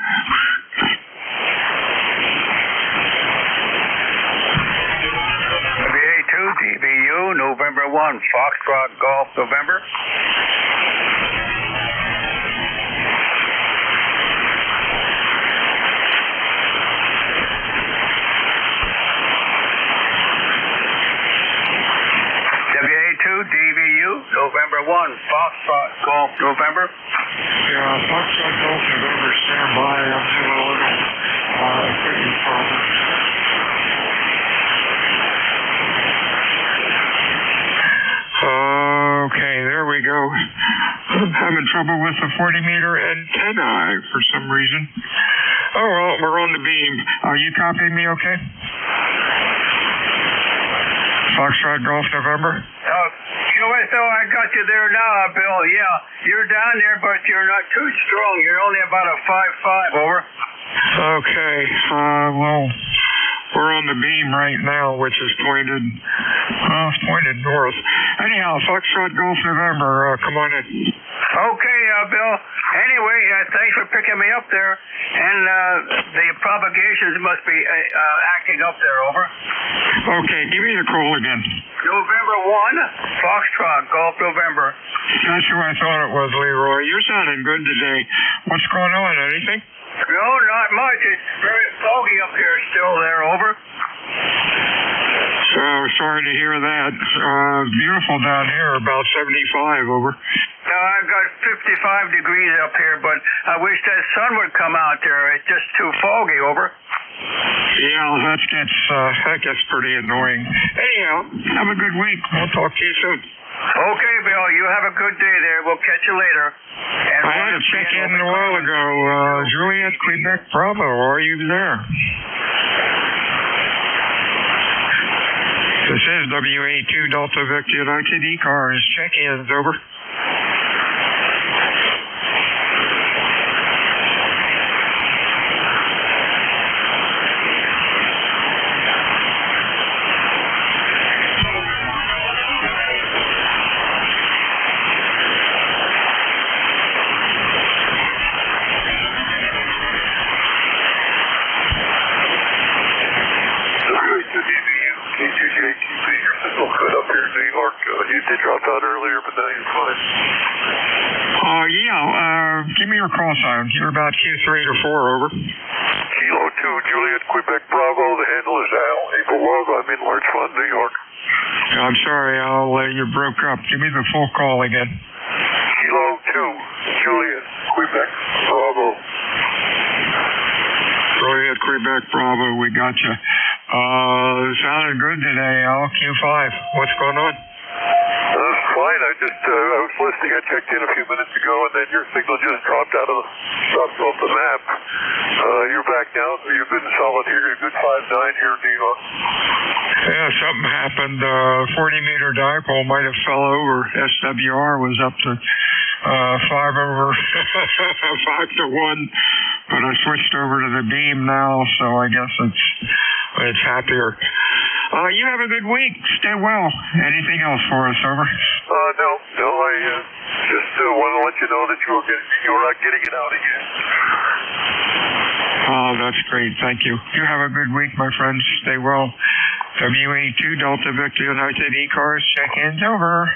A: WA2 DBU, November 1, Foxtrot Golf, November. WA2 DBU, November 1, Foxtrot Golf, November.
C: Yeah, Foxtrot Golf, November, stand by. I'm having a little equipment problem. Okay, there we go. I'm having trouble with the 40-meter antenna for some reason. Oh, well, we're on the beam. Are you copying me okay? Foxtrot Golf, November?
A: You know what, so I got you there now, Bill. Yeah, you're down there, but you're not too strong. You're only about a 5.5, over.
C: Okay, well, we're on the beam right now, which is pointed north. Anyhow, Foxtrot Golf, November, come on in.
A: Okay, Bill. Anyway, thanks for picking me up there. And the propagations must be acting up there, over.
C: Okay, give me the call again.
A: November 1, Foxtrot Golf, November.
C: That's who I thought it was, Leroy. You're sounding good today. What's going on? Anything?
A: No, not much. It's very foggy up here still there, over.
C: So, sorry to hear that. Beautiful down here, about 75, over.
A: Now, I've got 55 degrees up here, but I wish that sun would come out there. It's just too foggy, over.
C: Yeah, that gets pretty annoying. Anyhow, have a good week. We'll talk to you soon.
A: Okay, Bill. You have a good day there. We'll catch you later. And
C: I had to check in a while ago. Juliet, Quebec, Bravo. Are you there? This is WA2 Delta Victor United ECARS. Check-ins, over. Give me your call sign. You're about Q3 to 4, over.
P: Kilo 2, Juliet, Quebec, Bravo. The handle is Al. April Love. I'm in Larchmont, New York.
C: I'm sorry, Al. You broke up. Give me the full call again.
P: Kilo 2, Juliet, Quebec, Bravo.
C: Juliet, Quebec, Bravo. We got you. Sounded good today, Al. Q5. What's going on?
P: Fine. I was listening. I checked in a few minutes ago, and then your signal just dropped off the map. You're back now. You're good and solid here. You're good 5-9 here in New York.
C: Yeah, something happened. 40-meter dipole might have fell over. SWR was up to 5 over 5 to 1, but I switched over to the beam now, so I guess it's happier. You have a good week. Stay well. Anything else for us, over?
P: No. I just want to let you know that you were getting it out again.
C: Oh, that's great. Thank you. You have a good week, my friends. Stay well. WA2 Delta Victor United ECARS. Check-ins over.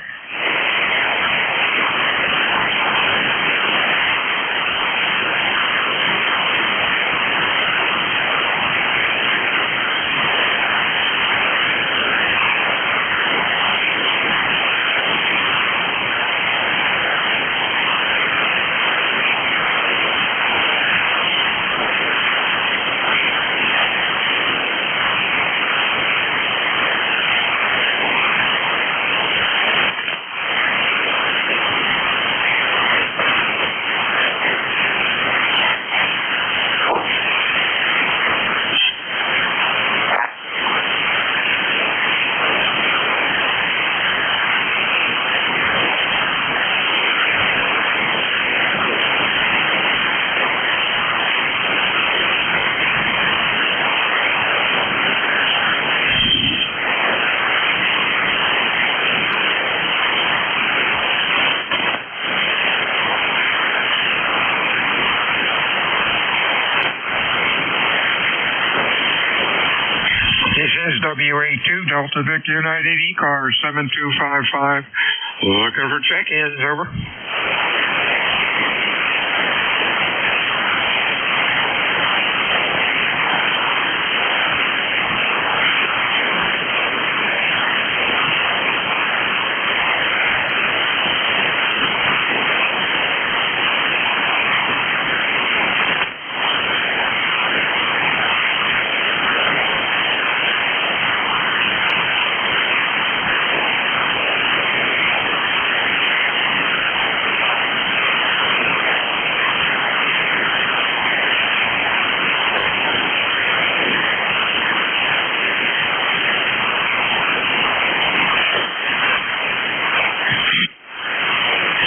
C: WA2 Delta Victor United ECARS 7255. Looking for check-ins, over.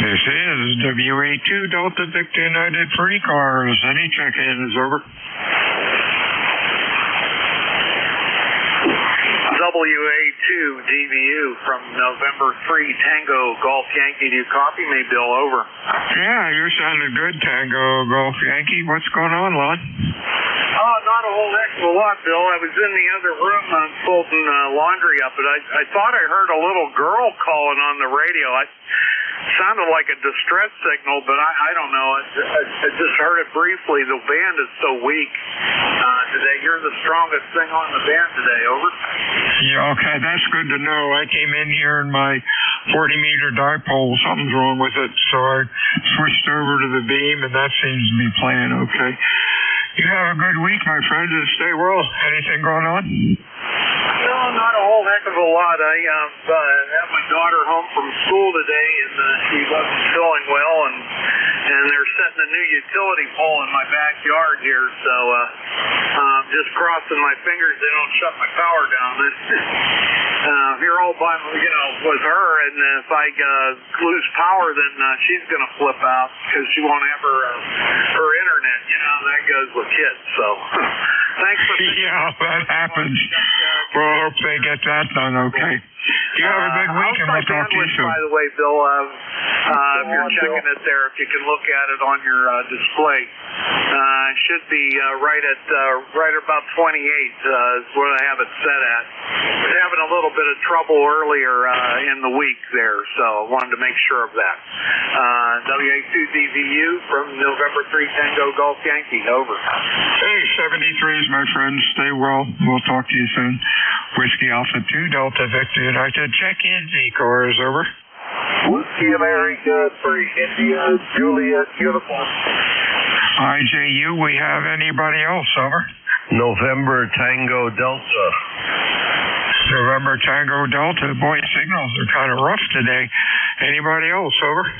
C: This is WA2 Delta Victor United for ECARS. Any check-ins, over.
G: WA2 DVU from November 3 Tango Golf Yankee. Do you copy me, Bill? Over.
C: Yeah, you're sounding good, Tango Golf Yankee. What's going on, Lon?
G: Oh, not a whole heck of a lot, Bill. I was in the other room folding laundry up, but I thought I heard a little girl calling on the radio. Sounded like a distress signal, but I don't know. I just heard it briefly. The band is so weak today. You're the strongest thing on the band today, over.
C: Yeah, okay, that's good to know. I came in here and my 40-meter dipole, something's wrong with it, so I switched over to the beam, and that seems to be playing okay. You have a good week, my friend, and stay well. Anything going on?
G: No, not a whole heck of a lot. I have my daughter home from school today, and she wasn't feeling well, and they're setting a new utility pole in my backyard here, so just crossing my fingers they don't shut my power down. Here all by, with her, and if I lose power, then she's going to flip out because she won't have her internet. That goes with kids. So thanks for
C: yeah, that happens. Well, I hope they get that done okay. You have a good week, and we'll talk to you soon.
G: By the way, Bill, if you're checking it there, if you can look at it on your display, it should be right about 28 is where I have it set at. I was having a little bit of trouble earlier in the week there, so I wanted to make sure of that. WA2DVU from November 3 Tango Golf Yankee, over.
C: Hey, 73s, my friends. Stay well. We'll talk to you soon. Whiskey Alpha 2 Delta Victor United. Check in ECARS, over.
K: Whiskey America 3 India Juliet Uniform.
C: IJU, we have anybody else, over?
B: November Tango Delta.
C: November Tango Delta. Boy, signals are kind of rough today. Anybody else, over?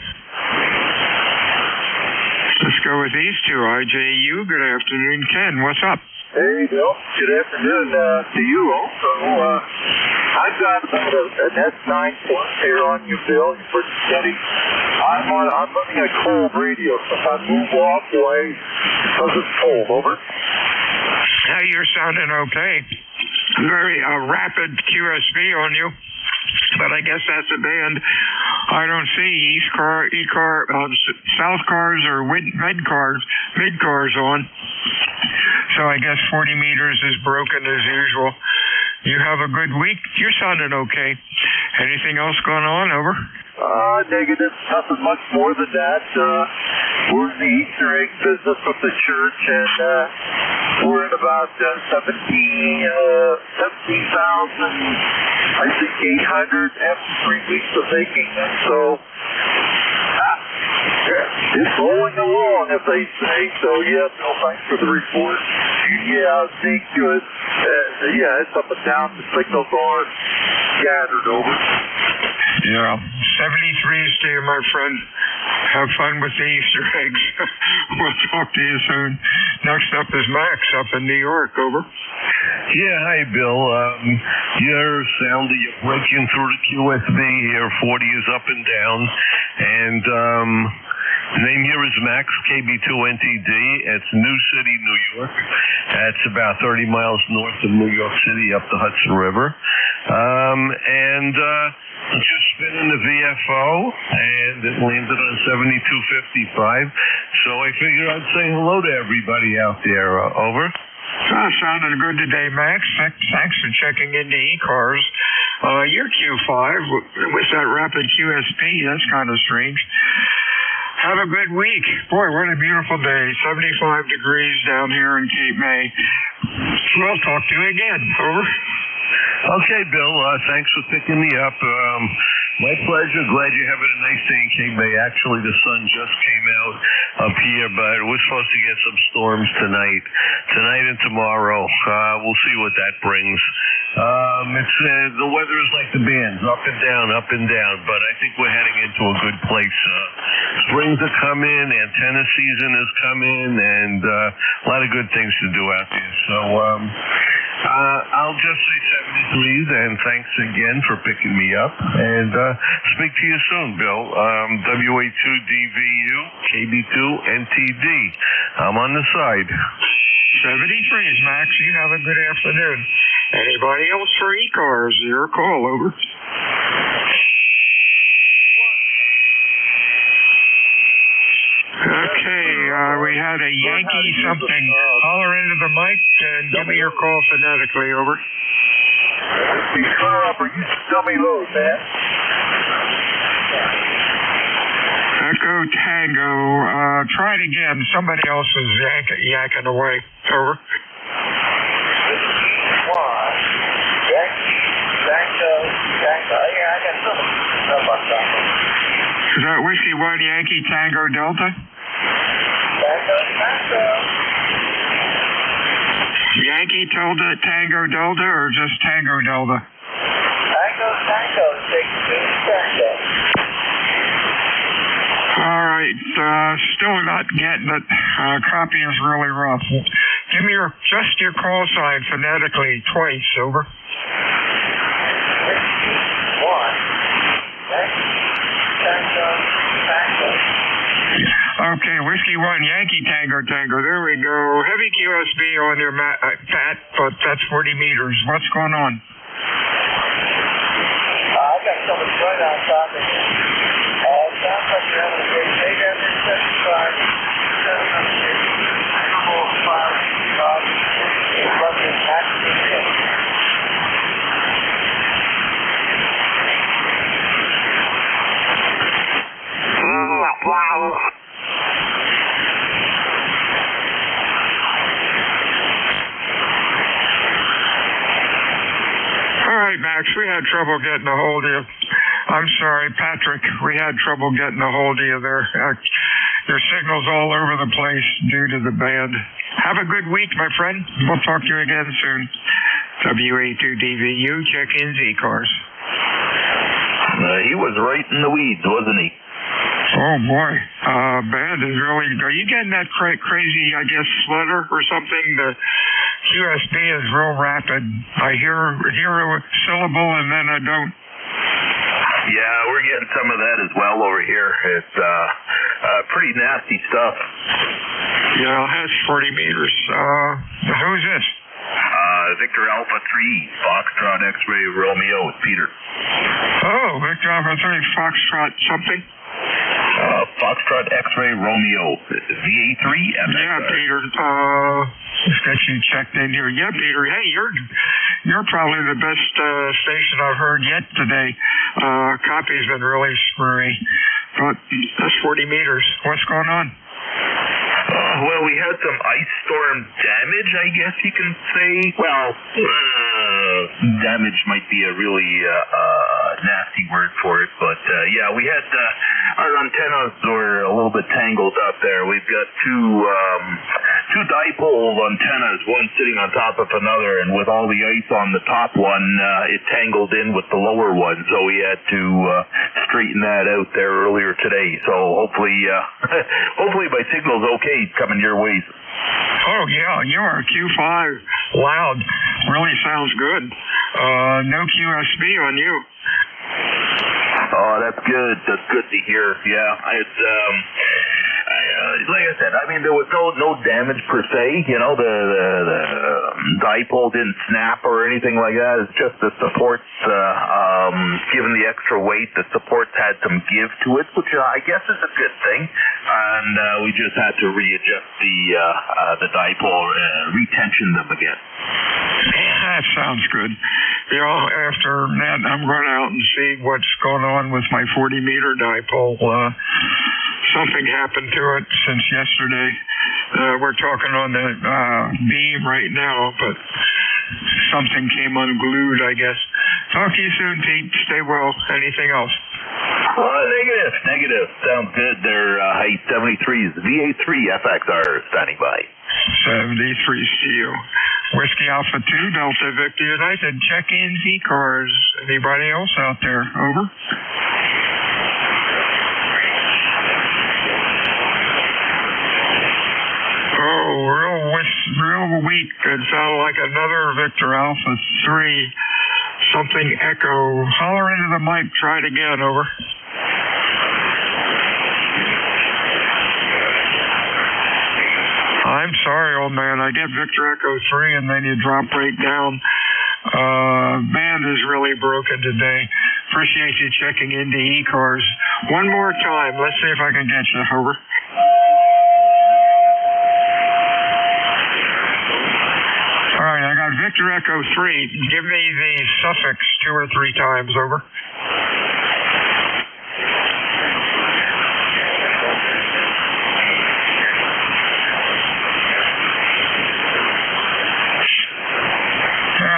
C: Let's go with these two. IJU, good afternoon. Ken, what's up?
K: Hey, Bill. Good afternoon to you also. I've got about an S9 Plus here on you, Bill. You're pretty steady. I'm running a cold radio, so if I move off away because it's cold, over.
C: Now you're sounding okay. Very rapid QSB on you. But I guess that's a band. I don't see South cars or mid cars on. So I guess 40 meters is broken as usual. You have a good week. You're sounding okay. Anything else going on, over?
K: Negative. Nothing much more than that. We're in the Easter egg business with the church, and we're at about 17,000, I think 800 after 3 weeks of making them. So it's rolling along, as they say. So yeah, Bill, thanks for the report. Yeah, see, good. Yeah, it's up and down. The signals are scattered, over.
C: Yeah, 73s to you, my friend. Have fun with the Easter eggs. We'll talk to you soon. Next up is Max up in New York, over.
B: Yeah, hi, Bill. You're breaking through the QSB here. 40 is up and down. And the name here is Max, KB2NTD. It's New City, New York. That's about 30 miles north of New York City up the Hudson River. Just spinning the VFO, and it landed on 7255. So I figured I'd say hello to everybody out there. Over.
C: Sounding good today, Max. Thanks for checking into ECARS. Your Q5 with that rapid QSP, that's kind of strange. Have a good week. Boy, what a beautiful day. 75 degrees down here in Cape May. We'll talk to you again. Over.
B: Okay, Bill. Thanks for picking me up. My pleasure. Glad you're having a nice day in Cape May. Actually, the sun just came out up here, but we're supposed to get some storms tonight and tomorrow. We'll see what that brings. The weather is like the bands, up and down, but I think we're heading into a good place. Springs are coming, antenna season is coming, and a lot of good things to do out there. So I'll just say 73s, and thanks again for picking me up, and speak to you soon, Bill. WA2DVU, KB2NTD. I'm on the side.
C: 73s, Max. You have a good afternoon. Anybody else for ECARS? Your call, over. Okay, we had a Yankee something. Holler into the mic and give me your call phonetically, over.
K: You tell me low, man.
C: Echo Tango. Try it again. Somebody else is yakking away. Over. Is that Whiskey White Yankee Tango Delta?
K: Tango.
C: Tango Delta or just Tango Delta?
A: Tango, 6 Tango.
C: All right, still not getting it. Copy is really rough. Give me your call sign phonetically twice, over. Okay, Whiskey 1, Yankee Tango Tango. There we go. Heavy QSB on your Pat, but that's 40 meters. What's going on?
A: I got somebody right on top of you. Sounds like you're having a great day down there, 75. Wow.
C: All right, Max, we had trouble getting a hold of you. I'm sorry, Patrick, we had trouble getting a hold of you there. Your signal's all over the place due to the band. Have a good week, my friend. We'll talk to you again soon. WA2DVU, check-in ECARS.
U: He was right in the weeds, wasn't he?
C: Oh, boy. Band is really... Are you getting that crazy, I guess, flutter or something? The QSB is real rapid. I hear a syllable and then I don't.
U: Yeah, we're getting some of that as well over here. It's pretty nasty stuff.
C: Yeah, it has 40 meters. Who's this?
U: Victor Alpha 3, Foxtrot X-Ray Romeo with Peter.
C: Oh, Victor Alpha 3, Foxtrot something?
U: Foxtrot X-Ray Romeo, VA3 FX.
C: Yeah, Peter. Let's get you checked in here. Yeah, Peter. Hey, you're probably the best station I've heard yet today. Copy's been really screwy, but that's 40 meters. What's going on?
U: Well, we had some ice storm damage, I guess you can say. Well, damage might be a really nasty word for it, but yeah, we had our antennas were a little bit tangled up there. We've got two dipole antennas, one sitting on top of another, and with all the ice on the top one, it tangled in with the lower one, so we had to straighten that out there earlier today. So hopefully my signal's okay coming your way.
C: Oh, yeah, you are Q5 loud. Really sounds good. No QSB on you.
U: Oh, that's good. That's good to hear. Yeah, like I said, I mean, there was no damage per se. You know, the dipole didn't snap or anything like that. It's just the supports, given the extra weight, the supports had some give to it, which I guess is a good thing. And we just had to readjust the dipole, retension them again.
C: That sounds good. You know, after that, I'm going out and see what's going on with my 40-meter dipole. Something happened to it since yesterday. We're talking on the beam right now, but something came unglued, I guess. Talk to you soon, Pete. Stay well. Anything else?
U: Negative. Sounds good. They're height 73s. VA3 FXR standing by.
C: 73 CU. Whiskey Alpha 2, Delta Victor United. Check-in ECARS. Anybody else out there? Over. Oh, real weak. It sounded like another Victor Alpha 3. Something echo. Holler into the mic. Try it again. Over. I'm sorry, old man. I get Victor Echo 3 and then you drop right down. Band is really broken today. Appreciate you checking into ECARS. One more time. Let's see if I can get you. Over. All right, I got Victor Echo 3. Give me the suffix 2 or 3 times. Over.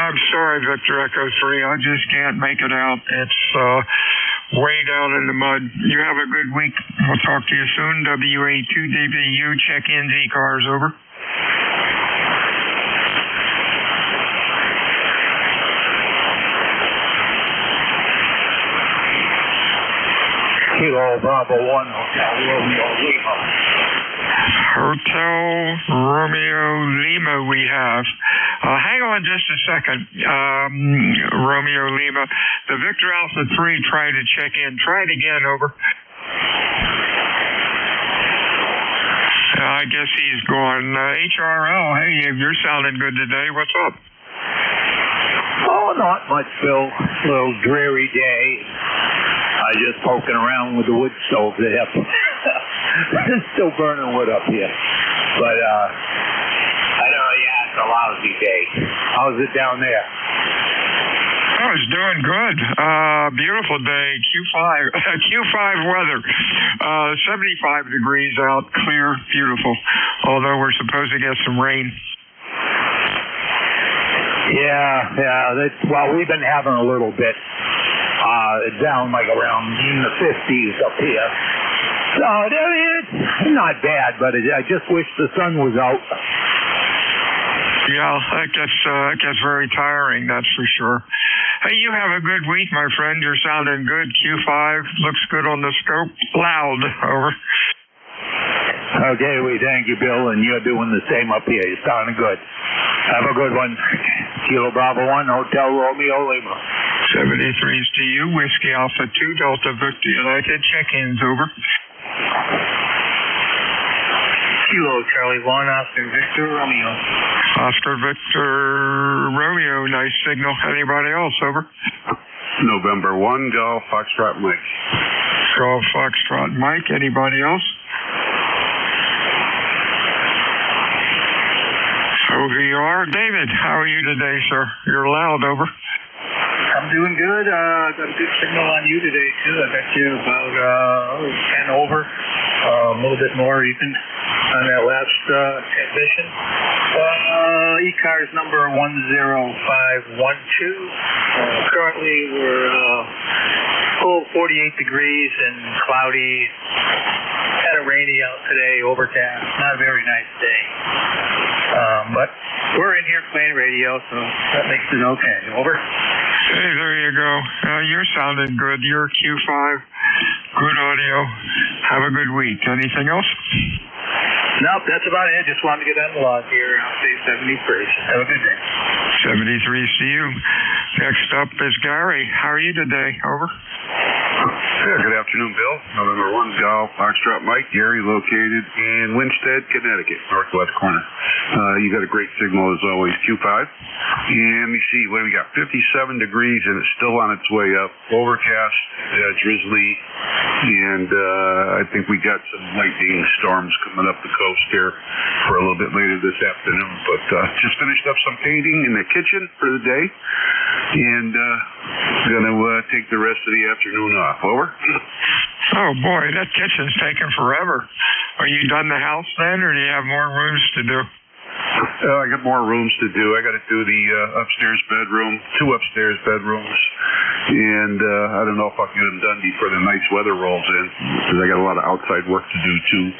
C: I'm sorry, Victor Echo 3. I just can't make it out. It's way down in the mud. You have a good week. We'll talk to you soon. WA2DVU, check-in ECARS. Over.
K: Kilo Bravo 1, Hotel Romeo Lima.
C: Hotel Romeo Lima we have. Hang on just a second, Romeo Lima. The Victor Alpha 3 tried to check in. Try it again, over. I guess he's gone. HRL, hey, you're sounding good today. What's up?
K: Oh, not much, Bill. A little dreary day. I just poking around with the wood stove. They have it's still burning wood up here. But, I know, yeah, it's a lousy day. How's it down there?
C: Oh, it's doing good. Beautiful day. Q5 weather. 75 degrees out, clear, beautiful. Although we're supposed to get some rain.
K: Yeah. Well, we've been having a little bit. Down like around in the 50s up here. So it's not bad, but I just wish the sun was out.
C: Yeah, that gets very tiring, that's for sure. Hey, you have a good week, my friend. You're sounding good. Q5 looks good on the scope. Loud, over.
K: Okay, we thank you, Bill, and you're doing the same up here. You're sounding good. Have a good one. Kilo Bravo 1, Hotel Romeo Lima.
C: 73's to you, Whiskey Alpha 2, Delta Victor United. Check-ins, over.
D: Kilo Charlie 1, Oscar Victor Romeo.
C: Oscar Victor Romeo, nice signal. Anybody else, over?
N: November 1, Golf Foxtrot Mike.
C: Golf Foxtrot Mike, anybody else? OVR, David, how are you today, sir? You're loud, over.
D: I'm doing good. Got a good signal on you today, too. I got you about 10 over, a little bit more even on that last transmission. ECARS number 10512. Currently, we're full 48 degrees and cloudy. Kind of rainy out today, overcast. Not a very nice day. But we're in here playing radio, so that makes it okay. Over.
C: Hey, there you go. You're sounding good. You're Q5. Good audio. Have a good week. Anything else?
D: Nope, that's about it. Just wanted to get on the log here. I'll say 73. Have a good day.
C: 73 to you. Next up is Gary. How are you today? Over.
N: Yeah, good afternoon, Bill. November 1, Golf Foxtrot Mike. Gary, located in Winstead, Connecticut, northwest corner. You got a great signal as always, Q5. And let me see, what do we got? 57 degrees, and it's still on its way up. Overcast, drizzly, and I think we got some lightning storms coming up the coast here for a little bit later this afternoon. But just finished up some painting in the kitchen for the day, and gonna take the rest of the afternoon off. Over.
C: Oh boy, that kitchen's taking forever. Are you done the house then, or do you have more rooms to do?
N: I got more rooms to do. I got to do the upstairs bedroom, 2 upstairs bedrooms, and I don't know if I'll get them done before the nice weather rolls in, because I got a lot of outside work to do too.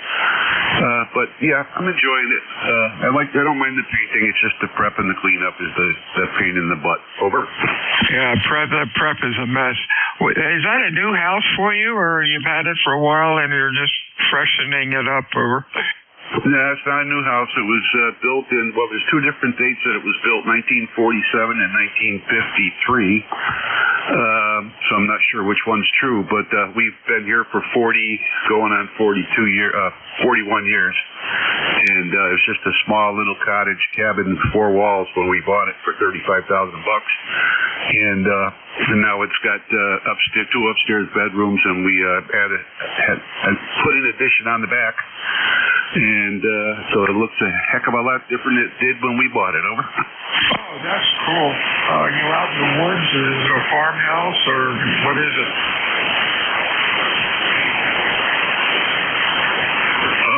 N: But yeah, I'm enjoying it. I don't mind the painting. It's just the prep and the cleanup is the pain in the butt. Over.
C: Yeah, prep is a mess. Is that a new house for you, or you've had it for a while and you're just freshening it up? Over.
N: No, it's not a new house. It was built in, well, there's 2 different dates that it was built, 1947 and 1953. So I'm not sure which one's true, but we've been here for 41 years. And it was just a small little cottage cabin, 4 walls when we bought it for $35,000. And now it's got 2 upstairs bedrooms, and we put an addition on the back. And so it looks a heck of a lot different than it did when we bought it. Over.
C: Oh, that's cool. Are you out in the woods? Is it a farmhouse, or what is it?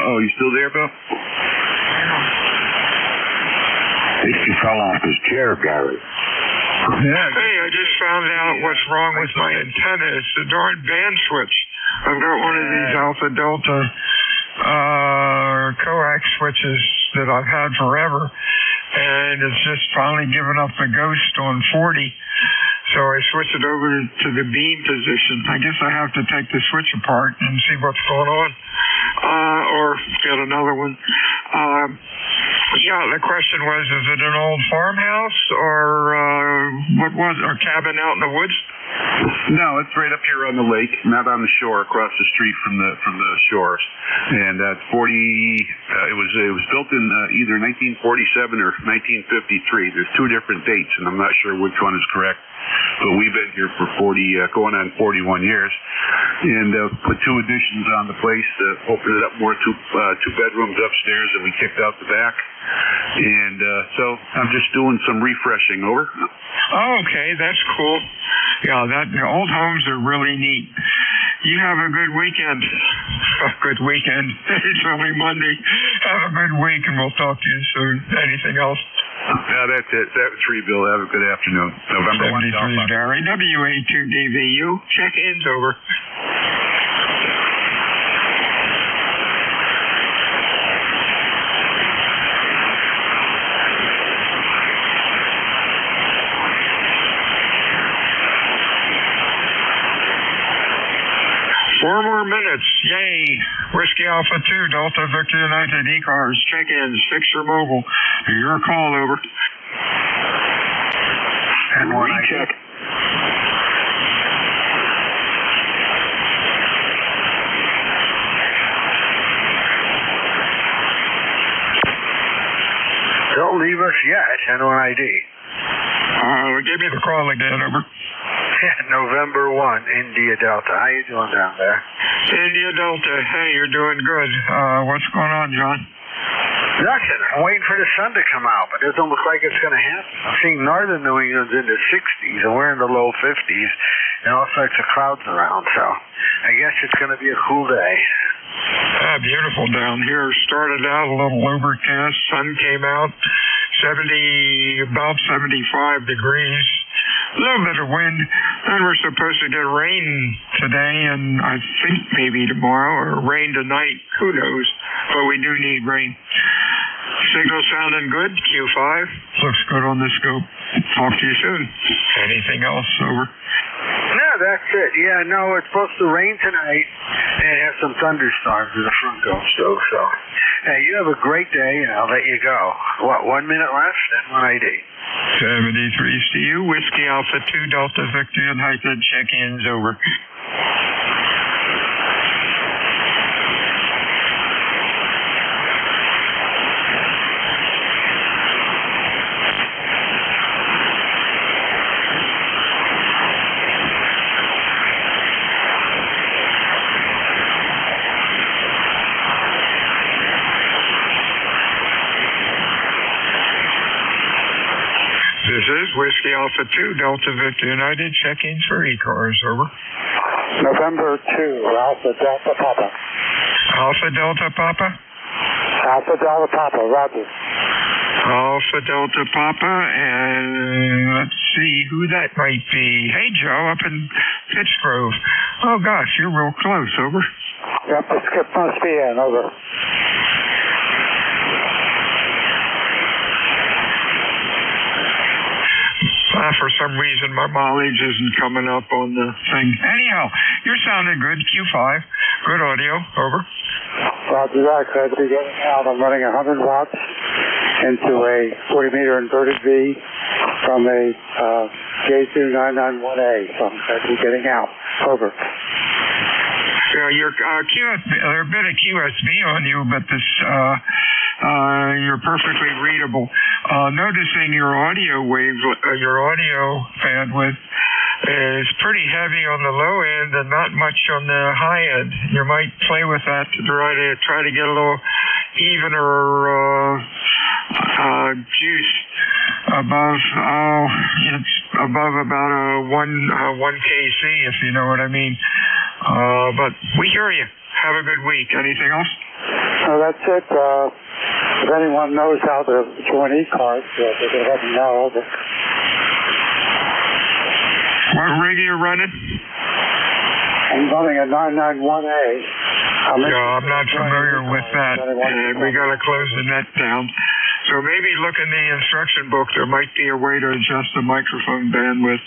N: Oh, you still there, Bill?
K: He fell off his chair, Gary.
C: Yeah. Hey, I just found out what's wrong with my antenna. It's the darn band switch. I've got one of these Alpha Delta coax switches that I've had forever, and it's just finally given up the ghost on 40. So I switch it over to the beam position. I guess I have to take the switch apart and see what's going on, or get another one. Yeah, the question was, is it an old farmhouse or what was it, a cabin out in the woods?
N: No, it's right up here on the lake, not on the shore, across the street from the shores. And at 40, it was built in either 1947 or 1953. There's two different dates, and I'm not sure which one is correct. But we've been here for 40, going on 41 years, and put two additions on the place to open it up more, two bedrooms upstairs, and we kicked out the back. And so I'm just doing some refreshing. Over.
C: Oh, okay, that's cool. Yeah, the old homes are really neat. You have a good weekend. A good weekend. It's only Monday. Have a good week, and we'll talk to you soon. Anything else?
N: No, that's it. That's 3, Bill. Have a good afternoon. November
C: 73 is Gary. WA2DVU. Check-ins over. 4 more minutes. Yay. Whiskey Alpha 2, Delta Victor United, ECARS, check-ins, fixture mobile. Your call, over.
R: And one check. Don't leave us yet, NYID.
C: Give me the call again, over.
R: November 1, India Delta. How you doing down there?
C: India Delta. Hey, you're doing good. What's going on, John?
R: Nothing. I'm waiting for the sun to come out, but it doesn't look like it's going to happen. I'm seeing northern New England's in the 60s, and we're in the low 50s, and all sorts of clouds around, so I guess it's going to be a cool day.
C: Beautiful down here. Started out a little overcast. Sun came out. About 75 degrees. A little bit of wind. And we're supposed to get rain today, and I think maybe tomorrow, or rain tonight. Who knows? But we do need rain. Signal sounding good. Q5. Looks good on the scope. Talk to you soon. Anything else, over?
R: No, that's it. Yeah, no, it's supposed to rain tonight and have some thunderstorms in the front coast, though. So, hey, you have a great day, and I'll let you go. What, 1 minute left? NYID.
C: 73's to you. Whiskey Alpha 2, Delta Victor United. Check-ins, over. This is Whiskey Alpha 2, Delta Victor United. Check-ins for ECARS, over.
O: November 2, Alpha Delta Papa.
C: Alpha Delta Papa?
O: Alpha Delta Papa, roger.
C: Alpha Delta Papa, and let's see who that might be. Hey, Joe, up in Pittsgrove. Oh, gosh, you're real close, over.
O: Yep, the skip must be in, over.
C: For some reason, my mileage isn't coming up on the thing. Anyhow, you're sounding good. Q5. Good audio. Over.
O: Roger that. Glad to be getting out. I'm running 100 watts into a 40-meter inverted V from a J2-991A. So I'm glad to be getting out. Over.
C: Your there a bit of QSB on you, but this you're perfectly readable. Noticing your audio bandwidth is pretty heavy on the low end and not much on the high end. You might play with that to try to get a little evener juice above. It's above about a 1 kc, if you know what I mean. But we hear you. Have a good week. Anything else?
O: So that's it. If anyone knows how to join ECARS, they're going to let me know. Over.
C: What rig are you running?
O: I'm running a 991A.
C: I'm not familiar with that. We got to close the net down. So maybe look in the instruction book. There might be a way to adjust the microphone bandwidth.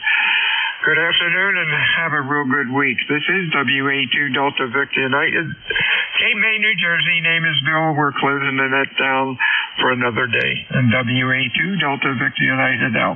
C: Good afternoon and have a real good week. This is WA2 Delta Victor United. Cape May, New Jersey. Name is Bill. We're closing the net down for another day. And WA2 Delta Victor United out.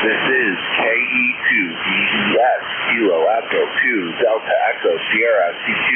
F: This is KE2DES Kilo Echo 2 Delta Echo Sierra CQ.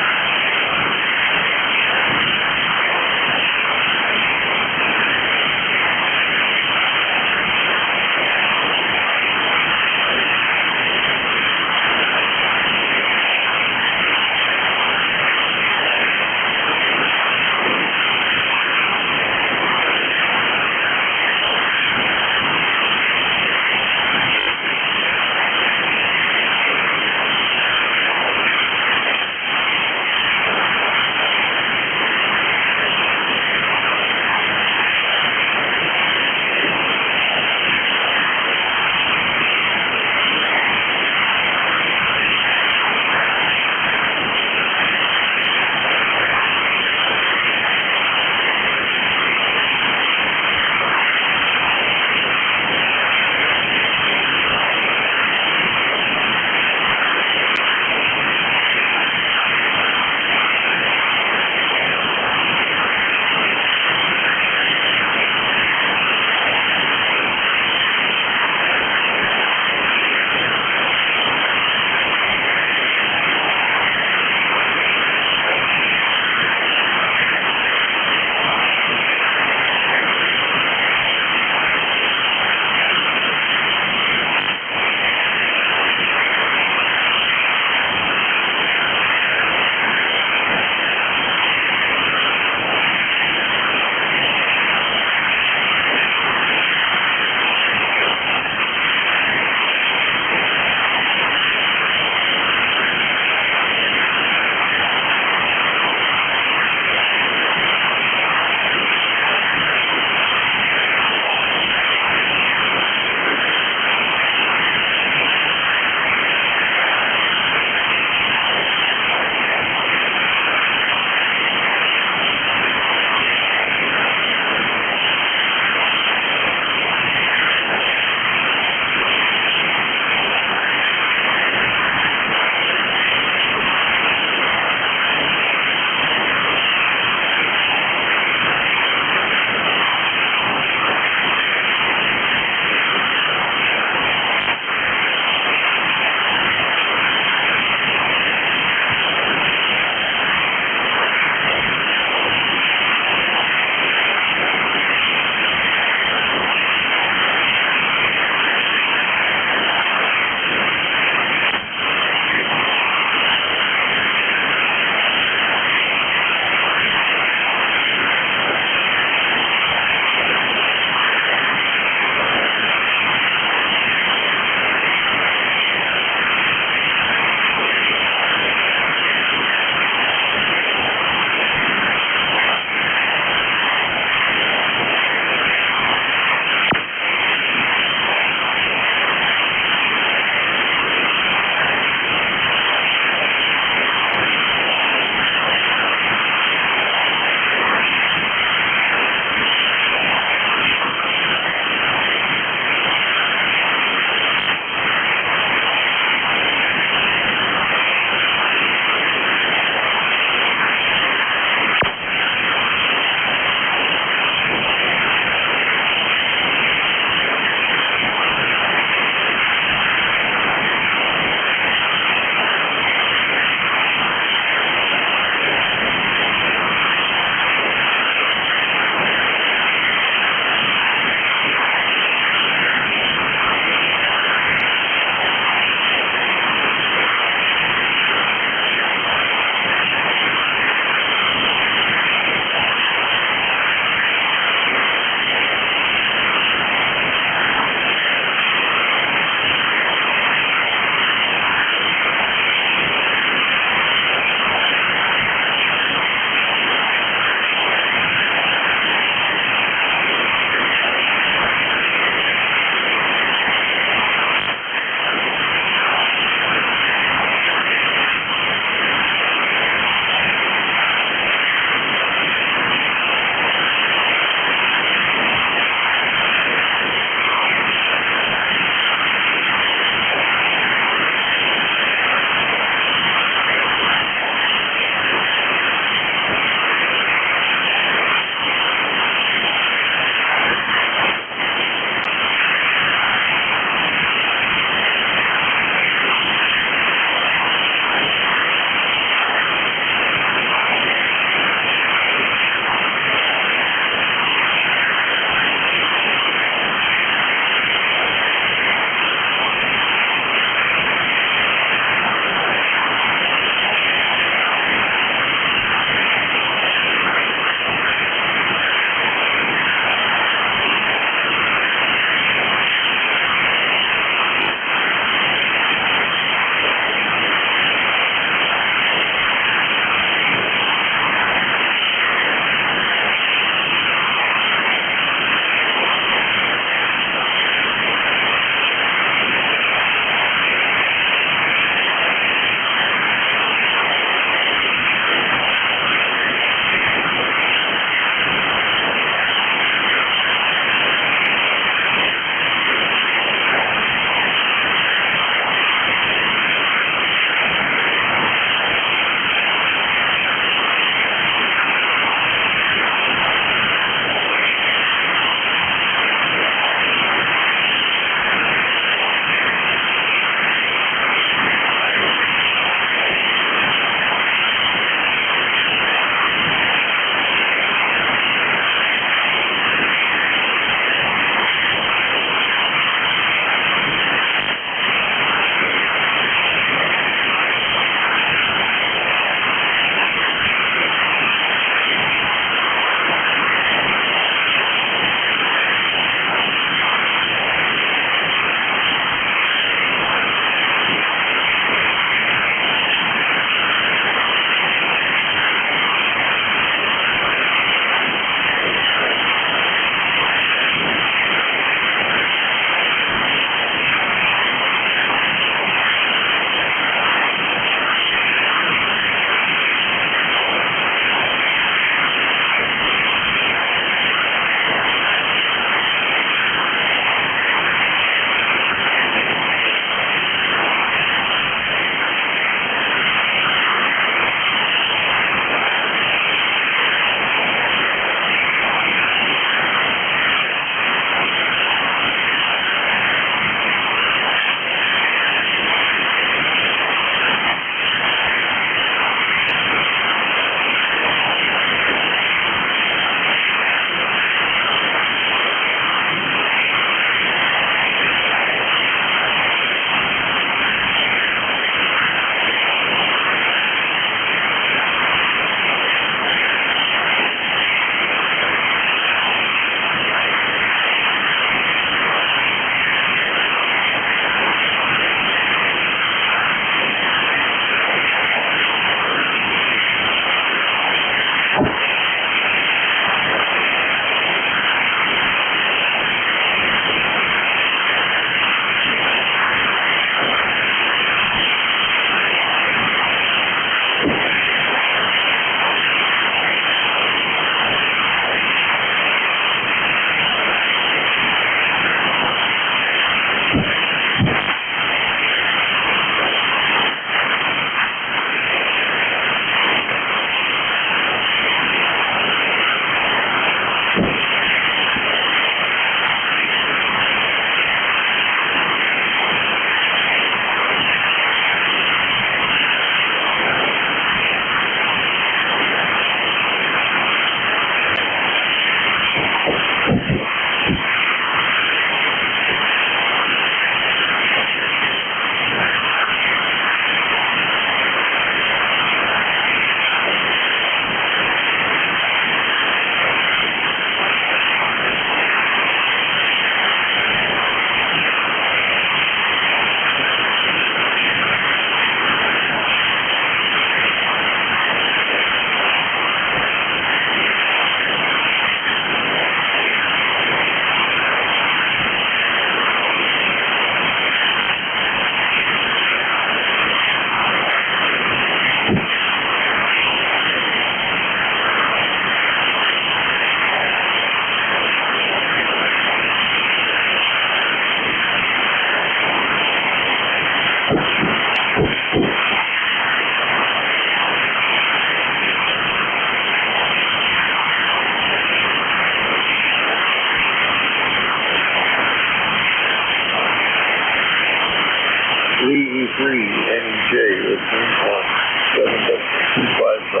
K: Lee E3 NEJ, return clock 7.255.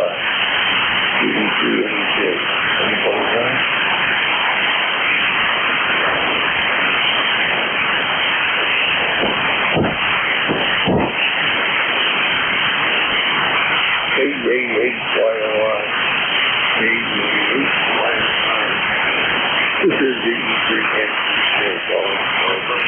K: Lee E3 NEJ. Anybody else? KJ8YY. KJ8YY. This is the E3 NEJ calling over.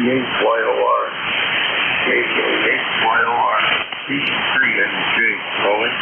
F: KA8YOR. KA8YOR. C3NJ. Rolling.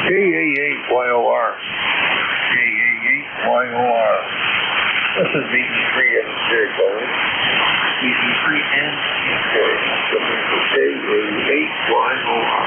F: KA8YOR. KA8YOR. This is BT3NJ going. BT3NJ. Looking for KA8YOR. Over.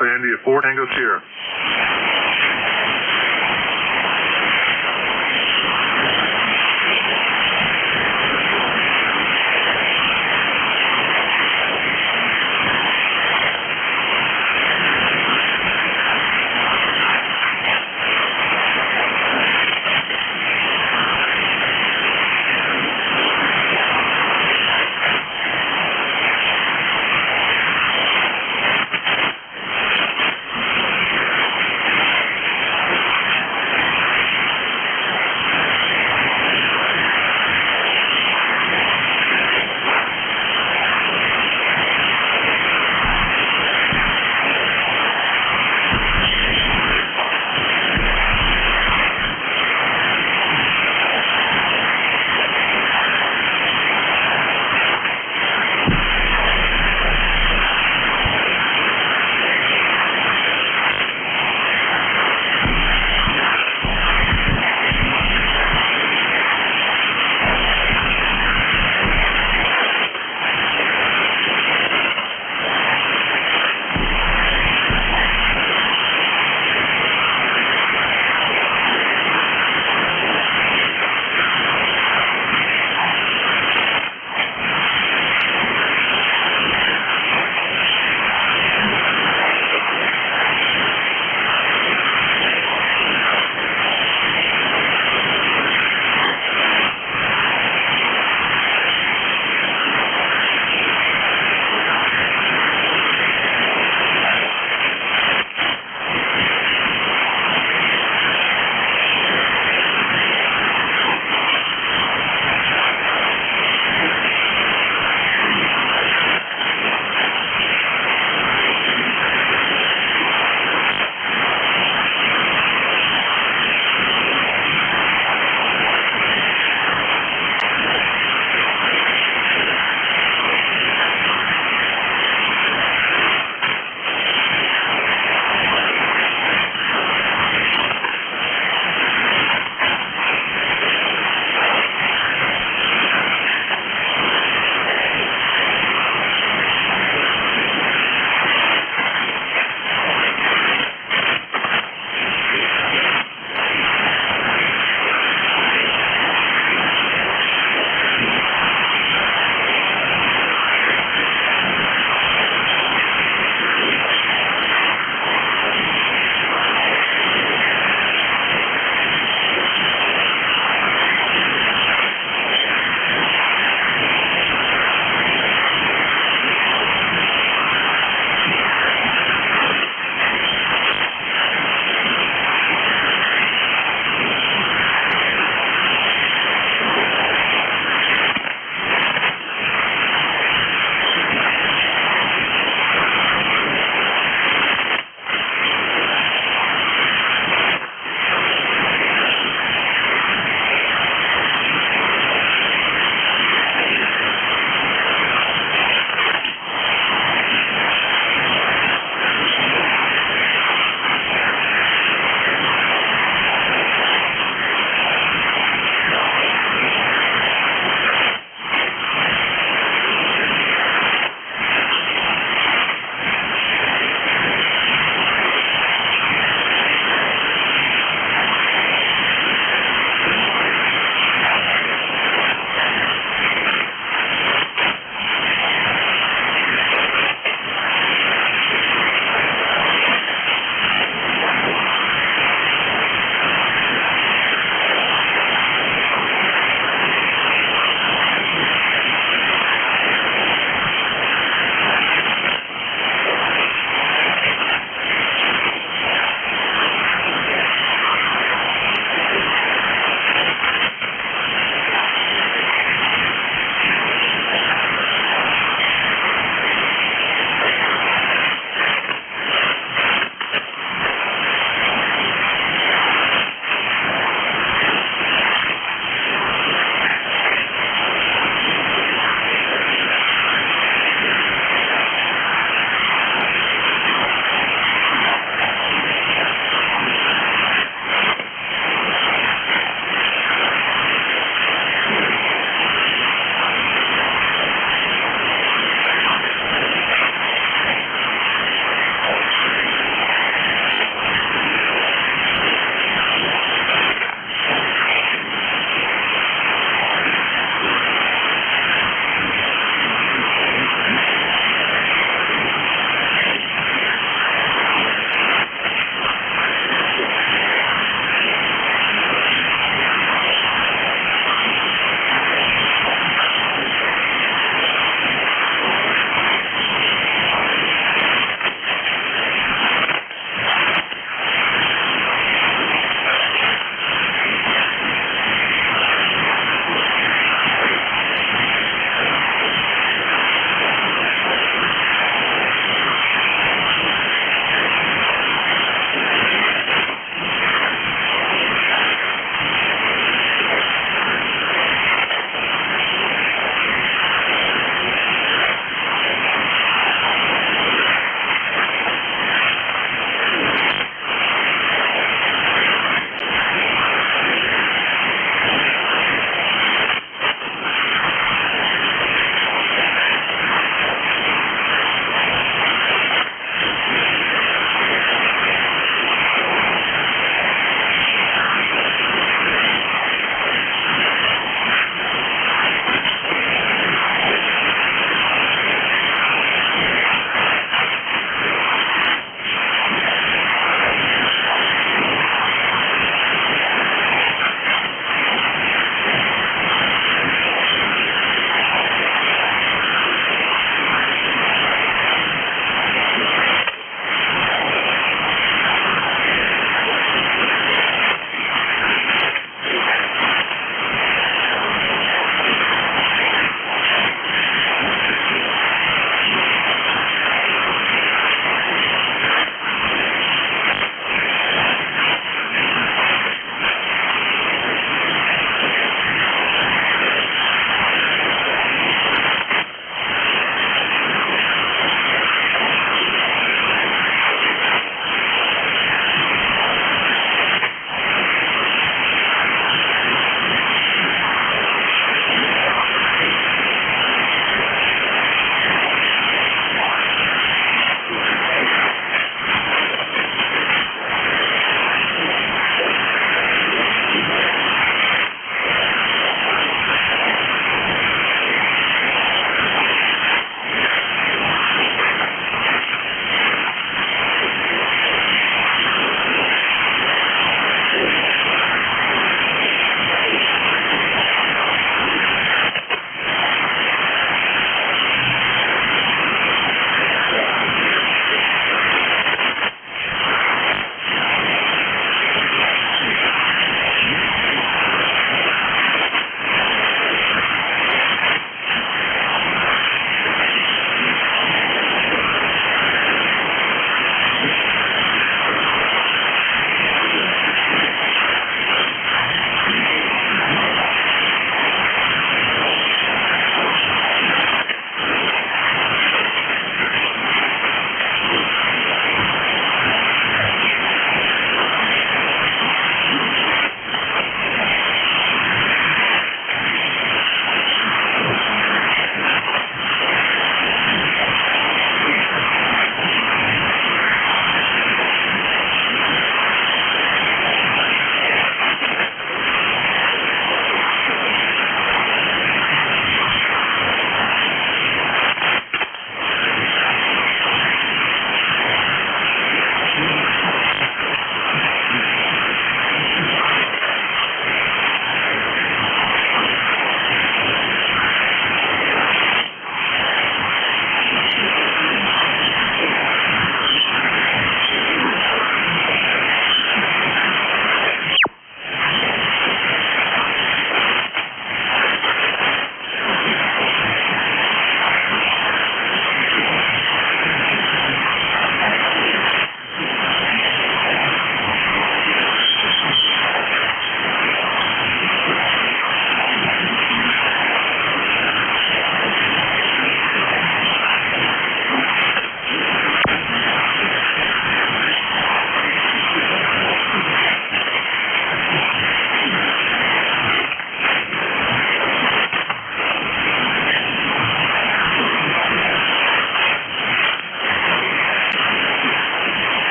N: Alpha India 4 Tango Sierra.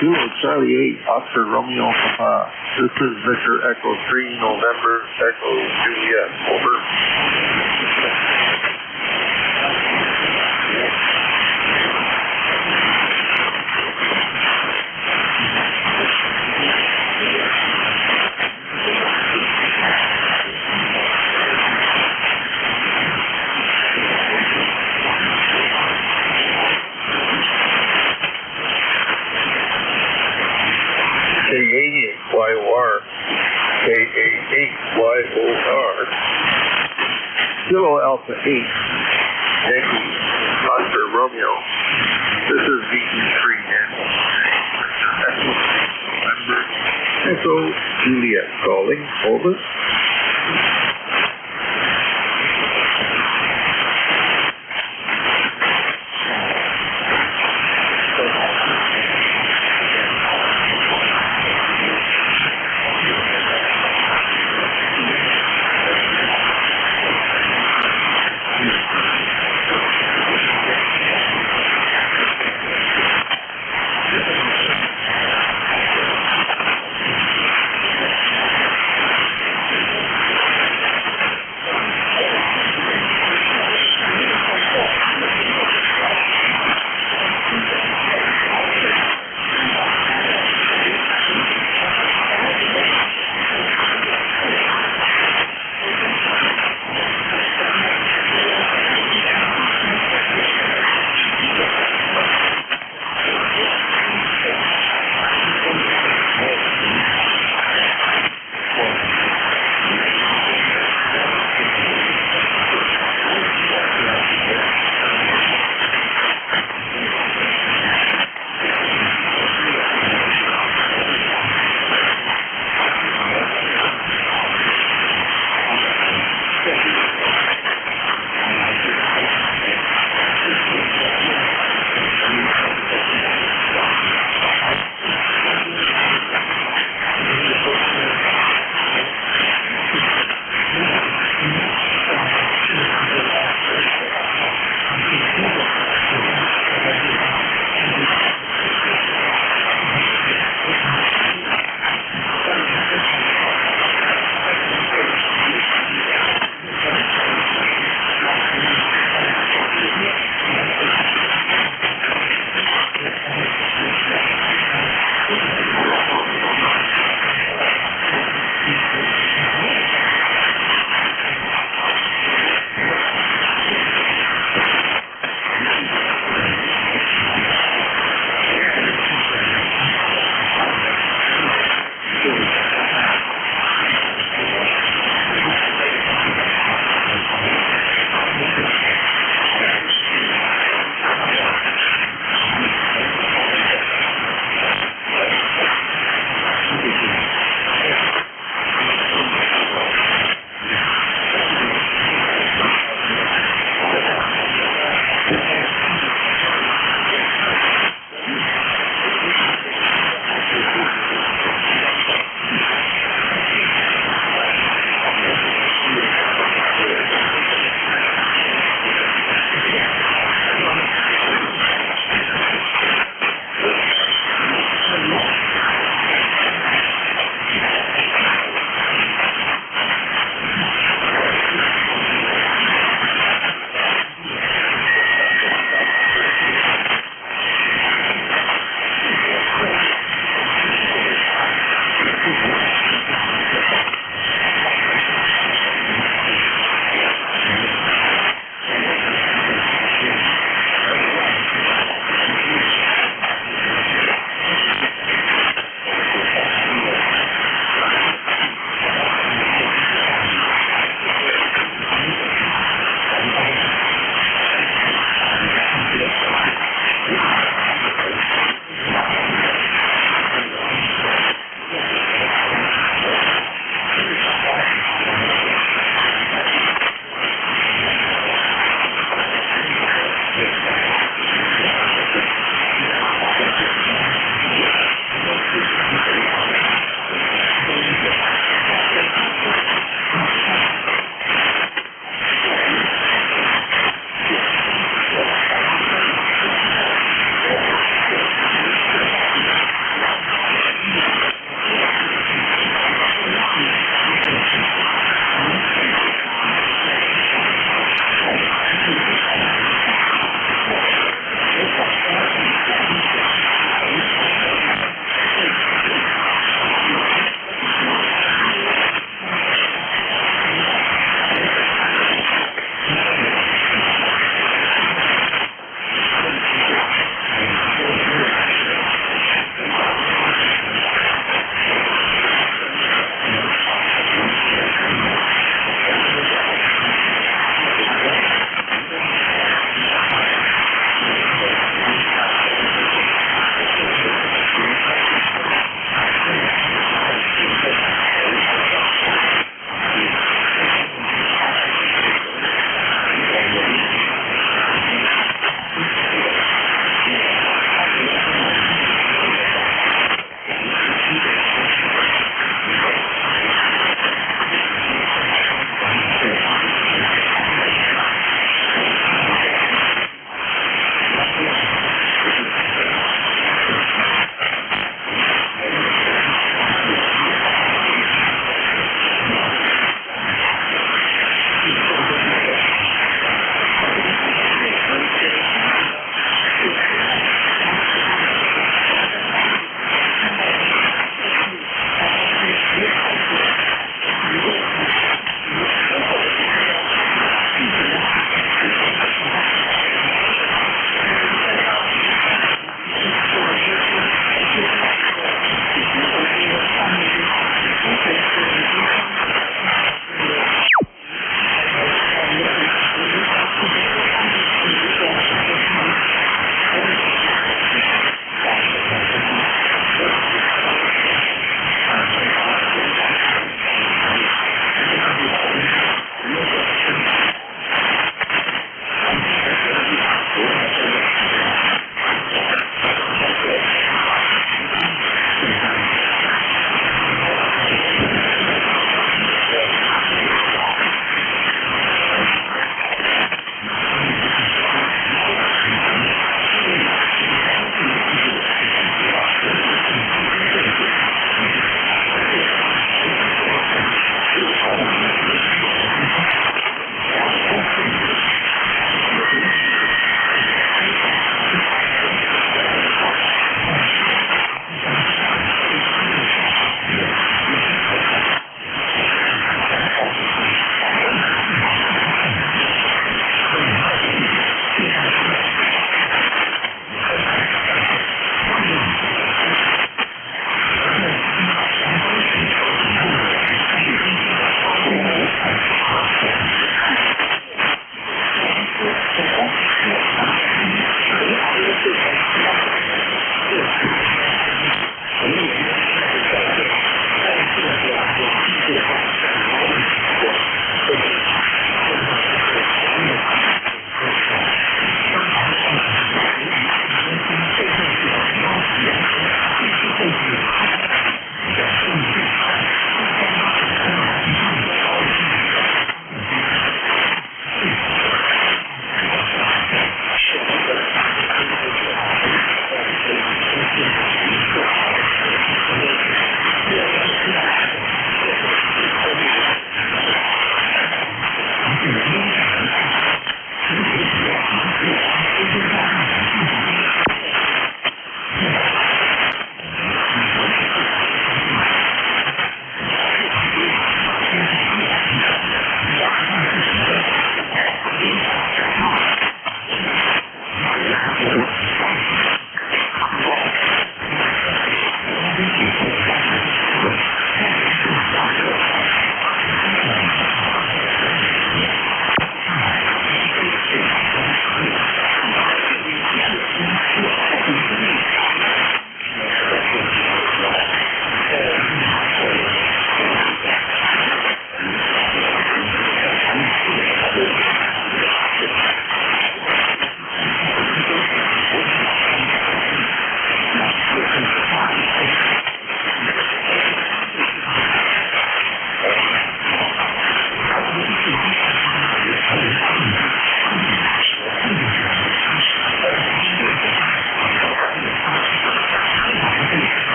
Q: Kilo Charlie 8, Oscar Romeo Papa. This is Victor Echo 3, November Echo Juliet. Over. K88YOR, K88YOR, Kilo Alpha 8, Yankee, Oscar Romeo. This is VE3 Echo Juliet calling, over.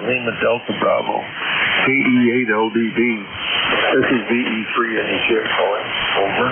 U: Lima Delta Bravo.
K: VE8LDB. This is VE3 NHF calling. Over.